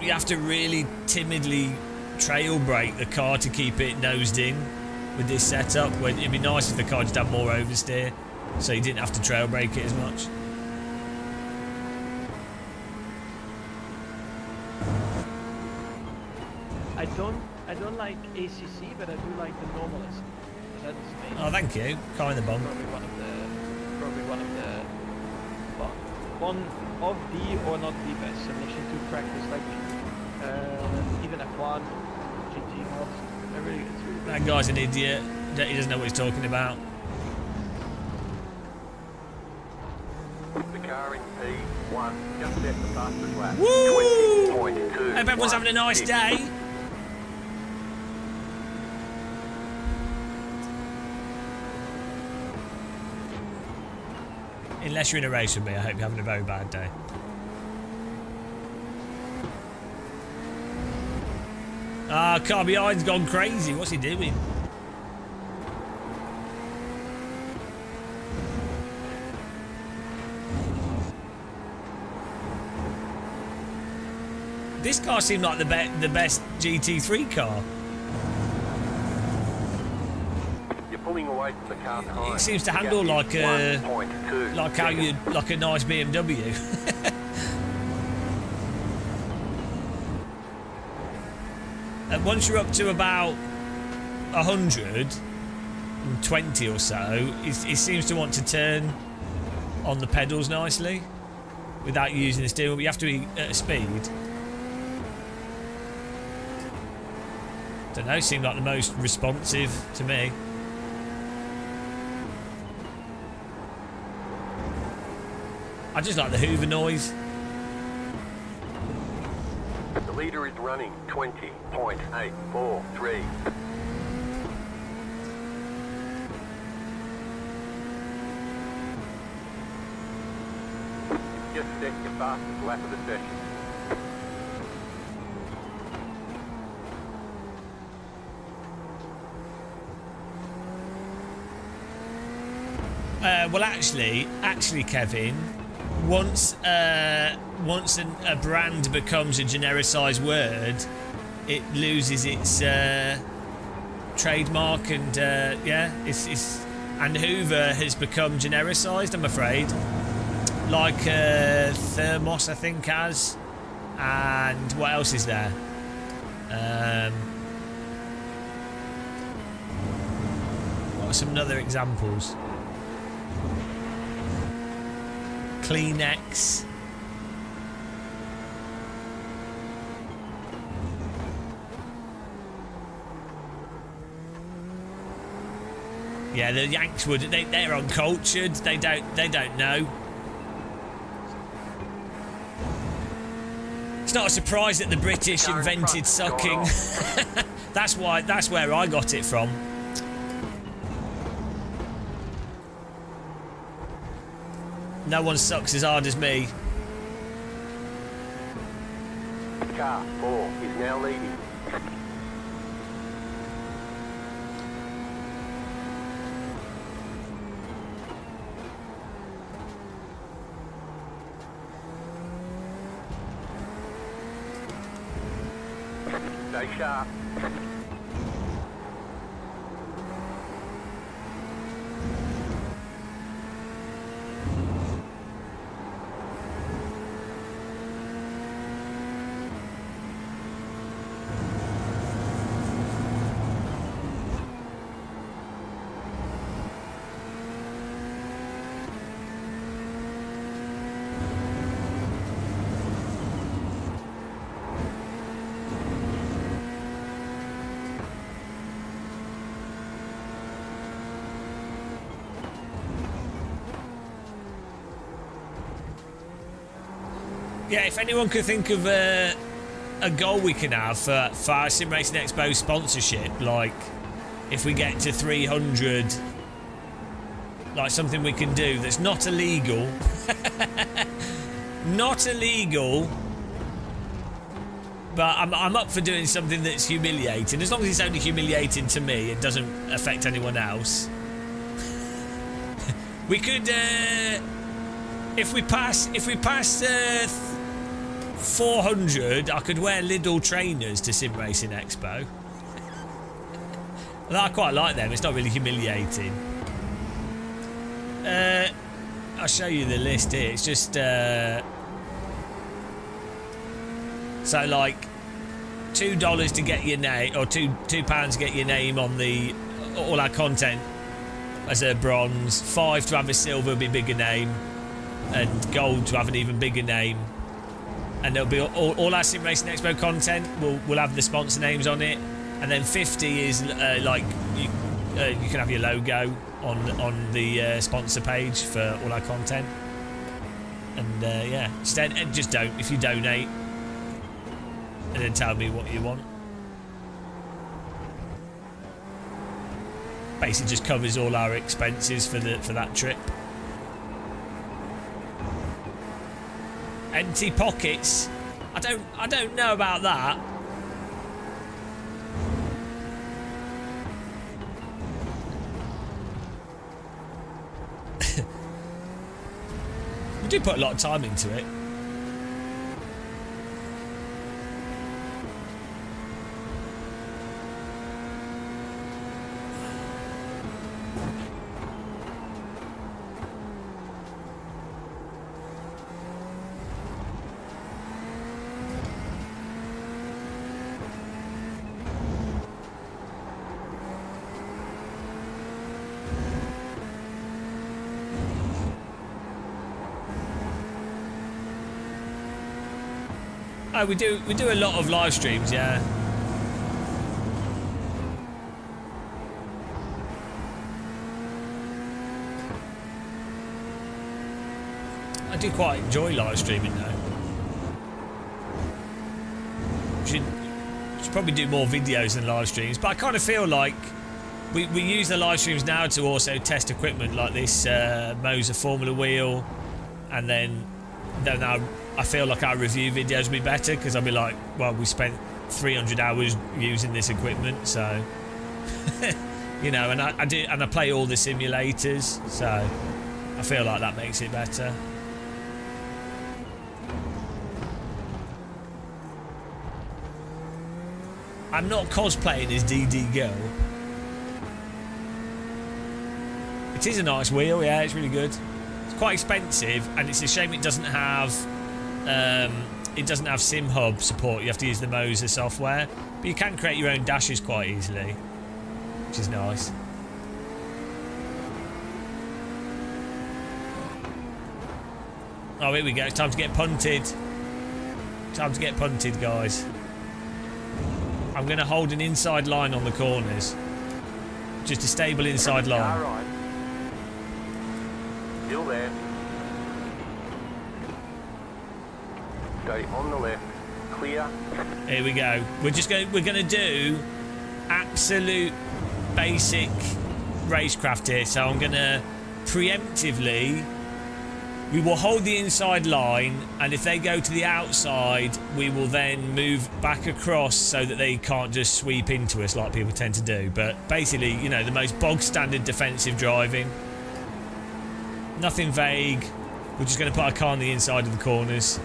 You have to really timidly trail brake the car to keep it nosed in with this setup. When it'd be nice if the car just had more oversteer, so you didn't have to trail brake it as much. I don't like ACC, but I do like the normal SC. That's me. Oh, thank you. Car in the bum. Probably one of the, well, one of the or not the best simulation to practice, like even F1, GT mods. It's really good. That guy's an idiot. He doesn't know what he's talking about. The car in P1 just set the fastest lap, Woo! 20.2. Hope everyone's having a nice day. Unless you're in a race with me, I hope you're having a very bad day. Ah, car behind's gone crazy. What's he doing? This car seemed like the best GT3 car. You're pulling away from the car behind. It seems to handle like a nice BMW. And once you're up to about 120 or so, it seems to want to turn on the pedals nicely without using the steering wheel. You have to be at a speed. Don't know, seemed like the most responsive to me. I just like the Hoover noise. The leader is running 20.843. Just set your fastest lap of the session. Well, actually, Kevin, once a brand becomes a genericized word, it loses its trademark, and yeah, and Hoover has become genericized, I'm afraid. Like Thermos, I think, has, and what else is there? What are some other examples? Kleenex. Yeah, the Yanks would. They're uncultured. They don't know. It's not a surprise that the British invented sucking. That's where I got it from. No one sucks as hard as me. Car 4 is now leading. Stay sharp. Yeah, if anyone could think of a goal we can have for our Sim Racing Expo sponsorship, like if we get to 300, like something we can do that's not illegal, not illegal, but I'm up for doing something that's humiliating. As long as it's only humiliating to me, it doesn't affect anyone else. We could, if we pass 400, I could wear Lidl trainers to Sim Racing Expo. I quite like them. It's not really humiliating. I'll show you the list here. It's just so like $2 to get your name, or £2 to get your name on the all our content as a bronze, 5 to have a silver, be bigger name, and gold to have an even bigger name. And there'll be all our Sim Racing Expo content will have the sponsor names on it, and then 50 is like you can have your logo on the sponsor page for all our content. And yeah, just don't, if you donate, and then tell me what you want. Basically, just covers all our expenses for that trip. Empty pockets. I don't know about that. We do put a lot of time into it. Oh, we do a lot of live streams, yeah. I do quite enjoy live streaming though. Should probably do more videos than live streams, but I kind of feel like we use the live streams now to also test equipment like this Moser Formula wheel, and then I feel like our review videos will be better because I'll be like, well, we spent 300 hours using this equipment, so you know, and I play all the simulators, so I feel like that makes it better. I'm not cosplaying as DD Girl. It is a nice wheel, yeah, it's really good. It's quite expensive, and it's a shame it doesn't have Sim Hub support. You have to use the Moser software, but you can create your own dashes quite easily, which is nice. Oh, here we go. It's time to get punted. Time to get punted, guys. I'm going to hold an inside line on the corners. Just a stable inside Car line. right. Still there. Stay on the left. Clear. Here we go. We're gonna do absolute basic racecraft here. So I'm gonna preemptively. We will hold the inside line, and if they go to the outside, we will then move back across so that they can't just sweep into us like people tend to do. But basically, you know, the most bog standard defensive driving. Nothing vague. We're just going to put our car on the inside of the corners.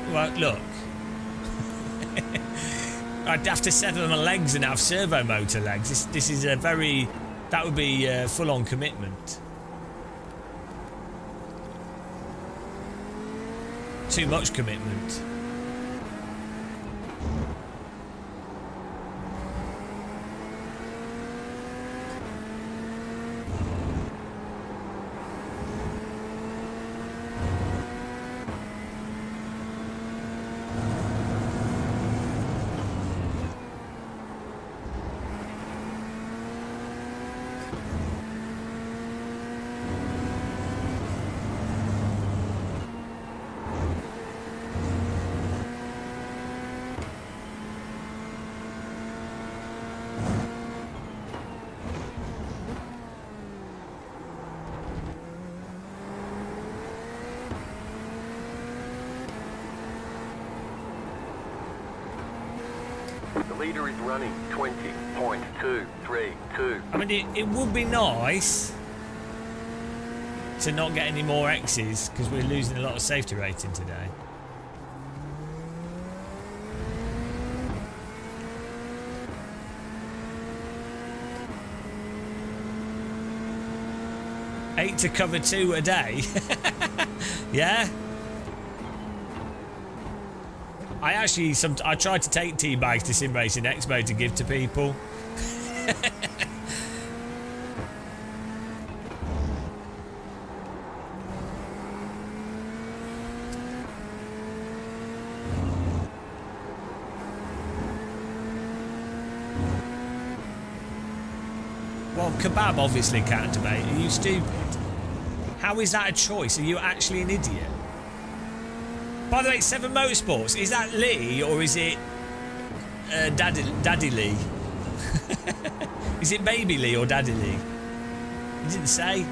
Well, look. I'd have to sever my legs and have servo motor legs. This is a very... That would be full-on commitment. Too much commitment. The leader is running 20.232. I mean, it would be nice to not get any more X's because we're losing a lot of safety rating today. Eight to cover 2 a day. Yeah. I tried to take tea bags to Sim Racing Expo to give to people. Well, kebab obviously can't debate. Are you stupid? How is that a choice? Are you actually an idiot? By the way, 7 Motorsports, is that Lee or is it Daddy Lee? Is it Baby Lee or Daddy Lee? He didn't say.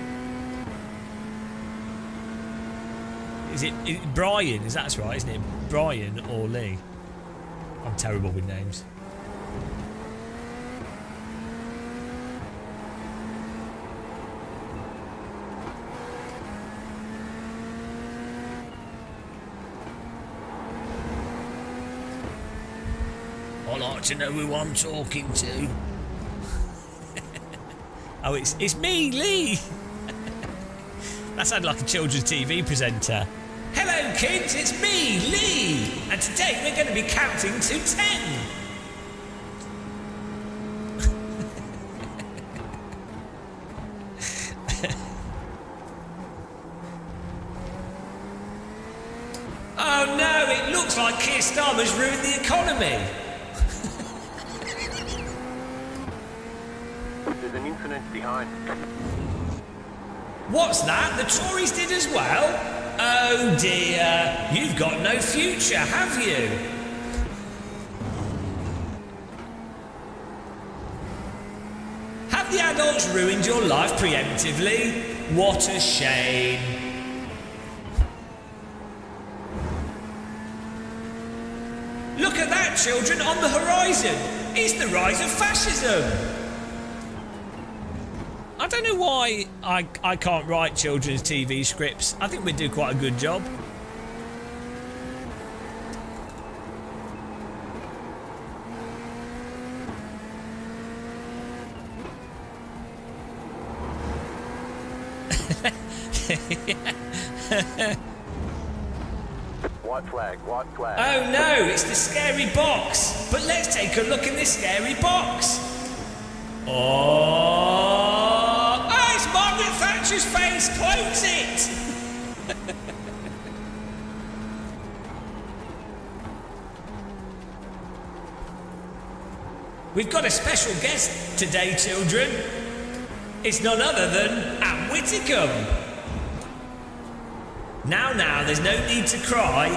Is it Brian? That's right, isn't it? Brian or Lee? I'm terrible with names. I like to know who I'm talking to. Oh, it's me, Lee. That sounded like a children's TV presenter. Hello, kids, it's me, Lee. And today we're going to be counting to 10. Oh no, it looks like Keir Starmer's ruined the economy. There's an incident behind. What's that? The Tories did as well? Oh dear, you've got no future, have you? Have the adults ruined your life preemptively? What a shame. Look at that, children, on the horizon. It's the rise of fascism. I don't know why I can't write children's TV scripts. I think we do quite a good job. white flag, white flag. Oh no, it's the scary box. But let's take a look in this scary box. Oh, it's Margaret Thatcher's face. Close it. We've got a special guest today, children. It's none other than Anne Whitcomb. Now, there's no need to cry.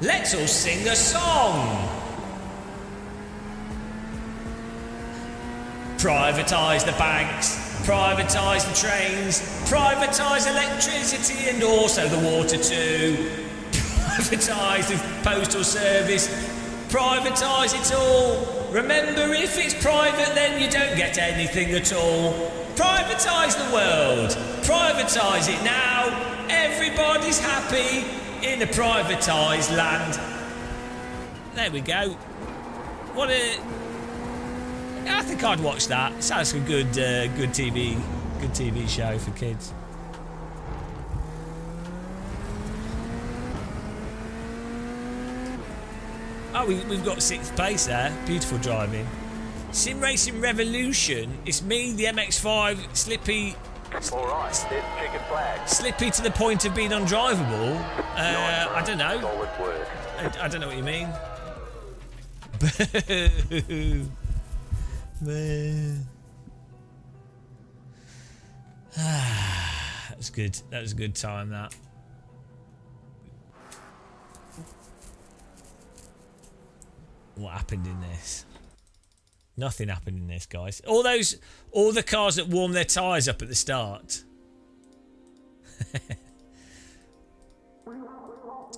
Let's all sing a song. Privatise the banks, privatise the trains, privatise electricity and also the water too. Privatise the postal service, privatise it all. Remember, if it's private then you don't get anything at all. Privatise the world, privatise it now. Everybody's happy in a privatised land. There we go. What a... I think I'd watch that. Sounds like a good TV show for kids. Oh, we've got 6th place there. Beautiful driving. Sim Racing Revolution. It's me, the MX-5, Slippy. All right, there's chicken flag. Slippy to the point of being undrivable. I don't know. Solid work. I don't know what you mean. That was good. That was a good time, that. What happened in this? Nothing happened in this, guys. All the cars that warm their tyres up at the start.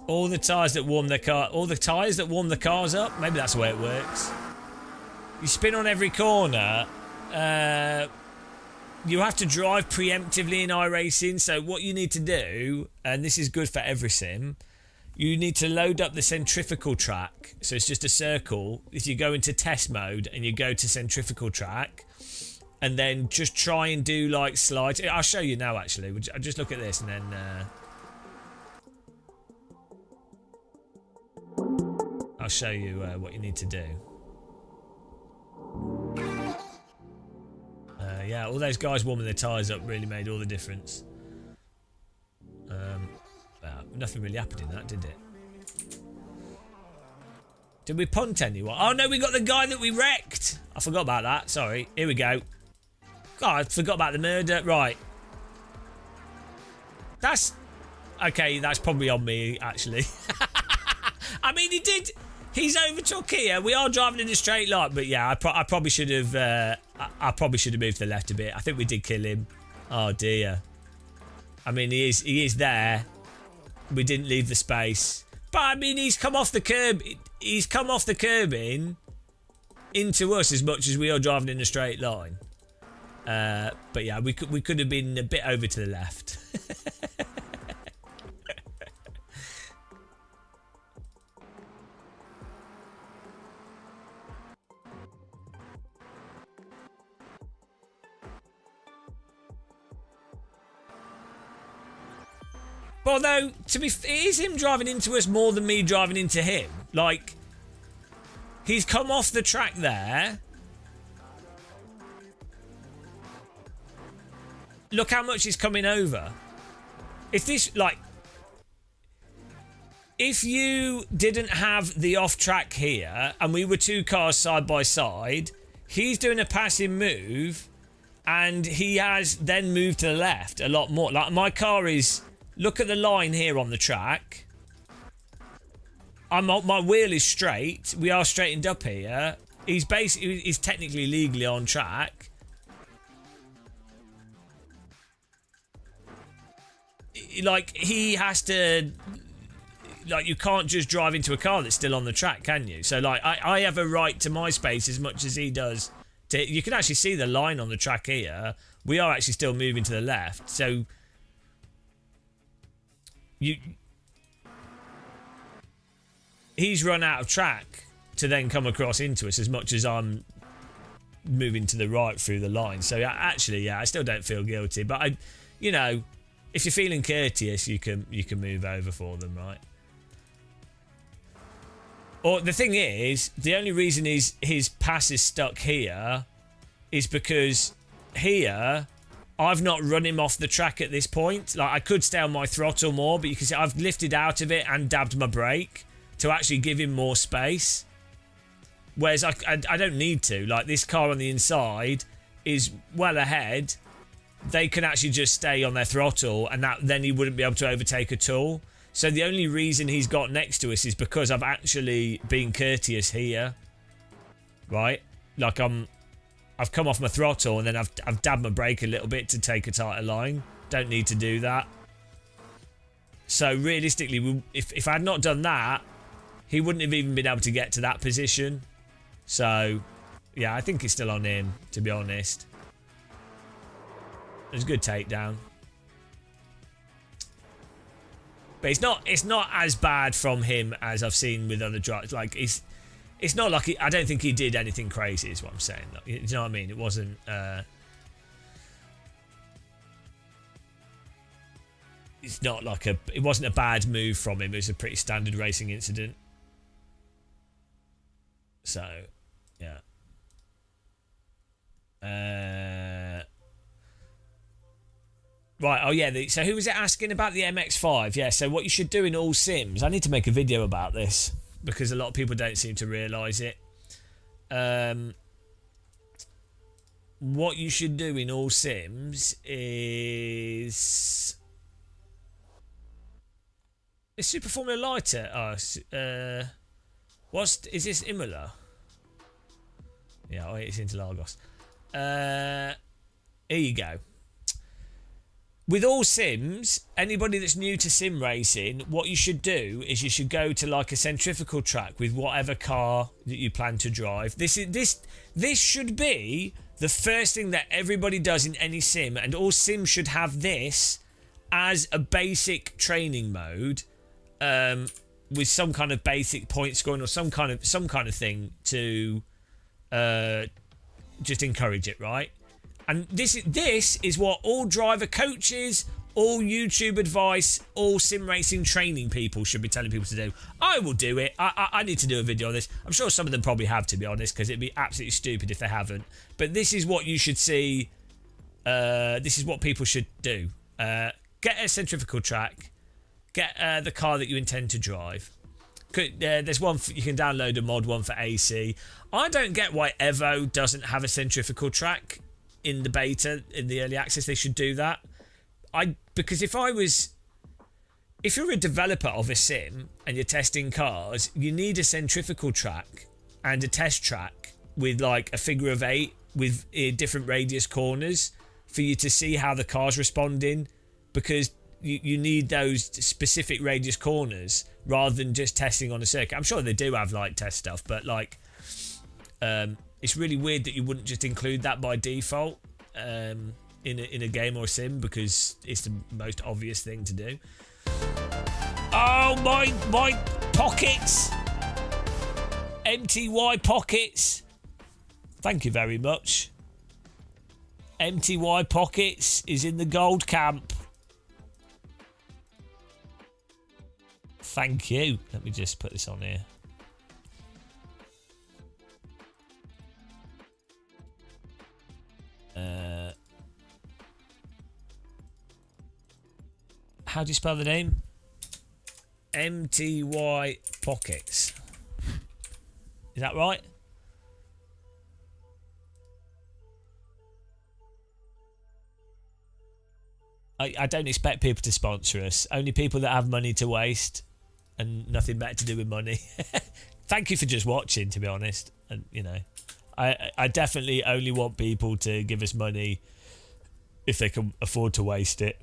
All the tyres that warm the cars up. Maybe that's the way it works. You spin on every corner. You have to drive preemptively in iRacing. So what you need to do, and this is good for every sim, you need to load up the centrifugal track. So it's just a circle. If you go into test mode and you go to centrifugal track, and then just try and do like slides. I'll show you now. Actually, I'll just look at this and then. I'll show you what you need to do. Yeah, all those guys warming their tyres up really made all the difference. Nothing really happened in that, did it? Did we punt anyone? Oh no, we got the guy that we wrecked. I forgot about that. Sorry. Here we go. God, I forgot about the murder. Right. That's... Okay, that's probably on me, actually. I mean, he did... He's overtook here. We are driving in a straight line, but yeah, I probably should have. I probably should have moved to the left a bit. I think we did kill him. Oh dear. I mean, he is there. We didn't leave the space, but I mean, he's come off the curb. He's come off the curbing into us as much as we are driving in a straight line. But yeah, we could have been a bit over to the left. Although, to be it is him driving into us more than me driving into him. Like, he's come off the track there. Look how much he's coming over. If this, like... If you didn't have the off-track here, and we were 2 cars side by side, he's doing a passing move, and he has then moved to the left a lot more. Like, my car is... Look at the line here on the track. My wheel is straight. We are straightened up here. He's technically legally on track. Like, he has to... Like, you can't just drive into a car that's still on the track, can you? So, like, I have a right to my space as much as he does. You can actually see the line on the track here. We are actually still moving to the left. So... he's run out of track to then come across into us as much as I'm moving to the right through the line. So actually, yeah, I still don't feel guilty. But I, you know, if you're feeling courteous, you can move over for them, right? Or the thing is, the only reason his pass is stuck here is because here I've not run him off the track at this point. Like, I could stay on my throttle more, but you can see I've lifted out of it and dabbed my brake to actually give him more space. Whereas I don't need to. Like, this car on the inside is well ahead. They can actually just stay on their throttle, and then he wouldn't be able to overtake at all. So the only reason he's got next to us is because I've actually been courteous here. Right? Like, I've come off my throttle and then I've dabbed my brake a little bit to take a tighter line. Don't need to do that. So realistically, if I had not done that, he wouldn't have even been able to get to that position. So, yeah, I think it's still on him, to be honest. It was a good takedown. But it's not as bad from him as I've seen with other drivers. Like, it's not like I don't think he did anything crazy, is what I'm saying. Like, you know what I mean? It wasn't. It's not like it wasn't a bad move from him. It was a pretty standard racing incident. So, yeah. Right, oh yeah, so who was it asking about the MX-5? Yeah, so what you should do in all sims, I need to make a video about this because a lot of people don't seem to realise it. What you should do in all sims is Super Formula Lighter. Is this Imola? Yeah, oh, it's Interlagos. Here you go. With all sims, anybody that's new to sim racing, what you should do is you should go to like a centrifugal track with whatever car that you plan to drive. This should be the first thing that everybody does in any sim, and all sims should have this as a basic training mode, with some kind of basic point scoring or some kind of thing to just encourage it, right? And this is what all driver coaches, all YouTube advice, all sim racing training people should be telling people to do. I will do it. I need to do a video on this. I'm sure some of them probably have, to be honest, because it'd be absolutely stupid if they haven't. But this is what you should see. This is what people should do. Get a centrifugal track. Get the car that you intend to drive. There's one you can download a mod one for AC. I don't get why Evo doesn't have a centrifugal track in the beta, in the early access. They should do that. Because if you're a developer of a sim and you're testing cars, you need a centrifugal track and a test track with like a figure of 8 with different radius corners for you to see how the car's responding, because you need those specific radius corners rather than just testing on a circuit. I'm sure they do have like test stuff, but like it's really weird that you wouldn't just include that by default in a game or a sim, because it's the most obvious thing to do. Oh, my pockets! MTY pockets! Thank you very much. MTY pockets is in the gold camp. Thank you. Let me just put this on here. How do you spell the name? MTY Pockets. Is that right? I don't expect people to sponsor us. Only people that have money to waste and nothing better to do with money. Thank you for just watching, to be honest. And you know, I definitely only want people to give us money if they can afford to waste it.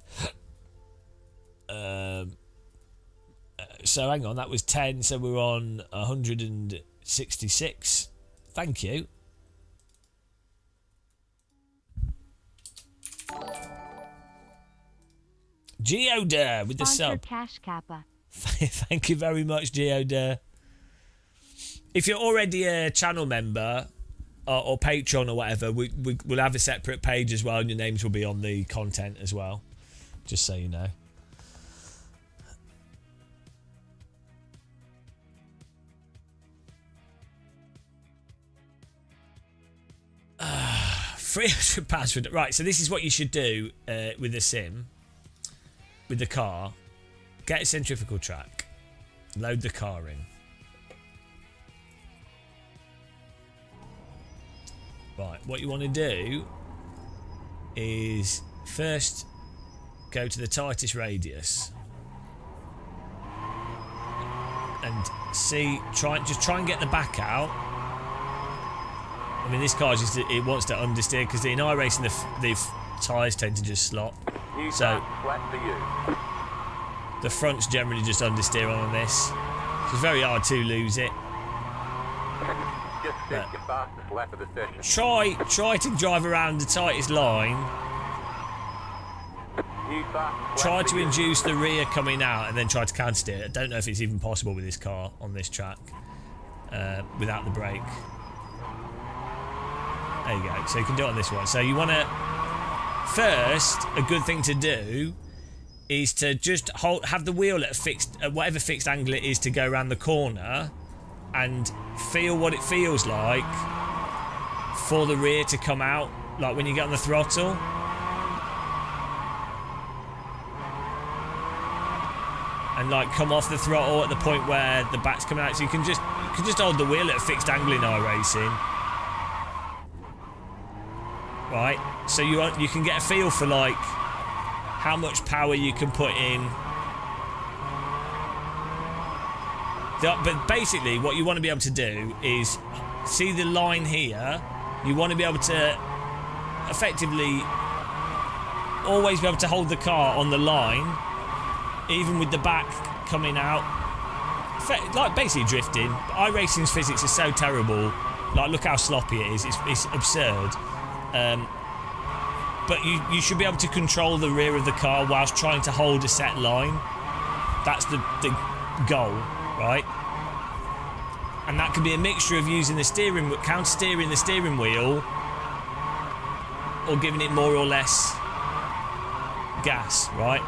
So hang on, that was 10, so we're on 166. Thank you. Geoder with the Sponsor sub. Cash Kappa. Thank you very much, Geoder. if you're already a channel member or Patreon or whatever, we'll have a separate page as well, and your names will be on the content as well. Just so you know. £300 for... Right, so this is what you should do with the sim. With the car. Get a centrifugal track. Load the car in. Right, what you want to do is first go to the tightest radius. And see, try and get the back out. I mean, this car just, it wants to understeer because in iRacing the tyres tend to just slop. So the front's generally just understeer on this. So it's very hard to lose it. Try to drive around the tightest line. Try to induce the rear coming out and then try to countersteer. I don't know if it's even possible with this car on this track without the brake. There you go. So you can do it on this one. So you want to... First, a good thing to do is to just have the wheel at a fixed... whatever fixed angle it is to go around the corner and feel what it feels like for the rear to come out, like when you get on the throttle. And like come off the throttle at the point where the back's coming out. So you can just hold the wheel at a fixed angle in iRacing. Right, so you can get a feel for like how much power you can put in. But basically what you want to be able to do is see the line here. You want to be able to effectively always be able to hold the car on the line, even with the back coming out, like basically drifting. iRacing's physics is so terrible. Like, look how sloppy it is. It's absurd. But you should be able to control the rear of the car whilst trying to hold a set line. That's the goal, right? And that can be a mixture of using the steering, counter-steering the steering wheel, or giving it more or less gas, right?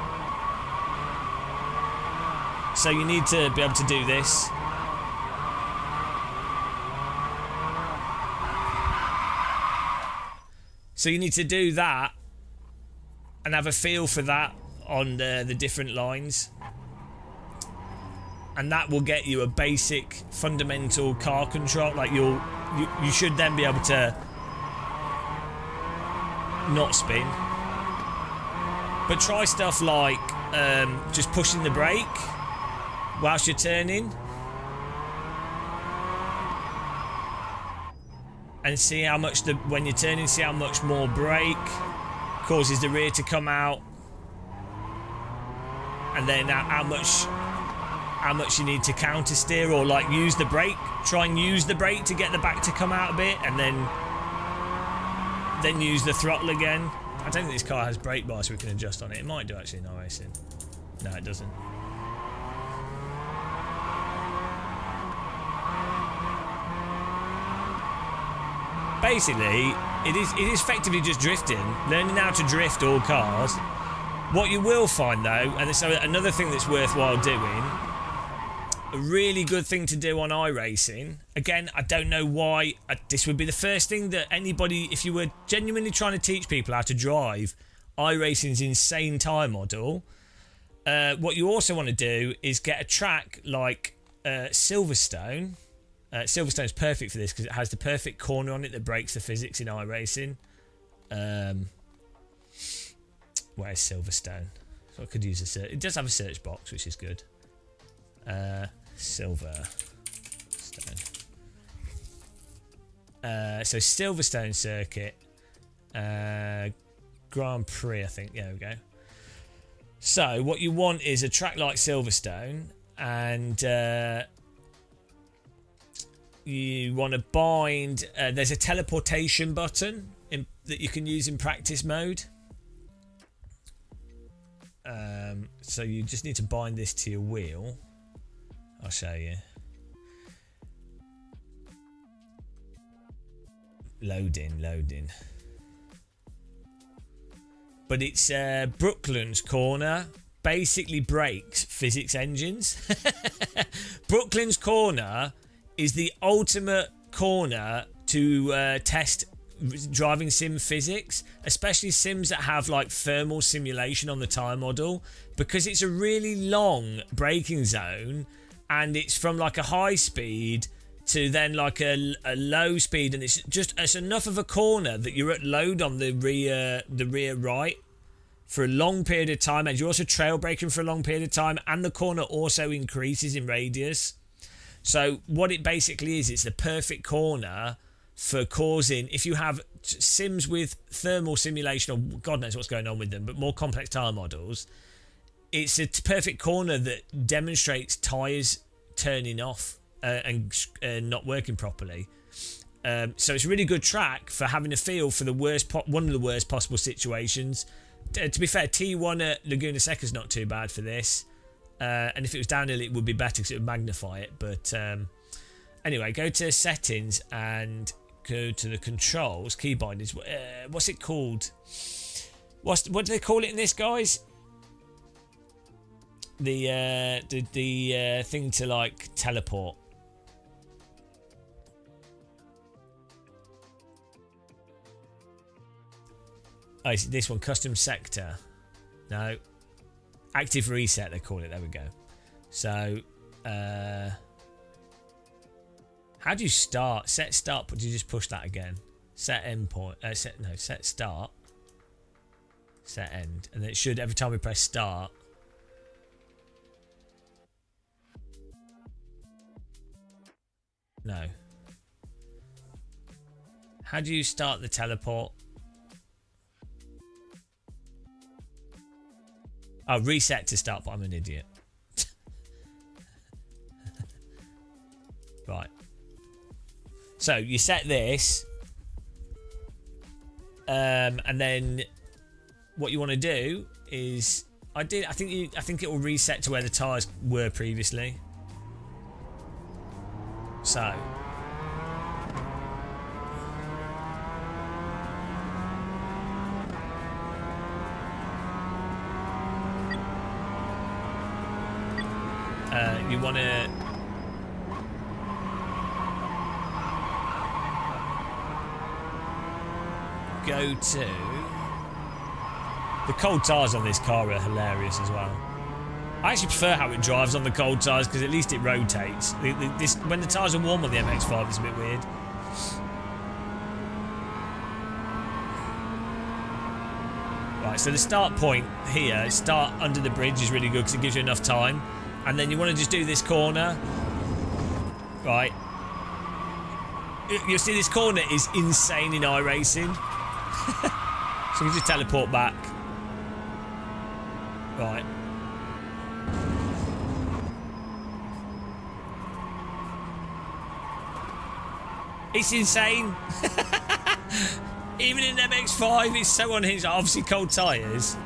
So you need to be able to do this. So you need to do that and have a feel for that on the different lines. And that will get you a basic fundamental car control. Like you should then be able to not spin. But try stuff like just pushing the brake whilst you're turning. And see how much when you're turning, see how much more brake causes the rear to come out, and then how much you need to counter steer or like use the brake. Try and use the brake to get the back to come out a bit, and then use the throttle again. I don't think this car has brake bars so we can adjust on it. It might do actually in iRacing. No, it doesn't. Basically, it is effectively just drifting, learning how to drift all cars. What you will find though, and so another thing that's worthwhile doing, a really good thing to do on iRacing, again, I don't know why, this would be the first thing that anybody, if you were genuinely trying to teach people how to drive iRacing's insane tyre model, what you also want to do is get a track like Silverstone. Silverstone's perfect for this because it has the perfect corner on it that breaks the physics in iRacing. Where's Silverstone? So I could use a search. It does have a search box, which is good. Silverstone. So Silverstone circuit. Grand Prix, I think. Yeah, there we go. So what you want is a track like Silverstone, and you want to bind. There's a teleportation button that you can use in practice mode. So you just need to bind this to your wheel. I'll show you. Loading. But it's Brooklyn's Corner. Basically breaks physics engines. Brooklyn's Corner is the ultimate corner to test driving sim physics, especially sims that have like thermal simulation on the tire model, because it's a really long braking zone and it's from like a high speed to then like a low speed, and it's enough of a corner that you're at load on the rear right for a long period of time, and you're also trail braking for a long period of time, and the corner also increases in radius. So what it basically is, it's the perfect corner for causing, if you have sims with thermal simulation, or God knows what's going on with them, but more complex tyre models, it's a perfect corner that demonstrates tyres turning off and not working properly. So it's a really good track for having a feel for the one of the worst possible situations. To be fair, T1 at Laguna Seca is not too bad for this. And if it was downhill, it would be better because it would magnify it. But anyway, go to settings and go to the controls, key bindings. What's it called? What do they call it in this, guys? The thing to like teleport. Oh, it's this one, custom sector. No. Active reset, they call it. There we go. So, how do you start? Set start, but do you just push that again? Set endpoint. Set start. Set end. And then it should, every time we press start. No. How do you start the teleport? Oh, reset to start, but I'm an idiot. Right. So you set this, and then what you want to do is, I think it will reset to where the tires were previously. So. You want to go to the cold tires on this car are hilarious as well. I actually prefer how it drives on the cold tires because at least it rotates. When the tires are warm on the MX-5, it's a bit weird. Right, so the start point here, start under the bridge, is really good because it gives you enough time. And then you want to just do this corner. Right. You'll see this corner is insane in iRacing. So you just teleport back. Right. It's insane. Even in MX-5, it's so unhinged. Obviously cold tyres.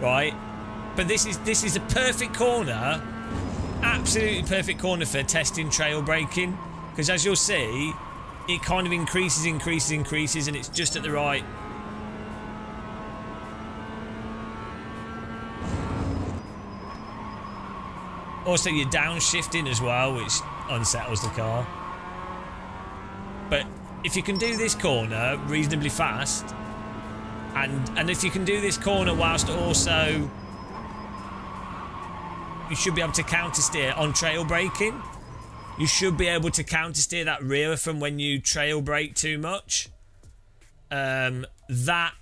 Right. But this is a perfect corner, absolutely perfect corner for testing trail braking, because as you'll see, it kind of increases, and it's just at the right. Also, you're downshifting as well, which unsettles the car. But if you can do this corner reasonably fast, and if you can do this corner whilst also, you should be able to counter steer on trail braking. You should be able to counter steer that rear from when you trail brake too much. That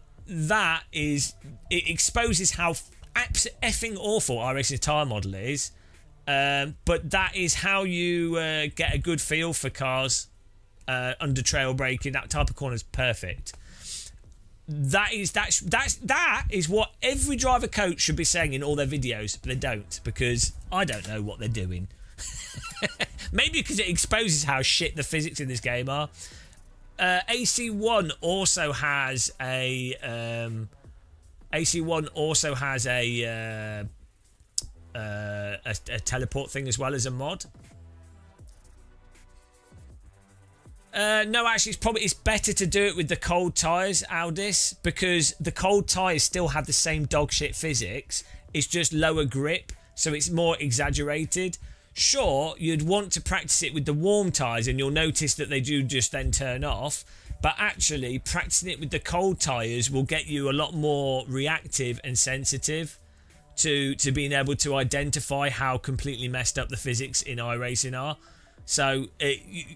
is, it exposes how effing awful iRacing's tyre model is. But that is how you get a good feel for cars under trail braking. That type of corner is perfect. That is what every driver coach should be saying in all their videos, but they don't, because I don't know what they're doing. Maybe because it exposes how shit the physics in this game are. AC1 also has a teleport thing as well as a mod. No, actually, it's better to do it with the cold tyres, Aldis, because the cold tyres still have the same dog shit physics. It's just lower grip, so it's more exaggerated. Sure, you'd want to practice it with the warm tyres, and you'll notice that they do just then turn off. But actually, practicing it with the cold tyres will get you a lot more reactive and sensitive to being able to identify how completely messed up the physics in iRacing are. So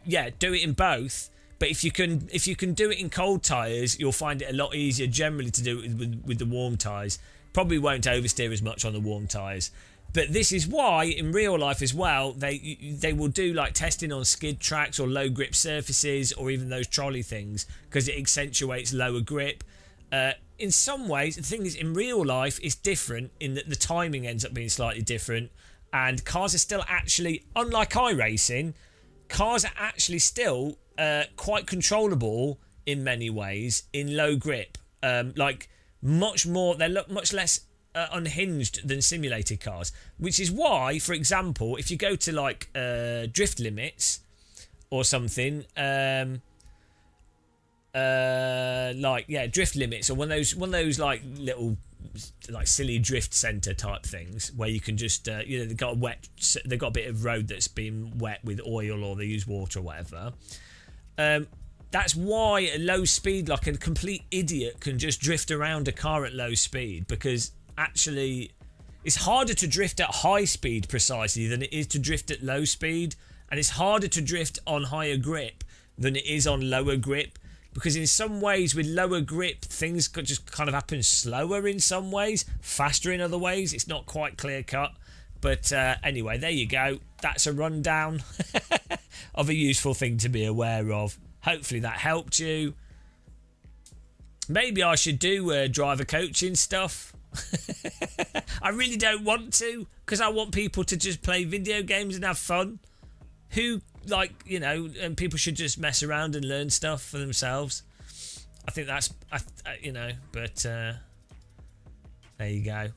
yeah, do it in both. But if you can do it in cold tyres, you'll find it a lot easier generally to do it with the warm tyres. Probably won't oversteer as much on the warm tyres. But this is why in real life as well they will do like testing on skid tracks or low grip surfaces or even those trolley things, because it accentuates lower grip. In some ways, the thing is, in real life it's different in that the timing ends up being slightly different, and cars are still actually, unlike iRacing, cars are actually still quite controllable in many ways in low grip. Like much more, they look much less unhinged than simulated cars, which is why, for example, if you go to like drift limits or something, drift limits, or one of those like little like silly drift center type things where you can just they've got a bit of road that's been wet with oil, or they use water or whatever. That's why at low speed, like a complete idiot can just drift around a car at low speed, because actually it's harder to drift at high speed precisely than it is to drift at low speed, and it's harder to drift on higher grip than it is on lower grip, because in some ways with lower grip things could just kind of happen slower in some ways, faster in other ways. It's not quite clear cut, but anyway, there you go. That's a rundown of a useful thing to be aware of. Hopefully that helped you. Maybe I should do driver coaching stuff. I really don't want to, because I want people to just play video games and have fun. And people should just mess around and learn stuff for themselves. I think that's, but there you go.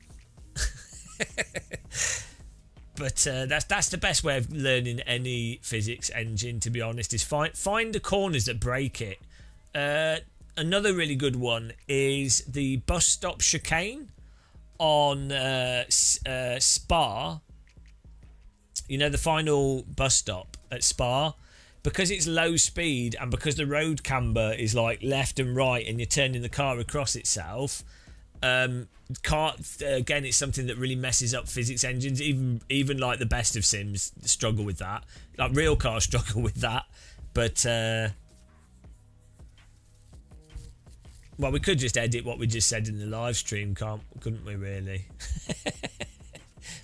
But that's the best way of learning any physics engine, to be honest, is find the corners that break it. Another really good one is the bus stop chicane on Spa. You know, the final bus stop at Spa, because it's low speed and because the road camber is like left and right and you're turning the car across itself, again, it's something that really messes up physics engines. Even like the best of sims struggle with that. Like real cars struggle with that. But well, we could just edit what we just said in the live stream, couldn't we, really?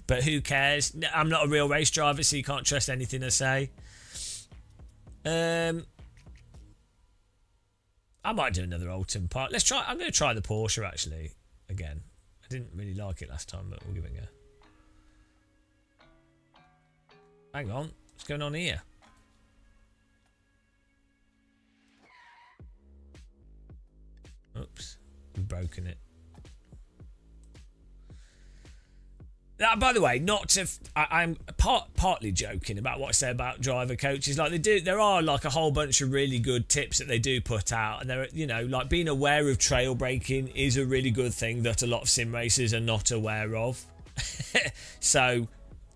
But who cares? I'm not a real race driver, so you can't trust anything I say. I might do another Alton part. Let's try. I'm going to try the Porsche actually again. I didn't really like it last time, but we'll give it a go. Hang on, what's going on here? Oops, we've broken it. By the way, I'm partly joking about what I say about driver coaches. Like there are like a whole bunch of really good tips that they do put out, and they're, like being aware of trail braking is a really good thing that a lot of sim racers are not aware of. So,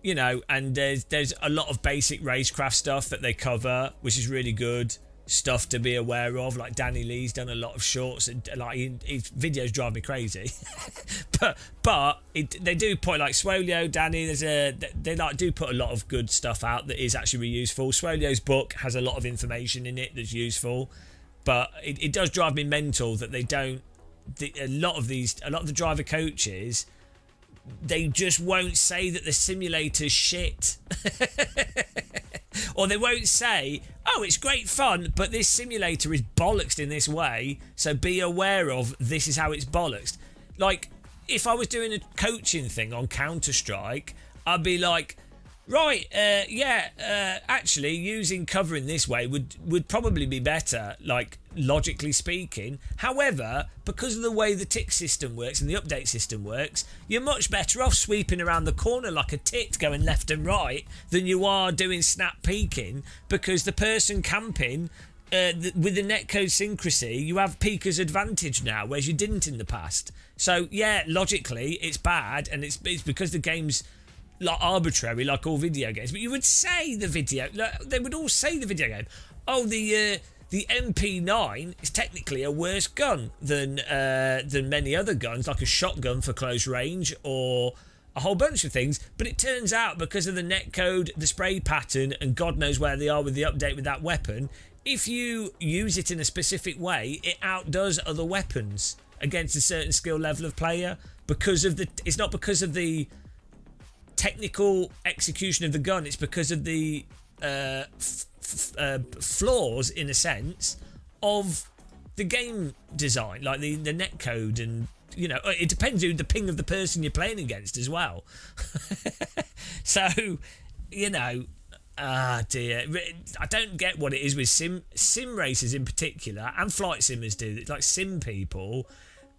and there's a lot of basic racecraft stuff that they cover, which is really good stuff to be aware of. Like Danny Lee's done a lot of shorts, and like his videos drive me crazy. but they do put like Swolio, Danny. They do put a lot of good stuff out that is actually really useful. Swolio's book has a lot of information in it that's useful, but it does drive me mental that they don't. A lot of the driver coaches, they just won't say that the simulator's shit. Or they won't say, oh, it's great fun, but this simulator is bollocksed in this way, so be aware of this is how it's bollocksed. Like, if I was doing a coaching thing on Counter-Strike, I'd be like, right, actually, using cover in this way would probably be better, like, logically speaking. However, because of the way the tick system works and the update system works, you're much better off sweeping around the corner like a tit going left and right than you are doing snap peeking, because the person camping with the netcode syncrasy, you have Pika's advantage now, whereas you didn't in the past. So yeah, logically, it's bad, and it's because the game's like arbitrary, like all video games. But you would say they would all say the video game. Oh, the MP9 is technically a worse gun than many other guns, like a shotgun for close range or a whole bunch of things. But it turns out because of the netcode, the spray pattern, and God knows where they are with the update with that weapon, if you use it in a specific way, it outdoes other weapons against a certain skill level of player because of it's not because of the technical execution of the gun, it's because of the flaws, in a sense, of the game design, like the netcode, and it depends on the ping of the person you're playing against as well. So dear, I don't get what it is with sim racers in particular, and flight simmers do. It's like sim people,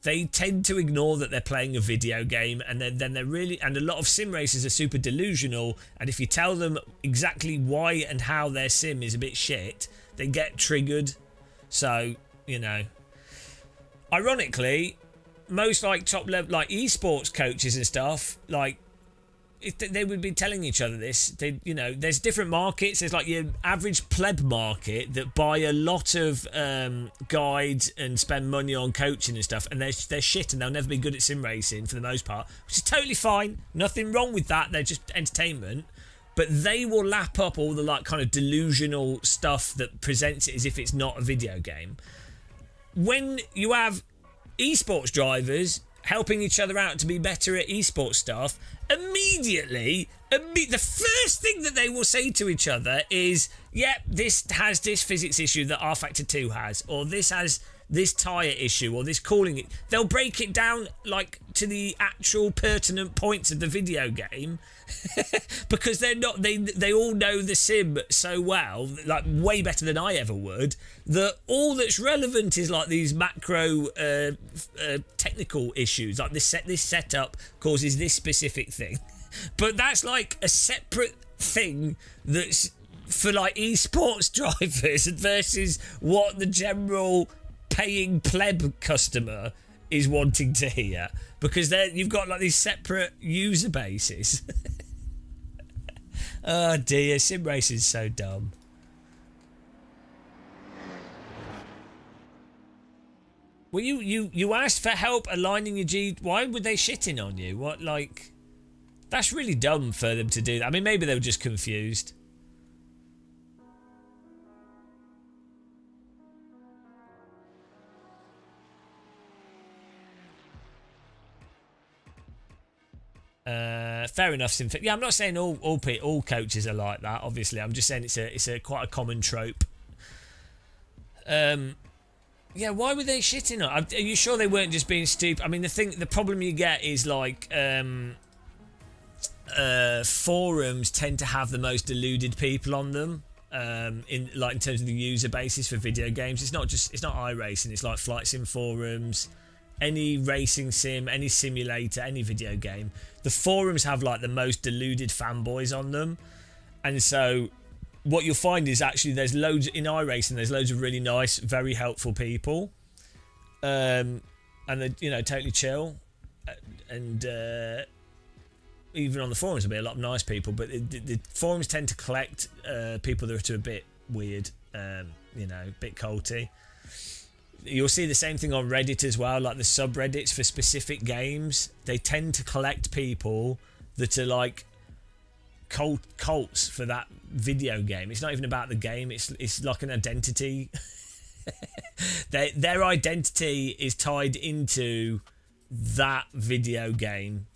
they tend to ignore that they're playing a video game, and then they're really, and a lot of sim racers are super delusional, and if you tell them exactly why and how their sim is a bit shit, they get triggered. So, ironically, most like top level, like esports coaches and stuff, like, they would be telling each other this. There's different markets. There's like your average pleb market that buy a lot of guides and spend money on coaching and stuff, and they're shit, and they'll never be good at sim racing for the most part, which is totally fine. Nothing wrong with that. They're just entertainment. But they will lap up all the like kind of delusional stuff that presents it as if it's not a video game. When you have esports drivers helping each other out to be better at esports stuff, immediately the first thing that they will say to each other is, yep, this has this physics issue that R Factor 2 has, or this has this tyre issue, or this cooling. They'll break it down like to the actual pertinent points of the video game because they're not, they all know the sim so well, like way better than I ever would, that all that's relevant is like these macro technical issues, like this setup causes this specific thing. But that's like a separate thing that's for like esports drivers versus what the general paying pleb customer is wanting to hear, because you've got like these separate user bases. Oh dear, sim racing is so dumb. Well, you asked for help aligning your G. Why would they shitting on you? What, like, that's really dumb for them to do that. I mean, maybe they were just confused. Fair enough. Yeah, I'm not saying all coaches are like that. Obviously, I'm just saying it's a quite a common trope. Yeah, why were they shitting on? Are you sure they weren't just being stupid? I mean, the problem you get is like forums tend to have the most deluded people on them. In terms of the user basis for video games, it's not iRacing. It's like flight sim forums. Any racing sim, any simulator, any video game, the forums have like the most deluded fanboys on them. And so what you'll find is actually there's loads in iRacing, there's loads of really nice, very helpful people, and they're totally chill, and even on the forums there'll be a lot of nice people, but the forums tend to collect people that are a bit weird, a bit culty. You'll see the same thing on Reddit as well, like the subreddits for specific games. They tend to collect people that are like cults for that video game. It's not even about the game, it's like an identity. Their identity is tied into that video game.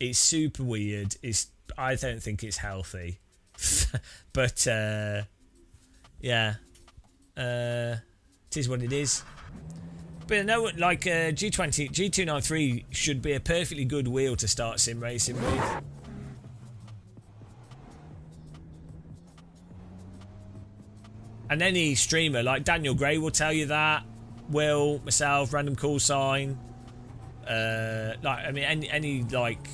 It's super weird. I don't think it's healthy. But yeah. It is what it is. But no, like G293 should be a perfectly good wheel to start sim racing with. And any streamer like Daniel Gray will tell you that. Will, myself, Random Call Sign. Any like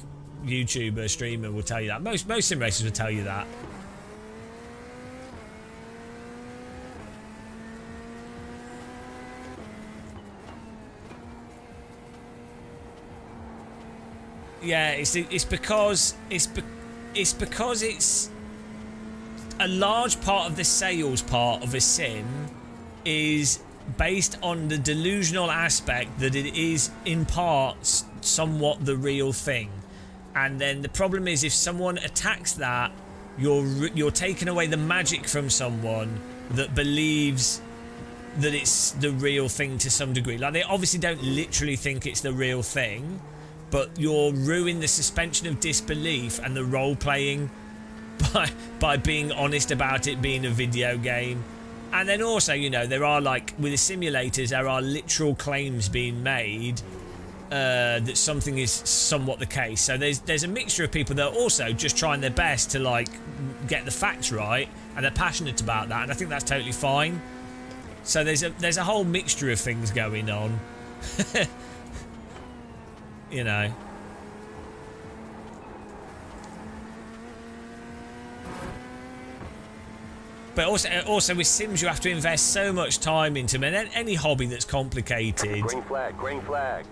YouTuber, streamer will tell you that. Most sim racers will tell you that. Yeah, it's because it's a large part of the sales part of a sim is based on the delusional aspect that it is in parts somewhat the real thing, and then the problem is if someone attacks that, you're taking away the magic from someone that believes that it's the real thing to some degree. Like, they obviously don't literally think it's the real thing, but you're ruining the suspension of disbelief and the role playing by being honest about it being a video game. And then also, you know, there are, like, with the simulators, there are literal claims being made that something is somewhat the case. So there's a mixture of people that are also just trying their best to, like, get the facts right, and they're passionate about that, and I think that's totally fine. So there's a whole mixture of things going on. You know. But also with Sims, you have to invest so much time into them. And any hobby that's complicated, Green flag, green flag.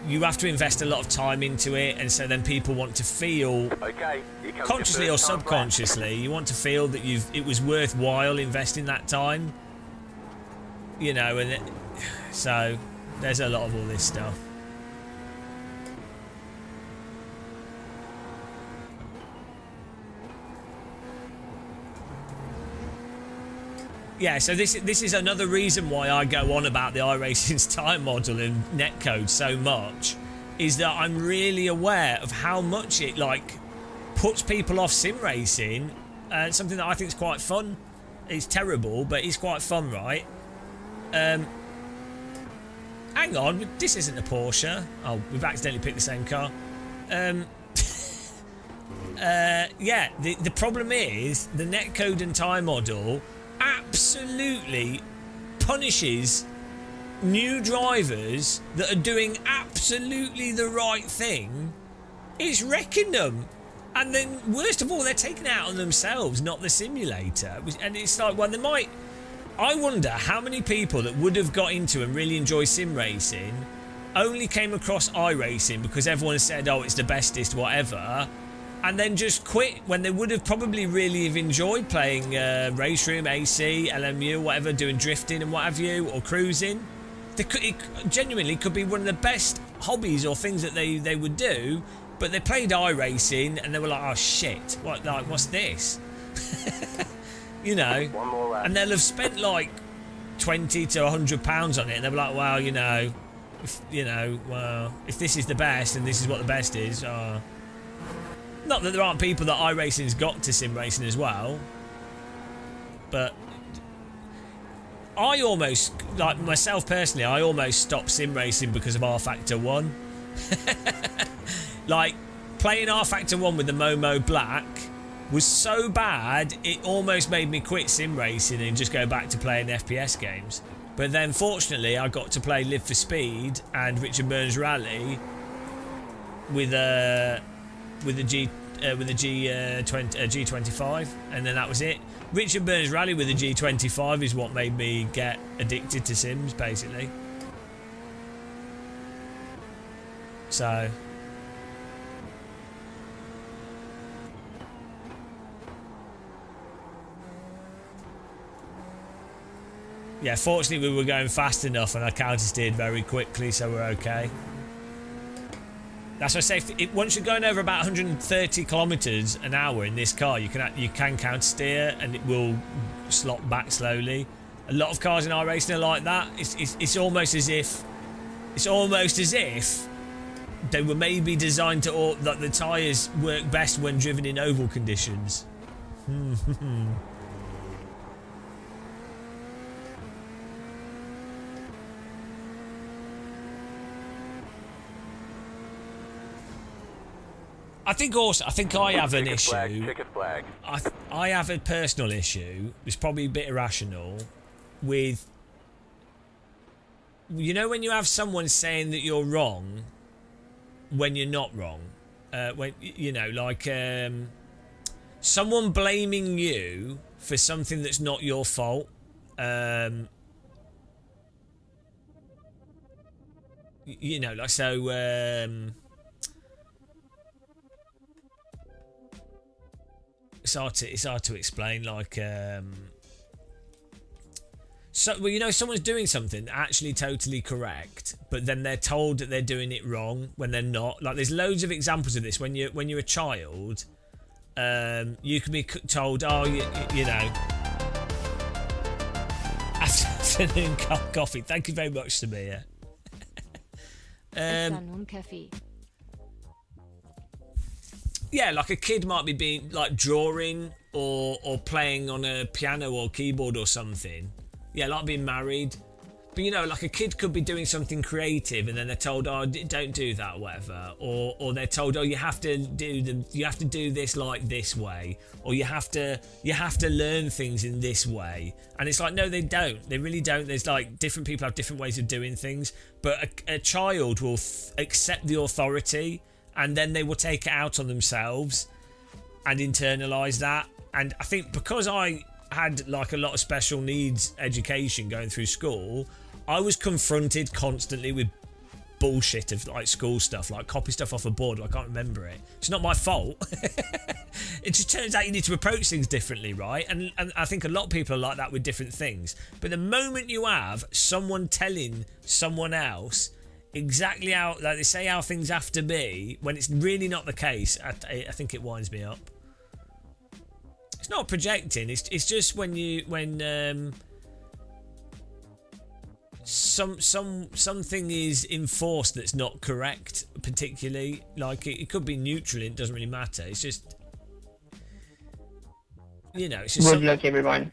you have to invest a lot of time into it, and so then people want to feel, Okay, here comes consciously your or first time flag. subconsciously, you want to feel that it was worthwhile investing that time. You know, and so there's a lot of all this stuff. Yeah, so this is another reason why I go on about the iRacing's time model and netcode so much, is that I'm really aware of how much it, like, puts people off sim racing, and something that I think is quite fun. It's terrible, but it's quite fun, right? Hang on, this isn't a Porsche. Oh, we've accidentally picked the same car. Yeah, the problem is the netcode and time model absolutely punishes new drivers that are doing absolutely the right thing. It's wrecking them. And then, worst of all, they're taking it out on themselves, not the simulator. And it's like, well, they might... I wonder how many people that would have got into and really enjoy sim racing only came across iRacing because everyone said, oh, it's the bestest, whatever, and then just quit when they would have probably really have enjoyed playing Race Room, AC, LMU, whatever, doing drifting and what have you, or cruising. It genuinely could be one of the best hobbies or things that they would do, but they played iRacing and they were like, oh shit, what's this? You know, One more lap. and they'll have spent like £20 to £100 on it, and they'll be like, well, you know, if this is the best and this is what the best is, not that there aren't people that iRacing's got to sim racing as well, but I almost, like myself personally, I almost stopped sim racing because of R Factor 1. Like, playing R Factor 1 with the Momo Black was so bad, it almost made me quit sim racing and just go back to playing FPS games. But then, fortunately, I got to play Live for Speed and Richard Burns Rally with a G25, and then that was it. Richard Burns Rally with a G25 is what made me get addicted to Sims, basically. So yeah, fortunately we were going fast enough and I counter-steered very quickly, so we're okay. That's why I say, once you're going over about 130 kilometers an hour in this car, you can counter-steer and it will slot back slowly. A lot of cars in iRacing are like that. It's almost as if they were maybe designed to, that the tyres work best when driven in oval conditions. I think I have an issue. Ticket flag. I have a personal issue. It's probably a bit irrational with, you know, when you have someone saying that you're wrong when you're not wrong. When, you know, like someone blaming you for something that's not your fault. You know, like, so it's hard to explain. Like, so well, you know, someone's doing something actually totally correct, but then they're told that they're doing it wrong when they're not. Like, there's loads of examples of this when you're a child. You can be told, oh, you know, afternoon coffee. Thank you very much, Samir. Afternoon Kaffee. Yeah, like a kid might be being like drawing or playing on a piano or keyboard or something. Yeah, like being married. But you know, like a kid could be doing something creative and then they're told, oh, don't do that, whatever. Or they're told, oh, you have to do this like this way, or you have to learn things in this way. And it's like, no, they don't. They really don't. There's like different people have different ways of doing things. But a child will accept the authority and then they will take it out on themselves and internalize that. And I think because I had like a lot of special needs education going through school, I was confronted constantly with bullshit of like school stuff, like copy stuff off a board. I can't remember it. It's not my fault. It just turns out you need to approach things differently, right? And I think a lot of people are like that with different things. But the moment you have someone telling someone else exactly how, like they say how things have to be, when it's really not the case, I think it winds me up. It's not projecting. It's just when something is enforced that's not correct, particularly. Like it could be neutral. It doesn't really matter. It's just, you know, it's just Good luck, everyone.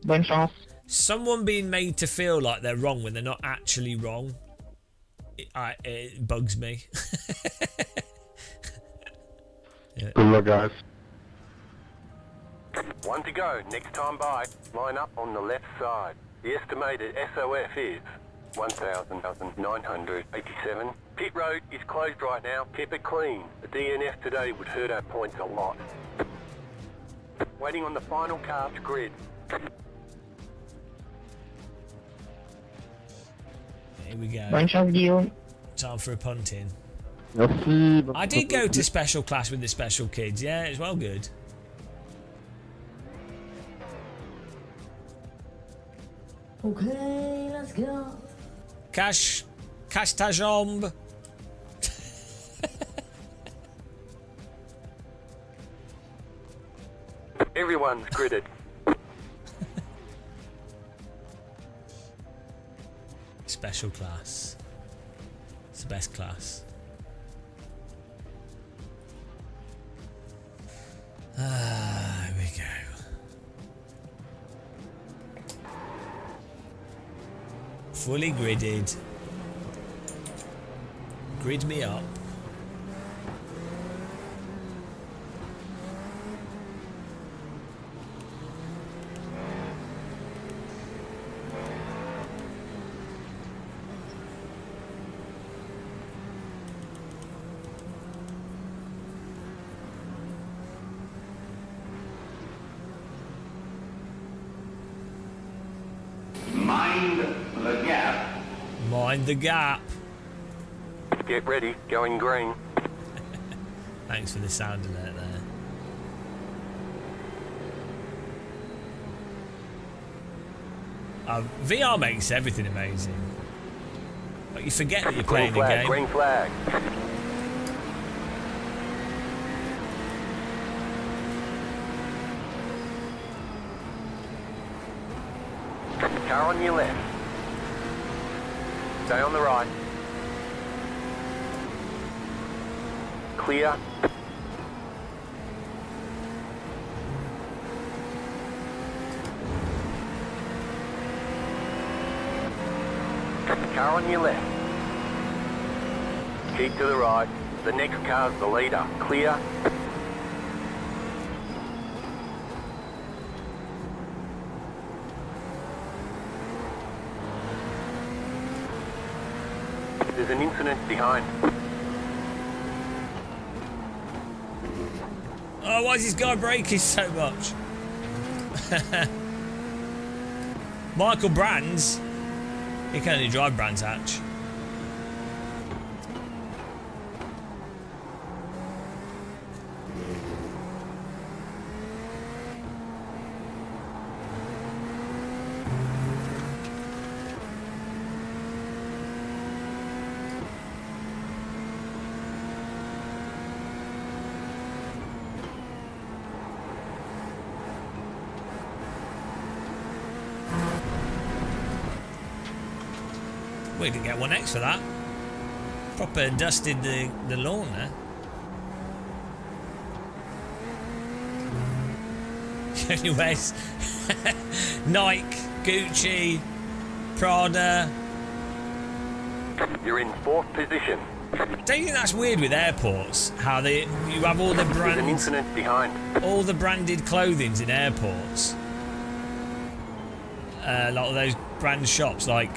Bonne chance. Someone being made to feel like they're wrong when they're not actually wrong. It bugs me. Yeah. Good luck, guys. One to go. Next time by. Line up on the left side. The estimated SOF is 1,987. Pit road is closed right now. Keep it clean. The DNF today would hurt our points a lot. Waiting on the final car to grid. Here we go. Bonne chance, Guillaume. Time for a punt in. Merci. I did go to special class with the special kids. Yeah, it's well good. Okay, let's go. Cash ta jambe. Everyone's gridded. Special class. It's the best class. Here we go. Fully gridded. Grid me up. Mind the gap. Mind the gap. Get ready. Going green. Thanks for the sound alert there. VR makes everything amazing. Like you forget that you're playing a game. Green flag. Car on your left. Stay on the right. Clear. Car on your left. Keep to the right. The next car's the leader. Clear. There's an incident behind. Oh, why is this guy braking so much? Michael Brands. He can only drive Brands Hatch. We could get 1x for that. Proper dusted the lawn there. Anyways, Nike, Gucci, Prada. You're in 4th position. Don't you think that's weird with airports? How you have all the There's an brands, incident behind. all the branded clothings in airports. Like all those brand shops, like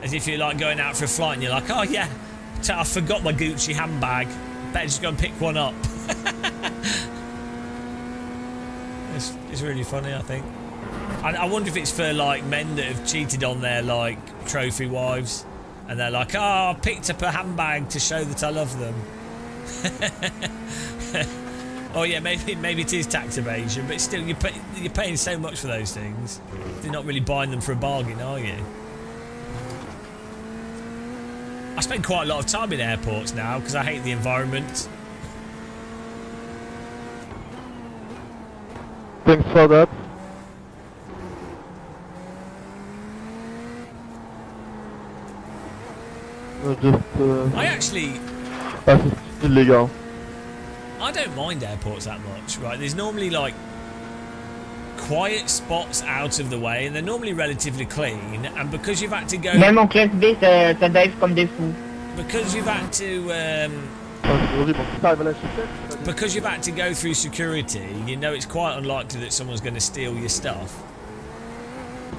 as if you're like going out for a flight and you're like, oh yeah, I forgot my Gucci handbag. Better just go and pick one up. It's really funny, I think. I wonder if it's for like men that have cheated on their like trophy wives, and they're like, oh, I picked up a handbag to show that I love them. Oh yeah, maybe it is tax evasion, but still, you're paying so much for those things. You're not really buying them for a bargain, are you? I spend quite a lot of time in airports now because I hate the environment. Thanks for that. I actually, That's illegal. I don't mind airports that much, right? There's normally like quiet spots out of the way, and they're normally relatively clean. And because you've had to go, Même en classe B, ça dive comme des fous. because you've had to, because you've had to go through security, you know it's quite unlikely that someone's going to steal your stuff.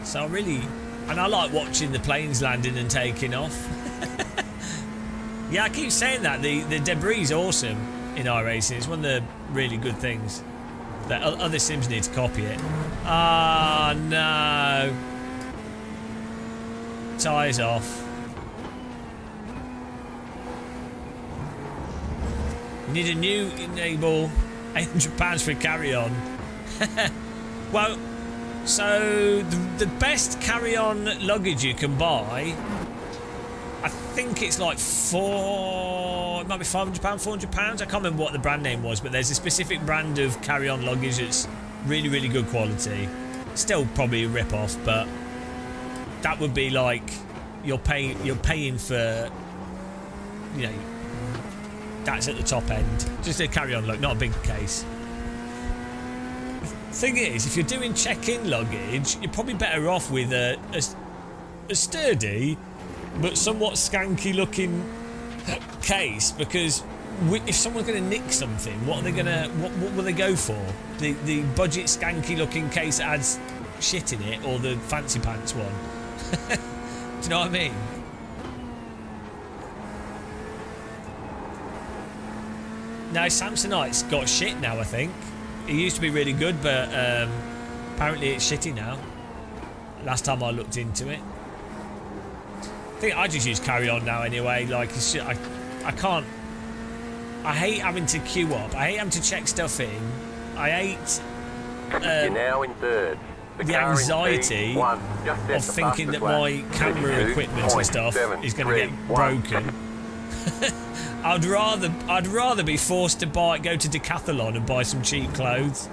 So I really, and I like watching the planes landing and taking off. Yeah, I keep saying that the debris is awesome in iRacing. It's one of the really good things that other sims need to copy it. Ah, no. Tyres off. You need a new enable £800 for carry-on. Well, so the best carry-on luggage you can buy, I think it's like it might be £500, £400. I can't remember what the brand name was, but there's a specific brand of carry-on luggage that's really, really good quality. Still probably a rip-off, but that would be like you're paying for, you know, that's at the top end. Just a carry-on look, not a big case. Thing is, if you're doing check-in luggage, you're probably better off with a sturdy but somewhat skanky looking case, because if someone's going to nick something, what will they go for? The budget skanky looking case that has shit in it, or the fancy pants one? Do you know what I mean? Now Samsonite's got shit now, I think. It used to be really good, but apparently it's shitty now. Last time I looked into it. I think I just use carry-on now anyway. Like, it's just, I can't. I hate having to queue up. I hate having to check stuff in. I hate You're now in 3rd. the anxiety of thinking that my camera equipment and stuff is going to get broken. I'd rather be forced to go to Decathlon and buy some cheap clothes.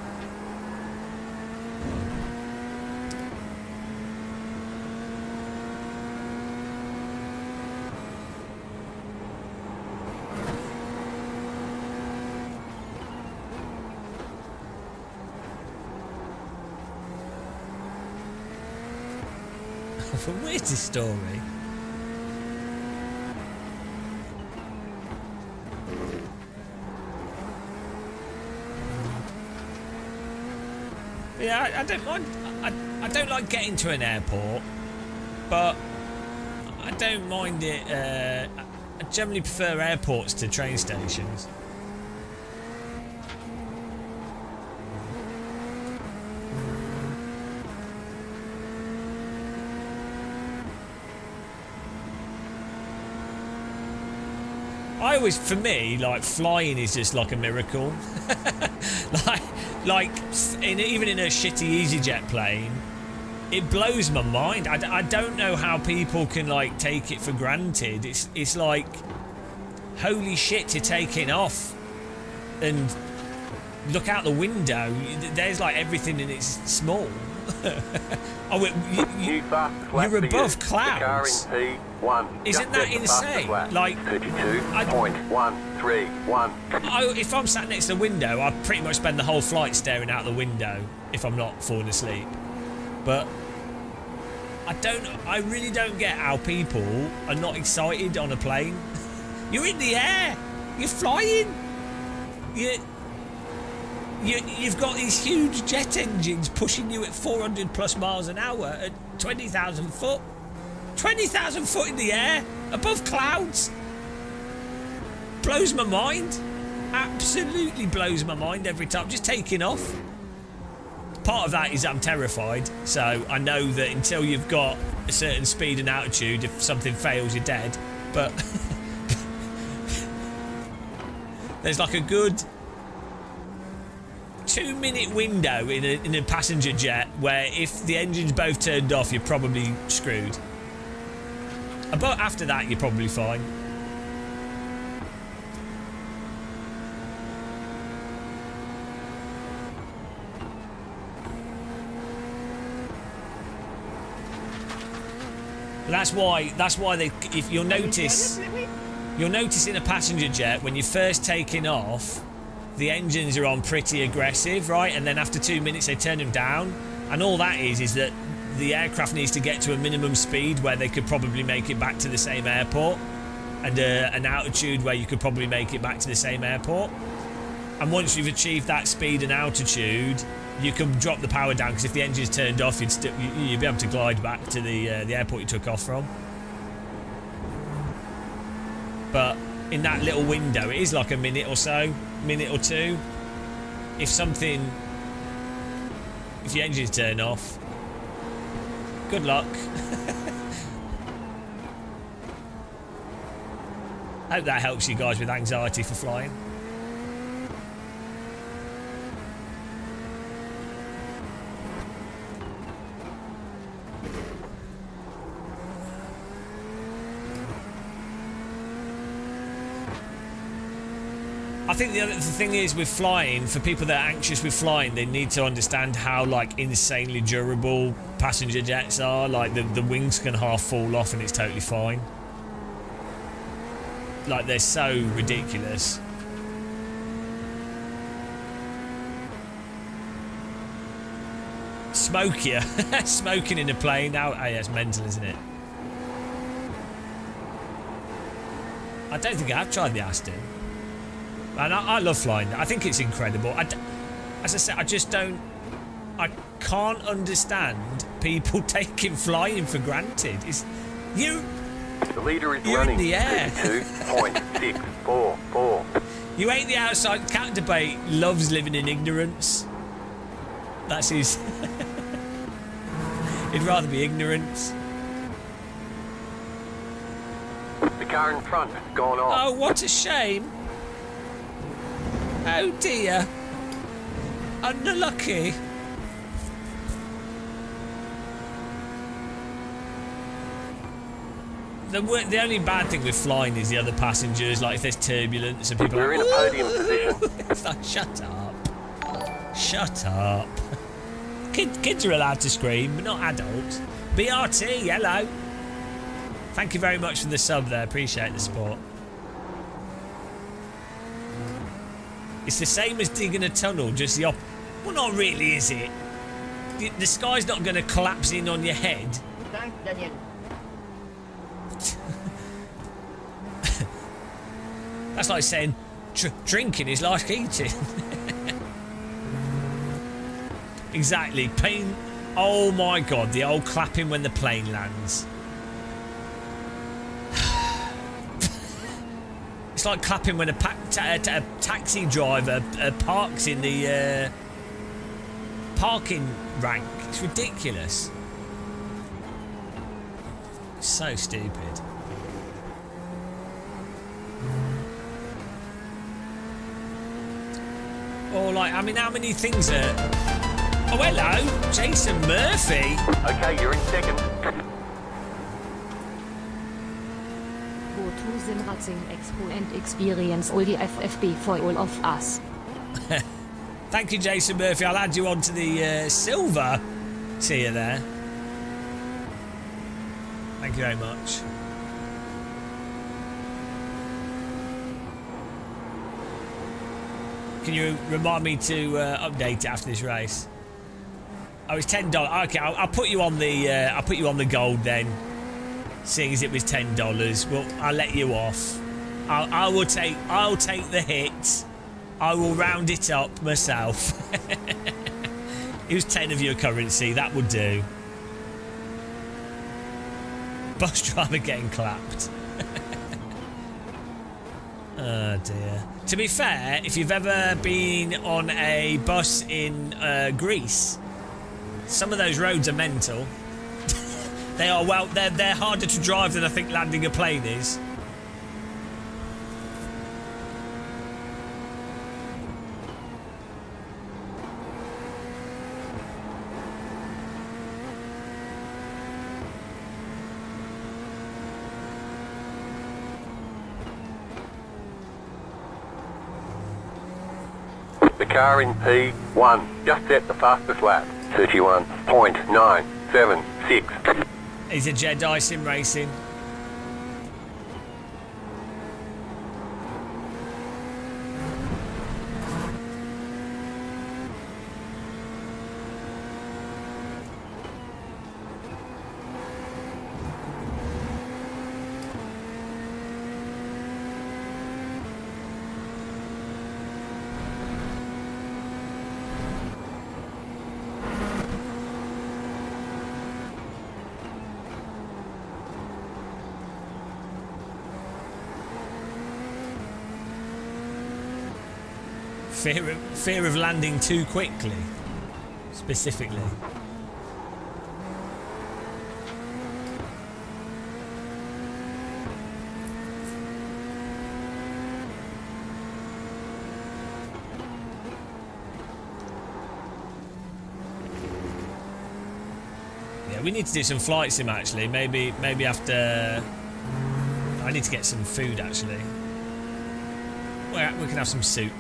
Where's this story? Yeah, I don't mind. I don't like getting to an airport, but I don't mind it. I generally prefer airports to train stations. For me, like, flying is just like a miracle. Even in a shitty EasyJet plane, it blows my mind. I don't know how people can like take it for granted. It's like, holy shit, you're taking off, and look out the window. There's like everything, and it's small. Oh, you're above clouds. 1. Isn't that insane? Like, 32.131. if I'm sat next to the window, I pretty much spend the whole flight staring out the window if I'm not falling asleep. But I really don't get how people are not excited on a plane. You're in the air. You're flying. You've got these huge jet engines pushing you at 400 plus miles an hour at 20,000 foot. 20,000 foot in the air, above clouds. Blows my mind. Absolutely blows my mind every time. Just taking off. Part of that is I'm terrified, so I know that until you've got a certain speed and altitude, if something fails, you're dead. But there's like a good 2-minute window in a passenger jet where if the engine's both turned off, you're probably screwed. But after that, you're probably fine. That's why they, if you'll notice in a passenger jet when you're first taking off, the engines are on pretty aggressive, right? And then after 2 minutes they turn them down, and all that is that the aircraft needs to get to a minimum speed where they could probably make it back to the same airport, and an altitude where you could probably make it back to the same airport. And once you've achieved that speed and altitude, you can drop the power down, because if the engine's turned off, you'd be able to glide back to the airport you took off from. But in that little window, it is like a minute or two. If your engine's turned off, good luck. Hope that helps you guys with anxiety for flying. I think the thing is with flying, for people that are anxious with flying, they need to understand how like insanely durable passenger jets are. Like the wings can half fall off and it's totally fine. Like they're so ridiculous. Smokier. Smoking in a plane. Oh yeah, it's mental, isn't it? I don't think I've tried the Aston. And I love flying. I think it's incredible. As I said, I can't understand people taking flying for granted. The leader is you're running in the air. 2.644. You ain't the outside. Cat Debate loves living in ignorance. That's his. He'd rather be ignorant. The car in front going off. Oh, what a shame. Oh dear. Unlucky. The only bad thing with flying is the other passengers, like if there's turbulence and people We're are in a like, podium position. it's like, shut up. Shut up. Kids are allowed to scream, but not adults. BRT, hello. Thank you very much for the sub there, appreciate the support. It's the same as digging a tunnel, just the well, not really, is it? The sky's not going to collapse in on your head. Thanks, Daniel. That's like saying drinking is like eating. Exactly. Pain. Oh my god, the old clapping when the plane lands. It's like clapping when a taxi driver parks in the parking rank. It's ridiculous. So stupid. Or like, I mean, how many things are... Oh, hello, Jason Murphy. Okay, you're in second. Go to Simracing Expo and experience all the FFB for all of us. Thank you, Jason Murphy. I'll add you onto the silver tier there. Thank you very much. Can you remind me to update it after this race? Oh, it's $10. Okay, I'll put you on the gold then. Seeing as it was $10, well, I'll let you off. I'll take the hit. I will round it up myself. It was 10 of your currency. That would do. Bus driver getting clapped. Oh dear. To be fair, if you've ever been on a bus in Greece, some of those roads are mental. They are, well, they're harder to drive than I think landing a plane is. The car in P1 just set the fastest lap. 31.976. He's a Jedi sim racing. Fear of landing too quickly, specifically. Yeah, we need to do some flight sim actually. Maybe after. I need to get some food actually. Well, we can have some soup.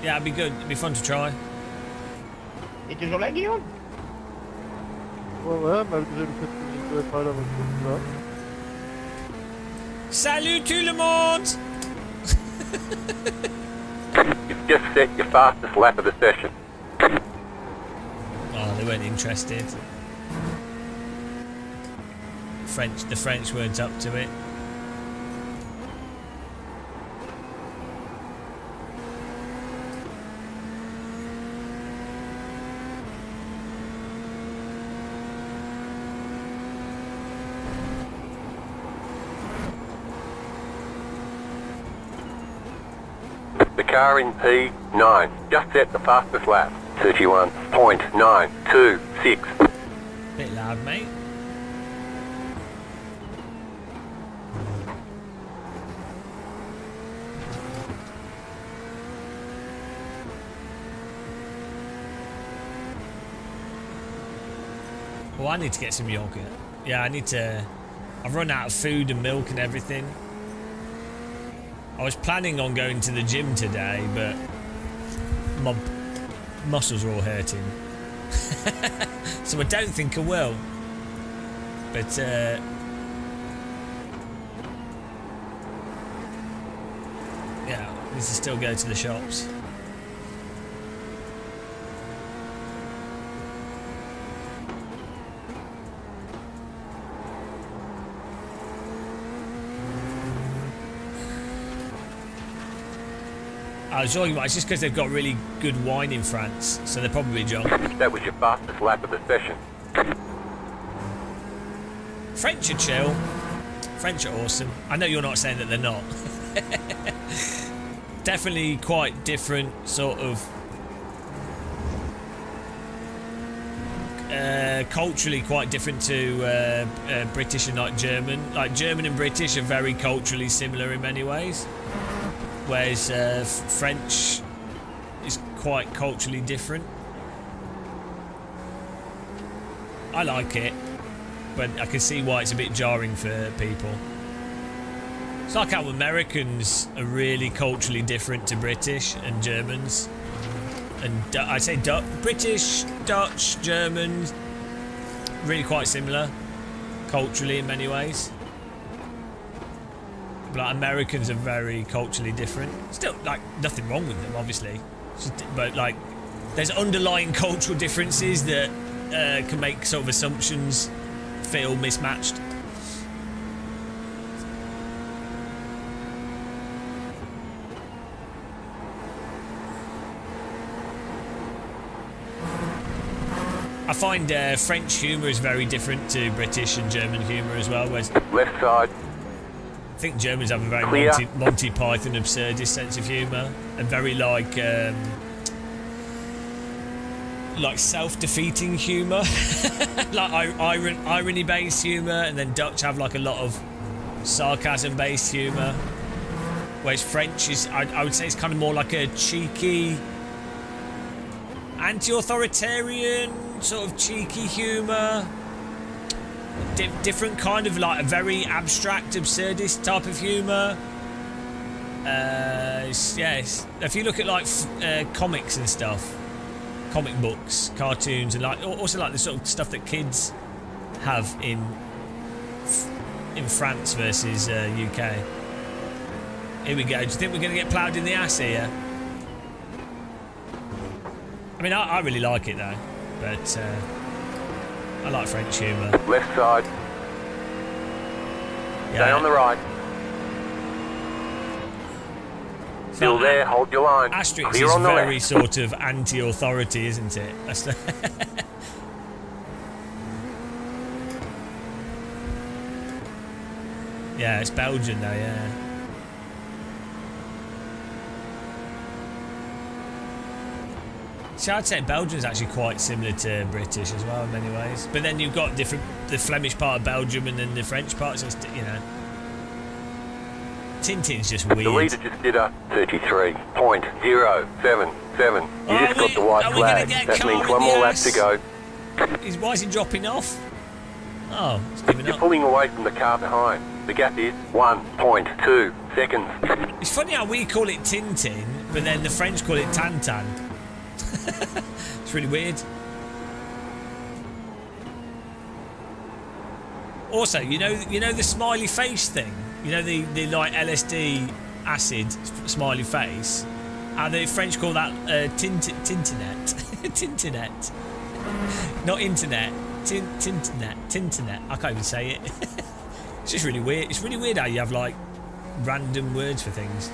Yeah, it'd be good. It'd be fun to try. Et toujours là, Guillaume? Ouais, malgré le fait que je ne devais pas la voiture là. Salut tout le monde! You've just set your fastest lap of the session. Oh, they weren't interested. The French weren't up to it. The car in P9 just set the fastest lap. 31.926. Bit loud, mate. Well, I need to get some yogurt. Yeah, I've run out of food and milk and everything. I was planning on going to the gym today, but my muscles are all hurting. So I don't think I will. But, yeah, I need to still go to the shops. I was talking about it's just because they've got really good wine in France, so they're probably drunk. That was your fastest lap of the session. French are chill. French are awesome. I know you're not saying that they're not. Definitely quite different sort of culturally quite different to British and like German. Like German and British are very culturally similar in many ways. Whereas French is quite culturally different. I like it, but I can see why it's a bit jarring for people. It's like how Americans are really culturally different to British and Germans. and I'd say British, Dutch, German, really quite similar culturally in many ways. But like, Americans are very culturally different. Still, like, nothing wrong with them, obviously. But like, there's underlying cultural differences that can make sort of assumptions feel mismatched. I find French humour is very different to British and German humour as well. Whereas Left side. I think Germans have a very Clear. Monty Python absurdist sense of humour and very like self-defeating humour, like irony-based humour, and then Dutch have like a lot of sarcasm-based humour. Whereas French is, I would say, it's kind of more like a cheeky, anti-authoritarian sort of cheeky humour. Different kind of like a very abstract, absurdist type of humour. Yes, if you look at like comics and stuff, comic books, cartoons, and like also like the sort of stuff that kids have in France versus UK. Here we go. Do you think we're going to get ploughed in the ass here? I mean, I really like it though, but I like French humour. Left side. Yeah. Stay on the right. Still there, hold your line. Asterix Clear is on the very left. sort of anti-authority, isn't it? That's the yeah, it's Belgian though, yeah. See, I'd say Belgium's actually quite similar to British as well in many ways. But then you've got the Flemish part of Belgium and then the French part, so it's, you know. Tintin's just weird. The leader just did a 33.077. You just got the white flag. That means one more lap to go. Why is he dropping off? Oh, he's giving You're up. pulling away from the car behind. The gap is 1.2 seconds. It's funny how we call it Tintin, but then the French call it Tantan. It's really weird. Also, you know the smiley face thing. You know the like LSD acid smiley face. How the French call that tintinet, tintinet, not internet, tintinet. I can't even say it. It's just really weird. It's really weird how you have like random words for things.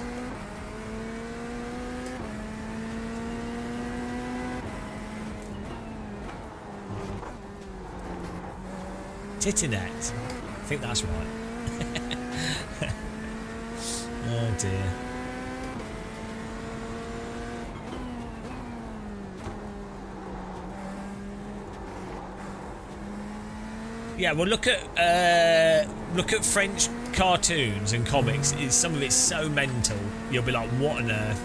Titinet. I think that's right. Oh dear. Yeah, well, look at French cartoons and comics. Some of it's so mental. You'll be like, what on earth?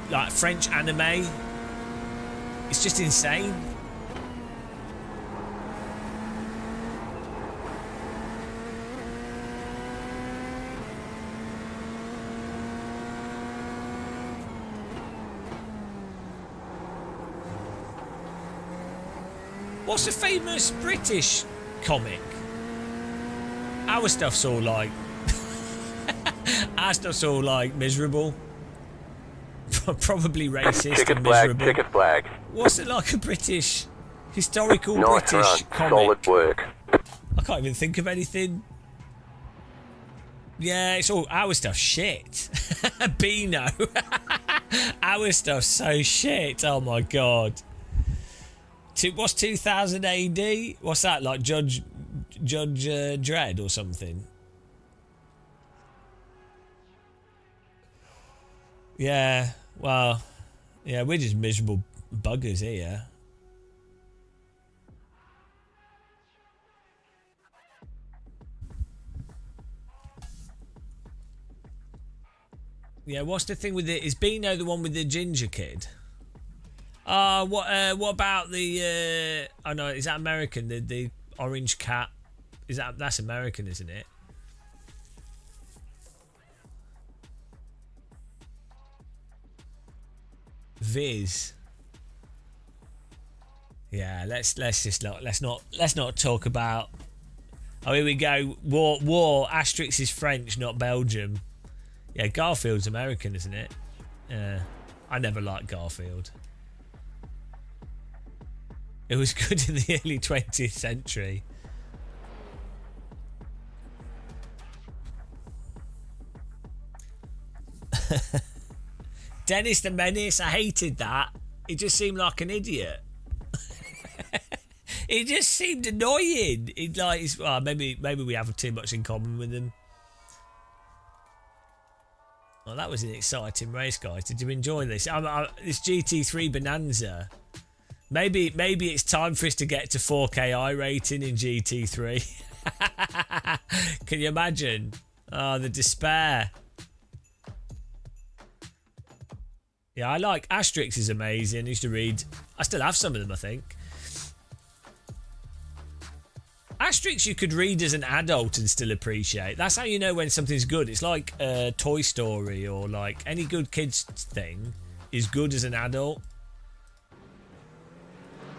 Like French anime. It's just insane. What's a famous British comic? Our stuff's all like... our stuff's all like miserable. Probably racist Ticket and flag, miserable. ticket flag. What's it like a British... historical Nice British run. comic? Solid work. I can't even think of anything. Yeah, it's all... our stuff's shit. Beano. Our stuff's so shit. Oh my god. What's 2000 AD? What's that, like Judge Dredd or something? Yeah, well, yeah, we're just miserable buggers here. Yeah, what's the thing with it? Is Beano the one with the ginger kid? What about the oh no, is that American? The orange cat? That's American, isn't it? Viz. Yeah, let's not talk about. Oh, here we go. War. Asterix is French, not Belgium. Yeah, Garfield's American, isn't it? Yeah. I never liked Garfield. It was good in the early 20th century. Dennis the Menace, I hated that. He just seemed like an idiot. He just seemed annoying. He'd like, well, maybe we have too much in common with him. Well, that was an exciting race, guys. Did you enjoy this? This GT3 Bonanza. Maybe it's time for us to get to 4K rating in GT3. Can you imagine? Oh, the despair. Yeah, I like Asterix is amazing. I used to read. I still have some of them, I think. Asterix you could read as an adult and still appreciate. That's how you know when something's good. It's like Toy Story or like any good kids thing is good as an adult.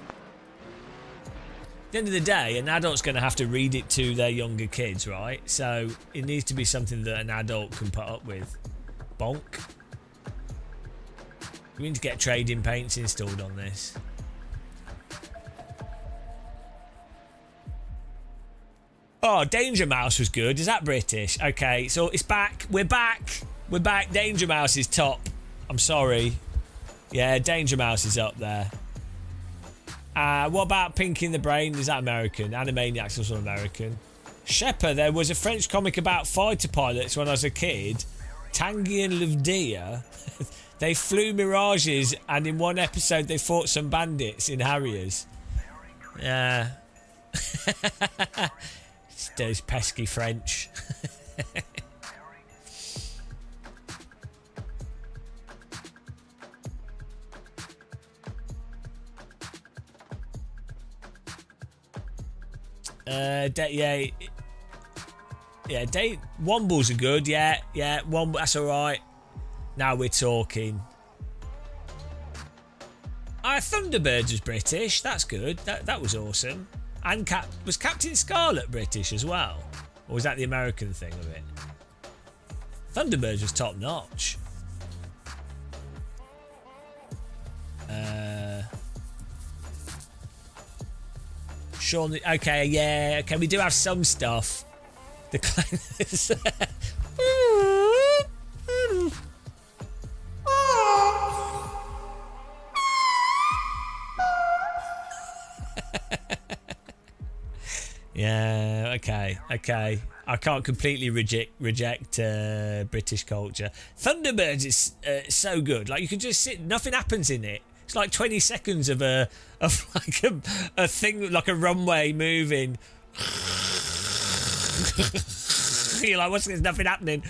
At the end of the day, an adult's going to have to read it to their younger kids, right? So it needs to be something that an adult can put up with. Bonk. We need to get trading paints installed on this. Oh, Danger Mouse was good. Is that British? Okay, so it's back. We're back. We're back. Danger Mouse is top. I'm sorry. Yeah, Danger Mouse is up there. What about Pink in the Brain? Is that American? Animaniacs also American. Shepard, there was a French comic about fighter pilots when I was a kid. Tanguy and Louvdia. They flew Mirages and in one episode they fought some bandits in Harriers. Yeah. Those pesky French. Wombles are good. Yeah, that's all right. Now we're talking. Thunderbirds was British. That's good. That was awesome. And was Captain Scarlet British as well? Or was that the American thing of it? Thunderbirds was top notch. Sean, okay, yeah, okay, we do have some stuff. The clowns. Yeah, okay. I can't completely reject British culture. Thunderbirds is so good. Like you can just sit, nothing happens in it. It's like 20 seconds of a thing, like a runway moving. You're like, there's nothing happening.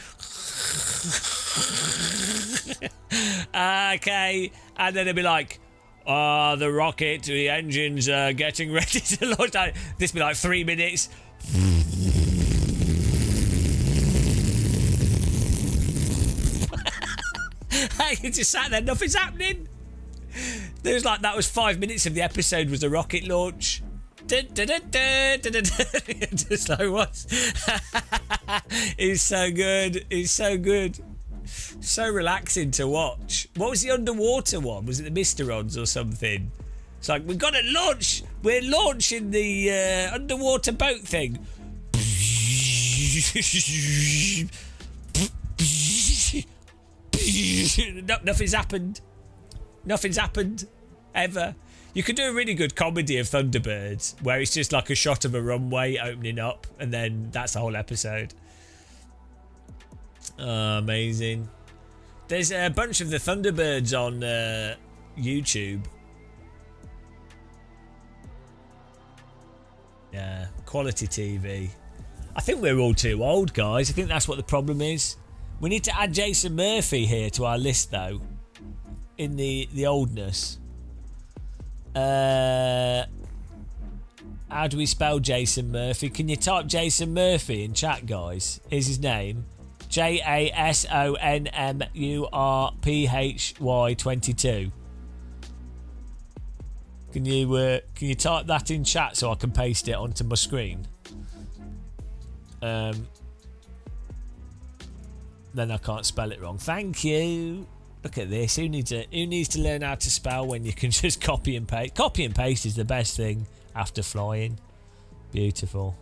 Okay, and then it'll be like, the rocket, the engines are getting ready to launch. This will be like 3 minutes. You just sat there, nothing's happening. There's like, that was 5 minutes of the episode was a rocket launch. Just like what? It's so good. It's so good. So relaxing to watch. What was the underwater one? Was it the Mysterons or something? It's like, we've got to launch. We're launching the underwater boat thing. Nothing's happened. Nothing's happened. Ever. You could do a really good comedy of Thunderbirds where it's just like a shot of a runway opening up and then that's the whole episode. Oh, amazing. There's a bunch of the Thunderbirds on YouTube. Yeah, quality TV. I think we're all too old, guys. I think that's what the problem is. We need to add Jason Murphy here to our list, though. In the oldness. How do we spell Jason Murphy? Can you type Jason Murphy in chat, guys? Here's his name. JASONMURPHY 22. Can you type that in chat so I can paste it onto my screen? Then I can't spell it wrong. Thank you. Look at this. Who needs to learn how to spell when you can just copy and paste? Copy and paste is the best thing after flying. Beautiful.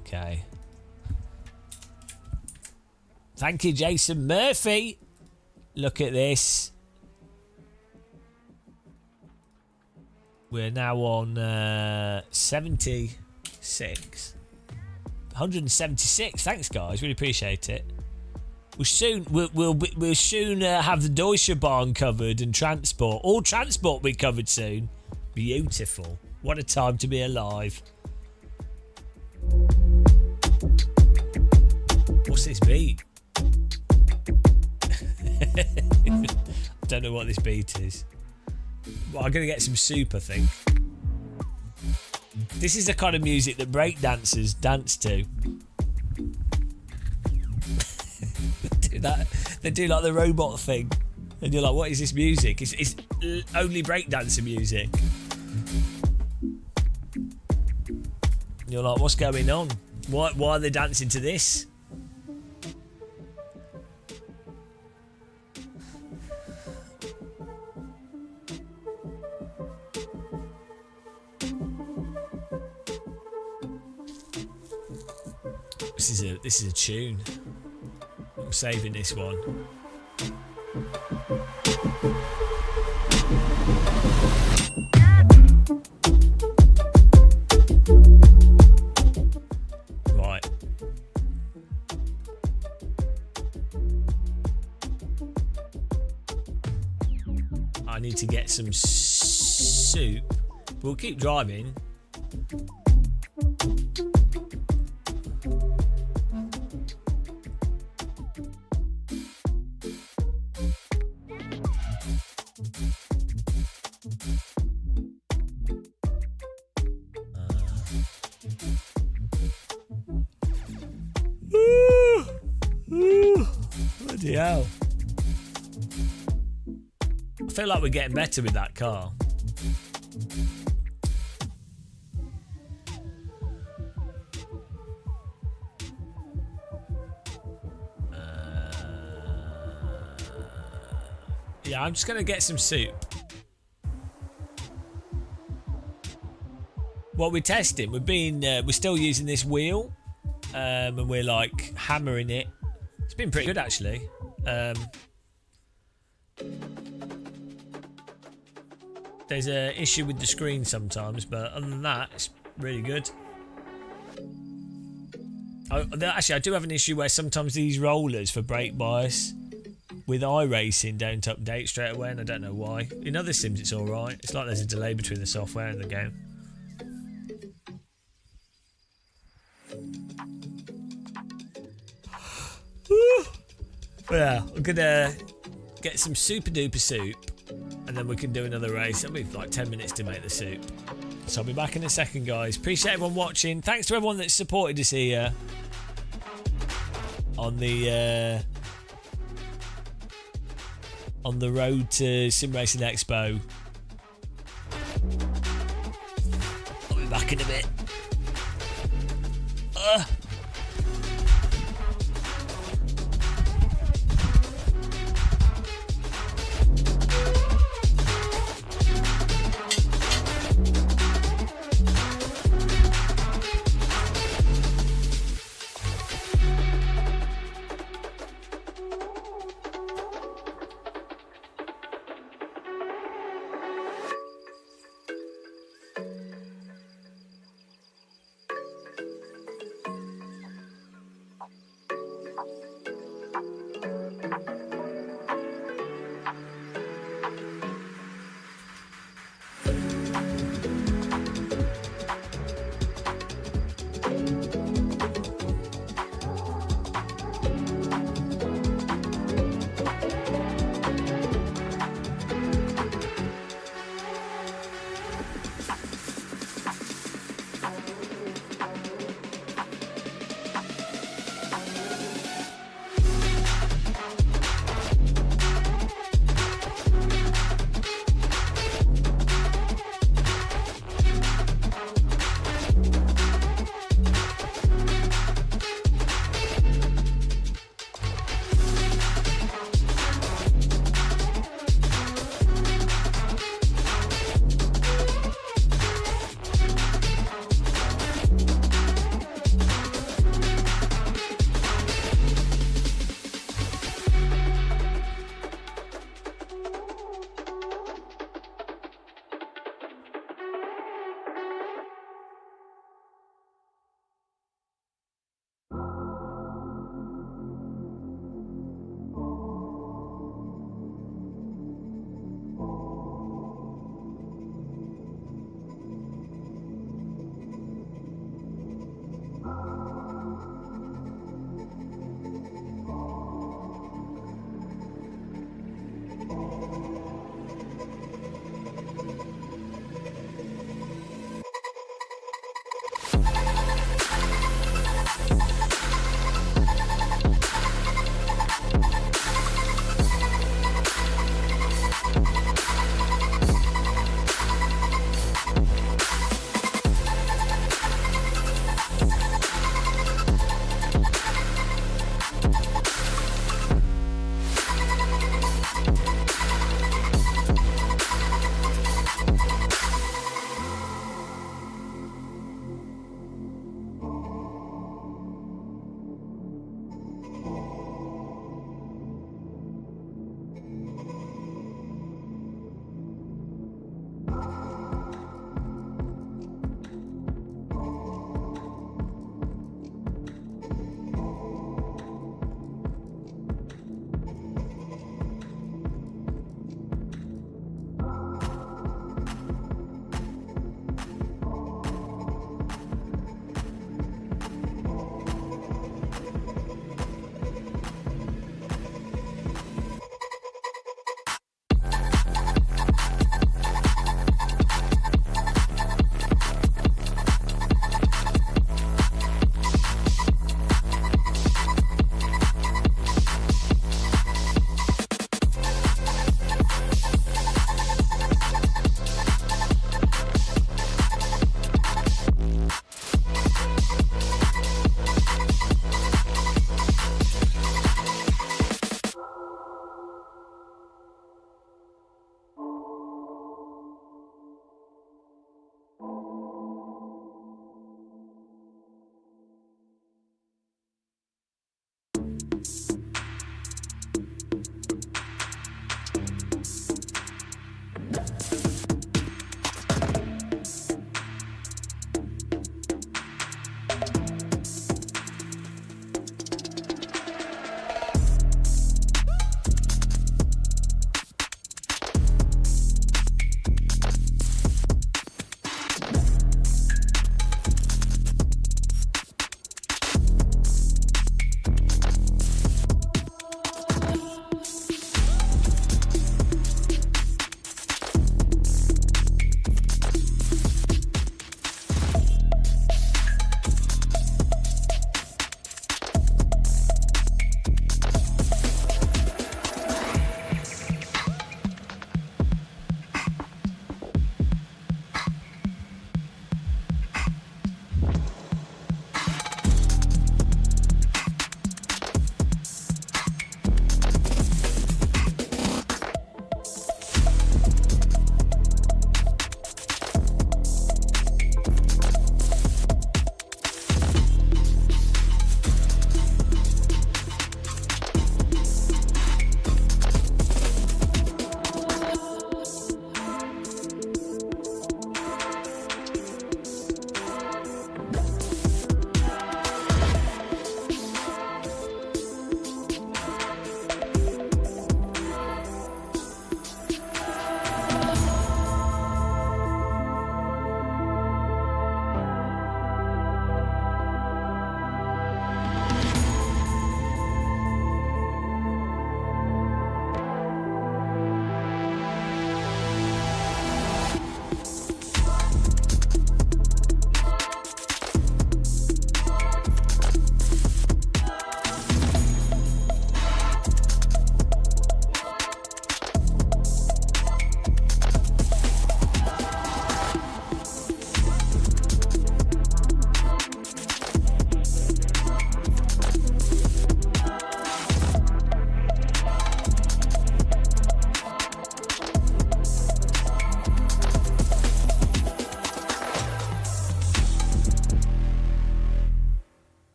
Okay. Thank you, Jason Murphy. Look at this. We're now on 76. 176. Thanks, guys. Really appreciate it. We'll soon have the Deutsche Bahn covered and transport. All transport will be covered soon. Beautiful. What a time to be alive. What's this beat? I don't know what this beat is. Well, I'm going to get some soup, I think. This is the kind of music that breakdancers dance to. They do like the robot thing. And you're like, what is this music? It's only breakdancer music. And you're like, what's going on? Why are they dancing to this? This is a tune. I'm saving this one. Right. I need to get some soup. We'll keep driving. Bloody hell. I feel like we're getting better with that car. Yeah, I'm just going to get some soup. What we're testing, we're still using this wheel, and we're like hammering it. It's been pretty good actually. There's an issue with the screen sometimes, but other than that, it's really good. Actually, I do have an issue where sometimes these rollers for brake bias with iRacing don't update straight away, and I don't know why. In other sims, it's alright. It's like there's a delay between the software and the game. Yeah, I'm gonna get some super duper soup and then we can do another race. It'll be like 10 minutes to make the soup. So I'll be back in a second, guys. Appreciate everyone watching. Thanks to everyone that's supported us here on the road to Sim Racing Expo. I'll be back in a bit.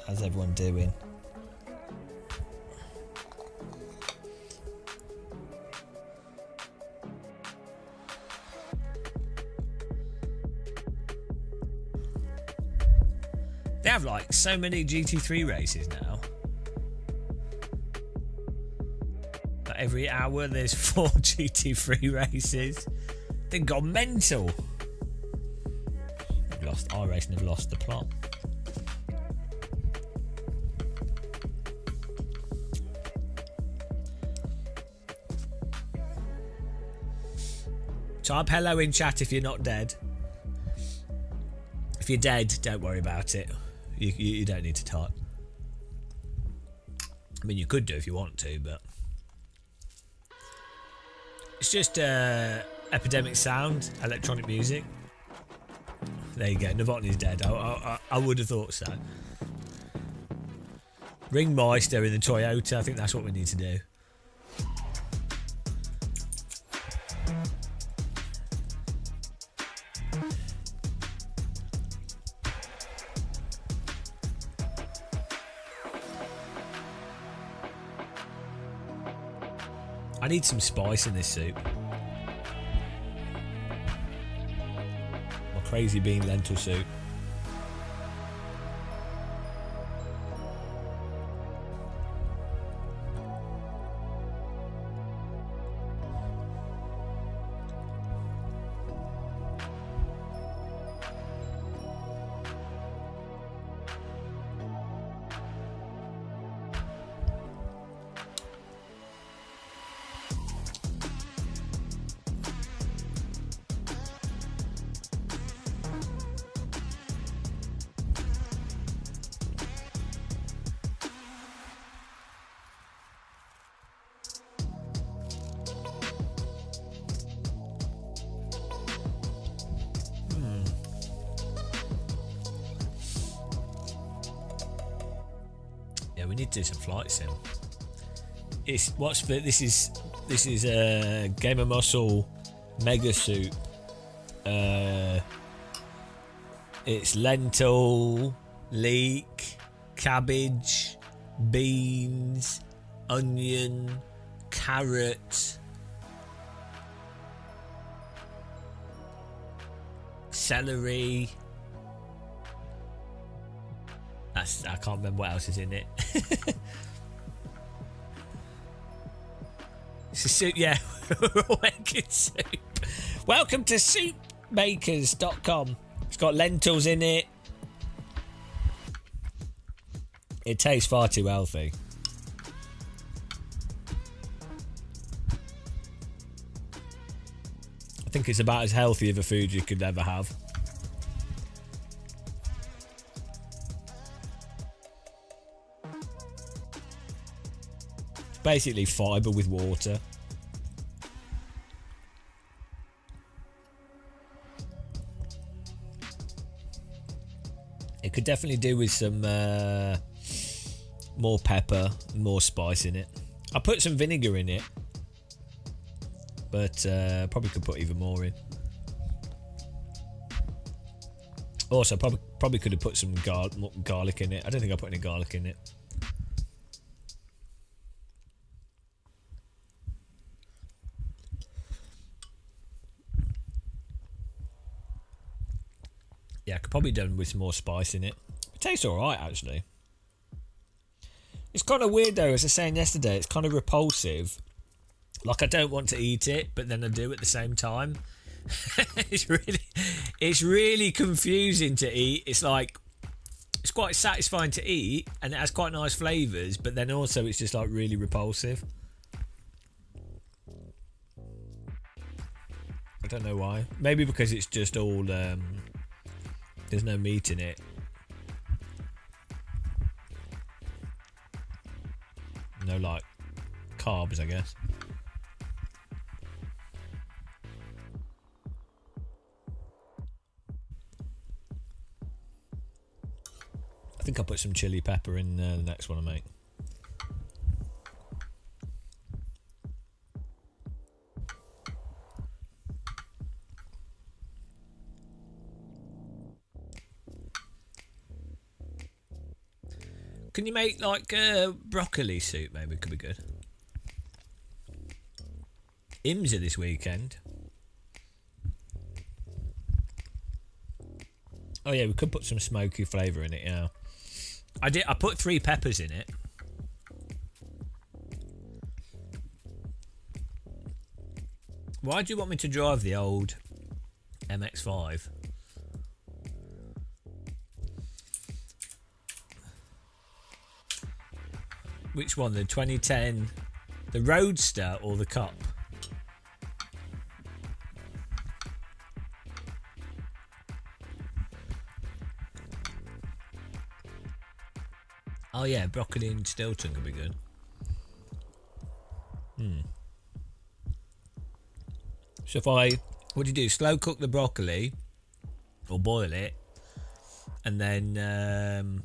How's everyone doing? They have like so many GT3 races now. Like every hour there's 4 GT3 races. They've gone mental. iRacing have lost the plot. Type hello in chat if you're not dead. If you're dead, don't worry about it. You don't need to type. I mean, you could do if you want to, but it's just epidemic sound, electronic music. There you go. Novotny's dead. I would have thought so. Ringmeister in the Toyota. I think that's what we need to do. I need some spice in this soup. My crazy bean lentil soup. We need to do some flight sim. This is a Gamer Muscle Mega Soup. It's lentil, leek, cabbage, beans, onion, carrot, celery. I can't remember what else is in it. It's a soup, yeah. We're all making soup. Welcome to soupmakers.com. It's got lentils in it. It tastes far too healthy. I think it's about as healthy of a food you could ever have. It's basically fibre with water. It could definitely do with some more pepper, more spice in it. I put some vinegar in it, but probably could put even more in. Also, probably could have put some garlic in it. I don't think I put any garlic in it. Yeah, I could probably done with some more spice in it. It tastes alright, actually. It's kind of weird, though, as I was saying yesterday. It's kind of repulsive. Like, I don't want to eat it, but then I do at the same time. It's really confusing to eat. It's like, it's quite satisfying to eat, and it has quite nice flavours, but then also it's just like really repulsive. I don't know why. Maybe because it's just all there's no meat in it. No, like, carbs, I guess. I think I'll put some chili pepper in the next one I make. Can you make like broccoli soup? Maybe it could be good. IMSA this weekend. Oh yeah, we could put some smoky flavour in it. Yeah, I put 3 peppers in it. Why do you want me to drive the old MX-5? Which one? The 2010, the Roadster or the Cup? Oh yeah, broccoli and Stilton could be good. So if what do you do? Slow cook the broccoli, or boil it, and then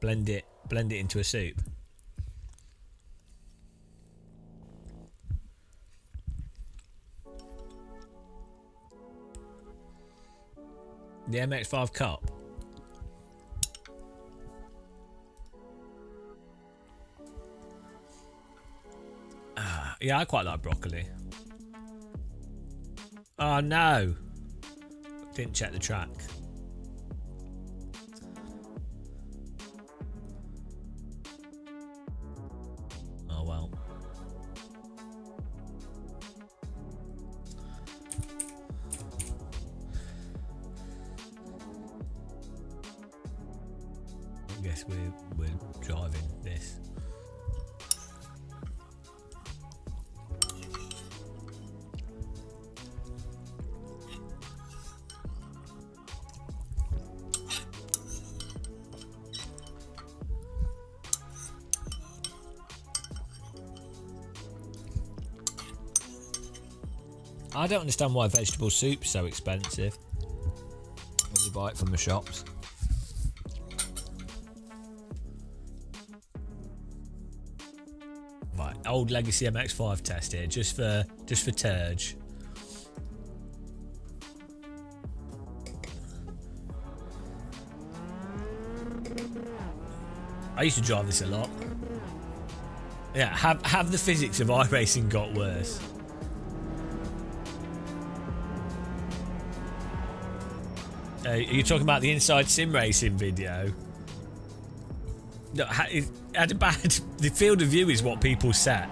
blend it into a soup. The MX-5 Cup. Yeah, I quite like broccoli. Oh no! Didn't check the track. Oh well. I guess we're driving this. I don't understand why vegetable soup's so expensive when you buy it from the shops. Right, old legacy MX-5 test here, just for Turge. I used to drive this a lot. Yeah, have the physics of iRacing got worse? Are you talking about the Inside Sim Racing video? No, it had a bad. The field of view is what people set.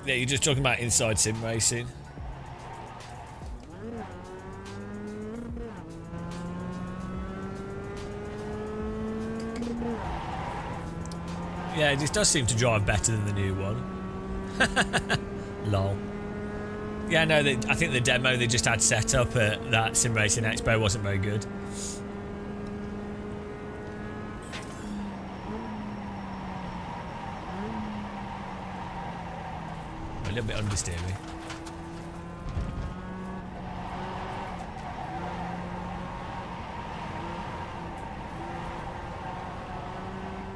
Yeah, you're just talking about Inside Sim Racing. Yeah, it does seem to drive better than the new one. Lol. Yeah, no, I think the demo they just had set up at that Sim Racing Expo wasn't very good. A little bit understeery.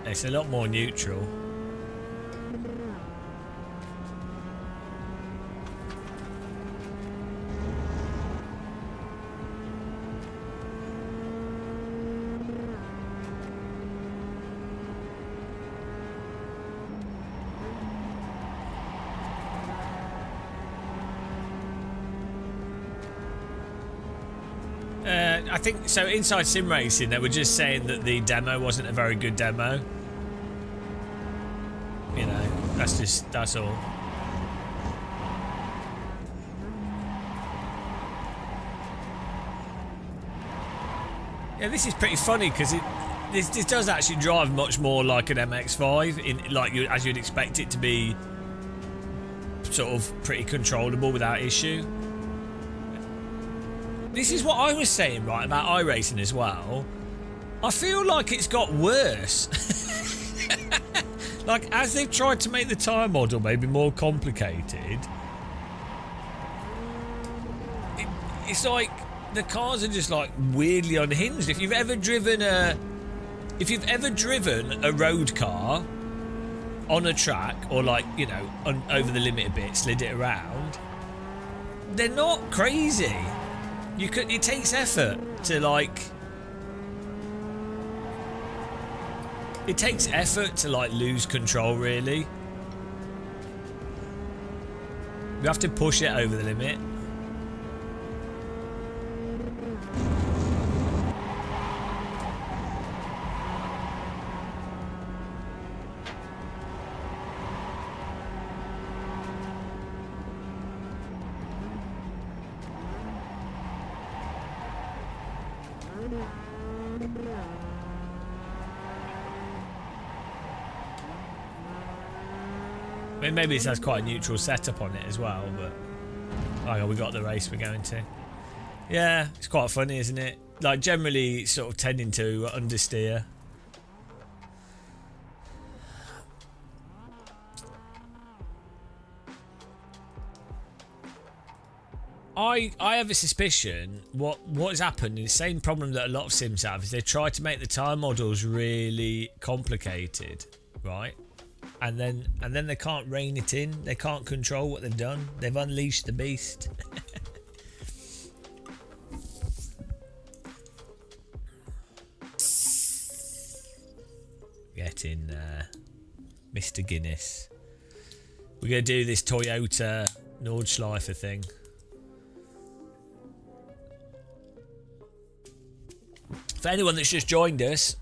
It's a lot more neutral. I think so. Inside Sim Racing, they were just saying that the demo wasn't a very good demo. You know, that's all. Yeah, this is pretty funny because this does actually drive much more like an MX-5, as you'd expect it to be, sort of pretty controllable without issue. This is what I was saying, right, about iRacing as well. I feel like it's got worse. Like, as they've tried to make the tyre model maybe more complicated, it's like the cars are just like weirdly unhinged. If you've ever driven a road car on a track, or like, you know, over the limit a bit, slid it around, they're not crazy. It takes effort to like. It takes effort to like lose control, really. You have to push it over the limit. I mean, maybe it has quite a neutral setup on it as well, but oh, we got the race we're going to. Yeah, it's quite funny, isn't it? Like, generally sort of tending to understeer. I have a suspicion what has happened is the same problem that a lot of sims have, is they try to make the tyre models really complicated, right? And then they can't rein it in. They can't control what they've done. They've unleashed the beast. Get in there, Mr. Guinness. We're going to do this Toyota Nordschleifer thing. For anyone that's just joined us,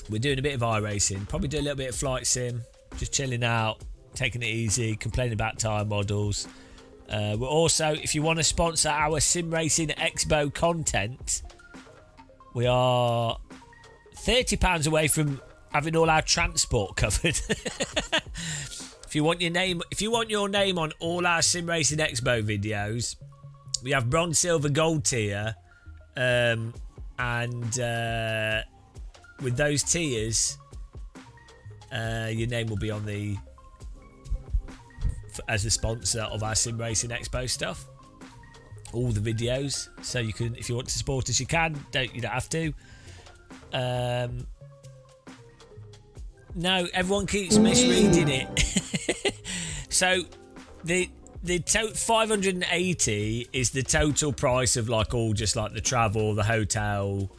we're doing a bit of iRacing. Probably do a little bit of flight sim. Just chilling out, taking it easy, complaining about tyre models. We're also, if you want to sponsor our Sim Racing Expo content, we are £30 away from having all our transport covered. If you want your name on all our Sim Racing Expo videos, we have bronze, silver, gold tier, and with those tiers, your name will be on as the sponsor of our Sim Racing Expo stuff. All the videos, so you can, if you want to support us, you can. You don't have to. No, everyone keeps misreading it. So the 580 is the total price of like all, just like the travel, the hotel,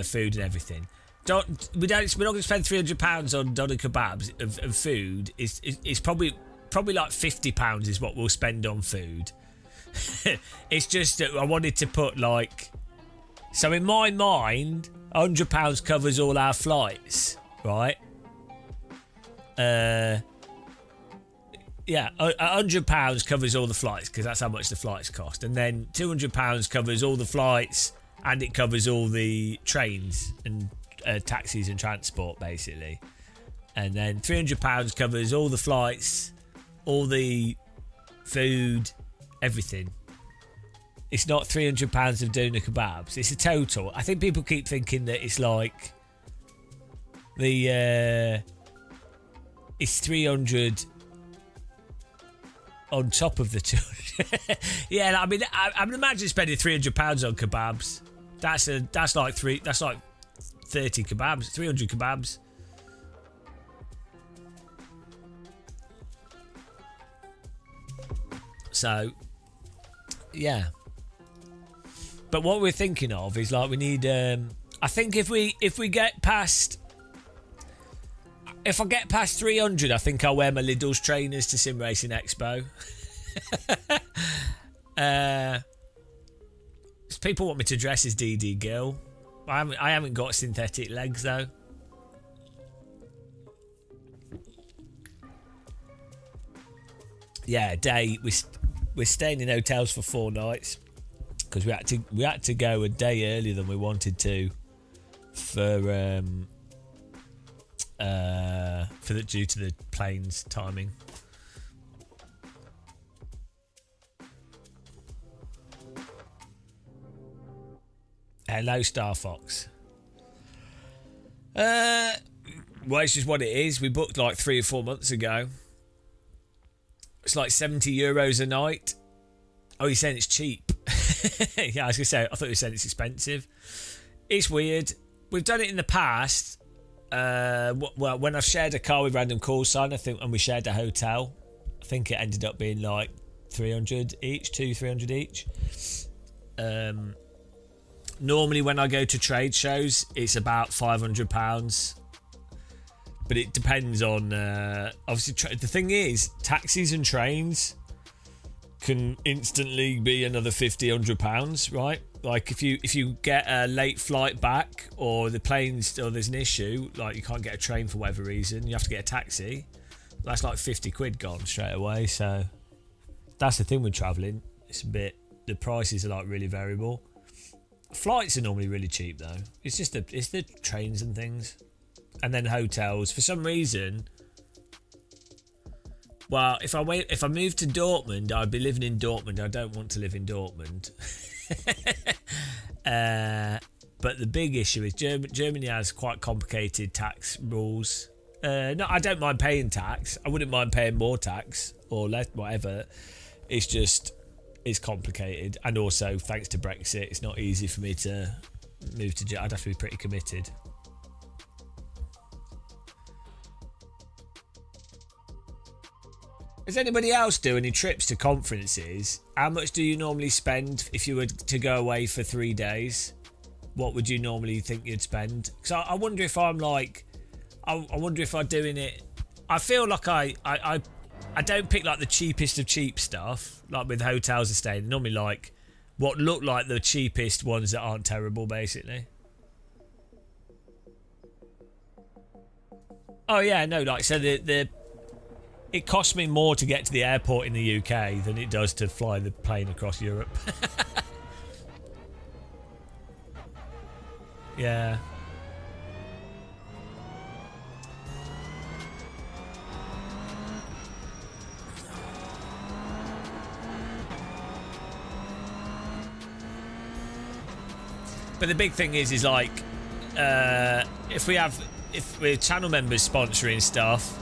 food and everything. We're not going to spend £300 on doner kebabs of food. It's probably like £50 is what we'll spend on food. It's just that I wanted to put like, so in my mind, £100 covers all our flights, right? yeah, £100 covers all the flights because that's how much the flights cost, and then £200 covers all the flights and it covers all the trains and taxis and transport basically, and then £300 covers all the flights, all the food, everything. It's not £300 of doner kebabs. It's a total. I think people keep thinking that it's like it's 300 on top of the 200. Yeah, I mean, I would imagine spending £300 on kebabs. That's like 30 kebabs, 300 kebabs. So, yeah. But what we're thinking of is like we need. I think if we get past. If I get past 300, I think I'll wear my Lidl's trainers to Sim Racing Expo. People want me to dress as DD Gill. I haven't got synthetic legs though. Yeah, we're staying in hotels for 4 nights because we had to go a day earlier than we wanted to for due to the plane's timing. Hello, Star Fox. Well, it's just what it is. We booked like 3 or 4 months ago. It's like €70 a night. Oh, you're saying it's cheap? Yeah, I was gonna say. I thought you were saying it's expensive. It's weird. We've done it in the past. Well, when I've shared a car with Random Call Sign, I think, and we shared a hotel, I think it ended up being like 300 each, 200-300 each. Normally, when I go to trade shows, it's about £500. But it depends on obviously. The thing is, taxis and trains can instantly be another £50-100, right? Like if you get a late flight back, or the plane's, or there's an issue, like you can't get a train for whatever reason, you have to get a taxi. That's like 50 quid gone straight away. So that's the thing with travelling. It's a bit, the prices are like really variable. Flights are normally really cheap though. It's just it's the trains and things. And then hotels. For some reason, well, if I moved to Dortmund, I'd be living in Dortmund. I don't want to live in Dortmund. But the big issue is Germany has quite complicated tax rules. No, I don't mind paying tax. I wouldn't mind paying more tax or less, whatever. It's just, it's complicated. And also, thanks to Brexit, it's not easy for me to move to Germany. I'd have to be pretty committed. Does anybody else do any trips to conferences? How much do you normally spend if you were to go away for 3 days? What would you normally think you'd spend? Because I wonder if I'm like, I wonder if I'm doing it. I feel like I don't pick like the cheapest of cheap stuff, like with hotels and staying. Normally like what look like the cheapest ones that aren't terrible, basically. Oh yeah, no, like so it costs me more to get to the airport in the UK than it does to fly the plane across Europe. Yeah. But the big thing is like, if we're channel members sponsoring stuff,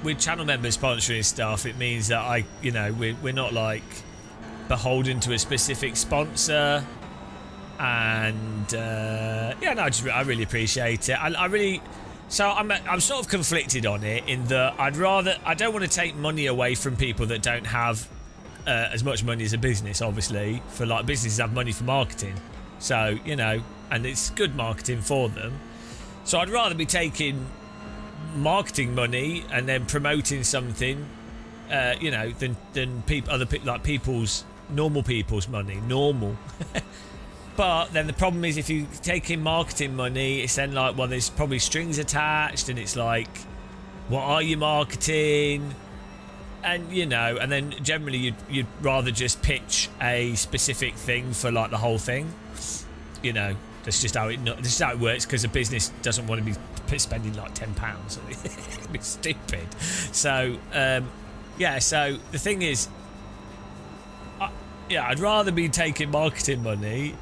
with channel members sponsoring stuff, it means that we're not like beholden to a specific sponsor, and I really appreciate it. I'm sort of conflicted on it in that I don't want to take money away from people that don't have as much money as a business, obviously. For like businesses have money for marketing, so and it's good marketing for them. So I'd rather be taking marketing money and then promoting something, than normal people's money. Normal. But then the problem is if you take in marketing money, it's then like, well, there's probably strings attached, and it's like, what are you marketing? And you know, and then generally you'd rather just pitch a specific thing for like the whole thing. You know, that's just how it works, because a business doesn't want to be spending like £10. It'd be stupid. So yeah. So the thing is, I'd rather be taking marketing money.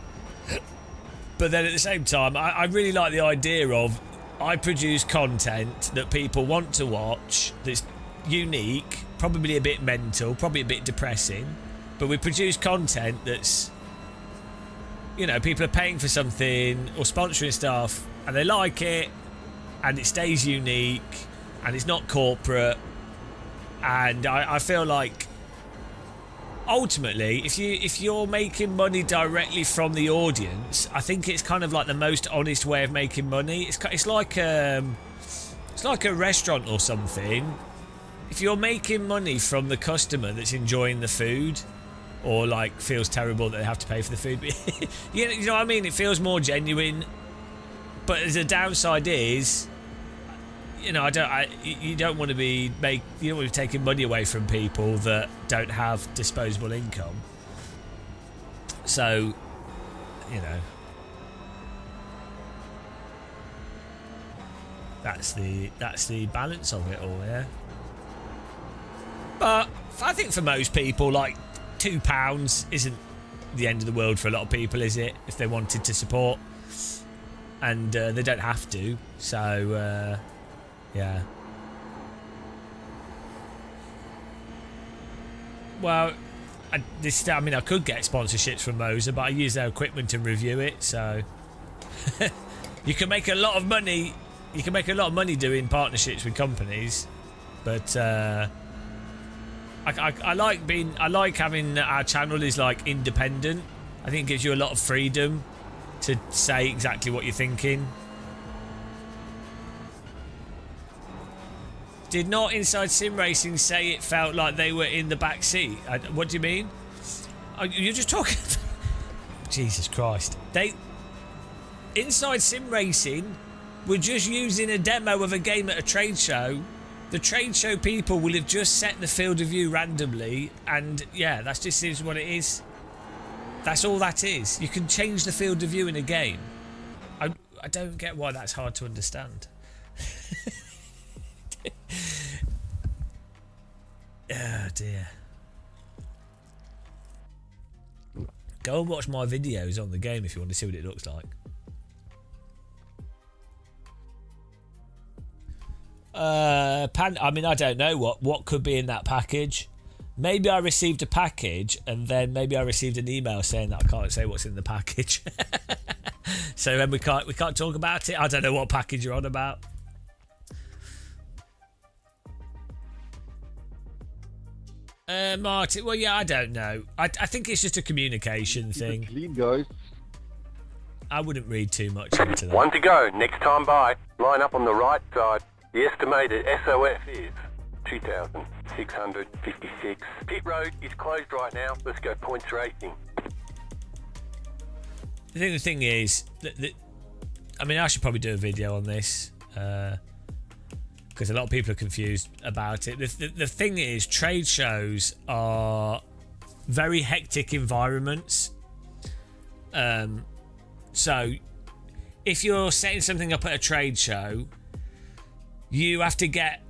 But then at the same time, I really like the idea of I produce content that people want to watch, that's unique, probably a bit mental, probably a bit depressing, but we produce content that's, you know, people are paying for something or sponsoring stuff and they like it and it stays unique and it's not corporate. And I feel like ultimately, if you're making money directly from the audience, I think it's kind of like the most honest way of making money. It's like a restaurant or something. If you're making money from the customer that's enjoying the food, or like feels terrible that they have to pay for the food, you know what I mean? It feels more genuine. But the downside is, you know, you don't want to be taking money away from people that don't have disposable income. So, you know, that's the balance of it all, yeah. But I think for most people, like £2 isn't the end of the world for a lot of people, is it? If they wanted to support, and they don't have to. So. Yeah. Well, I could get sponsorships from Moser, but I use their equipment and review it, so you can make a lot of money. You can make a lot of money doing partnerships with companies, but I like having our channel is like independent. I think it gives you a lot of freedom to say exactly what you're thinking. Did not Inside Sim Racing say it felt like they were in the back seat? What do you mean? You're just talking... Jesus Christ. Inside Sim Racing were just using a demo of a game at a trade show. The trade show people will have just set the field of view randomly, and yeah, that's just is what it is. That's all that is. You can change the field of view in a game. I don't get why that's hard to understand. Oh dear. Go and watch my videos on the game if you want to see what it looks like. I mean, I don't know what could be in that package. Maybe I received a package and then maybe I received an email saying that I can't say what's in the package. So then we can't talk about it. I don't know what package you're on about. Martin, well, yeah, I don't know. I think it's just a communication thing. Clean, guys. I wouldn't read too much into that. One to go. Next time by. Line up on the right side. The estimated SOF is 2,656. Pit road is closed right now. Let's go points racing. I think the thing is, I mean, I should probably do a video on this. Because a lot of people are confused about it. The thing is, trade shows are very hectic environments. So if you're setting something up at a trade show, you have to get...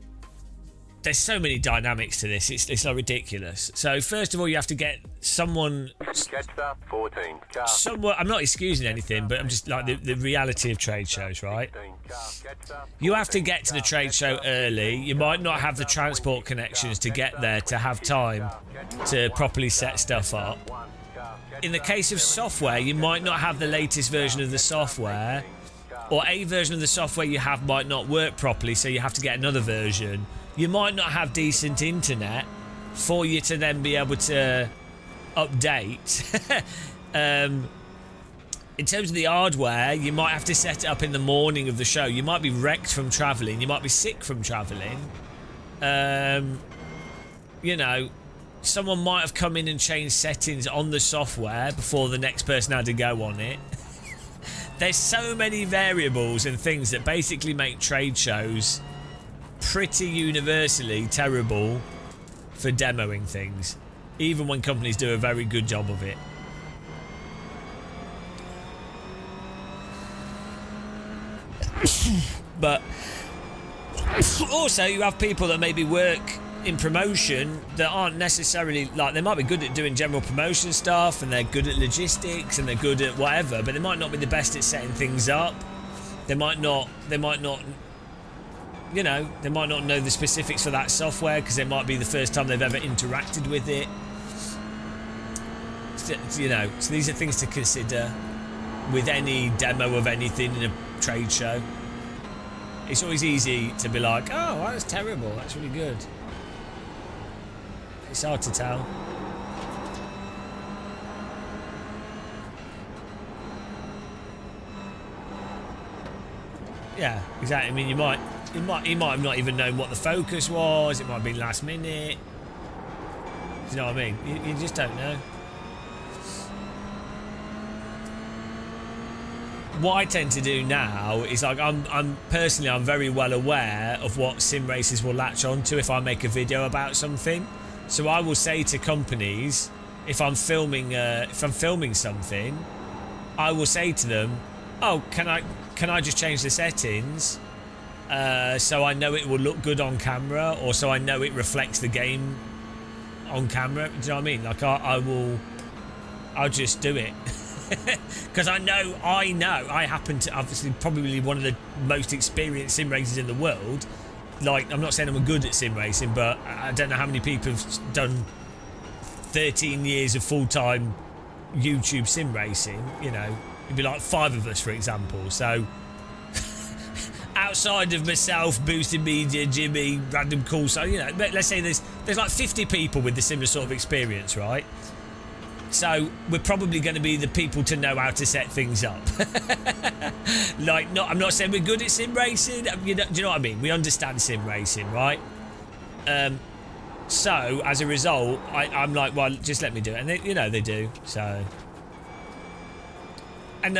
There's so many dynamics to this. It's like ridiculous. So first of all, you have to get someone... Someone, I'm not excusing anything, but I'm just like the reality of trade shows, right? You have to get to the trade show early. You might not have the transport connections to get there to have time to properly set stuff up. In the case of software, you might not have the latest version of the software, or a version of the software you have might not work properly, so you have to get another version. You might not have decent internet for you to then be able to update. In terms of the hardware, you might have to set it up in the morning of the show. You might be wrecked from travelling. You might be sick from travelling. You know, someone might have come in and changed settings on the software before the next person had to go on it. There's so many variables and things that basically make trade shows pretty universally terrible for demoing things, even when companies do a very good job of it. But also you have people that maybe work in promotion that aren't necessarily, like, they might be good at doing general promotion stuff and they're good at logistics and they're good at whatever, but they might not be the best at setting things up. They might not you know, they might not know the specifics for that software because it might be the first time they've ever interacted with it. You know, so these are things to consider with any demo of anything in a trade show. It's always easy to be like, oh, that's terrible, that's really good. It's hard to tell. Yeah, exactly. I mean, he might have not even known what the focus was. It might have been last minute. Do you know what I mean? You just don't know. What I tend to do now is, like, I'm very well aware of what sim racers will latch onto if I make a video about something. So I will say to companies, if I'm filming something, I will say to them, "Oh, can I just change the settings so I know it will look good on camera, or so I know it reflects the game on camera?" Do you know what I mean? Like I'll just do it because I know I happen to obviously probably one of the most experienced sim racers in the world. Like, I'm not saying I'm good at sim racing, but I don't know how many people have done 13 years of full-time YouTube sim racing. You know, it'd be like 5 of us, for example. So outside of myself, Boosted Media, Jimmy, Random Cool, so, you know, let's say there's like 50 people with the similar sort of experience, right? So we're probably going to be the people to know how to set things up. Like, I'm not saying we're good at sim racing. Do you know what I mean? We understand sim racing, right? So as a result, I'm like, well, just let me do it, and they do. So, and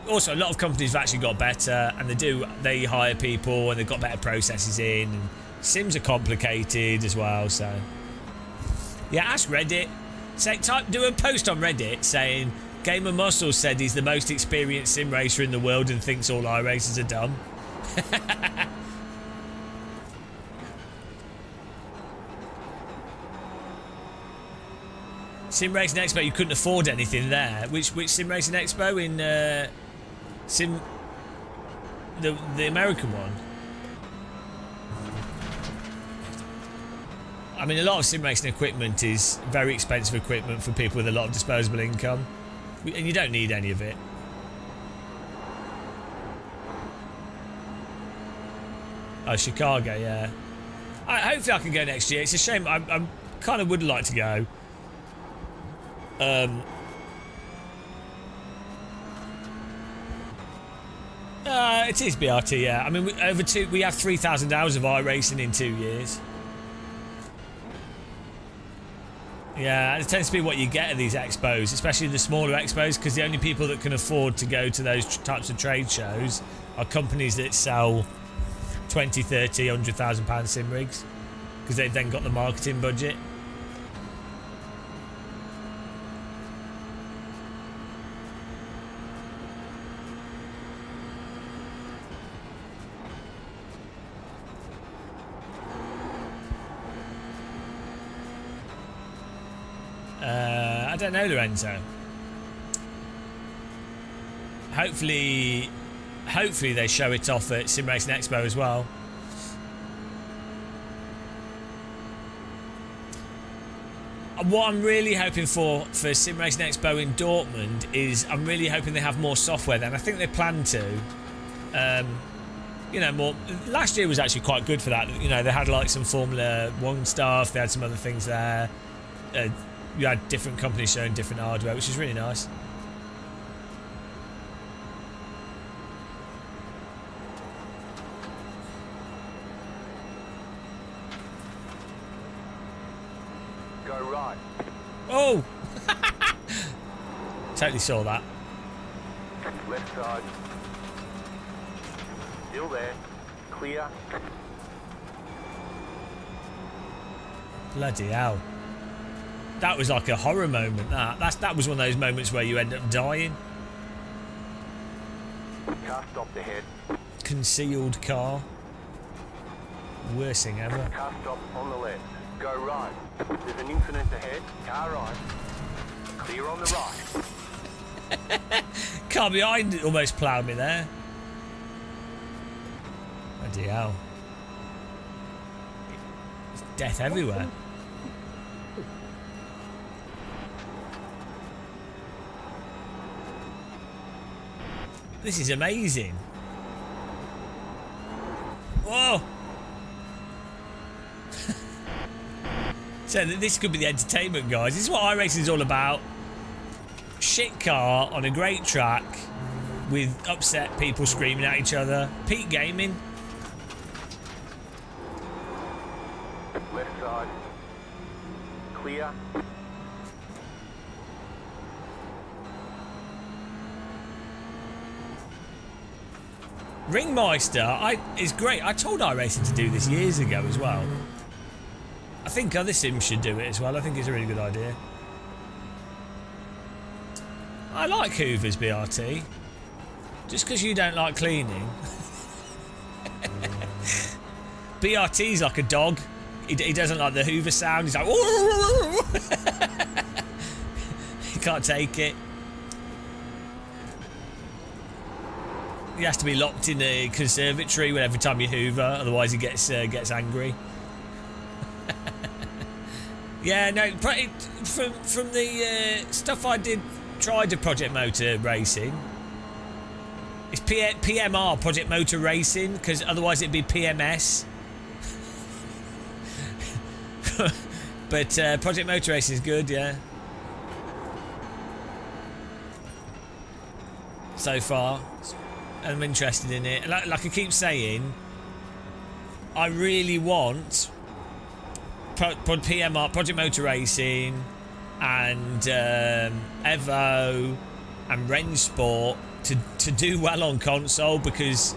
also a lot of companies have actually got better, and they hire people, and they've got better processes in. And sims are complicated as well. So yeah, ask Reddit. Do a post on Reddit saying Gamer Muscle said he's the most experienced sim racer in the world and thinks all iRacers are dumb. Sim Racing Expo, you couldn't afford anything there. Which Sim Racing Expo in the American one? I mean, a lot of sim racing equipment is very expensive equipment for people with a lot of disposable income, and you don't need any of it. Oh, Chicago, yeah. Hopefully I can go next year. It's a shame. I kind of would like to go. It is BRT, yeah. I mean, we have 3,000 hours of iRacing in 2 years. Yeah, it tends to be what you get at these expos, especially the smaller expos, because the only people that can afford to go to those types of trade shows are companies that sell 20, 30, 100,000 pound sim rigs, because they've then got the marketing budget. I don't know, Lorenzo. Hopefully they show it off at Sim Racing Expo as well. What I'm really hoping for Sim Racing Expo in Dortmund is I'm really hoping they have more software then. I think they plan to. You know, more. Last year was actually quite good for that. You know, they had like some Formula 1 stuff. They had some other things there. You had different companies showing different hardware, which is really nice. Go right. Oh! Totally saw that. Left side. Still there. Clear. Bloody hell. That was like a horror moment, that was one of those moments where you end up dying. Car stopped ahead. Concealed car. Worst thing ever. Car stop on the left. Go right. There's an incident ahead. Car right. Clear on the right. Car behind almost ploughed me there. Bloody hell. There's death everywhere. This is amazing. Whoa! So this could be the entertainment, guys. This is what iRacing is all about. Shit car on a great track with upset people screaming at each other. Peak gaming. Left side. Clear. Ringmeister is great. I told iRacing to do this years ago as well. I think other sims should do it as well. I think it's a really good idea. I like Hoover's BRT. Just because you don't like cleaning. BRT's like a dog. He doesn't like the Hoover sound. He's like... He can't take it. He has to be locked in the conservatory every time you hoover, otherwise he gets angry. Yeah, no, from the stuff I tried to Project Motor Racing, it's PMR, Project Motor Racing, because otherwise it'd be PMS. But Project Motor Racing is good, yeah. So far. I'm interested in it. Like I keep saying, I really want PMR, Project Motor Racing, and Evo and Range Sport to do well on console, because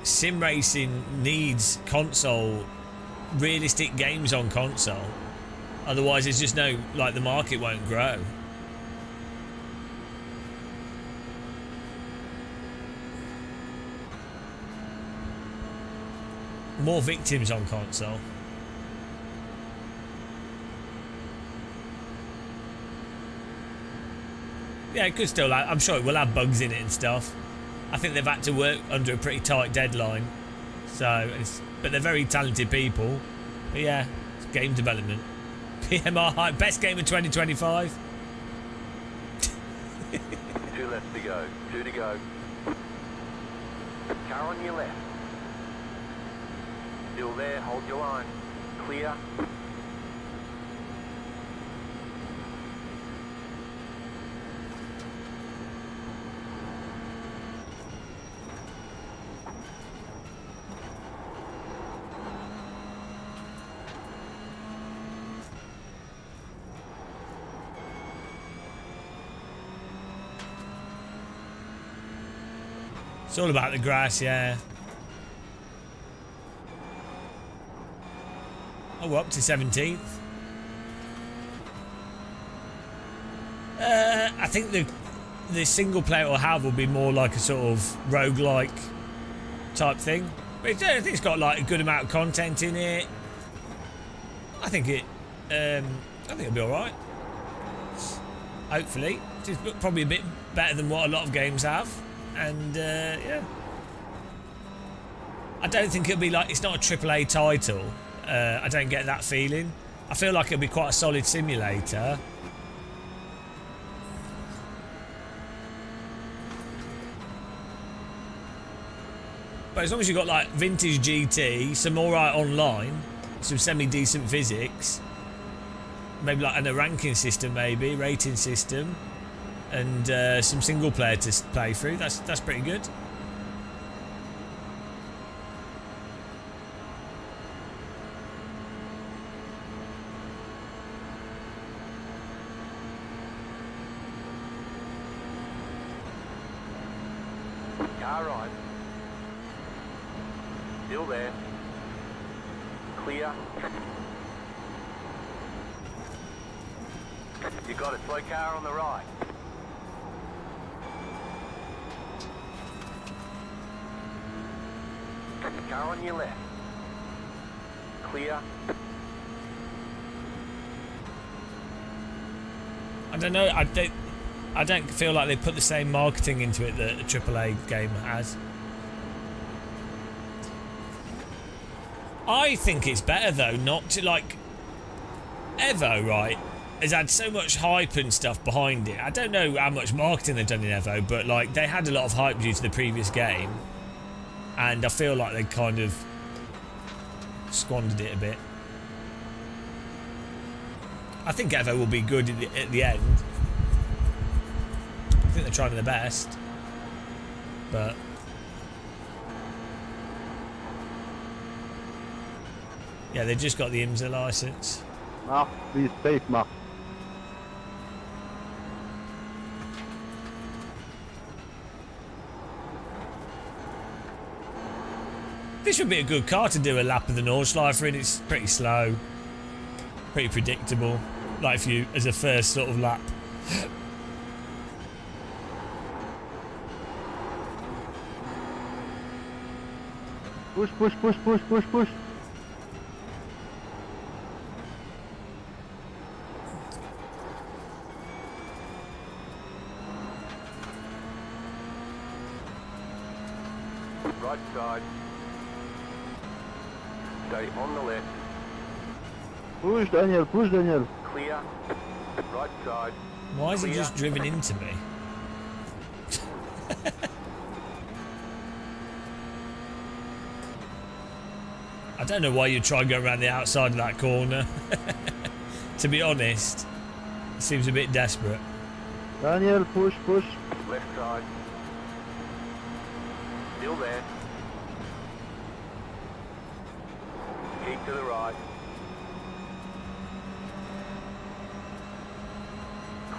sim racing needs console, realistic games on console. Otherwise, there's just no, like, the market won't grow. More victims on console. Yeah, it could still. I'm sure it will have bugs in it and stuff. I think they've had to work under a pretty tight deadline. So, but they're very talented people. But yeah, it's game development. PMR hype, best game of 2025. 2 left to go. 2 to go. Car on your left. Still there, hold your line. Clear. It's all about the grass, yeah. Oh, we're up to 17th. I think the single player it'll have will be more like a sort of roguelike type thing. But I think it's got like a good amount of content in it. I think it'll be alright. Hopefully. It's probably a bit better than what a lot of games have. And yeah. I don't think it'll be like, it's not a AAA title. I don't get that feeling. I feel like it'll be quite a solid simulator. But as long as you've got like vintage GT, some alright online, some semi-decent physics, maybe like a ranking system, maybe rating system, and some single player to play through, that's pretty good. car right. Still there. Clear. You got it, slow car on the right. Car on your left. Clear. I don't know. I don't feel like they put the same marketing into it that a AAA game has. I think it's better though, not to like Evo, right? Has had so much hype and stuff behind it. I don't know how much marketing they've done in Evo, but like they had a lot of hype due to the previous game, and I feel like they kind of squandered it a bit. I think Evo will be good at the end. I think they're trying their best, but yeah, they just got the IMSA license. Mark, please safe, Mark. This would be a good car to do a lap of the Nordschleife in. It's pretty slow, pretty predictable. Like if you, as a first sort of lap. Push, push, push, push, push, push. Right side. Stay on the left. Push, Daniel, push, Daniel. Clear. Right side. Why has he Clear. just driven into me? I don't know why you try and go around the outside of that corner. To be honest, it seems a bit desperate. Daniel, push, push. Left side. Still there. Keep to the right.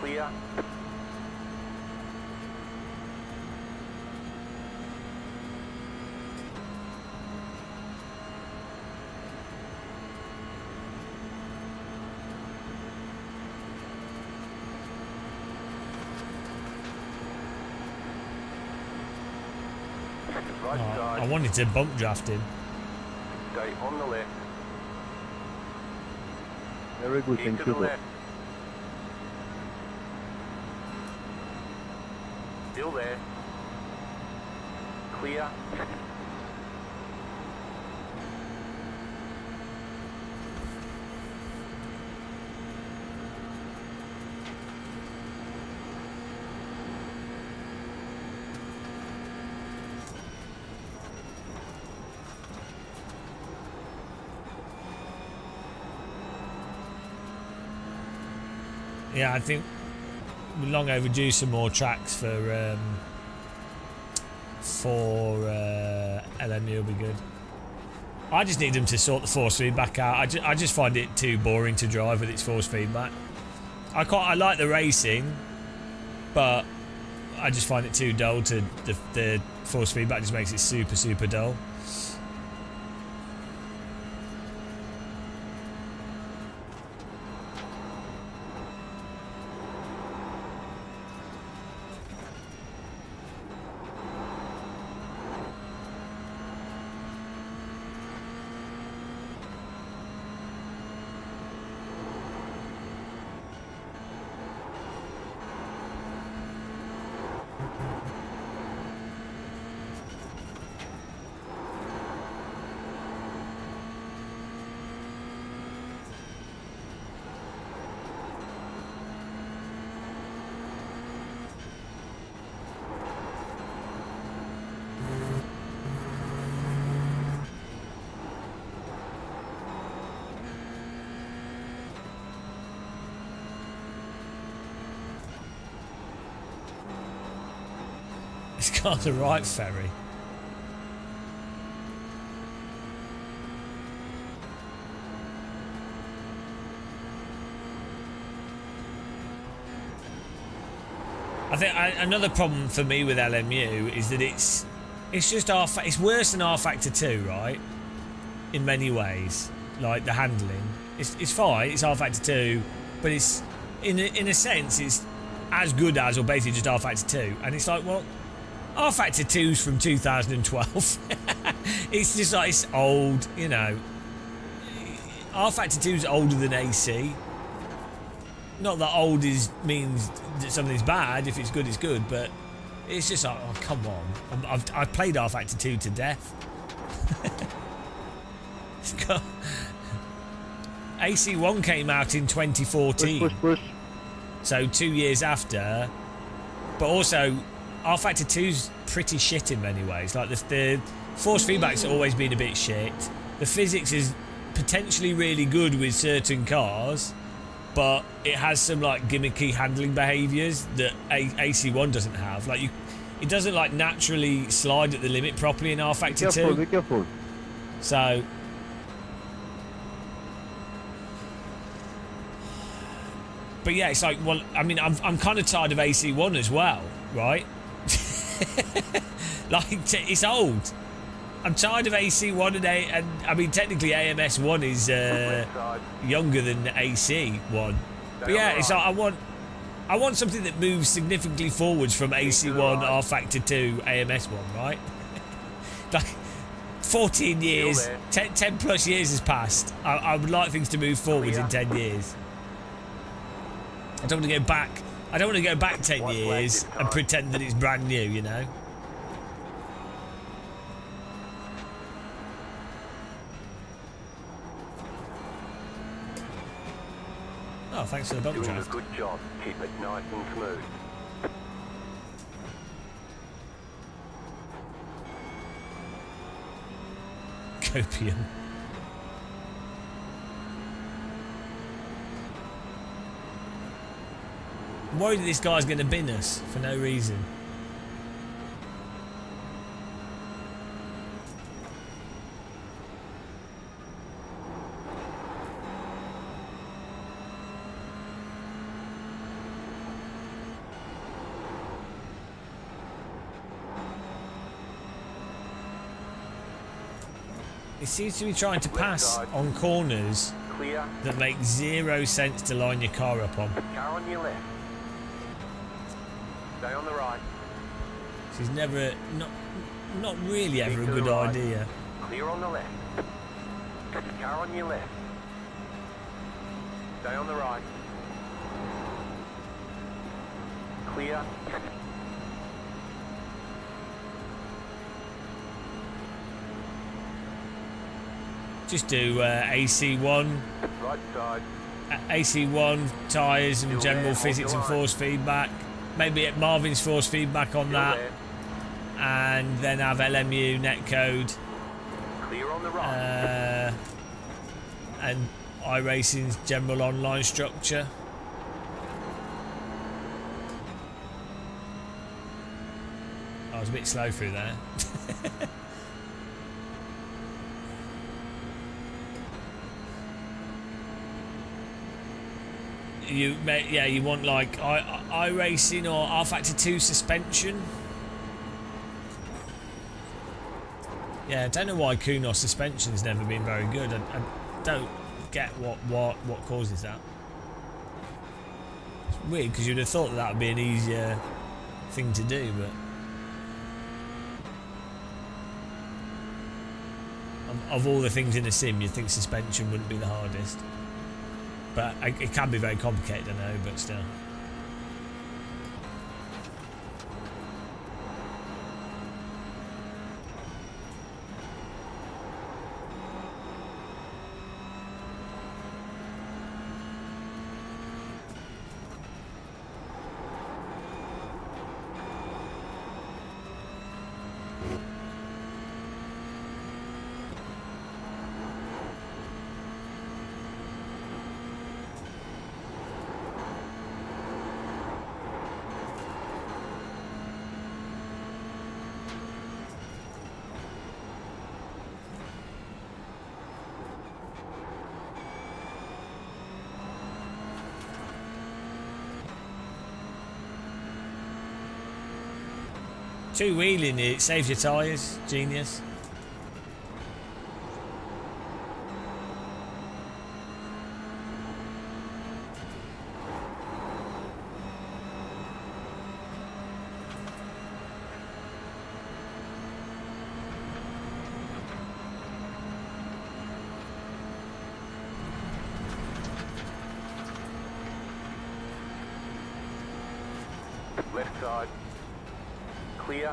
Clear. Right Oh, side. I wanted to bump draft him. Stay on the left. Very good, Keep thank to you. the left. Still there. Clear. Yeah, I think we're long overdue some more tracks for LMU will be good. I just need them to sort the force feedback out. I just find it too boring to drive with its force feedback. I like the racing, but I just find it too dull. To the force feedback just makes it super dull. This car's a right ferry. I think another problem for me with LMU is that it's It's just it's worse than R Factor 2, right? In many ways, like the handling. It's fine. It's R Factor 2, but it's in a sense it's as good as or basically just R Factor 2. And it's like, well, R Factor 2's from 2012. It's just like it's old, you know. R Factor 2's older than AC. Not that old means that something's bad. If it's good, it's good. But it's just like, oh, come on. I've played R Factor 2 to death. AC1 came out in 2014. Push. So 2 years after. But also, R Factor 2's pretty shit in many ways. Like the force feedback's always been a bit shit. The physics is potentially really good with certain cars, but it has some like gimmicky handling behaviours that AC1 doesn't have. Like it doesn't like naturally slide at the limit properly in R Factor 2. Be careful. So but yeah, it's like, well, I mean, I'm kind of tired of AC1 as well, right? Like it's old. I'm tired of AC1 and I mean technically AMS1 is younger than AC1. But yeah, it's like I want something that moves significantly forwards from AC1, R Factor 2, AMS1, right? Like 14 years, 10 plus years has passed. I would like things to move forwards in 10 years. I don't want to go back. I don't want to go back 10 years and pretend that it's brand new, you know? Oh, thanks for the bump Doing draft. a good job. Keep it nice and smooth. Copium. I'm worried that this guy's going to bin us for no reason. It seems to be trying to pass on corners Clear. that make zero sense to line your car up on. Car on your left. Stay on the right. She's never, not really ever a Keep to good the right. idea. Clear on the left. Car on your left. Stay on the right. Clear. Just do AC1, Right side. AC1 tyres and Still general there, physics and hold your force feedback. Maybe at Marvin's force feedback on Still that, there. and then have LMU netcode Clear on the right. and iRacing's general online structure. I was a bit slow through there. You want like iRacing or R Factor 2 suspension. Yeah, I don't know why Kunos suspension's never been very good. I don't get what causes that. It's weird because you'd have thought that would be an easier thing to do, but of all the things in a sim, you'd think suspension wouldn't be the hardest. But it can be very complicated, I know, but still. Two wheeling, it saves your tyres. Genius. Left side. Clear.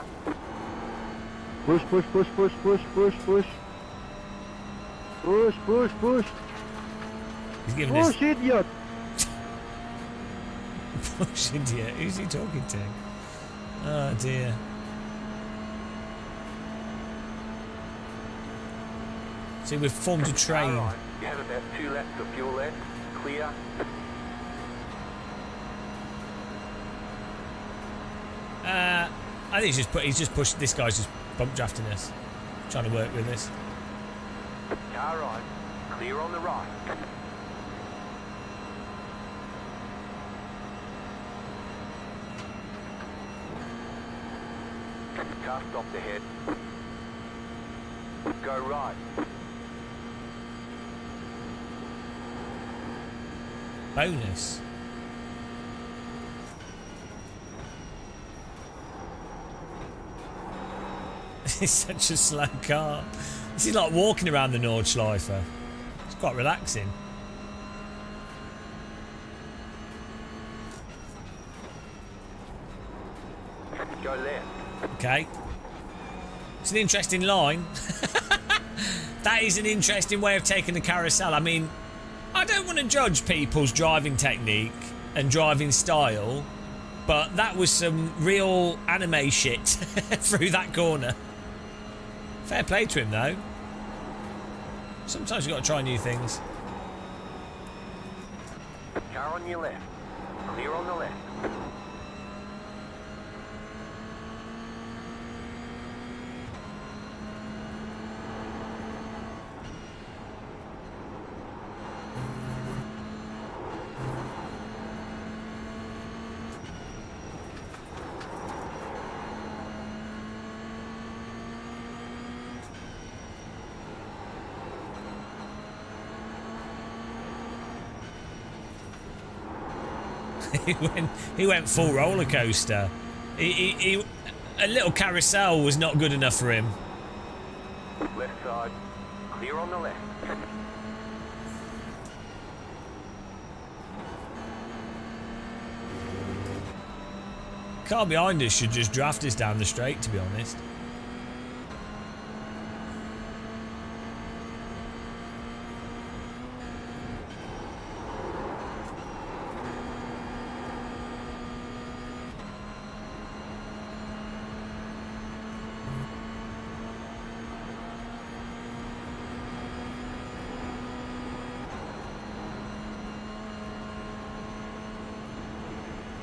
Push, push, push, push, push, push, push. Push, push, push. He's giving us Push, idiot. push idiot. Who's he talking to? Oh dear. See, we've formed a train. Alright. You have about 2 laps of fuel left. Clear. I think he's just pushed. This guy's just bump drafting us, trying to work with us. Car right. Clear on the right. Car stopped ahead. Go right. Bonus. It's such a slow car. This is like walking around the Nordschleife. It's quite relaxing. Go left. Okay. It's an interesting line. That is an interesting way of taking the carousel. I mean, I don't want to judge people's driving technique and driving style, but that was some real anime shit through that corner. Fair play to him, though. Sometimes you've got to try new things. Car on your left. Clear on the left. He went full roller coaster. A little carousel was not good enough for him. Left side. Clear on the left. Car behind us should just draft us down the straight, to be honest.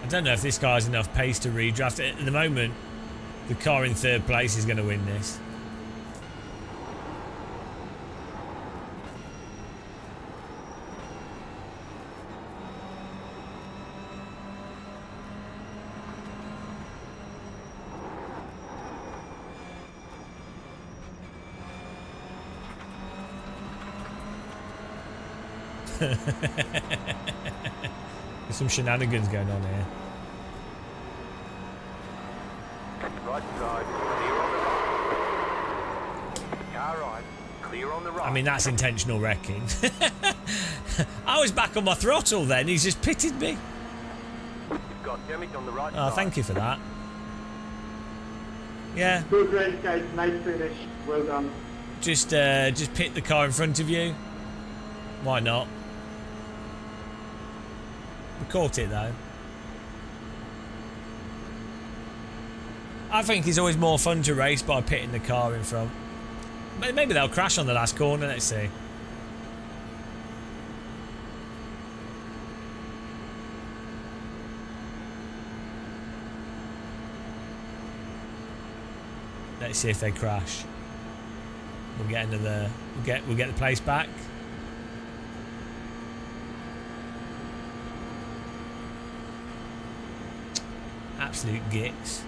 I don't know if this car has enough pace to redraft it. At the moment, the car in third place is going to win this. There's some shenanigans going on here. Right side. Clear on the right. Car right. Clear on the right. I mean, that's intentional wrecking. I was back on my throttle then. He's just pitted me. You've got damage on the right Oh, side. thank you for that. Yeah, Good race, guys. Nice finish. Well done. just pit the car in front of you. Why not? We caught it though. I think it's always more fun to race by pitting the car in front. Maybe they'll crash on the last corner. Let's see. Let's see if they crash. We'll get another. We'll get the place back. Absolute gits.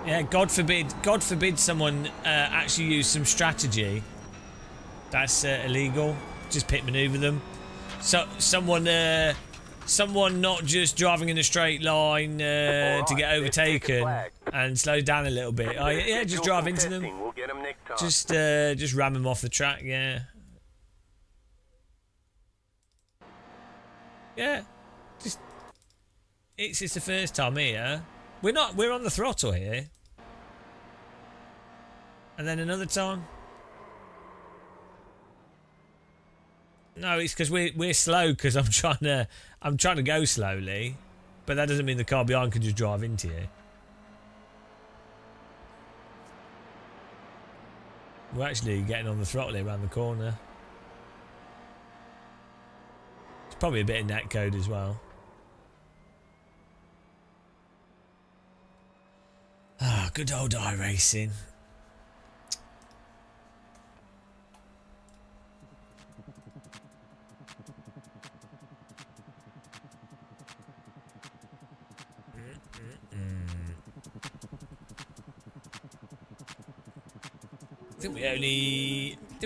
Yeah, God forbid someone actually use some strategy. That's illegal. Just pit maneuver them. So someone not just driving in a straight line to get overtaken and slow down a little bit. Oh yeah, just drive into them. We'll get 'em next time. Just ram them off the track. Yeah. Yeah. Just it's the first time here. We're on the throttle here. And then another time. No, it's because we're slow because I'm trying to go slowly, but that doesn't mean the car behind can just drive into you. We're actually getting on the throttle here around the corner. It's probably a bit of netcode as well. Ah, good old iRacing. I think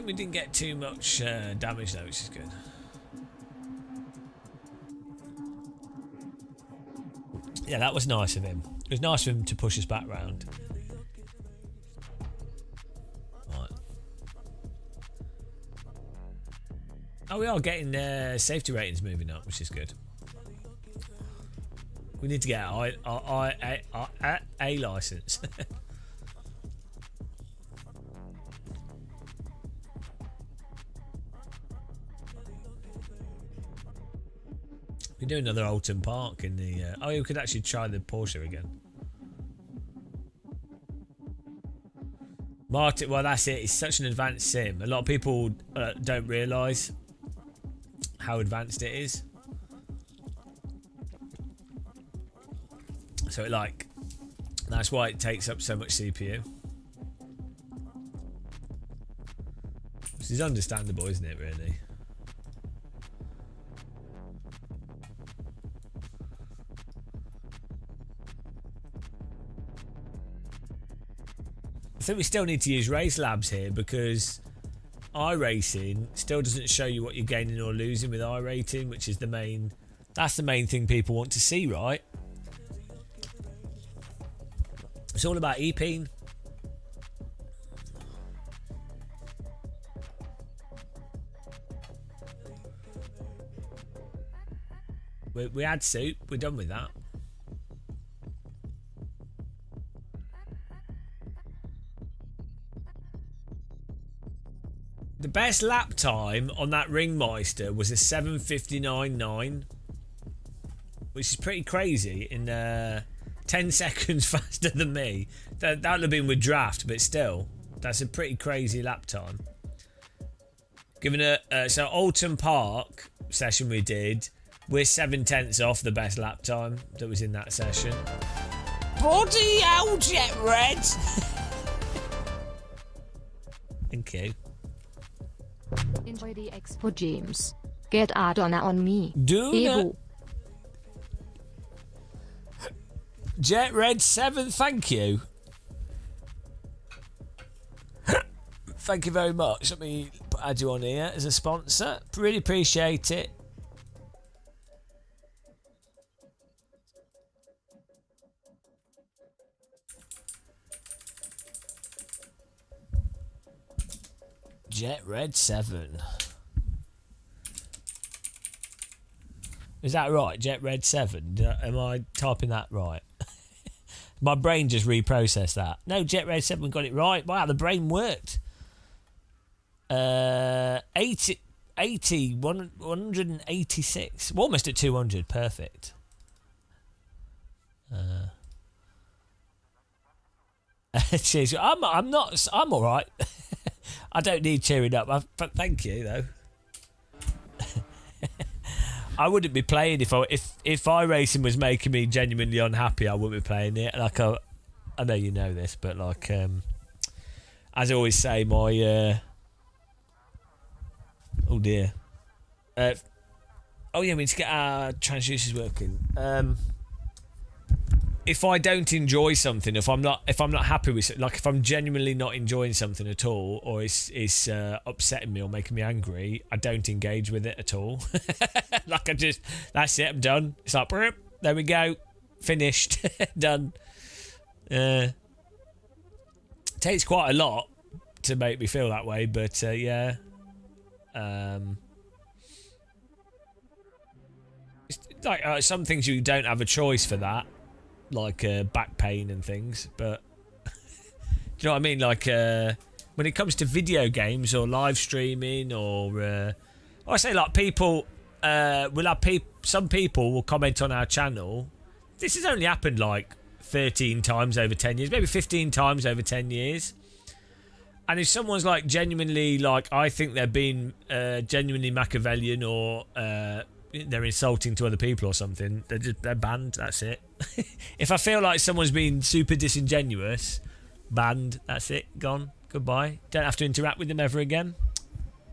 we didn't get too much damage though, which is good. Yeah, that was nice of him. It was nice of him to push us back round. Right. Oh, we are getting safety ratings moving up, which is good. We need to get our A license. We do another Alton Park in the. Oh, we could actually try the Porsche again. Martin, well, that's it. It's such an advanced sim. A lot of people don't realise how advanced it is. So, that's why it takes up so much CPU. Which is understandable, isn't it, really? I think we still need to use race labs here because iRacing still doesn't show you what you're gaining or losing with iRating, which is that's the main thing people want to see, right? It's all about EPing. We had soup, we're done with that. The best lap time on that Ringmeister was a 7:59.9, which is pretty crazy. In 10 seconds faster than me. That would have been with draft, but still, that's a pretty crazy lap time. Given so Alton Park session we did, we're 7/10 off the best lap time that was in that session. Bloody hell, Jet Red! Thank you. Enjoy the Expo James. Get a donor on me. Do Evo. Jet Red 7, thank you. Thank you very much. Let me add you on here as a sponsor. Really appreciate it. Jet Red 7. Is that right? Jet Red 7? Am I typing that right? My brain just reprocessed that. No, Jet Red 7 got it right. Wow, the brain worked. 186. We're almost at 200. Perfect. Cheers. I'm all right. I don't need cheering up. Thank you, though. I wouldn't be playing if iRacing was making me genuinely unhappy. I wouldn't be playing it. Like I know you know this, but like as I always say, my oh dear. Oh yeah, we need to get our transducers working. if I don't enjoy something, if I'm not happy with it, like if I'm genuinely not enjoying something at all, or it's upsetting me or making me angry, I don't engage with it at all. Like that's it, I'm done. It's like, there we go, finished, done. Takes quite a lot to make me feel that way, but yeah. It's like some things you don't have a choice for that, like back pain and things, but do you know what I mean? Like when it comes to video games or live streaming, or I say like people will have some people will comment on our channel. This has only happened like 13 times over 10 years, maybe 15 times over 10 years. And if someone's like genuinely, like, I think they're being genuinely Machiavellian, or they're insulting to other people or something, they're banned. That's it. If I feel like someone's being super disingenuous, banned. That's it. Gone. Goodbye. Don't have to interact with them ever again.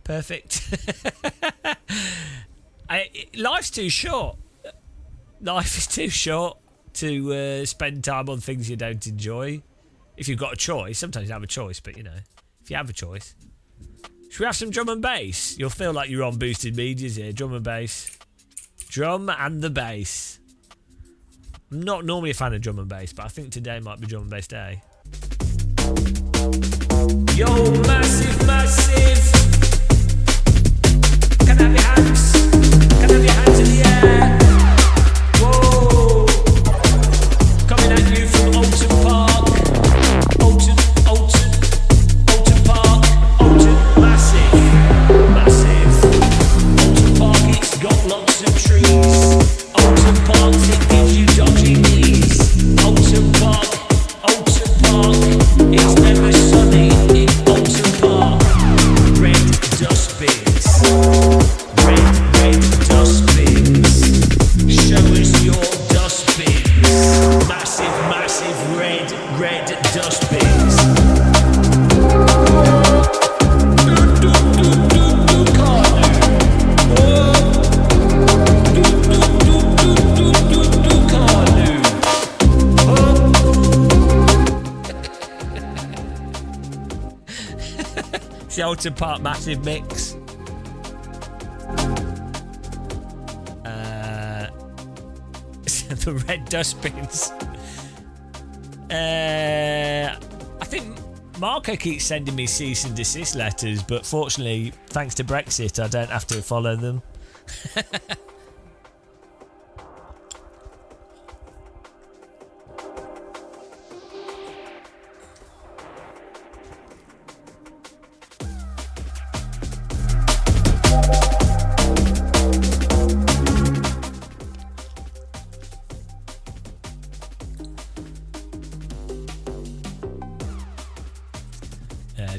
Perfect. Life's too short. Life is too short to spend time on things you don't enjoy. If you've got a choice, sometimes you have a choice, but you know, if you have a choice. Should we have some drum and bass? You'll feel like you're on Boosted Medias here. Drum and bass. Drum and the bass. I'm not normally a fan of drum and bass, but I think today might be drum and bass day. Yo, massive, massive. Can I have your hands? Can I have your hands in the air? Whoa. Coming at you from Alton Park. Alton Park. Alton, massive. Alton Park, it's got lots of trees. Alton Park, it gives you dodgy knees. Alton Park, it's never sunny in Alton Park. Red dustbins. Red dustbins. Show us your dustbins. Massive red dustbins. It's the Alton Park massive mix. The red dustbins. I think Marco keeps sending me cease and desist letters, but fortunately, thanks to Brexit, I don't have to follow them.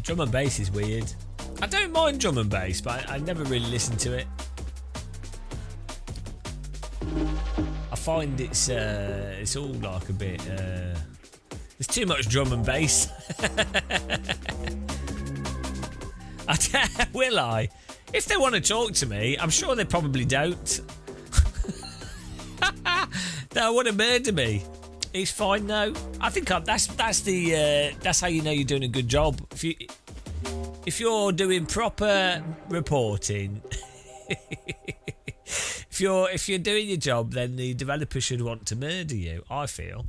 Drum and bass is weird. I don't mind drum and bass, but I never really listen to it. I find it's all like a bit. There's too much drum and bass. Will I? If they want to talk to me, I'm sure they probably don't. They want to murder me. It's fine though. I think that's how you know you're doing a good job. If you're doing proper reporting, if you're doing your job, then the developer should want to murder you, I feel.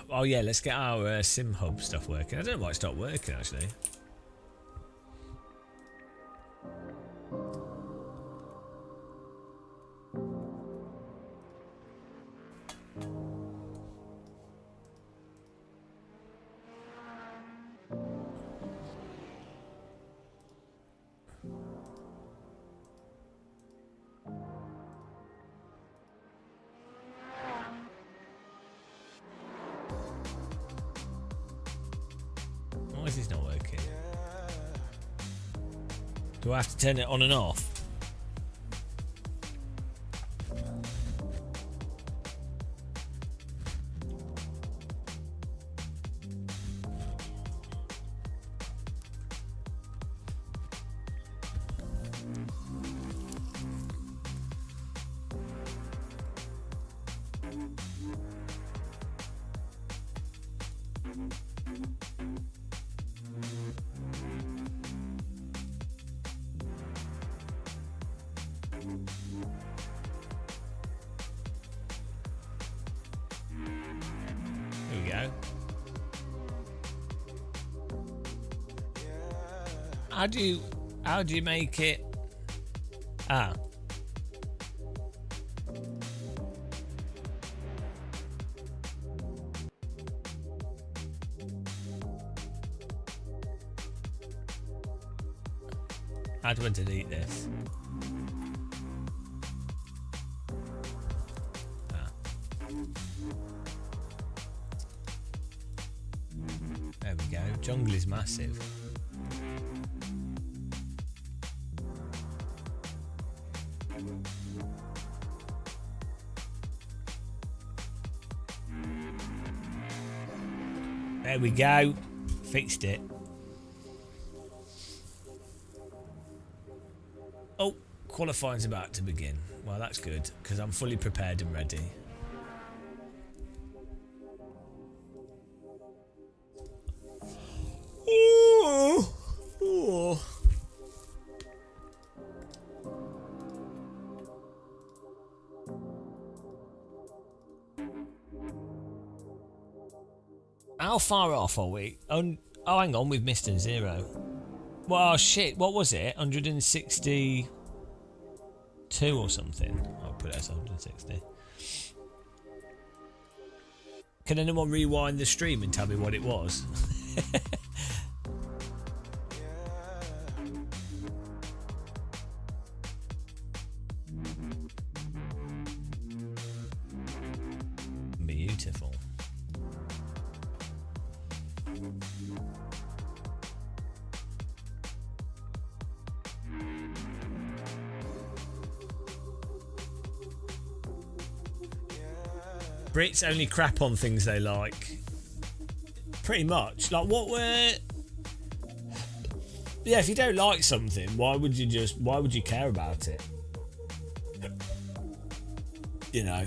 Oh yeah, let's get our Sim Hub stuff working. I don't know why it's not working actually. Why is this not working? Do I have to turn it on and off? There we go. How do you make it? Ah. How do I delete this? Ah. There we go. Jungle is massive. There we go. Fixed it. Oh, qualifying's about to begin. Well, that's good, because I'm fully prepared and ready. Oh, oh. How far off are we? Oh, hang on, we've missed a 0. Well, shit, what was it? 162 or something? I'll put it as 160. Can anyone rewind the stream and tell me what it was? Beautiful. Brits only crap on things they like. Pretty much. Like what were... Yeah, if you don't like something, why would you care about it? You know.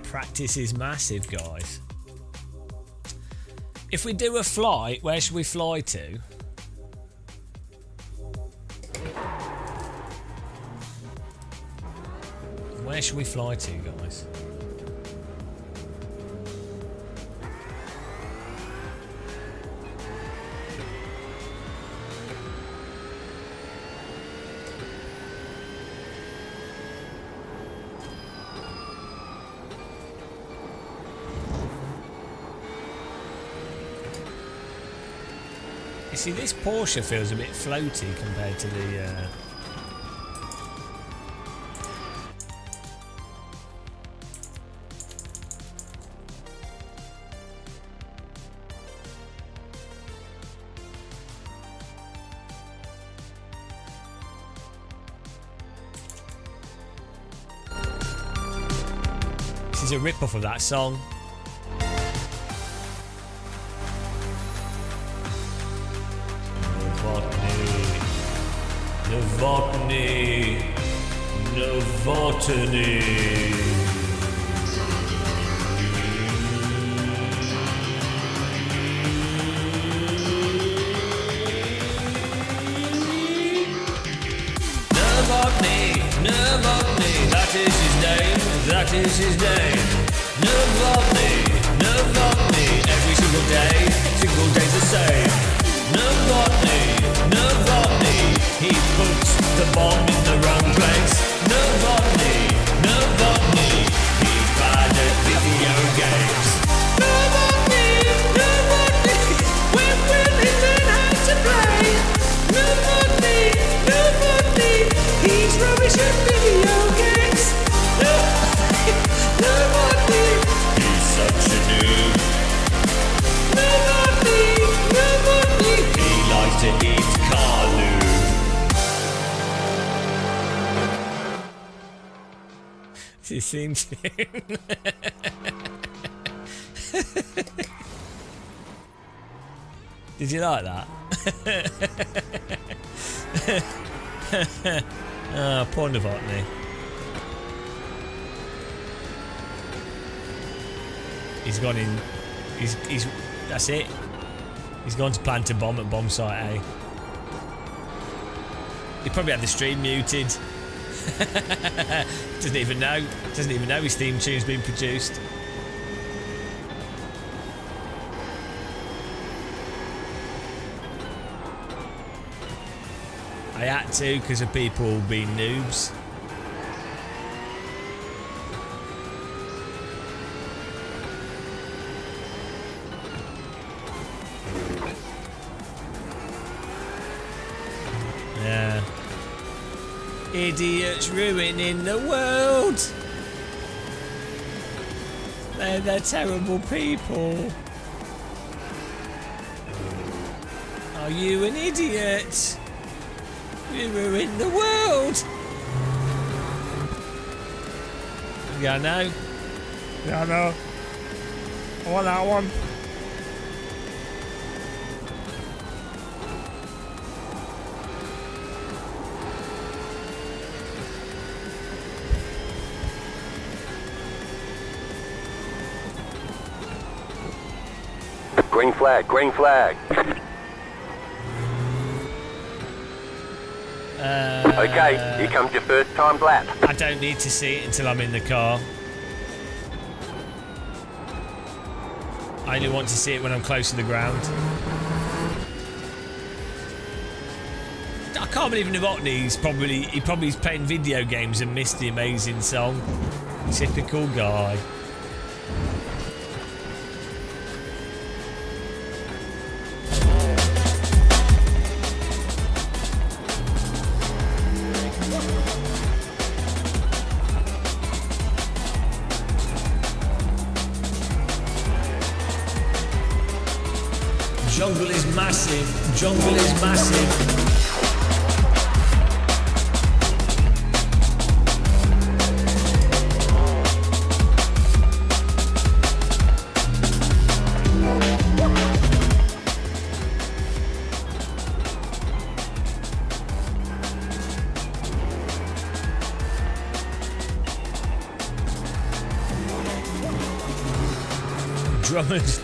Practice is massive, guys. If we do a flight, where should we fly to? Where should we fly to, guys? You see, this Porsche feels a bit floaty compared to the... This is a rip-off of that song. Novotny, Novotny. Novotny, that is his name, that is his name. Novotny, every single day's the same. Novotny, he puts the bomb in the wrong place. Novotny, he's bad at video games. Novotny, when will he learn how to play? Novotny, he's rubbish at video games. Novotny, he's such a noob. Novotny, he likes to eat car lube. theme tune. Did you like that? Ah, poor Novotny. He's gone in. He's. That's it. He's gone to plant a bomb at bomb site A. He probably had the stream muted. Doesn't even know. Doesn't even know his theme tune's been produced. I had to because of people being noobs. Yeah. Idiots ruining the world. They're terrible people. Are you an idiot? You ruined the world. Yeah, I know. Yeah, I know. I want that one. Green flag, green flag. Okay, here comes your first time lap. I don't need to see it until I'm in the car. I only want to see it when I'm close to the ground. I can't believe Novotny's probably is playing video games and missed the amazing song. Typical guy. Jungle is massive. Jungle is massive.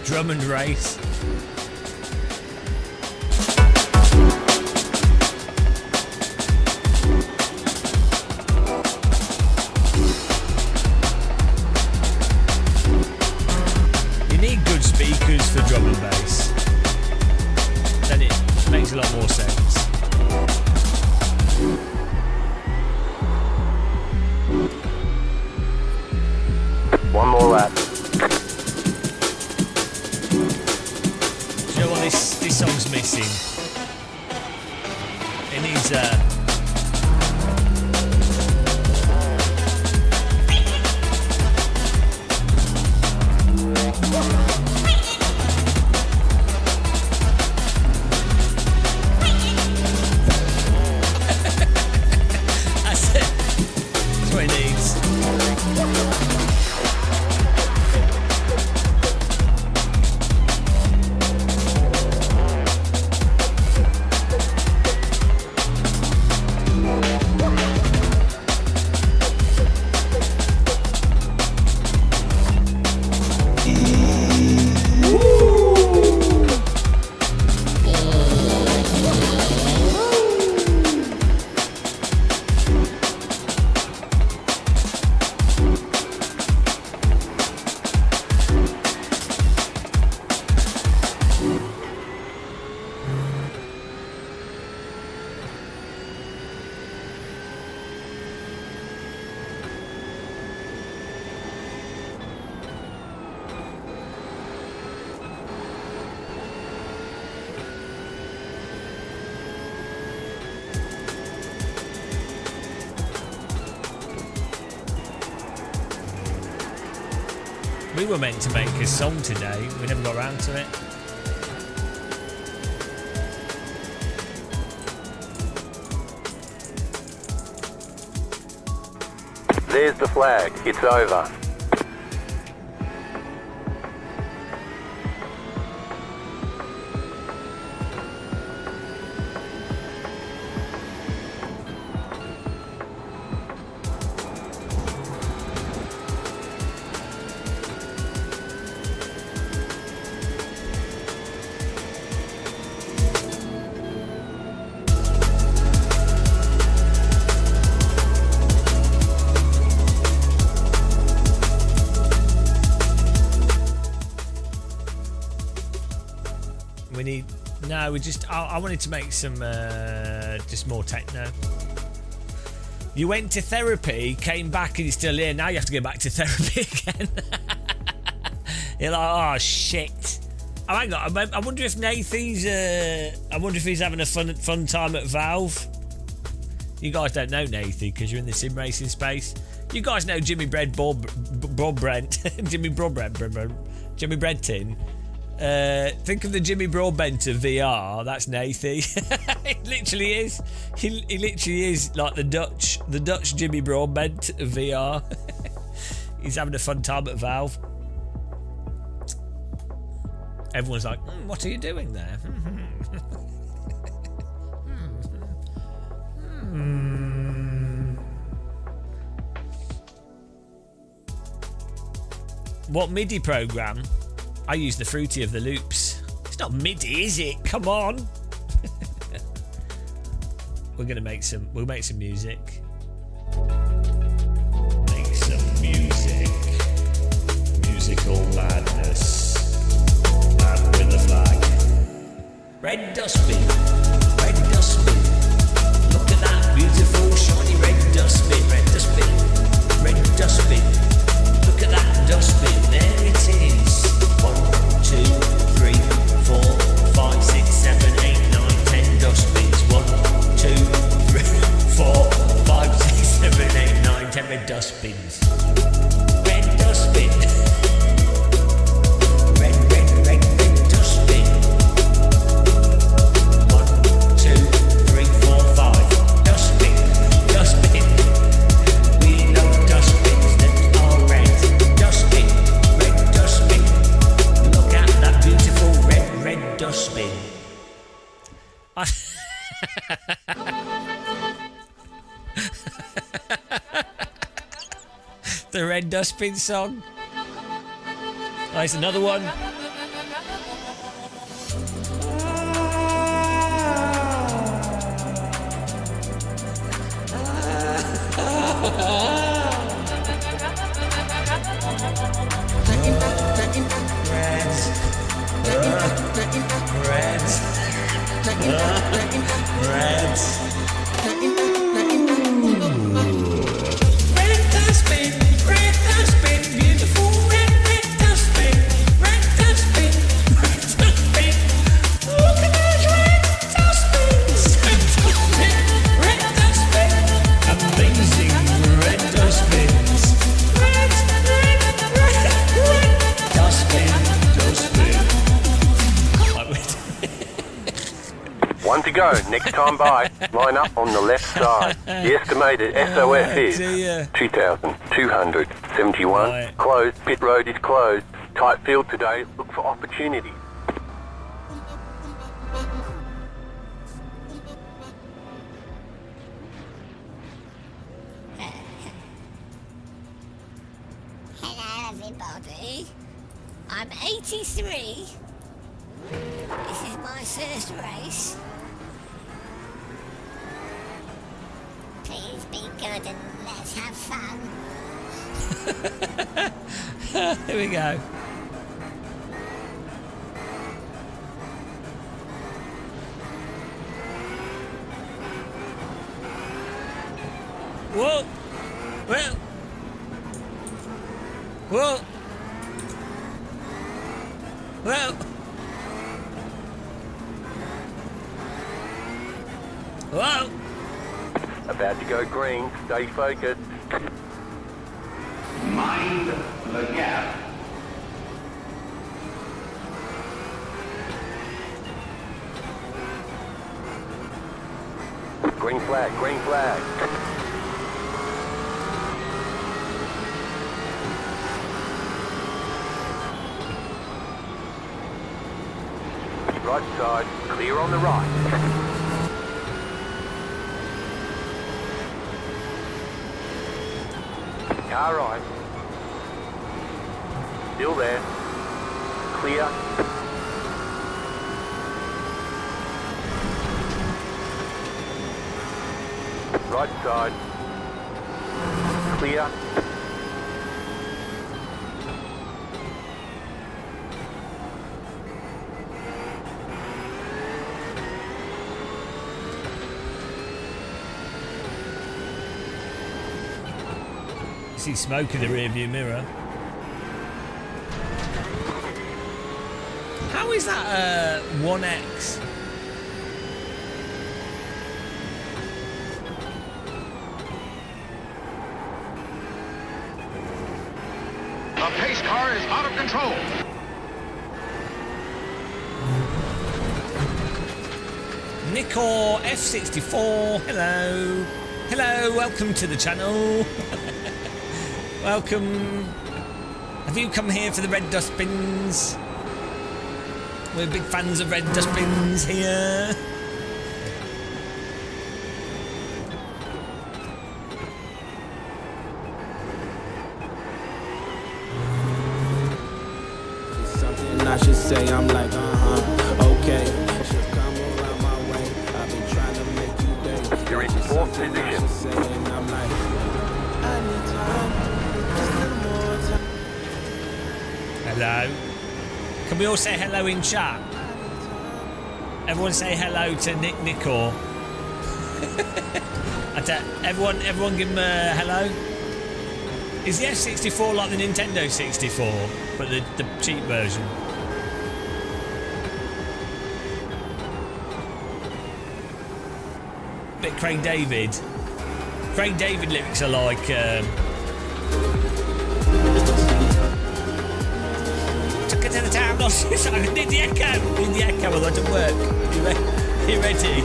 Drummond race. Speakers for drum and bass, then it makes a lot more sense. One more lap. Do you know what this song's missing? It needs We were meant to make a song today. We never got around to it. There's the flag. It's over. We need... No, we just... I wanted to make some... just more techno. You went to therapy, came back and you're still here. Now you have to go back to therapy again. You're like, oh, shit. Oh, hang on. I wonder if Nathan's... I wonder if he's having a fun time at Valve. You guys don't know Nathan because you're in the sim racing space. You guys know Jimmy Broadbent. Jimmy Brenton. Think of the Jimmy Broadbent of VR. That's Nathan. It literally is. He literally is like the Dutch Jimmy Broadbent of VR. He's having a fun time at Valve. Everyone's like, what are you doing there? What MIDI program? I use the Fruity of the Loops. It's not MIDI, is it? Come on. We'll make some music. Make some music. Musical madness. Man with a flag. Red dustbin. Red dustbin. Look at that beautiful shiny red dustbin. Red dustbin. Red dustbin. Look at that dustbin. There it is. 1, 2, 3, 4, 5, 6, 7, 8, 9, 10 dustbins. 1, 2, 3, 4, 5, 6, 7, 8, 9, 10 red dustbins. Red dustbin. Red dustbin. 1, 2, 3, 4, 5. Dustbin. We love dustbins that are red. Dustbin. Red dustbin. Look at that beautiful red dustbin. The red dustbin song. Oh, here's another one. Red dustbin, beautiful red dustbin, red dustbin, look at those red dustbins, red dustbin, amazing red dustbins, red dustbin. One to go. Next time by, line up on the left side. The estimated SOF is 2,271. Right. Closed. Pit road is closed. Tight field today. Look for opportunities. Hello everybody, I'm 83. This is my first race. Please be good and let's have fun. Here we go. Whoa! Well. Whoa! Well. Whoa! About to go green. Stay focused. Mind the gap. Green flag. Green flag. Right side, clear on the right. Car right. Still there. Clear. Right side. Clear. You see smoke in the rearview mirror. How is that 1X? The pace car is out of control. Nico F64, hello. Hello, welcome to the channel. Welcome. Have you come here for the red dustbins? We're big fans of red dustbins here. Something I should say, I'm like, okay. She'll come around my way. I've been trying to make you day. You're in fourth position. I'm like, I need time, just a little more time. Hello. Can we all say hello in chat? Everyone say hello to Nico. Everyone give him a hello. Is the F64 like the Nintendo 64, but the cheap version? Bit Craig David. Craig David lyrics are like. Took it to the town. I did the echo. Did the echo. Well, that didn't work. You ready?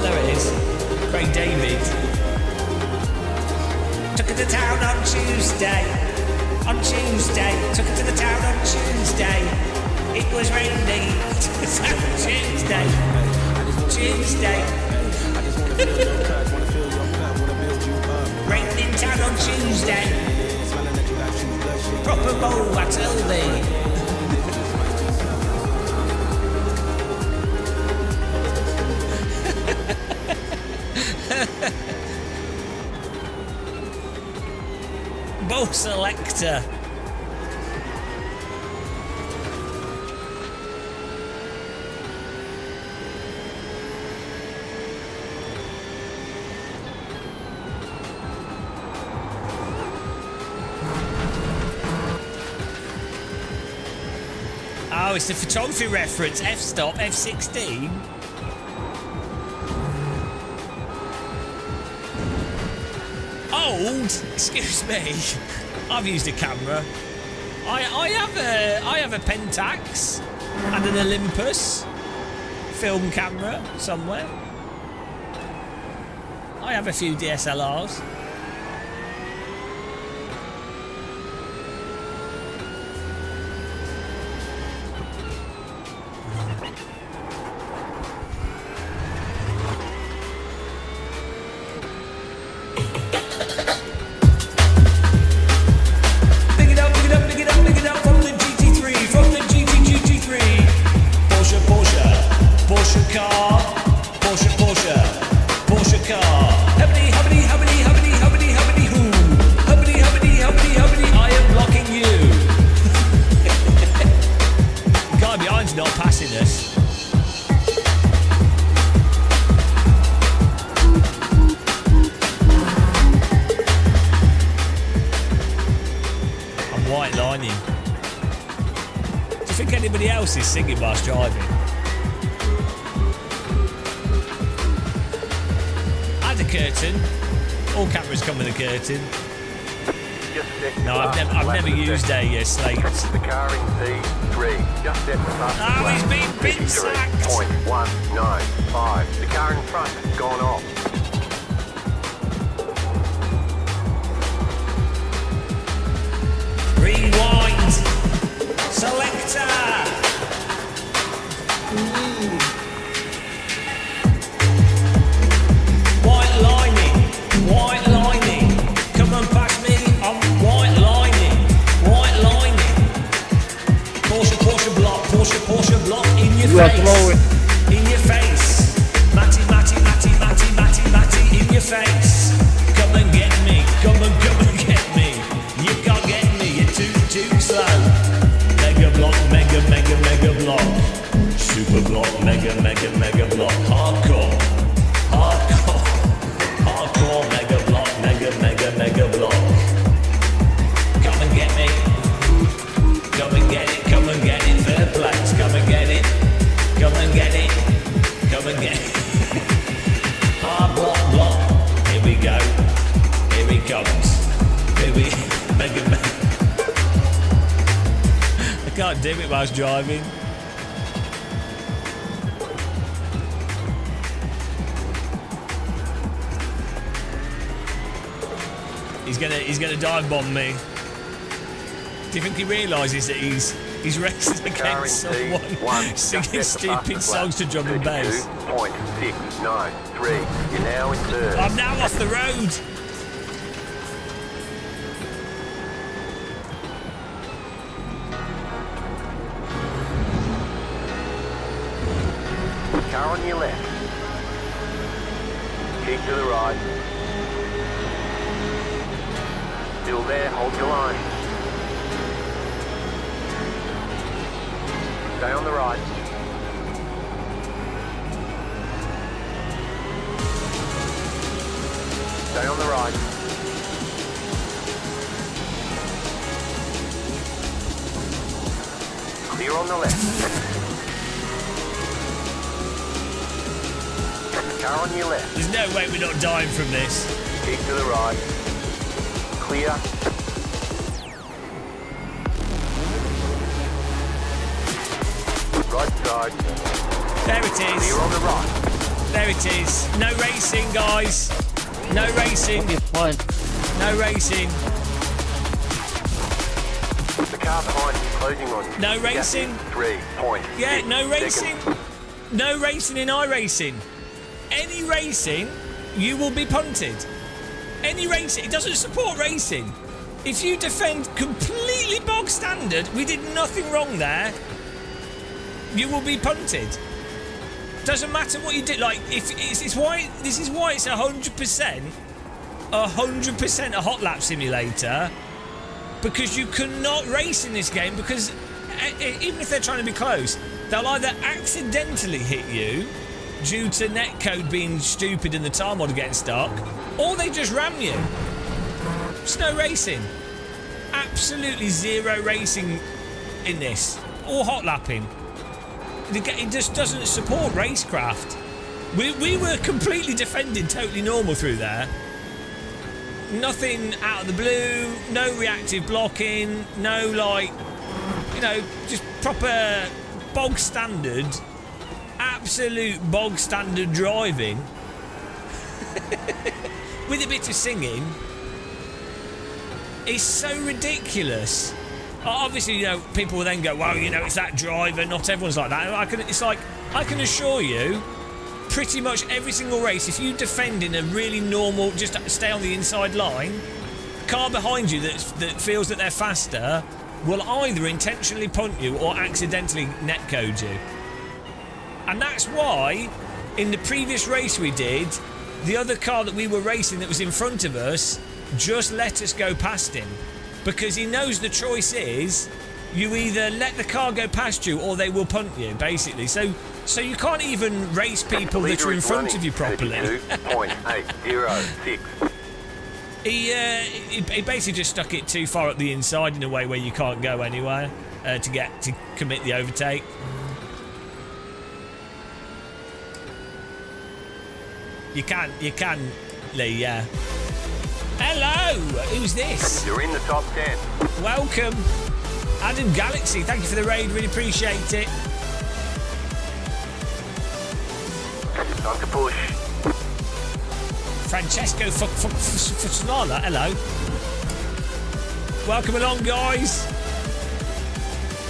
There it is. Craig David. Took it to town on Tuesday. On Tuesday. Took it to the town on Tuesday. It was raining. Tuesday. Tuesday. Rained in town on Tuesday. Proper bowl, I tell thee. Bow selector. Oh, it's the photography reference. F-stop, F16. Old? Excuse me. I've used a camera. I have a Pentax and an Olympus film camera somewhere. I have a few DSLRs. Is singing whilst driving. Add a curtain. All cameras come with a curtain. No, I've never used a slate. The car in P3. Just set the fastest Oh, he's been bin sacked. 53.195. The car in front has gone off. Rewind. face. In your face. Matty, Matty, Matty, Matty, Matty, Matty, in your face. Come and get me. Come and get me. You can't get me. You're too slow. Mega block, mega, mega, mega block. Super block, mega, mega, mega block. Hardcore. Hardcore. Hardcore, mega block, mega, mega, mega block. Come and get me. Come and get it, come and get it. Third place, come and get it. Come and get it. Come and get it. Hard block, block. Here we go. Here he comes. Here we mega. I can't do it whilst driving. He's gonna dive bomb me. Do you think he realises that he's racing against someone singing stupid songs to drum and bass? 32.693. You're now in third. I'm now off the road. Car on your left. Keep to the right. Still there, hold your line. Stay on the right. Stay on the right. Clear on the left. Car on your left. There's no way we're not dying from this. Keep to the right. Clear. Right side. There it is. Clear on the right. There it is. No racing, guys. No racing. No racing. The car behind you closing on you. No racing. 3 points. Yeah, no racing. No racing in iRacing. Any racing, you will be punted. Any racing, it doesn't support racing. If you defend completely bog standard, we did nothing wrong there, you will be punted. Doesn't matter what you do. Like, if it's why this is why it's 100% a hot lap simulator, because you cannot race in this game, because even if they're trying to be close, they'll either accidentally hit you due to netcode being stupid and the tire model getting stuck, or they just ram you. There's no racing. Absolutely zero racing in this. Or hot lapping. It just doesn't support racecraft. We were completely defended, totally normal through there. Nothing out of the blue, no reactive blocking, no, like, you know, just proper bog standard, absolute bog standard driving with a bit of singing. It's so ridiculous. Obviously, you know, people will then go, well, you know, it's that driver, not everyone's like that. I can assure you, pretty much every single race, if you defend in a really normal, just stay on the inside line, the car behind you that feels that they're faster will either intentionally punt you or accidentally netcode you. And that's why, in the previous race we did, the other car that we were racing that was in front of us just let us go past him. Because he knows the choice is, you either let the car go past you or they will punt you, basically. So you can't even race people that are in front of you properly. 32.806. He basically just stuck it too far up the inside in a way where you can't go anywhere to commit the overtake. You can, Lee, yeah. Hello! Who's this? You're in the top 10. Welcome. Adam Galaxy, thank you for the raid, really appreciate it. Time to push. Francesco Futsala, hello. Welcome along, guys.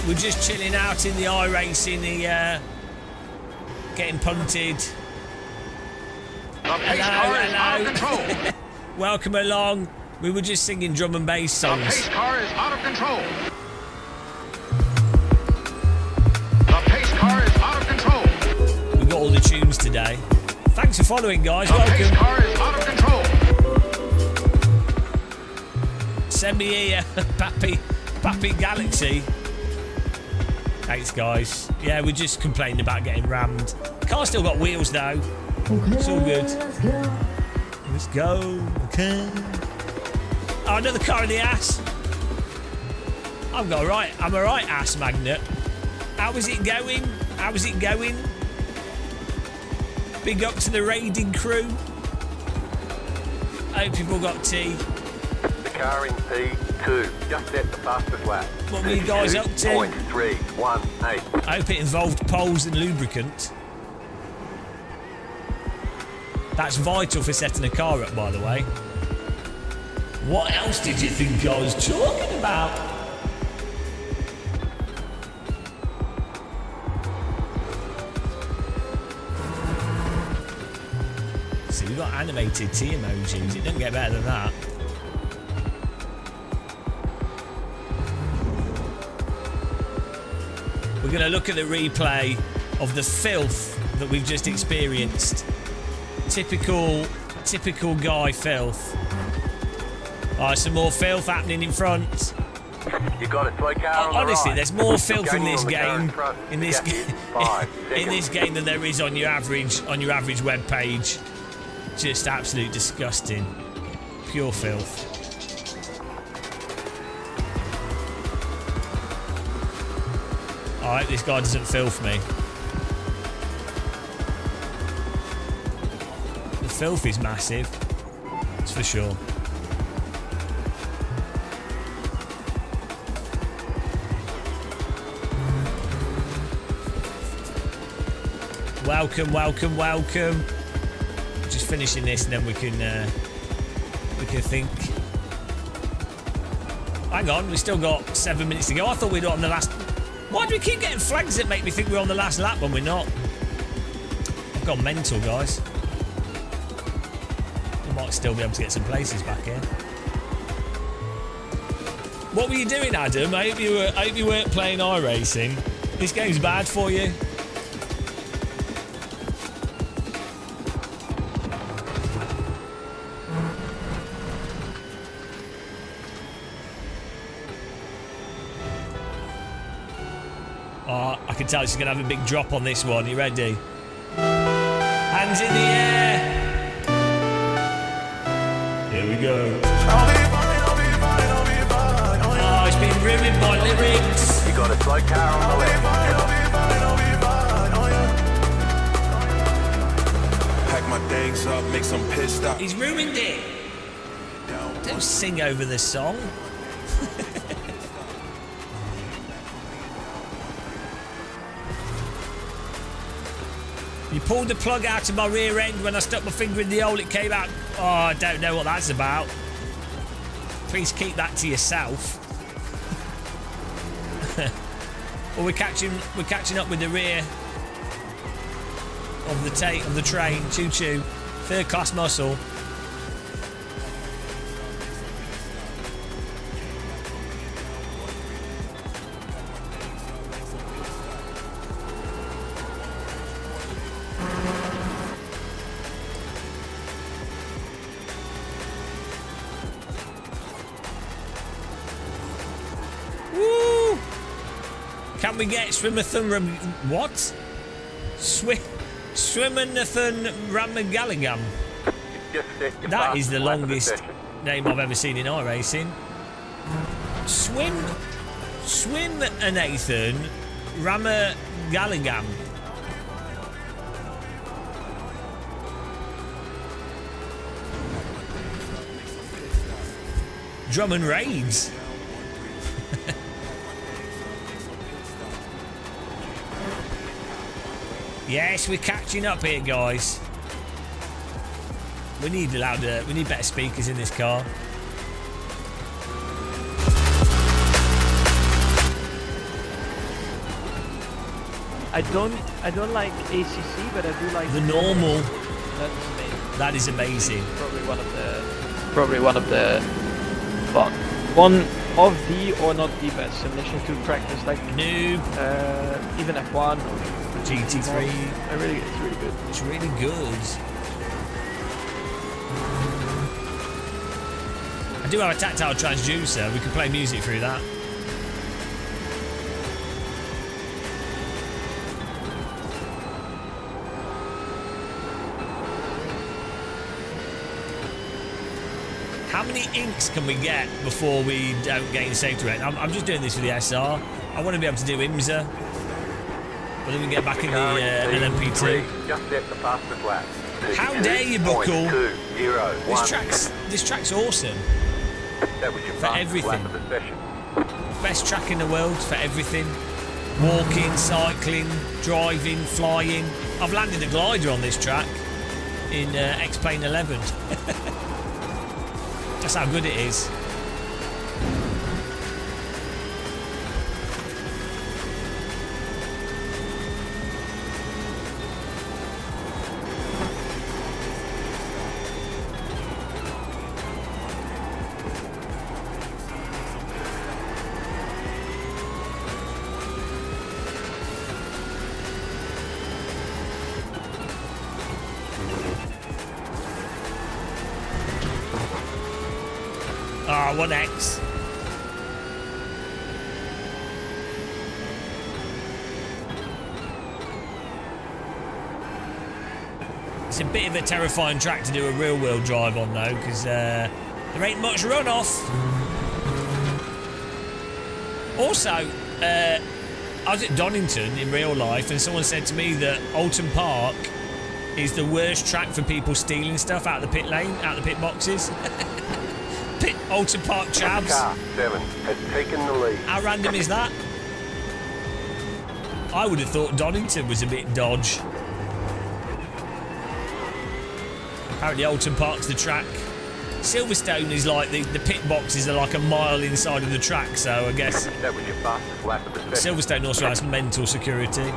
We're just chilling out in the iRacing, getting punted. Hello. Welcome along. We were just singing drum and bass songs. The pace car is out of control. The pace car is out of control. all the tunes today. Thanks for following, guys. The pace Welcome. car is out of control. Send me here, Pappy Galaxy. Thanks, guys. Yeah, we're just complaining about getting rammed. Car's still got wheels, though. It's all good. Let's go. Okay. Oh, another car in the ass. I'm a right ass magnet. How is it going? How is it going? Big up to the raiding crew. Hope you've all got tea. The car in P2 just set the fastest lap. What were you guys up to? 0.318. I hope it involved poles and lubricant. That's vital for setting a car up, by the way. What else did you think I was talking about? See, we've got animated tea emojis. It doesn't get better than that. We're going to look at the replay of the filth that we've just experienced. Typical guy filth. Oh, some more filth happening in front. You got a slow car on the Honestly, right. there's more filth in this Gaining on the game, car in this front. Five in this seconds. game than there is on your average web page. Just absolute disgusting. Pure filth. I hope this guy doesn't filth me. The filth is massive. That's for sure. Welcome, welcome, welcome. Just finishing this and then we can think. Hang on, we still got 7 minutes to go. I thought we'd on the last. Why do we keep getting flags that make me think we're on the last lap when we're not? I've gone mental, guys. We might still be able to get some places back here. What were you doing, Adam? I hope you weren't playing iRacing. This game's bad for you. Oh, I can tell she's going to have a big drop on this one. You ready? Hands in the air. Here we go. Oh, it's been ruined by lyrics. You got a slow car on the left. Pack my things up, make some pissed up. He's ruined it. Don't sing over the song. You pulled the plug out of my rear end when I stuck my finger in the hole. It came out. Oh, I don't know what that's about. Please keep that to yourself. Well, we're catching up with the rear of the train. Choo choo. Third class muscle. Can we get Swimmerthon what? Swimmerthon Ramagalligam. That is the longest name I've ever seen in iRacing. Swimmerthon Ramagalligam. Drummond Raids. Yes, we're catching up here, guys. We need better speakers in this car. I don't like ACC, but I do like the normal. That's amazing. That is amazing. Probably one of the one of the or not the best simulation to practice like noob. Even F1. GT3. It's really good. It's really good. I do have a tactile transducer. We can play music through that. How many inks can we get before we don't gain safety rate? I'm just doing this for the SR. I want to be able to do IMSA. But then we get back in the LMP2. Just set the fastest lap. How dare you, Buckle? 2:01. This track's awesome. That was your For fastest everything. lap of the session. Best track in the world for everything. Walking, cycling, driving, flying. I've landed a glider on this track in X-Plane 11. That's how good it is. Ah, 1X. It's a bit of a terrifying track to do a rear-wheel drive on, though, because there ain't much runoff. Also, I was at Donington in real life, and someone said to me that Alton Park is the worst track for people stealing stuff out of the pit lane, out of the pit boxes. Alton Park chavs. Car 7 has taken the lead. How random is that? I would have thought Donington was a bit dodge. Apparently Alton Park's the track. Silverstone is like the pit boxes are like a mile inside of the track, so I guess That was your fastest lap of the session. Silverstone also has mental security.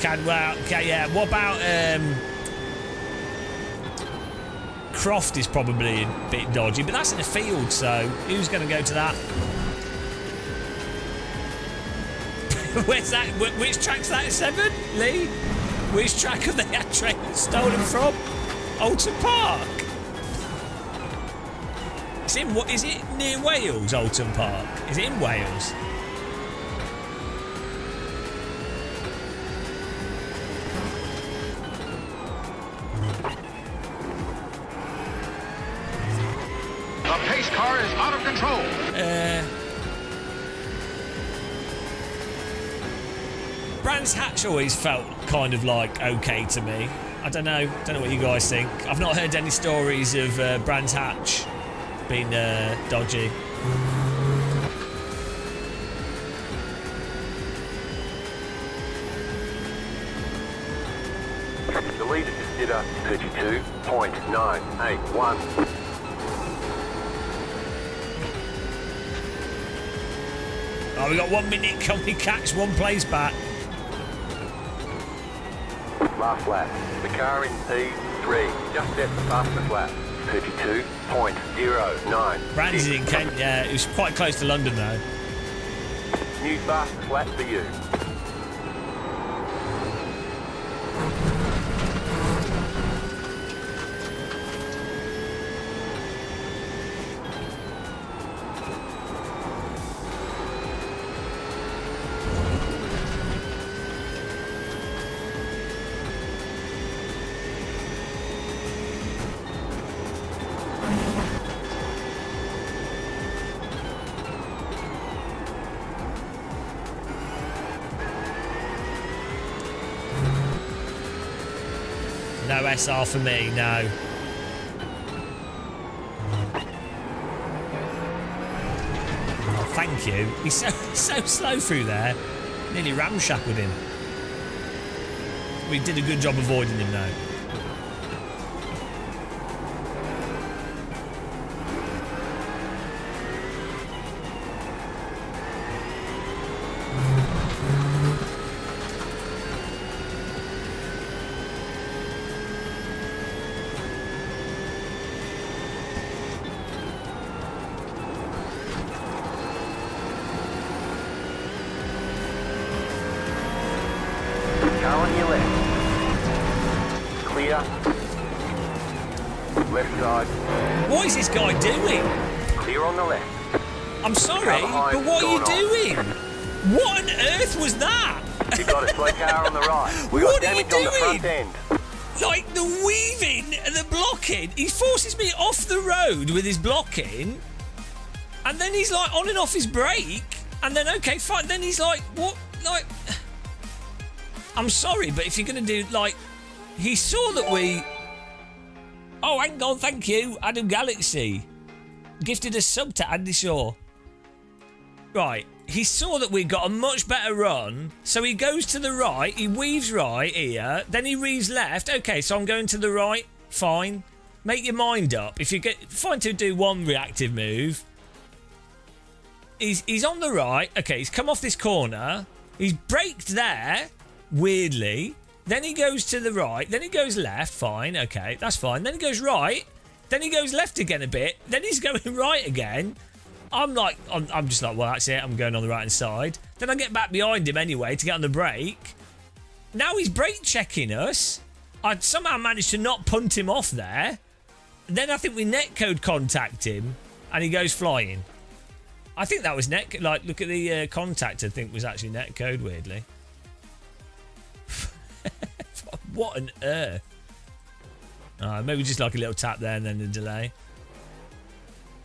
Okay, yeah. What about Croft is probably a bit dodgy, but that's in a field, so who's going to go to that? Where's that? Which track's that? 7, Lee? Which track have they had train stolen from? Alton Park. Is it near Wales? Alton Park? Is it in Wales? The pace car is out of control. Brands Hatch always felt kind of like okay to me. I don't know what you guys think. I've not heard any stories of Brands Hatch being dodgy. The leader just did a 32.981. Oh, we got 1 minute. Can we catch one place back? Last lap. The car in P3 just set the fastest lap. 32.09. Brands is in Kent, yeah. It was quite close to London, though. New fastest lap for you. No SR for me, no. Oh, thank you. He's so slow through there. Nearly ramshackled him. We did a good job avoiding him, though. Left side. What is this guy doing? Clear on the left. I'm sorry, but what are you doing? What on earth was that? You got a slate car on the right. We What got are you damage on the front doing? end. Like the weaving and the blocking. He forces me off the road with his blocking, and then he's like on and off his brake, and then okay, fine. Then he's like, what? Like, I'm sorry, but if you're gonna do like, he saw that we. Oh, hang on, thank you, Adam Galaxy, gifted a sub to Andy Shaw. Right. He saw that we got a much better run, so he goes to the right, he weaves right here, then he weaves left. Okay, so I'm going to the right, fine. Make your mind up. If you get fine to do one reactive move. He's on the right. Okay, he's come off this corner. He's braked there, weirdly. Then he goes to the right, then he goes left, fine, okay, that's fine. Then he goes right, then he goes left again a bit, then he's going right again. I'm just like, well, that's it. I'm going on the right-hand side. Then I get back behind him anyway to get on the brake. Now he's brake checking us. I somehow managed to not punt him off there. Then I think we netcode contact him, and he goes flying. I think that was net. Like, look at the contact. I think was actually netcode. Weirdly. What on earth? Maybe just like a little tap there and then a delay.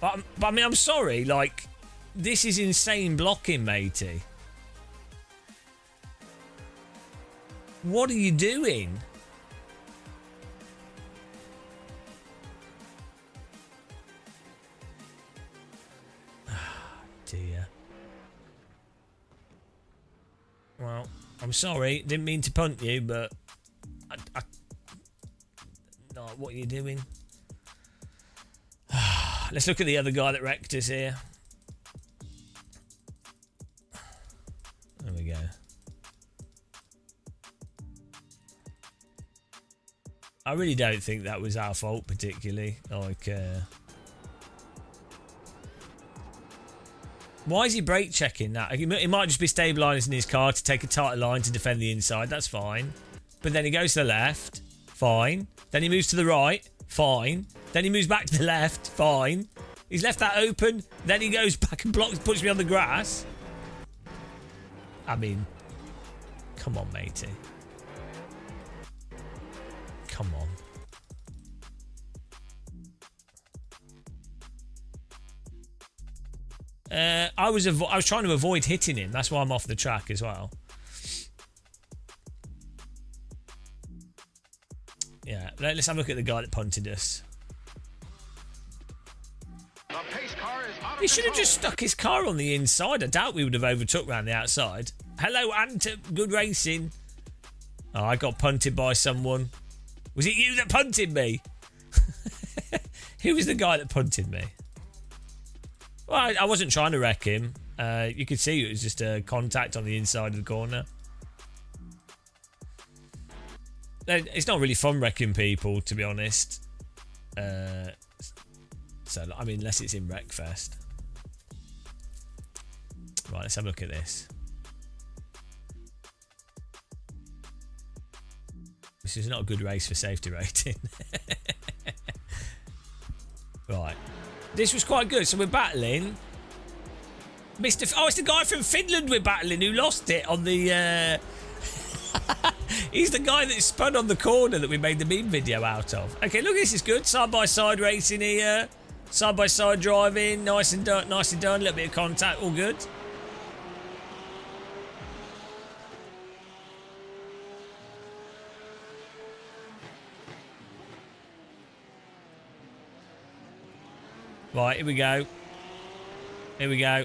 But I mean, I'm sorry, like, this is insane blocking, matey. What are you doing? Dear. Well, I'm sorry, didn't mean to punt you, but no, what are you doing? Let's look at the other guy that wrecked us here. There we go. I really don't think that was our fault particularly. Like, why is he brake checking that? He might just be stabilising his car to take a tighter line to defend the inside. That's fine. But then he goes to the left. Fine. Then he moves to the right. Fine. Then he moves back to the left. Fine. He's left that open. Then he goes back and puts me on the grass. I mean, come on, matey. Come on. I was trying to avoid hitting him. That's why I'm off the track as well. Yeah, let's have a look at the guy that punted us. He should have just stuck his car on the inside. I doubt we would have overtook round the outside. Hello, Ant. Good racing. Oh, I got punted by someone. Was it you that punted me? Who was the guy that punted me? Well, I wasn't trying to wreck him. You could see it was just a contact on the inside of the corner. It's not really fun wrecking people, to be honest. So, I mean, unless it's in Wreckfest. Right, let's have a look at this. This is not a good race for safety rating. Right. This was quite good. So we're battling. Oh, it's the guy from Finland we're battling who lost it on the... He's the guy that spun on the corner that we made the meme video out of. Okay, look, this is good. Side-by-side racing here. Side-by-side driving. Nice and done. Nicely done. A little bit of contact. All good. Right, here we go. Here we go.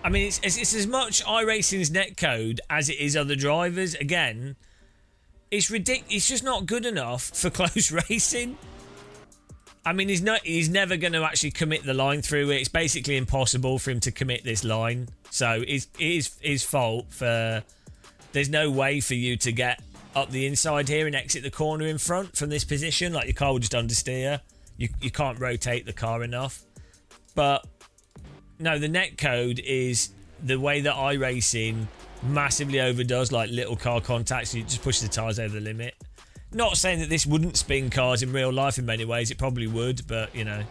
I mean, it's as much iRacing's netcode as it is other drivers. Again, it's ridiculous. It's just not good enough for close racing. I mean, he's never going to actually commit the line through it. It's basically impossible for him to commit this line. So it is his fault for... There's no way for you to get up the inside here and exit the corner in front from this position. Like, your car will just understeer. You can't rotate the car enough. But... No, the netcode is the way that iRacing massively overdoes like little car contacts. You just push the tyres over the limit. Not saying that this wouldn't spin cars in real life in many ways. It probably would, but, you know.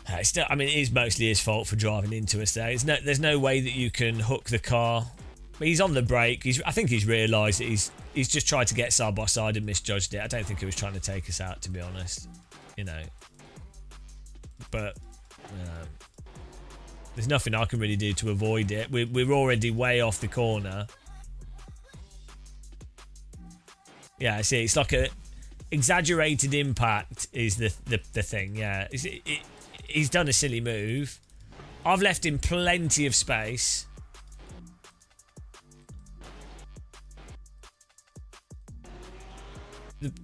It's still, I mean, it is mostly his fault for driving into us there. There's no way that you can hook the car. He's on the brake. I think he's realised that he's just tried to get side by side and misjudged it. I don't think he was trying to take us out, to be honest. You know. But there's nothing I can really do to avoid it. We're already way off the corner. Yeah, see, it's like a exaggerated impact is the thing. Yeah, he's done a silly move. I've left him plenty of space.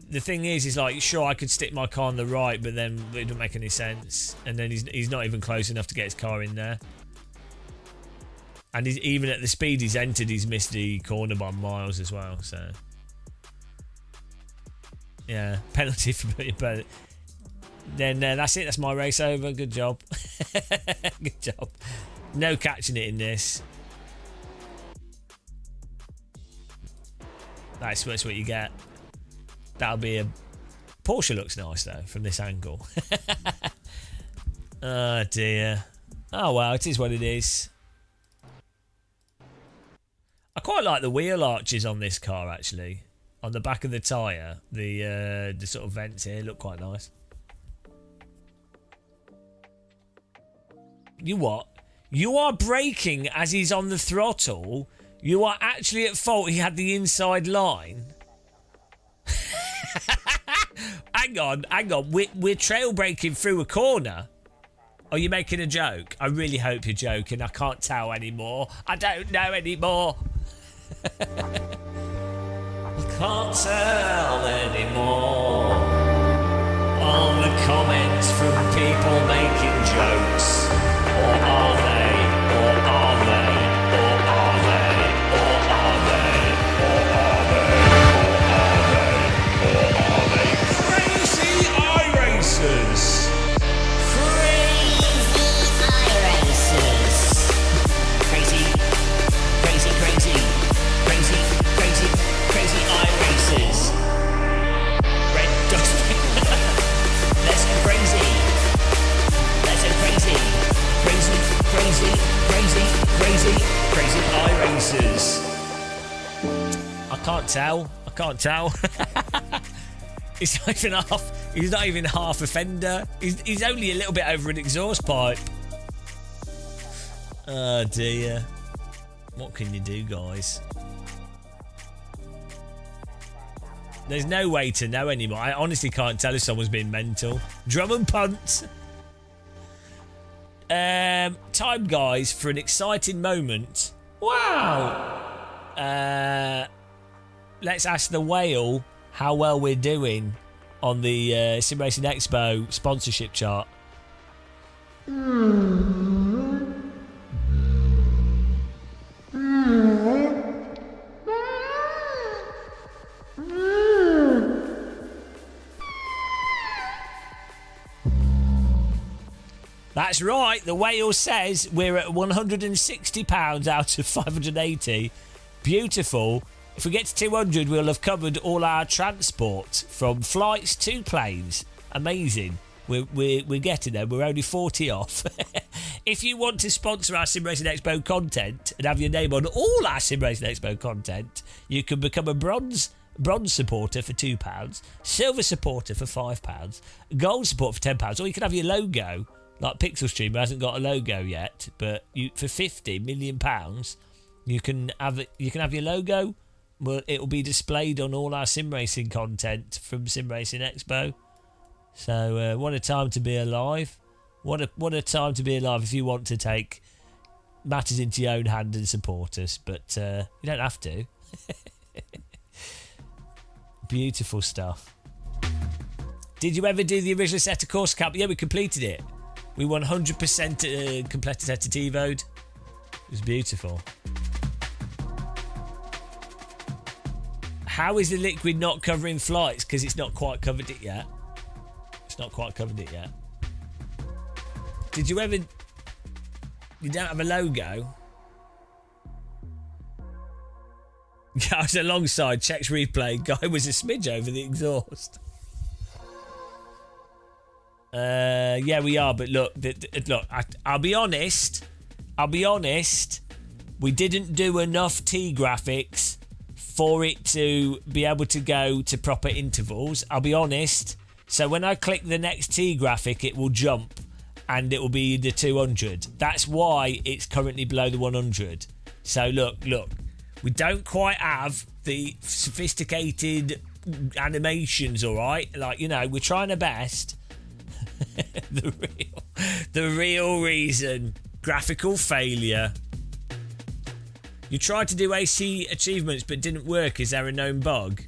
The thing is like, sure, I could stick my car on the right, but then it doesn't make any sense. And then he's not even close enough to get his car in there. And even at the speed he's entered, he's missed the corner by miles as well. So, yeah, penalty for but then that's it. That's my race over. Good job. Good job. No catching it in this. That's what you get. That'll be a... Porsche looks nice, though, from this angle. Oh, dear. Oh, well, it is what it is. I quite like the wheel arches on this car, actually. On the back of the tyre. The sort of vents here look quite nice. You what? You are braking as he's on the throttle. You are actually at fault. He had the inside line. Hang on. We're trail braking through a corner. Are you making a joke? I really hope you're joking. I can't tell anymore. I don't know anymore. I can't tell anymore. All the comments from people making jokes. Or are they? Or are they? Or are they? Or are they? Or are they? Or are they? Crazy iRacers! Crazy iRacers. Crazy iRacers. Red dust. Let's go crazy. Let's go crazy. Crazy iRacers. I can't tell. He's not even half a fender. He's only a little bit over an exhaust pipe. Oh dear. What can you do, guys? There's no way to know anymore. I honestly can't tell if someone's been mental. Drum and punt. Time, guys, for an exciting moment. Wow. Let's ask the whale how well we're doing on the Sim Racing Expo sponsorship chart. That's right, the whale says we're at £160 out of 580. Beautiful. If we get to 200, we'll have covered all our transport from flights to planes. Amazing. We're getting there. We're only 40 off. If you want to sponsor our Sim Racing Expo content and have your name on all our Sim Racing Expo content, you can become a bronze supporter for £2, silver supporter for £5, gold supporter for £10, or you can have your logo. Like Pixel Streamer hasn't got a logo yet, but for £50 million, you can have your logo. Well, it'll be displayed on all our sim racing content from Sim Racing Expo. So what a time to be alive! What a time to be alive if you want to take matters into your own hand and support us, but you don't have to. Beautiful stuff. Did you ever do the original set of course cap? Yeah, we completed it. We 100% completed set of TiVo'd. It was beautiful. How is the liquid not covering flights? Because it's not quite covered it yet. It's not quite covered it yet. Did you ever... You don't have a logo? Guys alongside, checks replay. Guy was a smidge over the exhaust. Yeah, we are. But look, look. I'll be honest. We didn't do enough T graphics for it to be able to go to proper intervals. I'll be honest. So when I click the next T graphic, it will jump, and it will be the 200. That's why it's currently below the 100. So look. We don't quite have the sophisticated animations, all right? Like, you know, we're trying our best. the real reason. Graphical failure. You tried to do AC achievements but didn't work. Is there a known bug?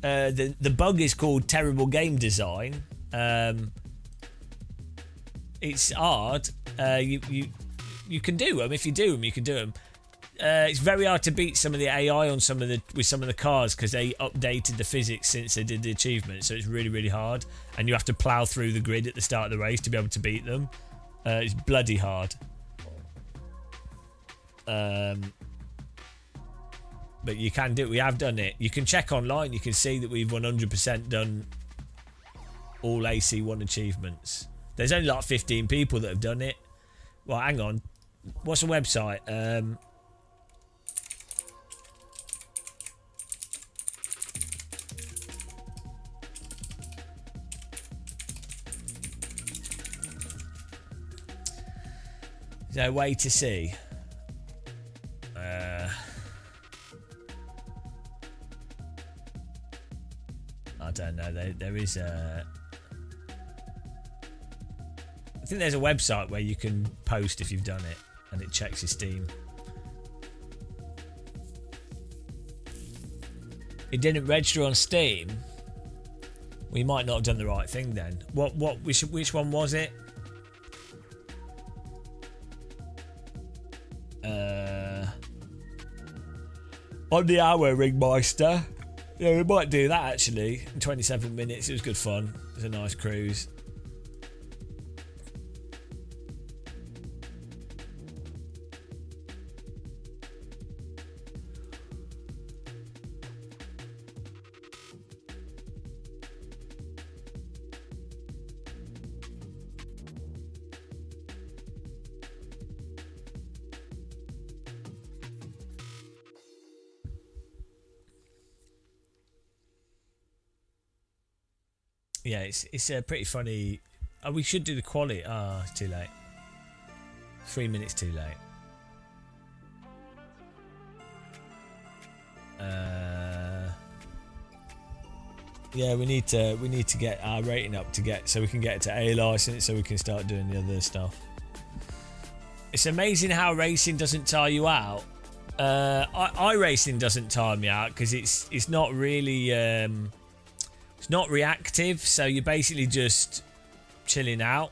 The bug is called terrible game design. It's hard. You can do them. If you do them, you can do them. It's very hard to beat some of the AI on some of the cars because they updated the physics since they did the achievement, so it's really hard, and you have to plow through the grid at the start of the race to be able to beat them. It's bloody hard. But you can do it. We have done it. You can check online. You can see that we've 100% done all AC1 achievements. There's only like 15 people that have done it. Well, hang on. What's the website? Is there a way to see? I don't know. There is a... I think there's a website where you can post if you've done it, and it checks your Steam. It didn't register on Steam. We might not have done the right thing then. Which one was it? On the hour, Ringmeister. Yeah, we might do that actually. In 27 minutes, it was good fun. It was a nice cruise. Yeah, it's a pretty funny. Oh, we should do the quality. Ah, it's too late. 3 minutes too late. Yeah, we need to get our rating up so we can get it to A license, so we can start doing the other stuff. It's amazing how racing doesn't tire you out. iRacing doesn't tire me out because it's not really it's not reactive, so you're basically just chilling out.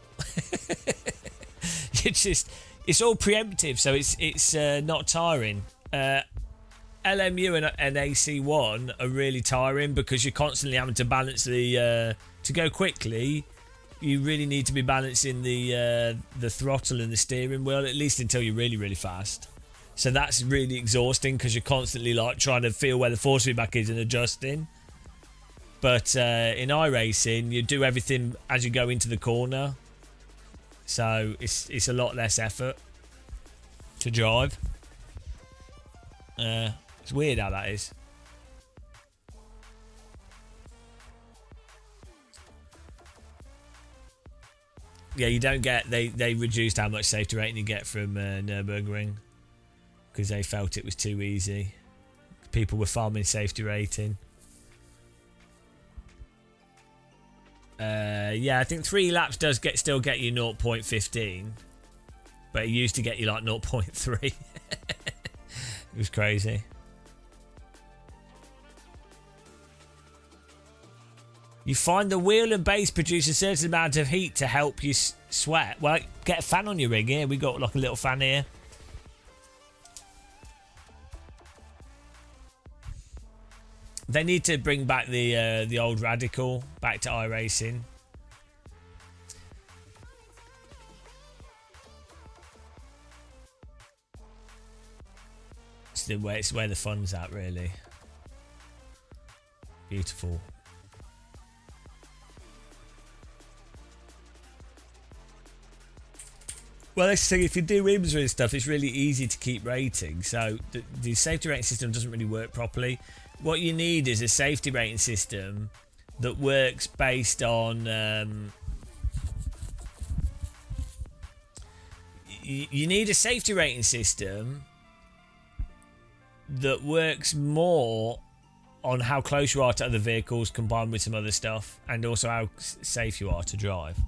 It's all preemptive, so it's not tiring. LMU and AC1 are really tiring because you're constantly having to balance the to go quickly. You really need to be balancing the throttle and the steering wheel, at least until you're really fast. So that's really exhausting because you're constantly like trying to feel where the force feedback is and adjusting. But in iRacing, you do everything as you go into the corner, so it's a lot less effort to drive. It's weird how that is. Yeah, you don't get... They reduced how much safety rating you get from Nürburgring because they felt it was too easy. People were farming safety rating. Yeah, I think 3 laps does still get you 0.15, but it used to get you like 0.3. It was crazy. You find the wheel and base produce a certain amount of heat to help you sweat. Well, get a fan on your rig here. We got like a little fan here. They need to bring back the old Radical back to iRacing. It's where the fun's at, really. Beautiful. Well, let's say if you do IMSA and stuff, it's really easy to keep rating. So the safety rating system doesn't really work properly. What you need is a safety rating system that works based on... you need a safety rating system that works more on how close you are to other vehicles combined with some other stuff, and also how safe you are to drive.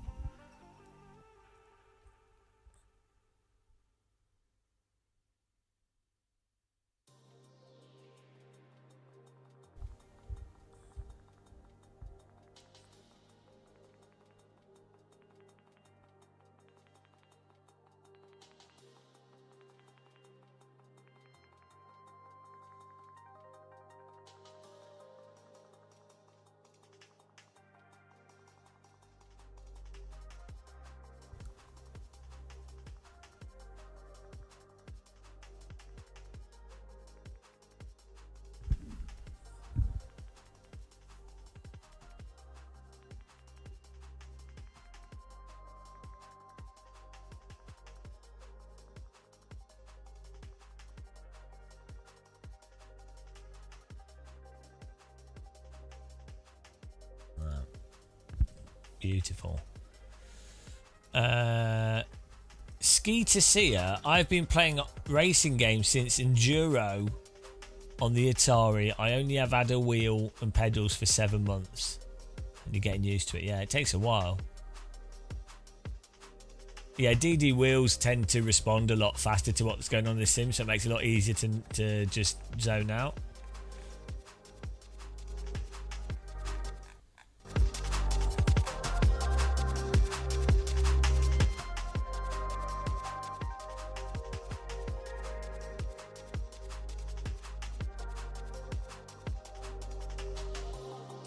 Beautiful. Ski to Sia. I've been playing racing games since Enduro on the Atari. I only have had a wheel and pedals for 7 months. And you're getting used to it. Yeah, it takes a while. Yeah, DD wheels tend to respond a lot faster to what's going on in the sim, so it makes it a lot easier to just zone out.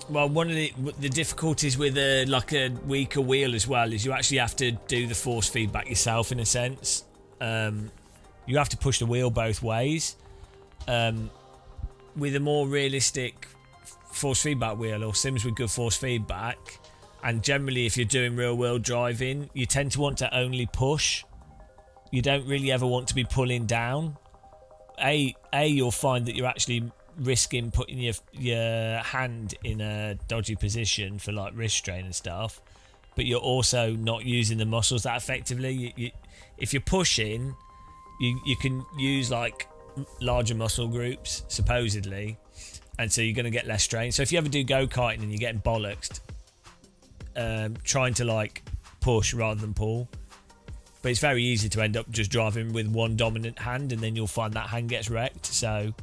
Well, one of the difficulties with a weaker wheel as well is you actually have to do the force feedback yourself in a sense. You have to push the wheel both ways. With a more realistic force feedback wheel or sims with good force feedback, and generally if you're doing real world driving, you tend to want to only push. You don't really ever want to be pulling down. You'll find that you're actually risking putting your hand in a dodgy position for like wrist strain and stuff, but you're also not using the muscles that effectively. If you're pushing, you can use like larger muscle groups supposedly, and so you're going to get less strain. So if you ever do go-karting and you're getting bollocksed, trying to like push rather than pull, but it's very easy to end up just driving with one dominant hand, and then you'll find that hand gets wrecked. So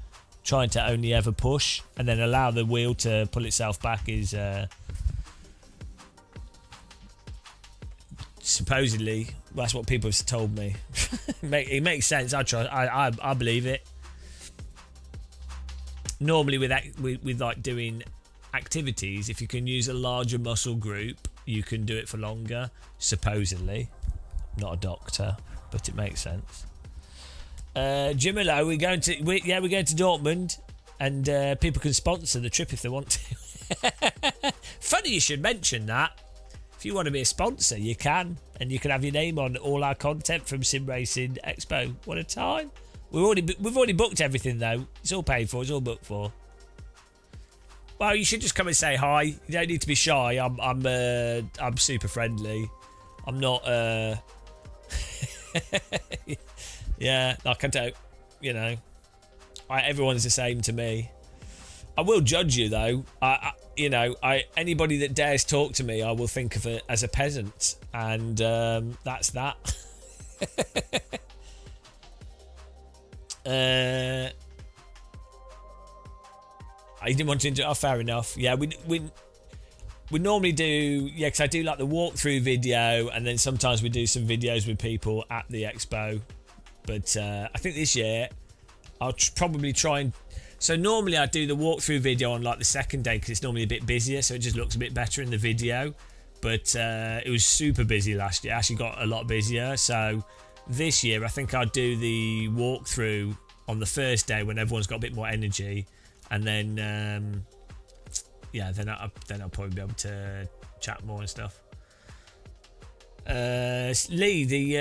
trying to only ever push and then allow the wheel to pull itself back is supposedly, that's what people have told me. It makes sense. I believe it. Normally with like doing activities, if you can use a larger muscle group, you can do it for longer, supposedly. I'm not a doctor, but it makes sense. Jimelo, we're going to Dortmund, and people can sponsor the trip if they want to. Funny you should mention that. If you want to be a sponsor, you can, and you can have your name on all our content from Sim Racing Expo. What a time! We've already booked everything though. It's all paid for. It's all booked for. Well, you should just come and say hi. You don't need to be shy. I'm super friendly. I'm not. Yeah, like I don't, everyone's the same to me. I will judge you though. Anybody that dares talk to me, I will think of it as a peasant, and that's that. I didn't want to interrupt. Oh, fair enough. Yeah, we normally do, because I do like the walkthrough video, and then sometimes we do some videos with people at the expo. But I think this year I'll probably try and... So normally I do the walkthrough video on like the second day because it's normally a bit busier, so it just looks a bit better in the video. But it was super busy last year. Actually got a lot busier. So this year I think I'll do the walkthrough on the first day when everyone's got a bit more energy. And then yeah, then I'll probably be able to chat more and stuff. Lee, the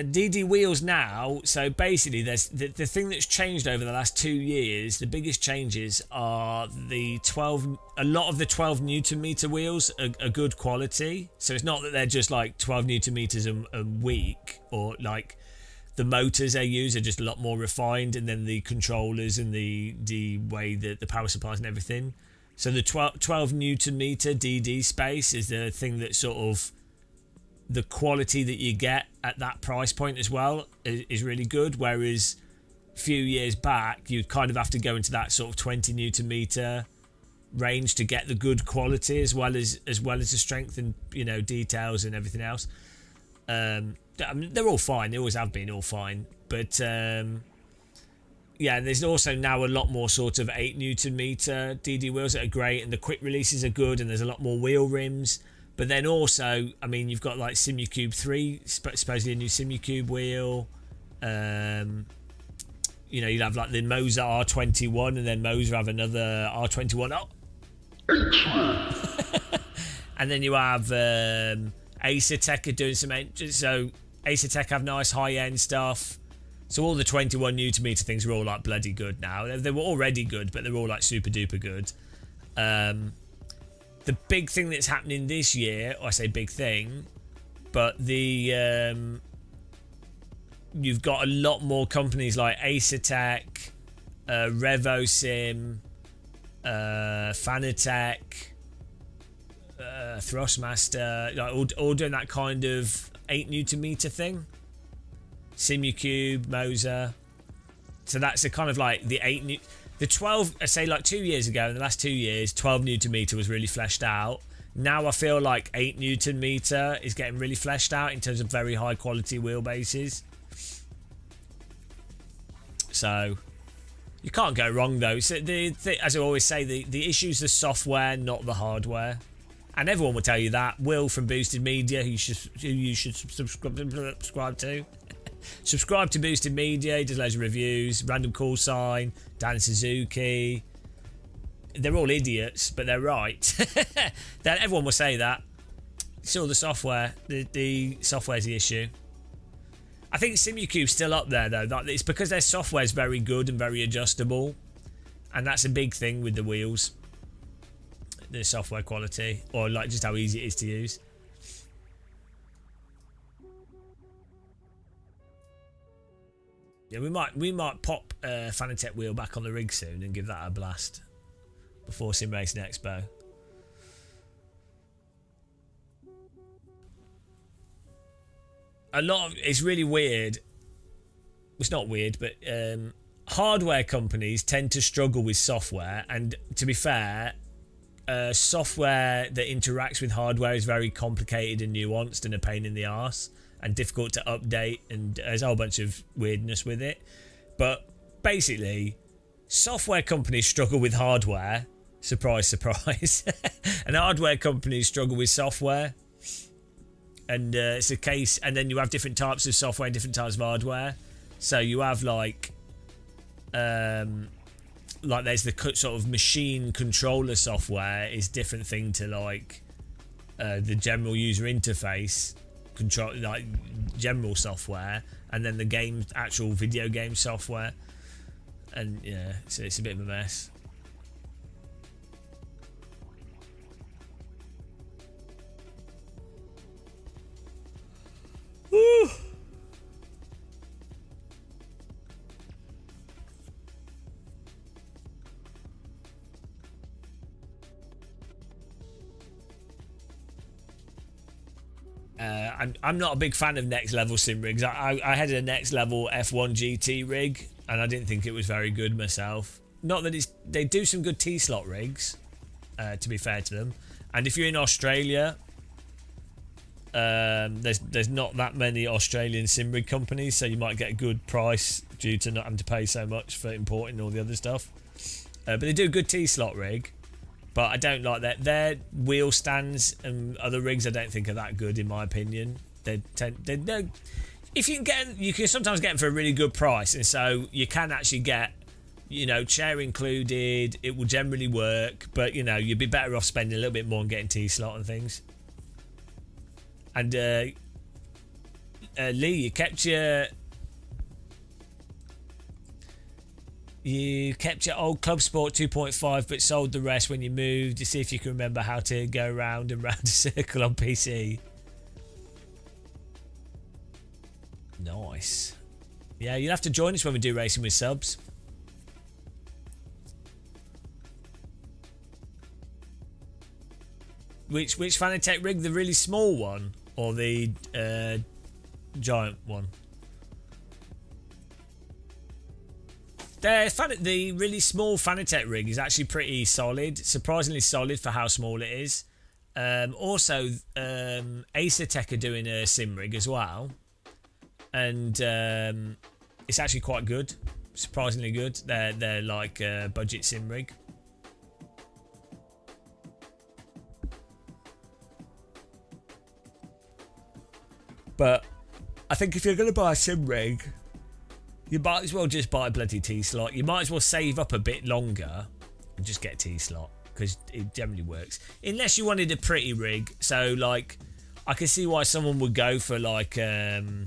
DD wheels now. So basically, there's the thing that's changed over the last 2 years. The biggest changes are the 12. A lot of the 12 Newton meter wheels are good quality. So it's not that they're just like 12 Newton meters a week, or like the motors they use are just a lot more refined, and then the controllers and the way that the power supplies and everything. So the 12 Newton meter DD space is the thing that sort of the quality that you get at that price point as well is really good, whereas a few years back you'd kind of have to go into that sort of 20 Newton meter range to get the good quality as well as the strength and, you know, details and everything else. I mean, they're all fine, they always have been all fine, but yeah, there's also now a lot more sort of 8 Newton meter DD wheels that are great, and the quick releases are good, and there's a lot more wheel rims. But then also, I mean, you've got like Simucube 3, supposedly a new Simucube wheel. You know, you'll have like the Moser R21, and then Moser have another R21. Oh. And then you have Acertech are doing some. So Acertech have nice high-end stuff. So all the 21 Newton meter things are all like bloody good now. They were already good, but they're all like super duper good. The big thing that's happening this year, or I say big thing, but the you've got a lot more companies like Acertech, RevoSim, Fanatec, Thrustmaster, like all doing that kind of 8 Newton meter thing. Simucube, Moser. So that's the kind of like the 8 the 12, I say like 2 years ago, in the last 2 years, 12 Newton meter was really fleshed out. Now I feel like 8 Newton meter is getting really fleshed out in terms of very high quality wheelbases. So you can't go wrong though. So as I always say, the issue is the software, not the hardware. And everyone will tell you that. Will from Boosted Media, who you should subscribe to. Subscribe to Boosted Media, he does loads of reviews. Random Call Sign, Dan Suzuki. They're all idiots, but they're right. Everyone will say that. It's all the software. The software's the issue. I think Simucube's still up there though. It's because their software's very good and very adjustable. And that's a big thing with the wheels. The software quality, or like just how easy it is to use. Yeah, we might pop Fanatec wheel back on the rig soon and give that a blast before Sim Racing Expo. It's really weird. It's not weird, but hardware companies tend to struggle with software, and to be fair, software that interacts with hardware is very complicated and nuanced and a pain in the arse and difficult to update, and there's a whole bunch of weirdness with it. But basically, software companies struggle with hardware. Surprise, surprise. And hardware companies struggle with software. And it's a case, and then you have different types of software and different types of hardware. So you have like there's the sort of machine controller software is different thing to like the general user interface control, like general software, and then the actual video game software. And yeah, so it's a bit of a mess. Woo. I'm not a big fan of next level sim rigs. I had a next level F1 GT rig and I didn't think it was very good myself. Not that they do some good T-slot rigs, to be fair to them. And if you're in Australia, there's not that many Australian sim rig companies, so you might get a good price due to not having to pay so much for importing all the other stuff. But they do a good T-slot rig. But I don't like that. Their wheel stands and other rigs I don't think are that good in my opinion. If you can sometimes get them for a really good price, and so you can actually get you know, chair included. It will generally work, but you know, you'd be better off spending a little bit more on getting T-slot and things. And Lee, you kept your old Club Sport 2.5 but sold the rest when you moved to see if you can remember how to go round and round a circle on PC. Nice. Yeah, you'll have to join us when we do racing with subs. Which Fanatec rig? The really small one or the giant one? The really small Fanatec rig is actually pretty solid, surprisingly solid for how small it is. Also, Acertech are doing a sim rig as well, and it's actually quite good, surprisingly good. They're like a budget sim rig. But I think if you're going to buy a sim rig, you might as well just buy a bloody T-slot. You might as well save up a bit longer and just get T-slot, because it generally works. Unless you wanted a pretty rig. So, like, I can see why someone would go for, like, the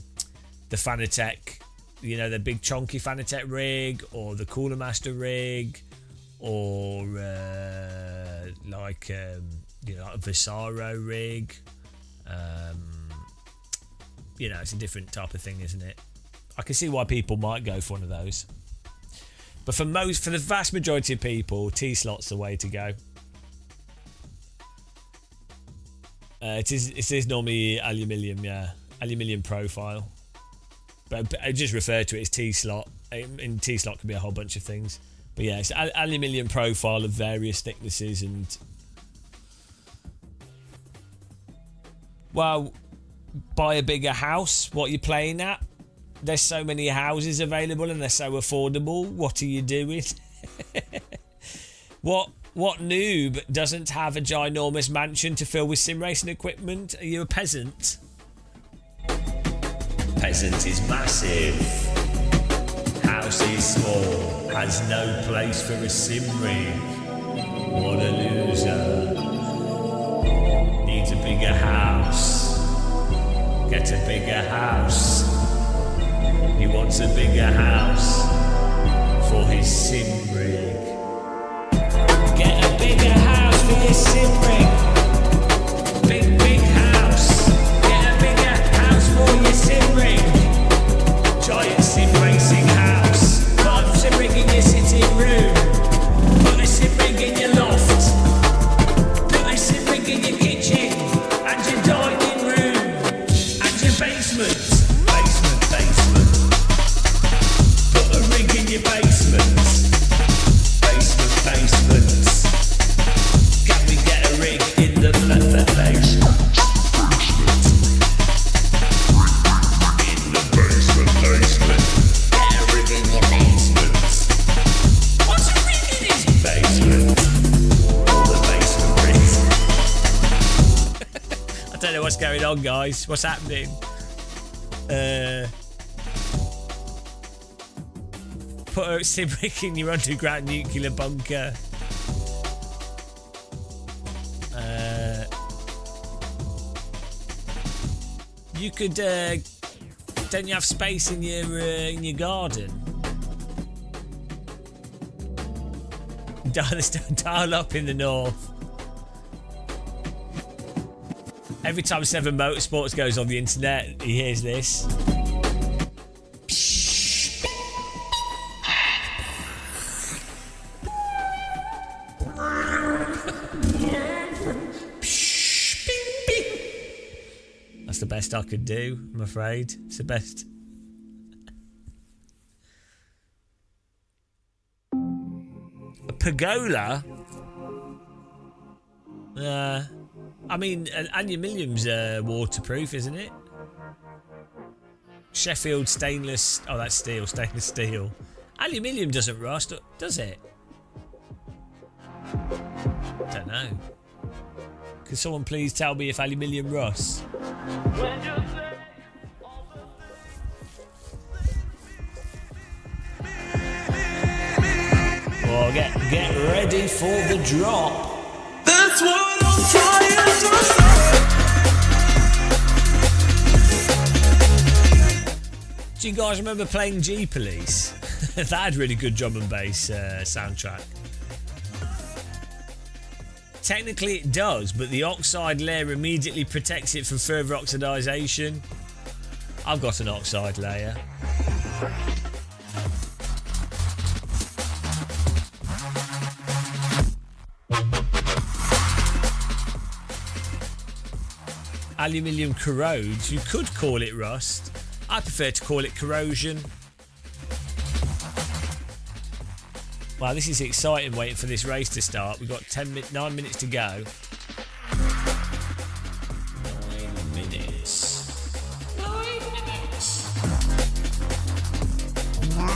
Fanatec, you know, the big chunky Fanatec rig, or the Cooler Master rig, or, you know, like a Visaro rig. You know, it's a different type of thing, isn't it? I can see why people might go for one of those. But for the vast majority of people, T-slot's the way to go. It is normally aluminium, yeah. Aluminium profile. But I just refer to it as T-slot. In T-slot can be a whole bunch of things. But yeah, it's aluminium profile of various thicknesses and... Well, buy a bigger house. What are you playing at? There's so many houses available and they're so affordable. What are you doing? What noob doesn't have a ginormous mansion to fill with sim racing equipment? Are you a peasant? Peasant is massive. House is small. Has no place for a sim rig. What a loser. Needs a bigger house. Get a bigger house. He wants a bigger house for his sim rig. Get a bigger house for your sim rig. Big house. Get a bigger house for your sim rig. Giant sim racing house. Put a sim rig in your sitting room. Put a sim rig in your loft. Put a sim rig in your kitchen and your dining room and your basement. In your basement. Can we get a rig in the basement? In the basement. Get a rig in your basement. What's a rig in his basement? All the basement rigs. I don't know what's going on, guys. What's happening? Put a sim rig in your underground nuclear bunker. You could. Don't you have space in your garden? Dial up in the north. Every time Seven Motorsports goes on the internet, he hears this. That's the best I could do, I'm afraid. It's the best. A pergola? I mean, aluminium's waterproof, isn't it? Sheffield stainless... Oh, that's steel. Stainless steel. Aluminium doesn't rust, does it? Don't know. Can someone please tell me if aluminium rusts? Well, get ready for the drop. That's what I'm trying to say. Do you guys remember playing G Police? That had really good drum and bass soundtrack. Technically it does, but the oxide layer immediately protects it from further oxidization. I've got an oxide layer. Aluminium corrodes. You could call it rust. I prefer to call it corrosion. Wow, this is exciting waiting for this race to start. We've got 9 minutes to go. 9 minutes. 9 minutes. 9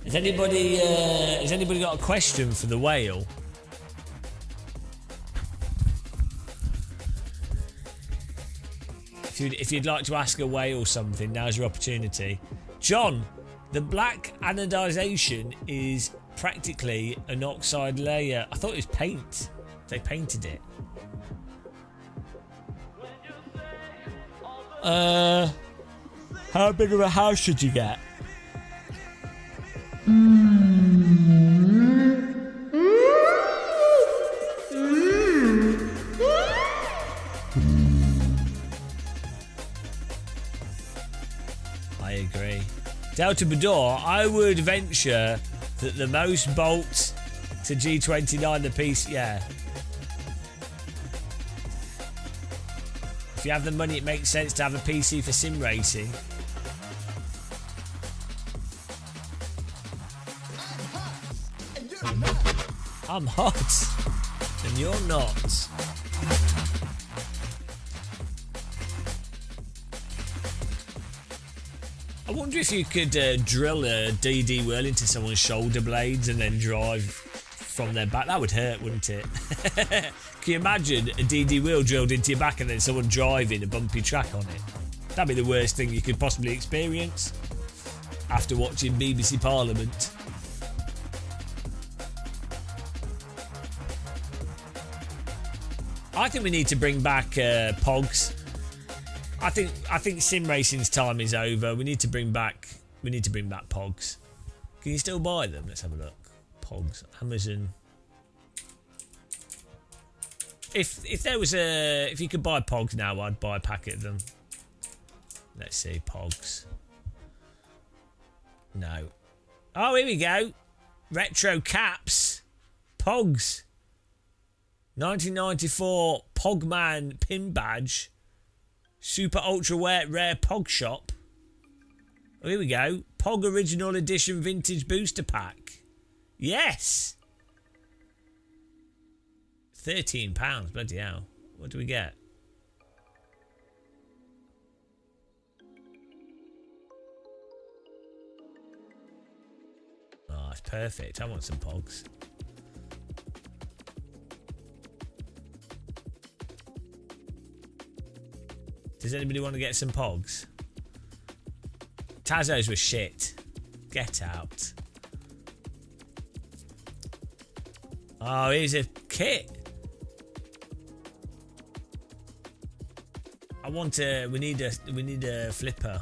minutes. Has anybody got a question for the whale? If you'd like to ask a whale something, now's your opportunity. John, the black anodization is practically an oxide layer. I thought it was paint. They painted it. How big of a house should you get? I agree. Delta Bador, I would venture that the most bolts to G29 the piece, yeah. If you have the money, it makes sense to have a PC for sim racing. I'm hot, and you're not. I wonder if you could drill a DD wheel into someone's shoulder blades and then drive from their back. That would hurt, wouldn't it? Can you imagine a DD wheel drilled into your back and then someone driving a bumpy track on it? That'd be the worst thing you could possibly experience after watching BBC Parliament. I think we need to bring back Pogs. I think sim racing's time is over. We need to bring back Pogs. Can you still buy them? Let's have a look. Pogs, Amazon. If you could buy Pogs now, I'd buy a packet of them. Let's see, Pogs. No. Oh, here we go. Retro caps. Pogs. 1994 Pogman pin badge. Super ultra rare Pog shop. Oh, here we go. Pog original edition vintage booster pack. Yes. £13. Bloody hell. What do we get? Oh, it's perfect. I want some Pogs. Does anybody want to get some Pogs? Tazos were shit. Get out. Oh, here's a kit. We need a flipper.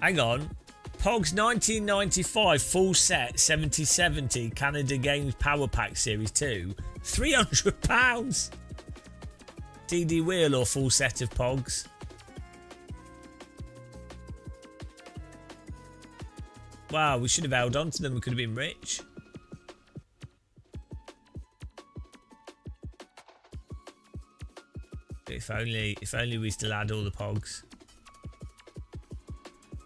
Hang on. Pogs 1995 full set 7070 Canada Games Power Pack Series 2. £300. DD wheel or full set of Pogs? Wow, we should have held on to them. We could have been rich. If only we still had all the Pogs.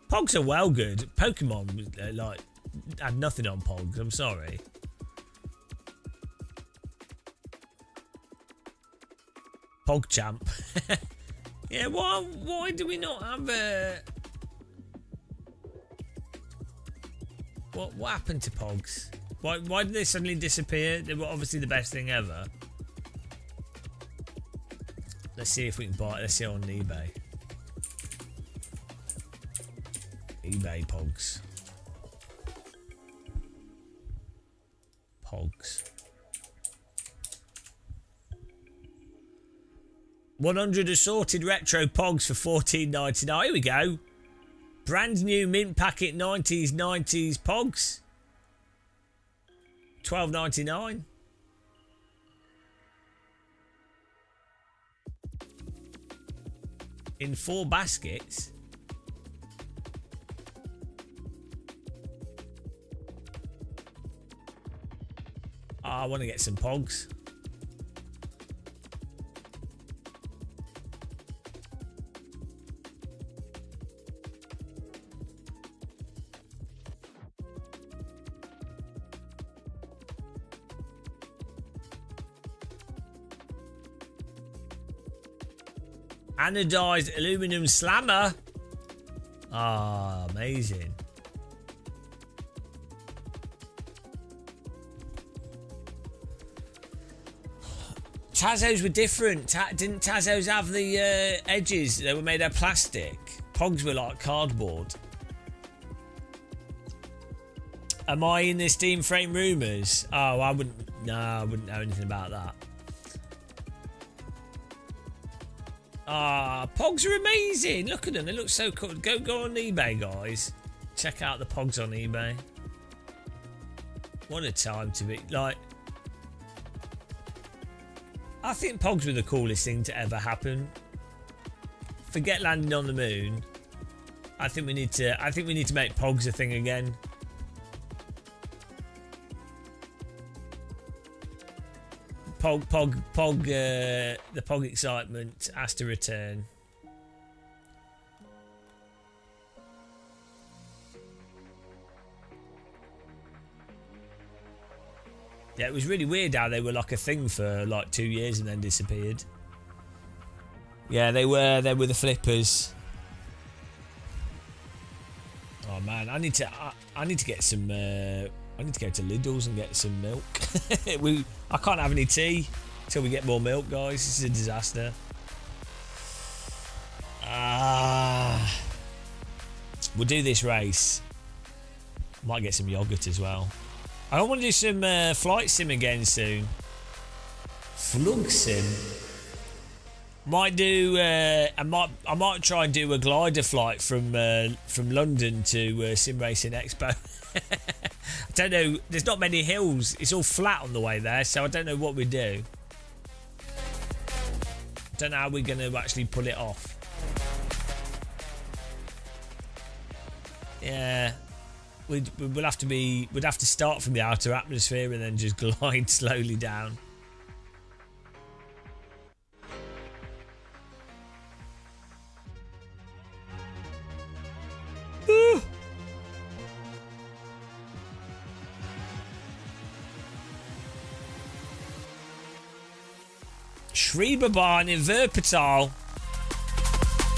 Pogs are well good. Pokemon had nothing on Pogs. I'm sorry. PogChamp. Yeah, why do we not have a... What happened to Pogs? Why did they suddenly disappear? They were obviously the best thing ever. Let's see if we can buy it. Let's see on eBay. eBay pogs. Pogs. 100 assorted retro pogs for $14.99. Here we go. Brand new mint packet 90s pogs. $12.99. In 4 baskets. Oh, I want to get some pogs. Anodized aluminum slammer. Ah, amazing. Tazos were different. Didn't Tazos have the edges? They were made of plastic. Pogs were like cardboard. Am I in the Steam Frame rumours? Oh, I wouldn't. No, I wouldn't know anything about that. Ah, pogs are amazing. Look at them. They look so cool. Go on eBay, guys. Check out the pogs on eBay. What a time to be. Like, I think pogs were the coolest thing to ever happen. Forget landing on the moon. I think we need to make pogs a thing again. The pog excitement has to return. Yeah, it was really weird how they were like a thing for like 2 years and then disappeared. Yeah, they were the flippers. Oh man, I need to get some. I need to go to Lidl's and get some milk. I can't have any tea until we get more milk, guys. This is a disaster. We'll do this race. Might get some yogurt as well. I want to do some flight sim again soon. Flug sim. Might do. I might try and do a glider flight from London to Sim Racing Expo. I don't know. There's not many hills. It's all flat on the way there, so I don't know what we do. Don't know how we're going to actually pull it off. Yeah, we'd have to start from the outer atmosphere and then just glide slowly down. Ooh. Schreiberbahn in Wuppertal.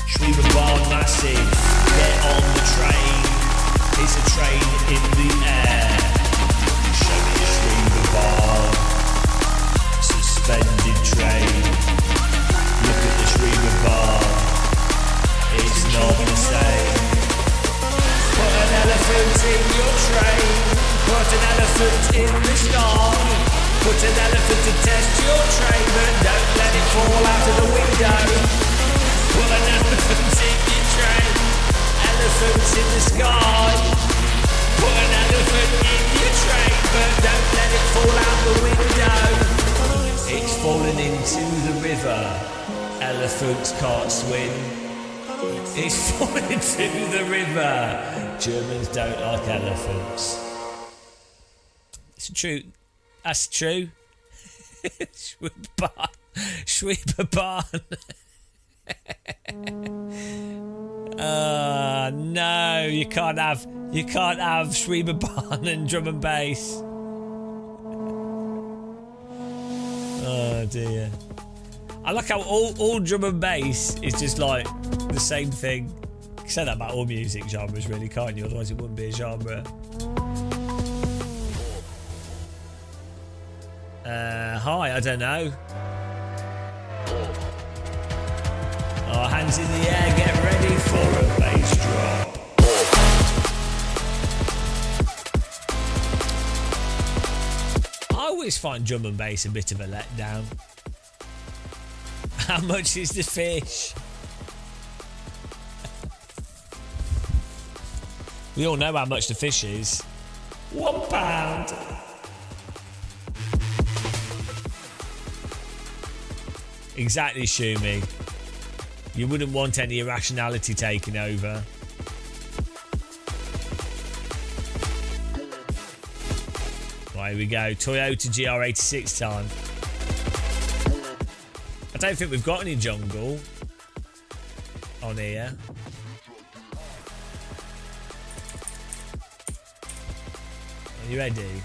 Schreiberbahn massive. Get on the train. It's a train in the air. Show me a Schreiberbahn. Suspended train. Look at the Schreiberbahn. It's not the same. Put an elephant in your train. Put an elephant in the sky. Put an elephant to test your train, but don't let it fall out of the window. Put an elephant in your train. Elephants in the sky. Put an elephant in your train, but don't let it fall out the window. It's fallen into the river. Elephants can't swim. It's fallen into the river. Germans don't like elephants. It's true. That's true. Schreiberbahn. No, you can't have Schreiberbahn and drum and bass. Oh dear. I like how all drum and bass is just like the same thing. You can say that about all music genres, really, can't you? Otherwise, it wouldn't be a genre. Hi, I don't know. Oh, hands in the air, get ready for a bass drop. always find drum and bass a bit of a letdown. How much is the fish? We all know how much the fish is. £1. Exactly, Shumi. You wouldn't want any irrationality taking over. Right, here we go. Toyota GR86 time. I don't think we've got any jungle on here. Are you ready?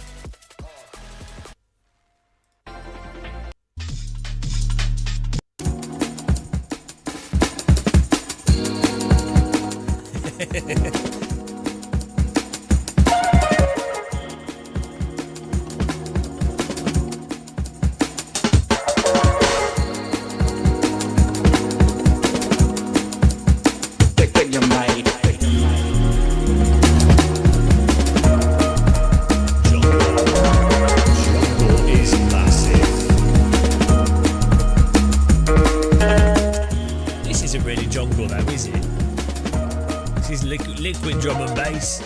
Liquid drum and bass.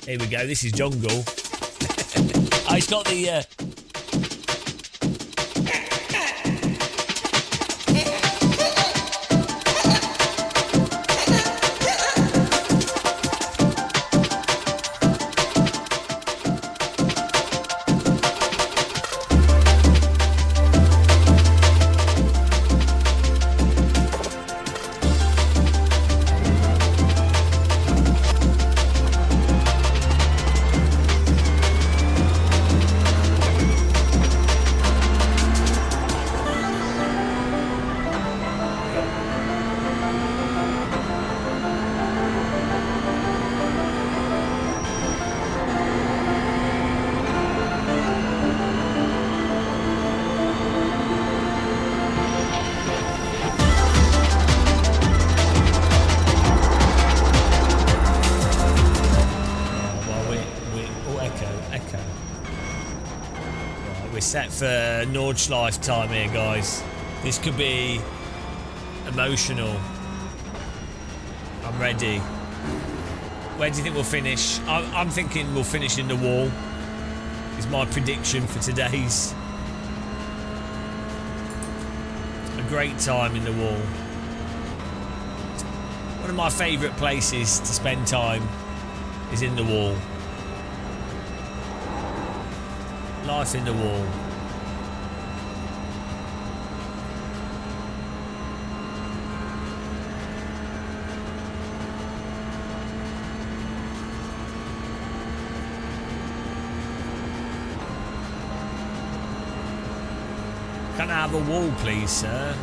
Here we go. This is jungle. Oh, it's got the. Set for Nordschleife time here, guys. This could be emotional. I'm ready. Where do you think we'll finish? I'm thinking we'll finish in the wall. Is my prediction for today's. A great time in the wall. One of my favourite places to spend time is in the wall. Life in the wall. Can I have a wall, please, sir?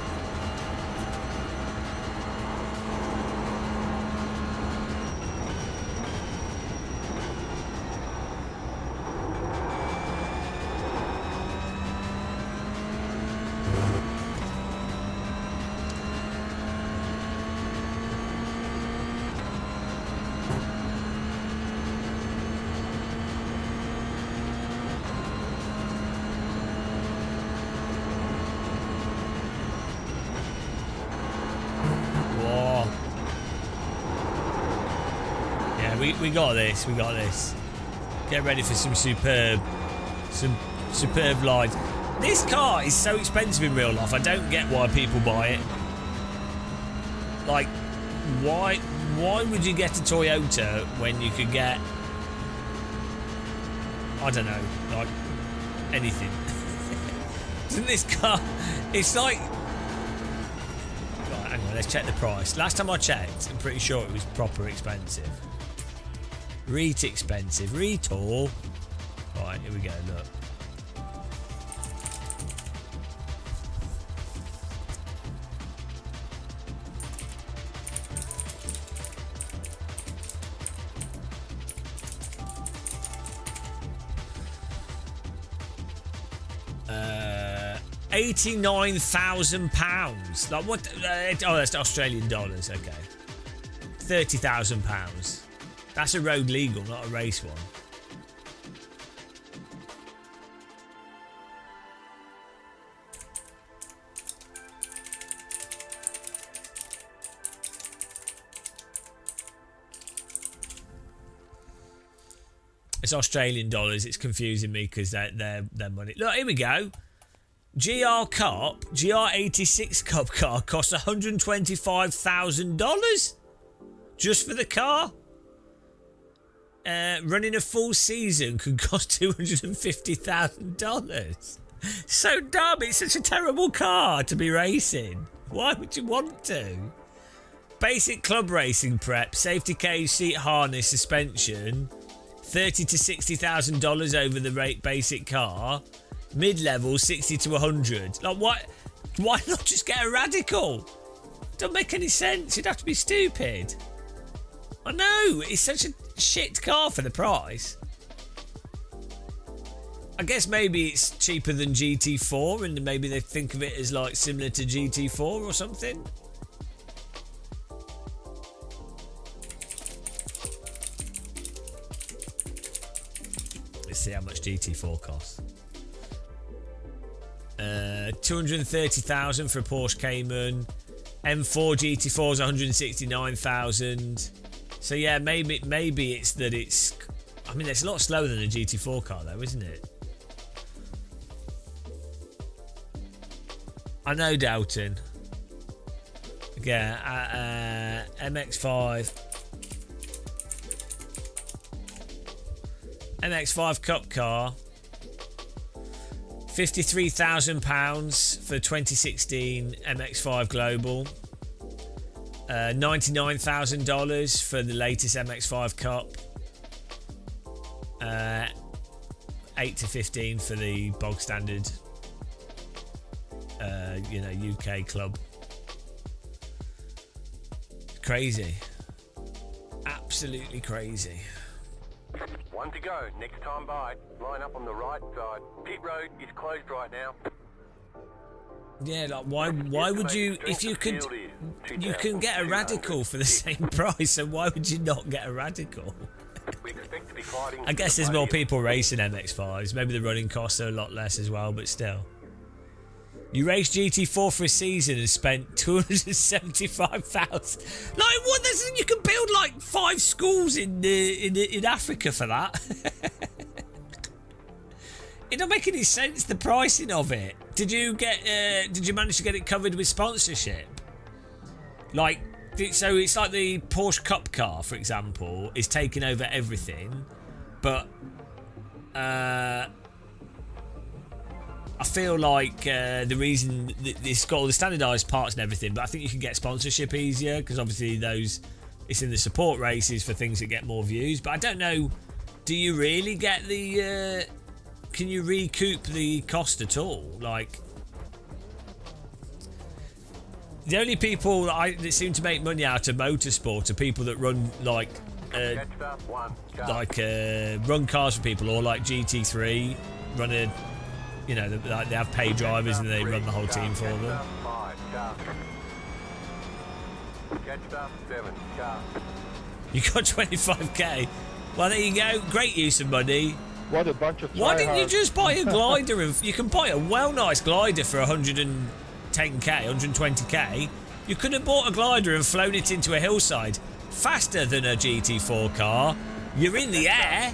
We got this, we got this. Get ready for some superb lines. This car is so expensive in real life. I don't get why people buy it. Like, why would you get a Toyota when you could get, I don't know, like anything? Isn't this car, it's like, right, hang on, let's check the price. Last time I checked, I'm pretty sure it was proper expensive. Reet expensive. Retool. Right, here we go, look. £89,000. Like what? Oh, that's Australian dollars. Okay. £30,000. That's a road legal, not a race one. It's Australian dollars. It's confusing me because they're money. Look, here we go. GR86 Cup car costs $125,000 just for the car. Running a full season could cost $250,000. So dumb. It's such a terrible car to be racing. Why would you want to? Basic club racing prep, safety cage, seat harness, suspension. $30,000 to $60,000 over the rate basic car. Mid-level, 60 to 100. Like, what? Why not just get a Radical? Don't make any sense. You'd have to be stupid. I know. It's such a shit car for the price. I guess maybe it's cheaper than GT4 and maybe they think of it as like similar to GT4 or something. Let's see how much GT4 costs. 230,000 for a Porsche Cayman. M4 GT4 is 169,000. So yeah, maybe it's that it's. I mean, it's a lot slower than a GT4 car, though, isn't it? I know, Doubting. Yeah, MX-5. MX-5 Cup car. £53,000 for 2016 MX-5 Global. $99,000 for the latest MX-5 Cup. 8 to 15 for the bog standard, UK club. Crazy. Absolutely crazy. One to go. Next time by. Line up on the right side. Pit road is closed right now. Yeah, like why would you, if you could, you can get a Radical for the same price, so why would you not get a Radical? I guess there's more people racing MX-5s. Maybe the running costs are a lot less as well, but still. You raced GT4 for a season and spent $275,000. Like what? You can build like 5 schools in Africa for that. It don't make any sense, the pricing of it. Did you manage to get it covered with sponsorship? Like, so it's like the Porsche Cup car, for example, is taking over everything, but I feel like the reason it's got all the standardised parts and everything, but I think you can get sponsorship easier because obviously it's in the support races for things that get more views. But I don't know, do you really get the? Can you recoup the cost at all? Like, the only people that seem to make money out of motorsport are people that run like run cars for people, or like GT3 run a. You know, they have paid drivers and they run the whole team for them. You got 25k. Well, there you go. Great use of money. What a bunch of. Why didn't you just buy a glider? You can buy a nice glider for 110k, 120k. You could have bought a glider and flown it into a hillside faster than a GT4 car. You're in the air.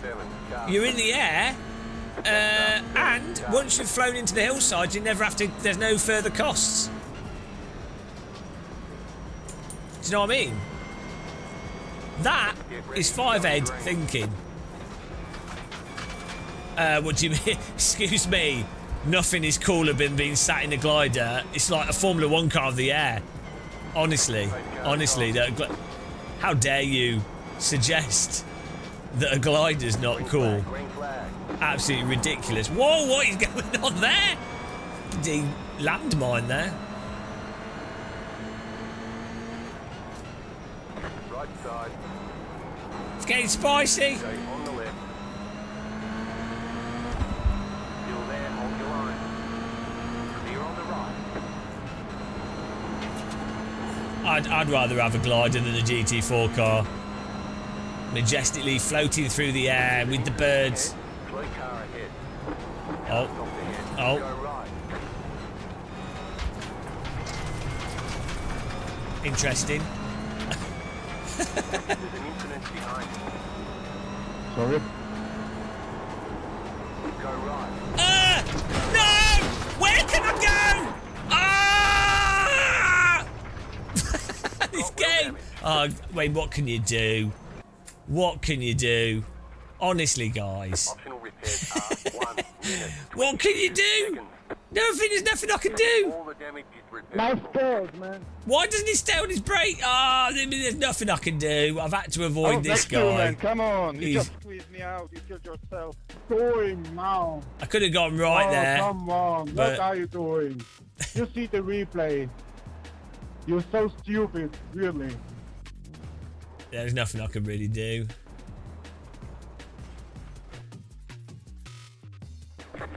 You're in the air. And once you've flown into the hillside, you never have to. There's no further costs. Do you know what I mean? That is 5-ed thinking. What do you mean? Excuse me. Nothing is cooler than being sat in a glider. It's like a Formula 1 car of the air. Honestly, how dare you suggest that a glider's not cool? Absolutely ridiculous. Whoa, what is going on there? The landmine there. Right side. It's getting spicy. Stay on the left. Still there, hold your line. Clear on the right. I'd rather have a glider than a GT4 car. Majestically floating through the air with the birds. Fleet car ahead. Oh. Stop ahead. Oh. Go right. Interesting. There's an incident behind you. Sorry. Go right. No! Where can I go? Ah! This game. Oh, wait, what can you do? What can you do? Honestly, guys. Optional repairs are 1 minute. What can you do? Nothing, there's nothing I can do. All the damage is repaired. Nice calls, man. Why doesn't he stay on his brake? Ah, there's nothing I can do. I've had to avoid this next to you, guy. man. Come on. You He's- just squeezed me out. You killed yourself. Doing now. I could have gone right there. Come on. but- What are you doing? You see the replay. You're so stupid, really. There's nothing I can really do.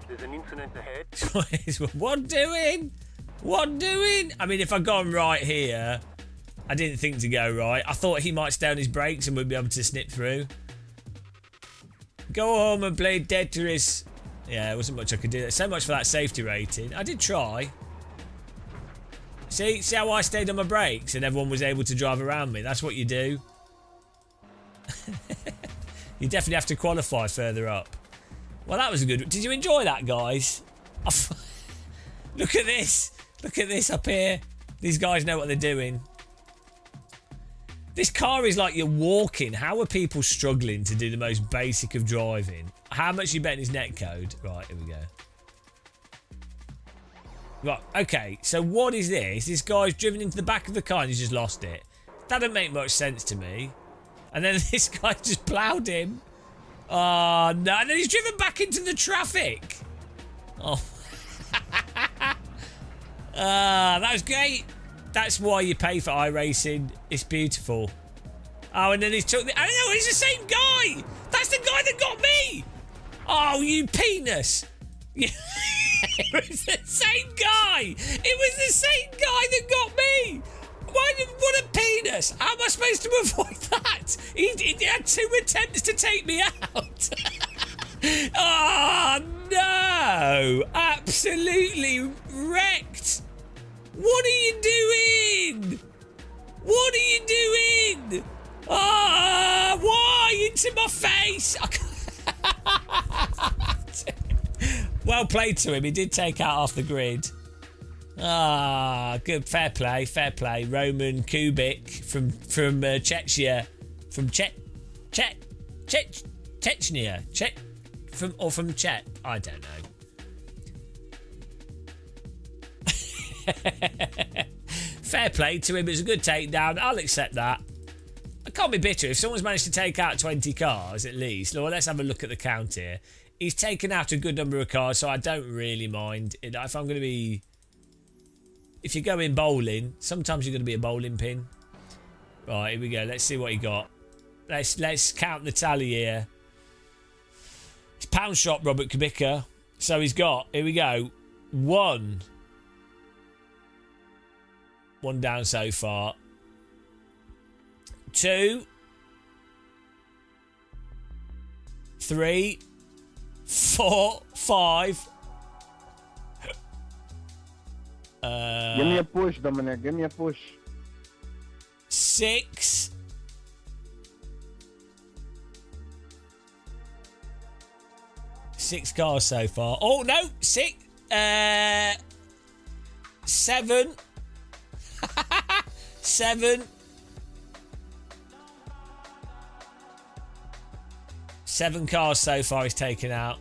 There's an incident ahead. What doing? What doing? I mean, if I'd gone right here, I didn't think to go right. I thought he might stay on his brakes and we'd be able to snip through. Go home and play Tetris. Yeah, there wasn't much I could do. So much for that safety rating. I did try. See how I stayed on my brakes and everyone was able to drive around me? That's what you do. You definitely have to qualify further up. Well, that was a good... Did you enjoy that, guys? Look at this. Look at this up here. These guys know what they're doing. This car is like you're walking. How are people struggling to do the most basic of driving? How much you betting his netcode? Right, here we go. Right, okay. So what is this? This guy's driven into the back of the car and he's just lost it. That doesn't make much sense to me. And then this guy just ploughed him. Oh, no. And then he's driven back into the traffic. Oh. That was great. That's why you pay for iRacing. It's beautiful. Oh, and then he's took the... I know, he's the same guy. That's the guy that got me. Oh, you penis. It was the same guy. It was the same guy that got me. What a penis. How am I supposed to avoid that? He had 2 attempts to take me out. Oh, no. Absolutely wrecked. What are you doing? What are you doing? Ah, why? Into my face. Well played to him. He did take out off the grid. Ah, good. Fair play. Fair play. Roman Kubik from Chechnya. From Chechnya. From Czech. I don't know. Fair play to him. It was a good takedown. I'll accept that. I can't be bitter. If someone's managed to take out 20 cars at least, well, let's have a look at the count here. He's taken out a good number of cars, so I don't really mind. If I'm going to be... If you're going bowling, sometimes you're going to be a bowling pin. Right, here we go. Let's see what he got. Let's count the tally here. It's pound shot Robert Kubica. So he's got, here we go, 1 down so far. 2, 3, 4, 5. Give me a push, Dominic. Give me a push. 6. 6 cars so far. Oh no, 6. 7. 7. 7 cars so far he's taken out.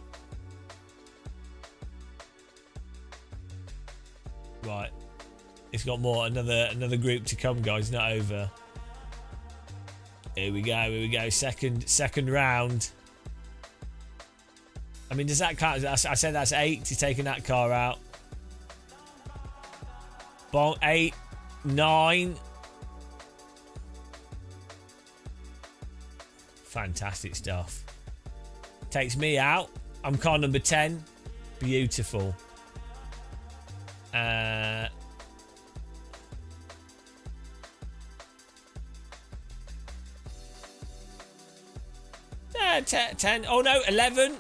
Right. He's got more. Another group to come, guys. Not over. Here we go. Here we go. Second round. I mean, does that count? I said that's 8. He's taking that car out. Bon, 8, 9. Fantastic stuff. Takes me out. I'm car number 10. Beautiful. Yeah, 10. Oh no, 11.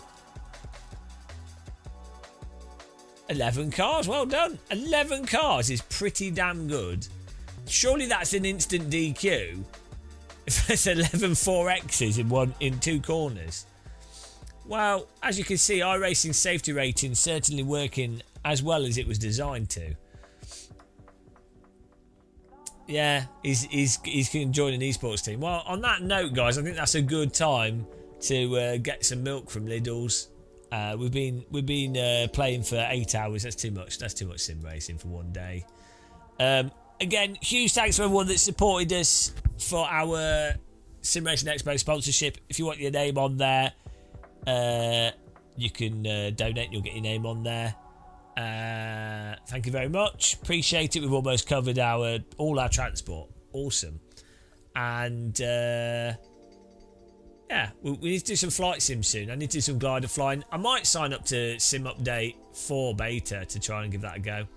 11 cars. Well done. 11 cars is pretty damn good. Surely that's an instant DQ. If there's 11 4Xs in 2 corners. Well, as you can see, iRacing safety rating certainly working as well as it was designed to. Yeah, he's going to join an esports team. Well, on that note, guys, I think that's a good time to get some milk from Lidl's. We've been playing for 8 hours. That's too much. That's too much sim racing for one day. Again, huge thanks for everyone that supported us for our Sim Racing Expo sponsorship. If you want your name on there, you can donate. You'll get your name on there. Thank you very much. Appreciate it. We've almost covered all our transport. Awesome. And yeah, we need to do some flight sims soon. I need to do some glider flying. I might sign up to Sim Update 4 beta to try and give that a go.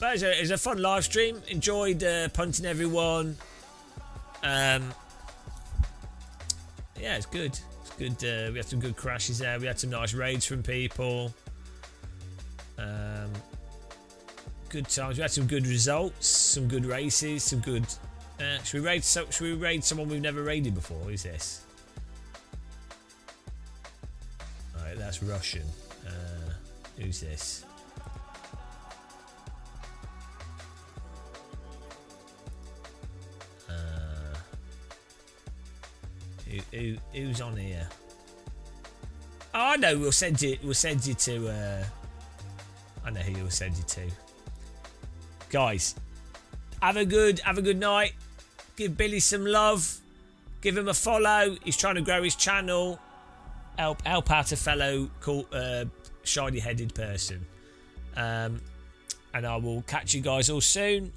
But it was a fun live stream. Enjoyed punting everyone. Yeah, it's good. It's good. We had some good crashes there. We had some nice raids from people. Good times. We had some good results. Some good races. Some good. Should we raid someone we've never raided before? Who's this? Alright, that's Russian. Who's this? Who's on here? Oh, I know. We'll send you to. I know who we'll send you to. Guys, have a good night. Give Billy some love. Give him a follow. He's trying to grow his channel. Help out a fellow shiny-headed person. And I will catch you guys all soon.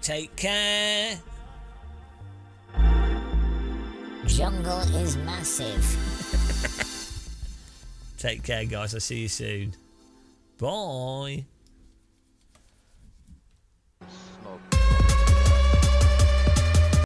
Take care. Jungle is massive. Take care, guys. I'll see you soon. Bye.